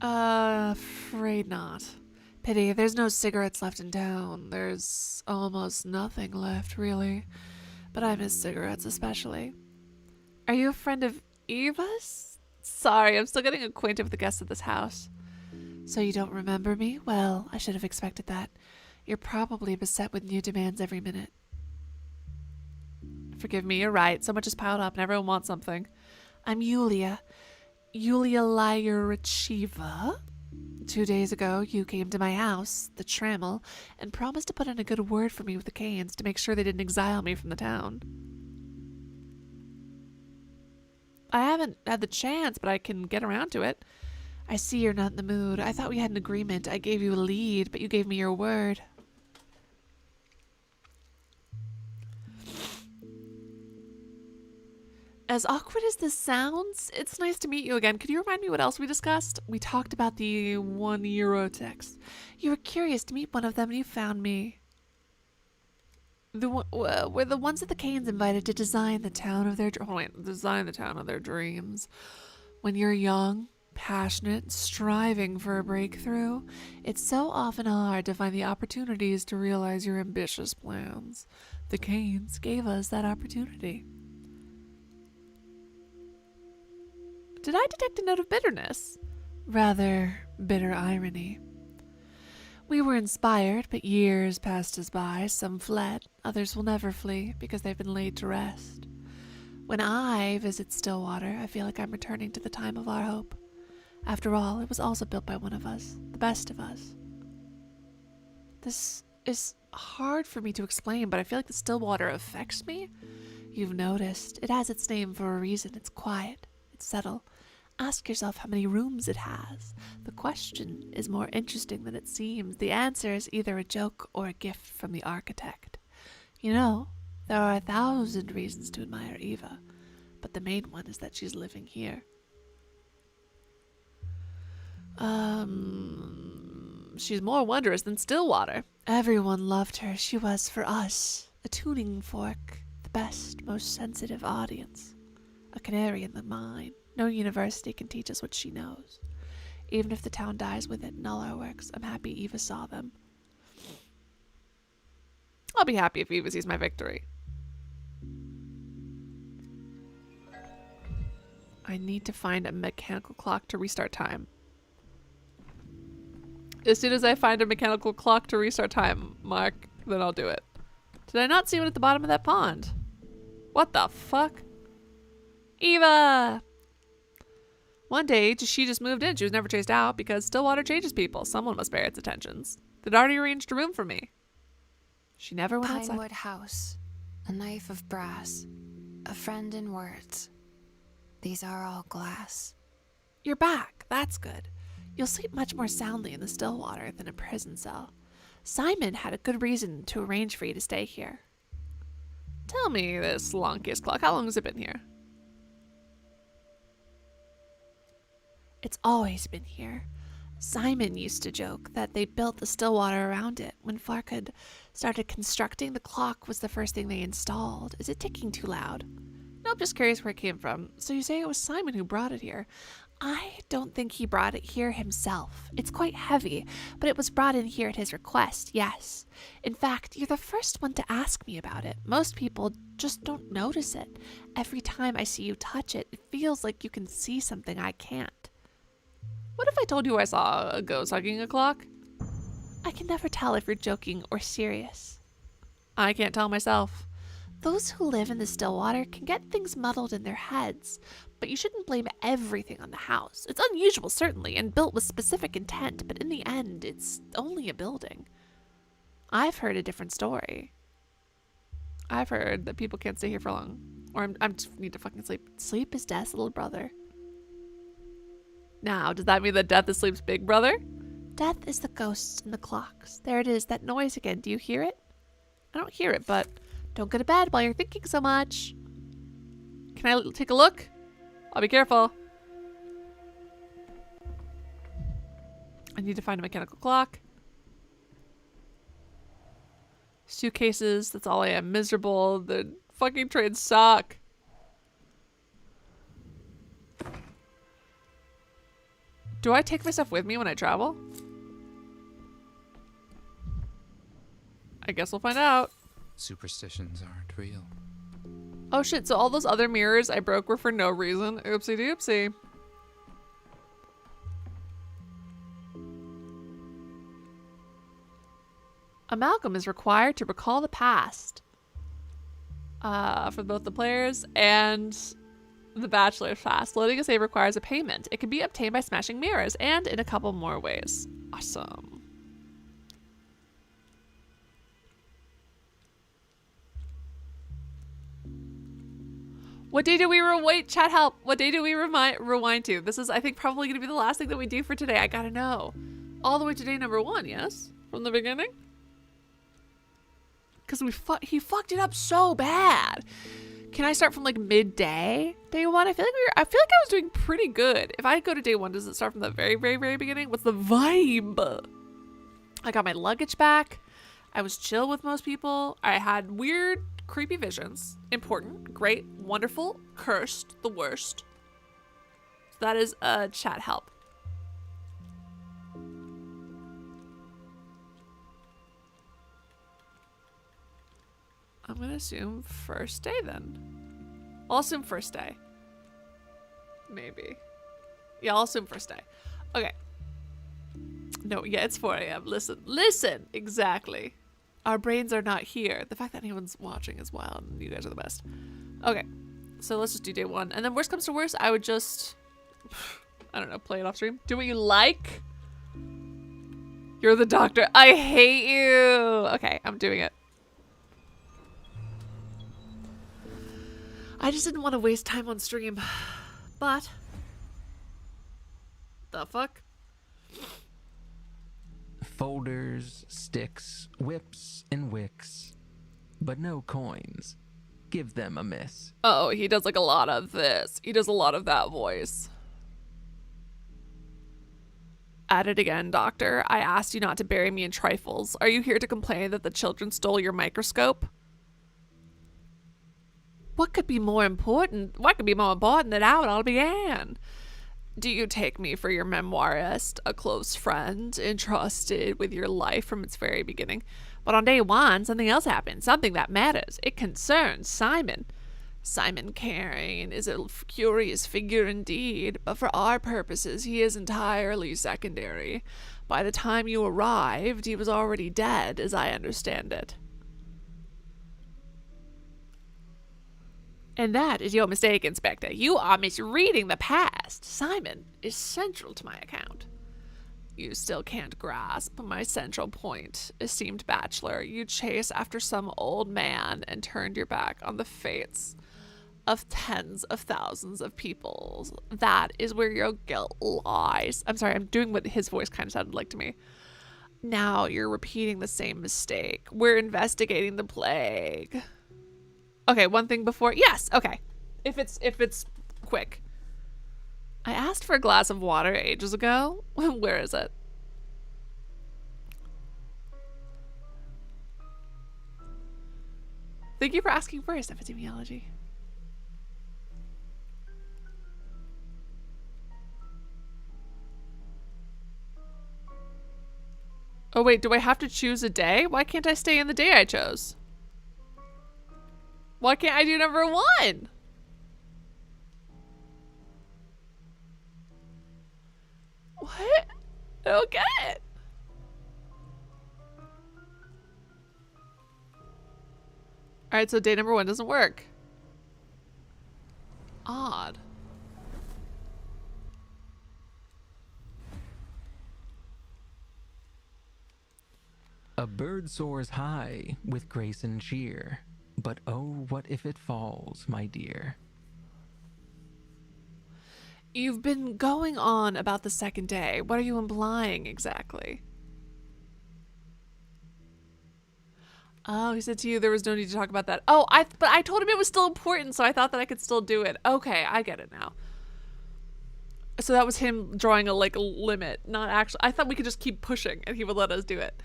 Afraid not. Pity, there's no cigarettes left in town. There's almost nothing left, really. But I miss cigarettes especially. Are you a friend of Eva's? Sorry, I'm still getting acquainted with the guests at this house. So you don't remember me? Well, I should have expected that. You're probably beset with new demands every minute. Forgive me, you're right. So much is piled up and everyone wants something. I'm Yulia. Yulia Lyuricheva. 2 days ago, you came to my house, the Trammel, and promised to put in a good word for me with the Canes to make sure they didn't exile me from the town. I haven't had the chance, but I can get around to it. I see you're not in the mood. I thought we had an agreement. I gave you a lead, but you gave me your word. As awkward as this sounds, it's nice to meet you again. Could you remind me what else we discussed? We talked about the €1 text. You were curious to meet one of them and you found me. We're the ones that the Canes invited to design the town of their dreams. When you're young, passionate, striving for a breakthrough, it's so often hard to find the opportunities to realize your ambitious plans. The Canes gave us that opportunity. Did I detect a note of bitterness? Rather bitter irony. We were inspired, but years passed us by. Some fled, others will never flee because they've been laid to rest. When I visit Stillwater, I feel like I'm returning to the time of our hope. After all, it was also built by one of us, the best of us. This is hard for me to explain, but I feel like the Stillwater affects me. You've noticed, it has its name for a reason. It's quiet, it's subtle. Ask yourself how many rooms it has. The question is more interesting than it seems. The answer is either a joke or a gift from the architect. You know, there are 1,000 reasons to admire Eva, but the main one is that she's living here. She's more wondrous than Stillwater. Everyone loved her. She was, for us, a tuning fork, the best, most sensitive audience, a canary in the mine. No university can teach us what she knows. Even if the town dies with it and all our works, I'm happy Eva saw them. I'll be happy if Eva sees my victory. I need to find a mechanical clock to restart time. As soon as I find a mechanical clock to restart time, Mark, then I'll do it. Did I not see one at the bottom of that pond? What the fuck? Eva! One day, she just moved in. She was never chased out because Stillwater changes people. Someone must bear its attentions. They'd already arranged a room for me. She never went outside. Pinewood house, a knife of brass, a friend in words. These are all glass. You're back. That's good. You'll sleep much more soundly in the Stillwater than a prison cell. Simon had a good reason to arrange for you to stay here. Tell me this Lonkiest clock. How long has it been here? It's always been here. Simon used to joke that they built the Stillwater around it. When Farkad started constructing, the clock was the first thing they installed. Is it ticking too loud? Nope, just curious where it came from. So you say it was Simon who brought it here. I don't think he brought it here himself. It's quite heavy, but it was brought in here at his request, yes. In fact, you're the first one to ask me about it. Most people just don't notice it. Every time I see you touch it, it feels like you can see something I can't. What if I told you I saw a ghost hugging a clock? I can never tell if you're joking or serious. I can't tell myself. Those who live in the Stillwater can get things muddled in their heads, but you shouldn't blame everything on the house. It's unusual, certainly, and built with specific intent, but in the end, it's only a building. I've heard a different story. I've heard that people can't stay here for long. Or I just need to fucking sleep. Sleep is death's little brother. Now, does that mean that death is sleep's big brother? Death is the ghosts in the clocks. There it is, that noise again. Do you hear it? I don't hear it, but don't go to bed while you're thinking so much. Can I take a look? I'll be careful. I need to find a mechanical clock. Suitcases, that's all I am. Miserable. The fucking trains suck. Do I take my stuff with me when I travel? I guess we'll find out. Superstitions aren't real. Oh shit, so all those other mirrors I broke were for no reason. Oopsie doopsie. Amalgam is required to recall the past. For both the players and the Bachelor's fast. Loading a save requires a payment. It can be obtained by smashing mirrors and in a couple more ways. Awesome. What day do we wait, chat help? What day do we rewind to? This is, I think, probably going to be the last thing that we do for today. I gotta know. All the way to day number 1, yes? From the beginning? Because he fucked it up so bad. Can I start from like midday? Day 1? I feel like I was doing pretty good. If I go to day 1, does it start from the very, very, very beginning? What's the vibe? I got my luggage back. I was chill with most people. I had weird, creepy visions. Important, great, wonderful, cursed, the worst. So that is chat help. I'm gonna assume first day then. I'll assume first day. Maybe. Yeah, I'll assume first day. Okay. No, yeah, it's 4 a.m. Listen, exactly. Our brains are not here. The fact that anyone's watching is wild, and you guys are the best. Okay, so let's just do day 1. And then worst comes to worst, I would just, I don't know, play it off stream. Do what you like. You're the doctor. I hate you. Okay, I'm doing it. I just didn't want to waste time on stream, but the fuck? Folders, sticks, whips, and wicks, but no coins. Give them a miss. Oh, he does like a lot of this. He does a lot of that voice. At it again, doctor. I asked you not to bury me in trifles. Are you here to complain that the children stole your microscope? What could be more important? What could be more important than how it all began? Do you take me for your memoirist, a close friend, entrusted with your life from its very beginning? But on day 1, something else happened, something that matters. It concerns Simon. Simon Caring is a curious figure indeed, but for our purposes he is entirely secondary. By the time you arrived, he was already dead, as I understand it. And that is your mistake, Inspector. You are misreading the past. Simon is central to my account. You still can't grasp my central point, esteemed Bachelor. You chase after some old man and turned your back on the fates of tens of thousands of people. That is where your guilt lies. I'm sorry, I'm doing what his voice kind of sounded like to me. Now you're repeating the same mistake. We're investigating the plague. Okay, one thing before. Yes, okay. If it's quick. I asked for a glass of water ages ago. Where is it? Thank you for asking first, epidemiology. Oh wait, do I have to choose a day? Why can't I stay in the day I chose? Why can't I do number 1? What? I don't get it. Alright, so day number 1 doesn't work. Odd. A bird soars high with grace and cheer, but oh, what if it falls, my dear? You've been going on about the second day. What are you implying exactly? Oh, he said to you there was no need to talk about that. Oh, but I told him it was still important, so I thought that I could still do it. Okay, I get it now. So that was him drawing a limit, not actually. I thought we could just keep pushing and he would let us do it.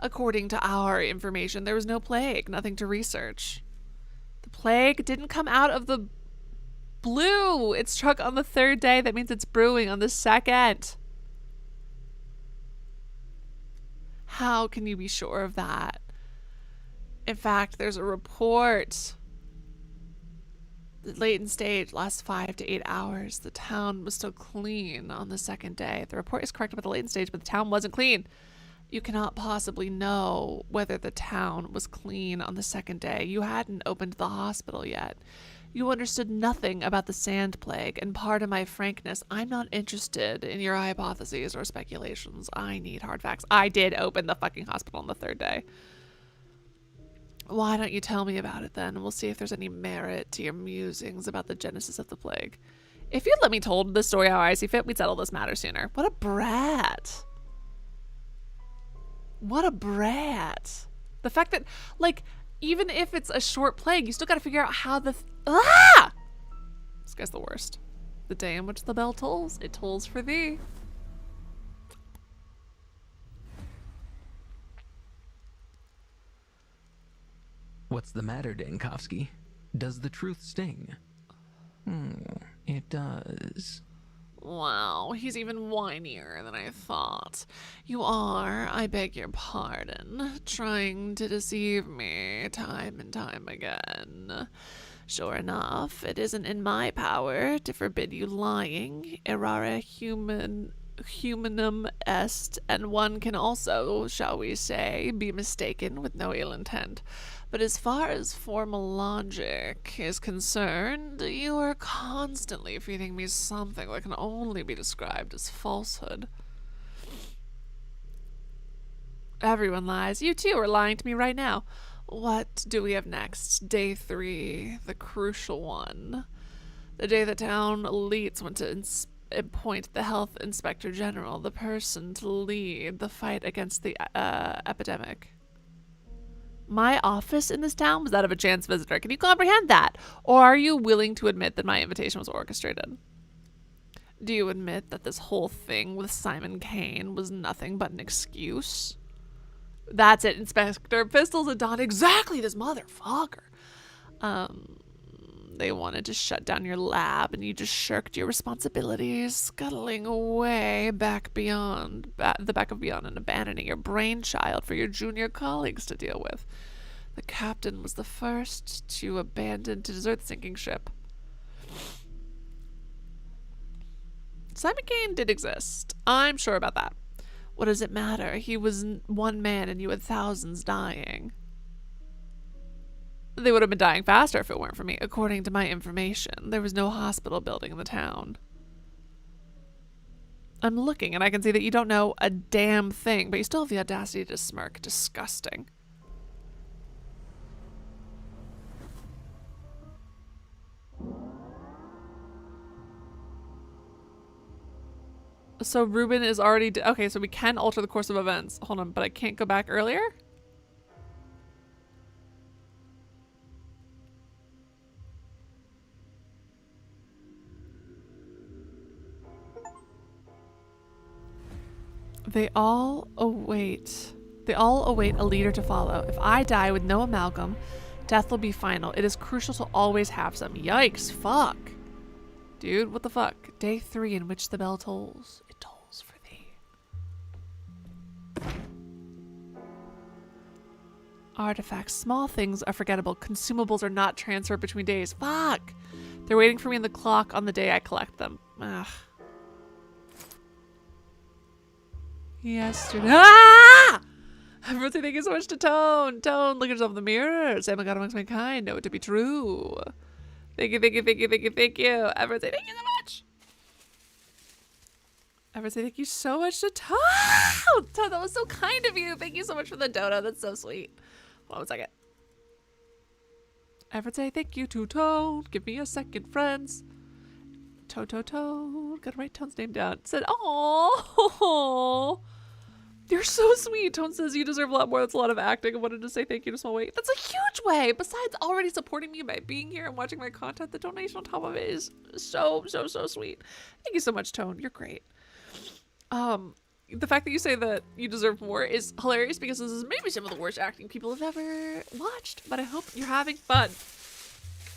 According to our information, there was no plague, nothing to research. The plague didn't come out of the blue. It struck on the third day. That means it's brewing on the second. How can you be sure of that? In fact, there's a report. The latent stage lasts 5 to 8 hours. The town was still clean on the second day. The report is correct about the latent stage, but the town wasn't clean. You cannot possibly know whether the town was clean on the second day. You hadn't opened the hospital yet. You understood nothing about the sand plague, and pardon my frankness, I'm not interested in your hypotheses or speculations. I need hard facts. I did open the fucking hospital on the third day. Why don't you tell me about it then? We'll see if there's any merit to your musings about the genesis of the plague. If you'd let me told the story how I see fit, we'd settle this matter sooner. What a brat. What a brat. The fact that, even if it's a short plague, you still got to figure out how This guy's the worst. The day in which the bell tolls, it tolls for thee. What's the matter, Dankovsky? Does the truth sting? It does. Wow, he's even whinier than I thought. You are, I beg your pardon, trying to deceive me time and time again. Sure enough, it isn't in my power to forbid you lying. Errare humanum est, and one can also, shall we say, be mistaken with no ill intent. But as far as formal logic is concerned, you are constantly feeding me something that can only be described as falsehood. Everyone lies. You too are lying to me right now. What do we have next? Day 3, the crucial one. The day the town elites went to appoint the health inspector general, the person to lead the fight against the epidemic. My office in this town was that of a chance visitor. Can you comprehend that? Or are you willing to admit that my invitation was orchestrated? Do you admit that this whole thing with Simon Kane was nothing but an excuse? That's it, Inspector. Pistols and Don. Exactly, this motherfucker. They wanted to shut down your lab, and you just shirked your responsibilities, scuttling away back beyond, the back of beyond, and abandoning your brainchild for your junior colleagues to deal with. The captain was the first to desert the sinking ship. Simon Kane did exist. I'm sure about that. What does it matter? He was one man, and you had thousands dying. They would have been dying faster if it weren't for me. According to my information, there was no hospital building in the town. I'm looking, and I can see that you don't know a damn thing, but you still have the audacity to smirk. Disgusting. So Ruben is already... Okay, so we can alter the course of events. Hold on, but I can't go back earlier? They all await a leader to follow. If I die with no amalgam, death will be final. It is crucial to always have some. Yikes, fuck. Dude, what the fuck? Day 3 in which the bell tolls. It tolls for thee. Artifacts. Small things are forgettable. Consumables are not transferred between days. Fuck. They're waiting for me in the clock on the day I collect them. Ugh. Yesterday. Ah! Everyone say thank you so much to Tone. Tone, look at yourself in the mirror. Say, my God, amongst mankind, know it to be true. Thank you, thank you, thank you, thank you, thank you. Everyone say thank you so much. Everyone say thank you so much to Tone. Tone, that was so kind of you. Thank you so much for the dono. That's so sweet. Hold on a second. Everyone say thank you to Tone. Give me a second, friends. Gotta write Tone's name down. Said, oh, you're so sweet. Tone says you deserve a lot more. That's a lot of acting. I wanted to say thank you in a small way. That's a huge way. Besides already supporting me by being here and watching my content, the donation on top of it is so sweet. Thank you so much, Tone. You're great. The fact that you say that you deserve more is hilarious because this is maybe some of the worst acting people have ever watched, but I hope you're having fun.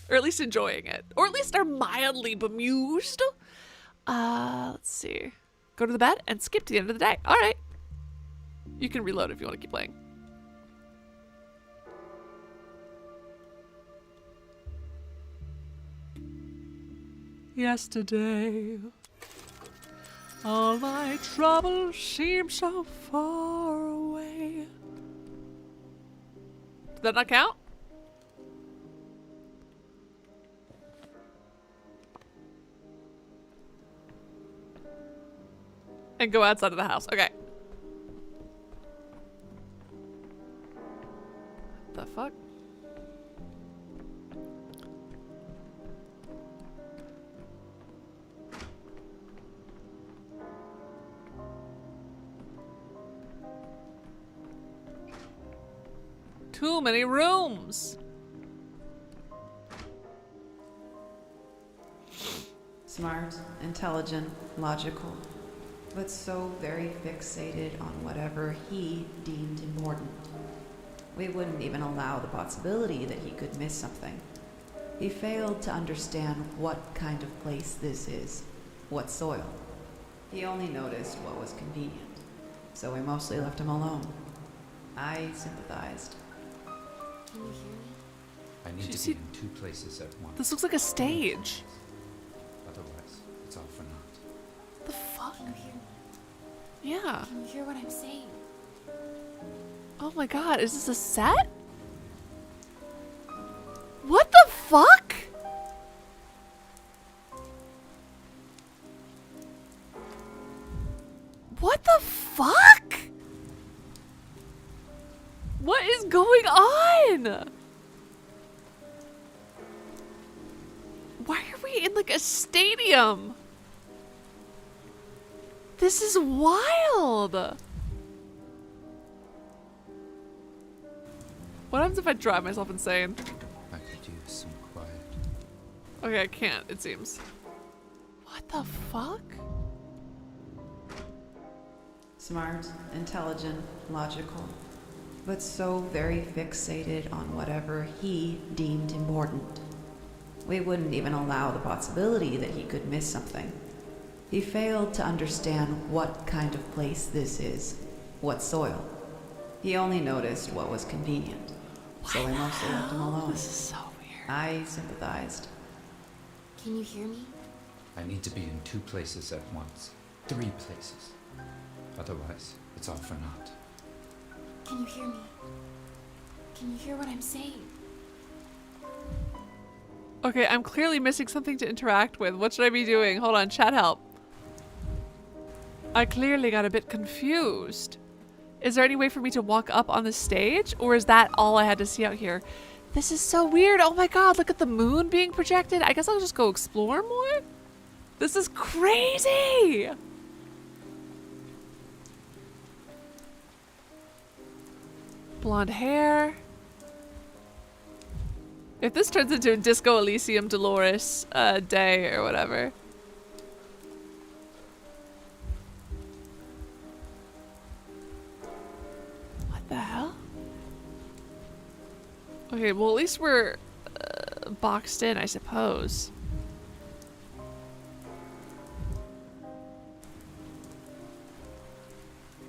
Or at least enjoying it. Or at least are mildly bemused. Let's see. Go to the bed and skip to the end of the day. All right. You can reload if you want to keep playing. Yesterday, all my troubles seem so far away. Did that not count? And go outside of the house. Okay. The fuck? Too many rooms. Smart, intelligent, logical, but so very fixated on whatever he deemed important. We wouldn't even allow the possibility that he could miss something. He failed to understand what kind of place this is, what soil. He only noticed what was convenient, so we mostly left him alone. I sympathized. Can you hear me? I need to be in two places at once. This looks like a stage. Otherwise, it's all for naught. The fuck? Can you hear me? Yeah. Can you hear what I'm saying? Oh my god, is this a set? What the fuck? What the fuck? What is going on? Why are we in like a stadium? This is wild. What happens if I drive myself insane? I could use some quiet. Okay, I can't, it seems. What the fuck? Smart, intelligent, logical, but so very fixated on whatever he deemed important. We wouldn't even allow the possibility that he could miss something. He failed to understand what kind of place this is, what soil. He only noticed what was convenient, so we mostly left him alone. This is so weird. I sympathized. Can you hear me? I need to be in two places at once. 3 places. Otherwise, it's all for naught. Can you hear me? Can you hear what I'm saying? Okay, I'm clearly missing something to interact with. What should I be doing? Hold on, chat help. I clearly got a bit confused. Is there any way for me to walk up on the stage? Or is that all I had to see out here? This is so weird. Oh my god, look at the moon being projected. I guess I'll just go explore more? This is crazy! Blonde hair. If this turns into a Disco Elysium Dolores day or whatever. What the hell? Okay, well at least we're boxed in, I suppose.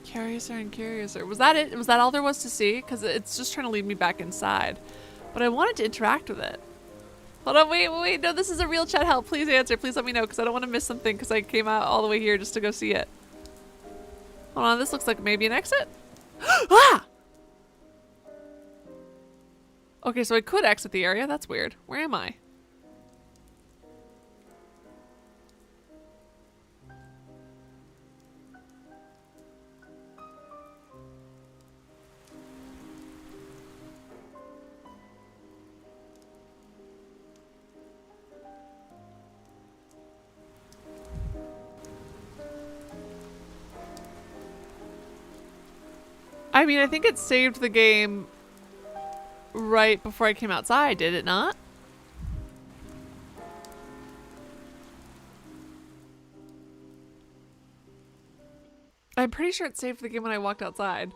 Curiouser and curiouser. Was that it? Was that all there was to see? Because it's just trying to lead me back inside. But I wanted to interact with it. Hold on, wait, no, this is a real chat help. Please answer, please let me know, because I don't want to miss something, because I came out all the way here just to go see it. Hold on, this looks like maybe an exit? Ah! Okay, so I could exit the area. That's weird. Where am I? I mean, I think it saved the game right before I came outside, did it not? I'm pretty sure it saved the game when I walked outside.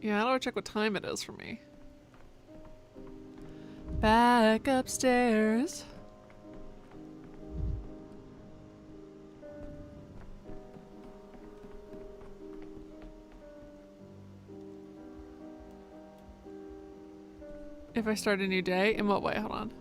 Yeah, how do I check what time it is for me? Back upstairs. If I start a new day? In what way? Hold on.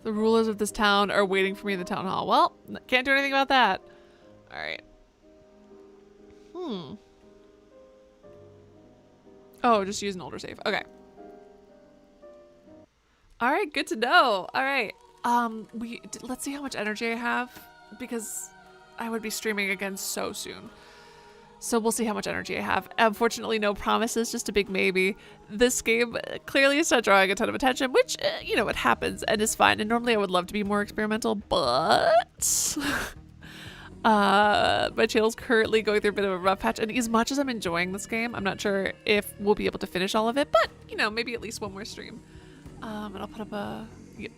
The rulers of this town are waiting for me in the town hall. Well, can't do anything about that. Alright. Oh, just use an older save. Okay. Alright, good to know. Alright. Let's see how much energy I have, because I would be streaming again so soon. So we'll see how much energy I have. Unfortunately, no promises, just a big maybe. This game clearly is not drawing a ton of attention, which, you know, it happens and is fine. And normally I would love to be more experimental, but my channel's currently going through a bit of a rough patch. And as much as I'm enjoying this game, I'm not sure if we'll be able to finish all of it, but, you know, maybe at least one more stream. And I'll put up a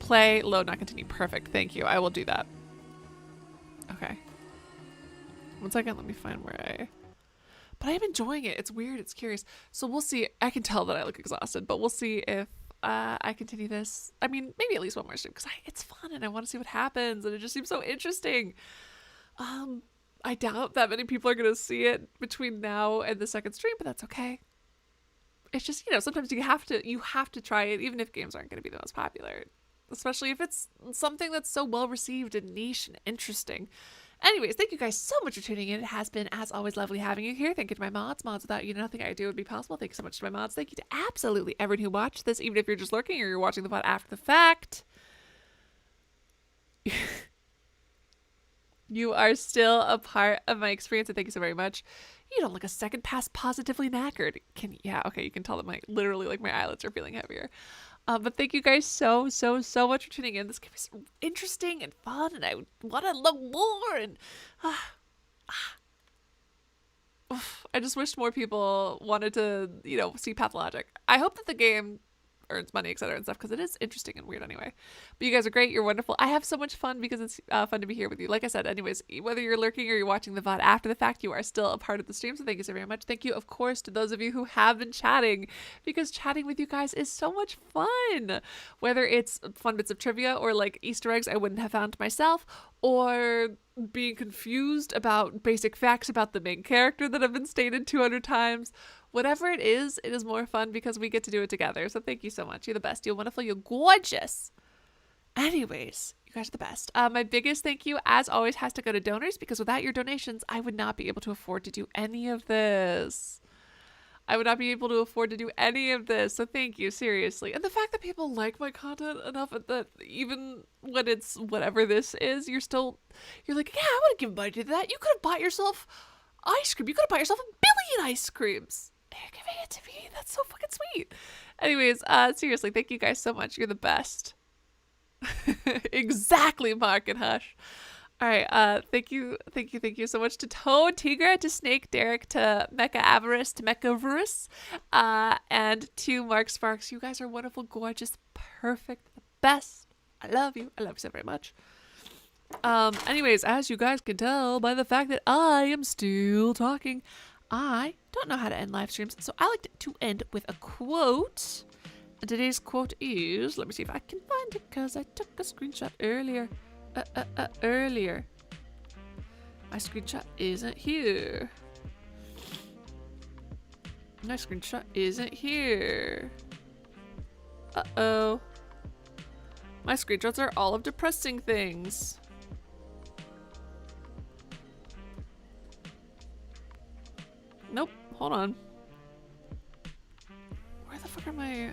play, load, not continue. Perfect. Thank you. I will do that. Okay. 1 second. Let me find where I... But I am enjoying it. It's weird. It's curious. So we'll see. I can tell that I look exhausted, but we'll see if I continue this. I mean, maybe at least one more stream, because it's fun and I want to see what happens, and it just seems so interesting. I doubt that many people are going to see it between now and the second stream, but that's okay. It's just, you know, sometimes you have to try it, even if games aren't going to be the most popular, especially if it's something that's so well received and niche and interesting. Anyways, thank you guys so much for tuning in. It has been, as always, lovely having you here. Thank you to my mods. Mods, without you, nothing I do would be possible. Thank you so much to my mods. Thank you to absolutely everyone who watched this, even if you're just lurking or you're watching the VOD after the fact. You are still a part of my experience, and thank you so very much. You don't look a second past positively knackered. Yeah, okay, you can tell that my eyelids are feeling heavier. But thank you guys so much for tuning in. This game is interesting and fun, and I want to look more. And I just wish more people wanted to, you know, see Pathologic. I hope that the game earns money, etc. and stuff, because it is interesting and weird anyway. But you guys are great. You're wonderful. I have so much fun because it's fun to be here with you. Like I said, anyways, whether you're lurking or you're watching the VOD after the fact, you are still a part of the stream. So thank you so very much. Thank you, of course, to those of you who have been chatting, because chatting with you guys is so much fun. Whether it's fun bits of trivia or like Easter eggs I wouldn't have found myself, or being confused about basic facts about the main character that have been stated 200 times. Whatever it is more fun because we get to do it together. So thank you so much. You're the best. You're wonderful. You're gorgeous. Anyways, you guys are the best. My biggest thank you, as always, has to go to donors, because without your donations, I would not be able to afford to do any of this. So thank you, seriously. And the fact that people like my content enough that even when it's whatever this is, you're like, yeah, I want to give money to that. You could have bought yourself ice cream. You could have bought yourself 1 billion ice creams. You're giving it to me. That's so fucking sweet. Anyways, seriously, thank you guys so much. You're the best. Exactly, Mark and Hush. All right, thank you so much to Toad, Tigra, to Snake, Derek, to Mecha Avarice, to Mecha Verus, and to Mark Sparks. You guys are wonderful, gorgeous, perfect, the best. I love you so very much. Anyways, as you guys can tell by the fact that I am still talking, I don't know how to end live streams, so I like to end with a quote. And today's quote is, let me see if I can find it, because I took a screenshot earlier. My screenshot isn't here. Uh-oh. My screenshots are all of depressing things. Nope, hold on. Where the fuck are my...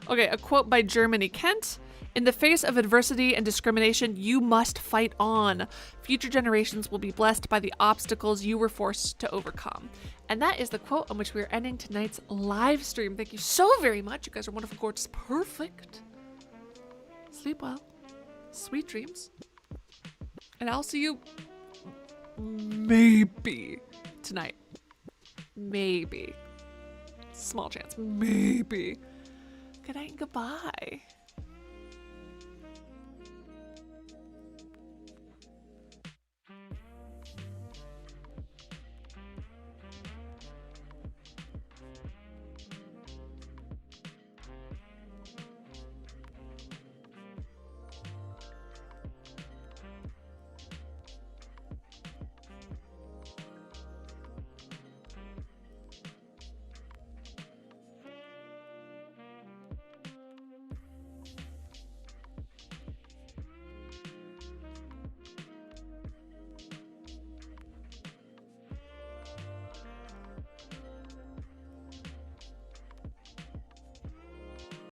Okay, a quote by Germany Kent. In the face of adversity and discrimination, you must fight on. Future generations will be blessed by the obstacles you were forced to overcome. And that is the quote on which we are ending tonight's live stream. Thank you so very much. You guys are wonderful, gorgeous, perfect. Sleep well. Sweet dreams. And I'll see you maybe tonight. Maybe. Small chance. Maybe. Good night and goodbye.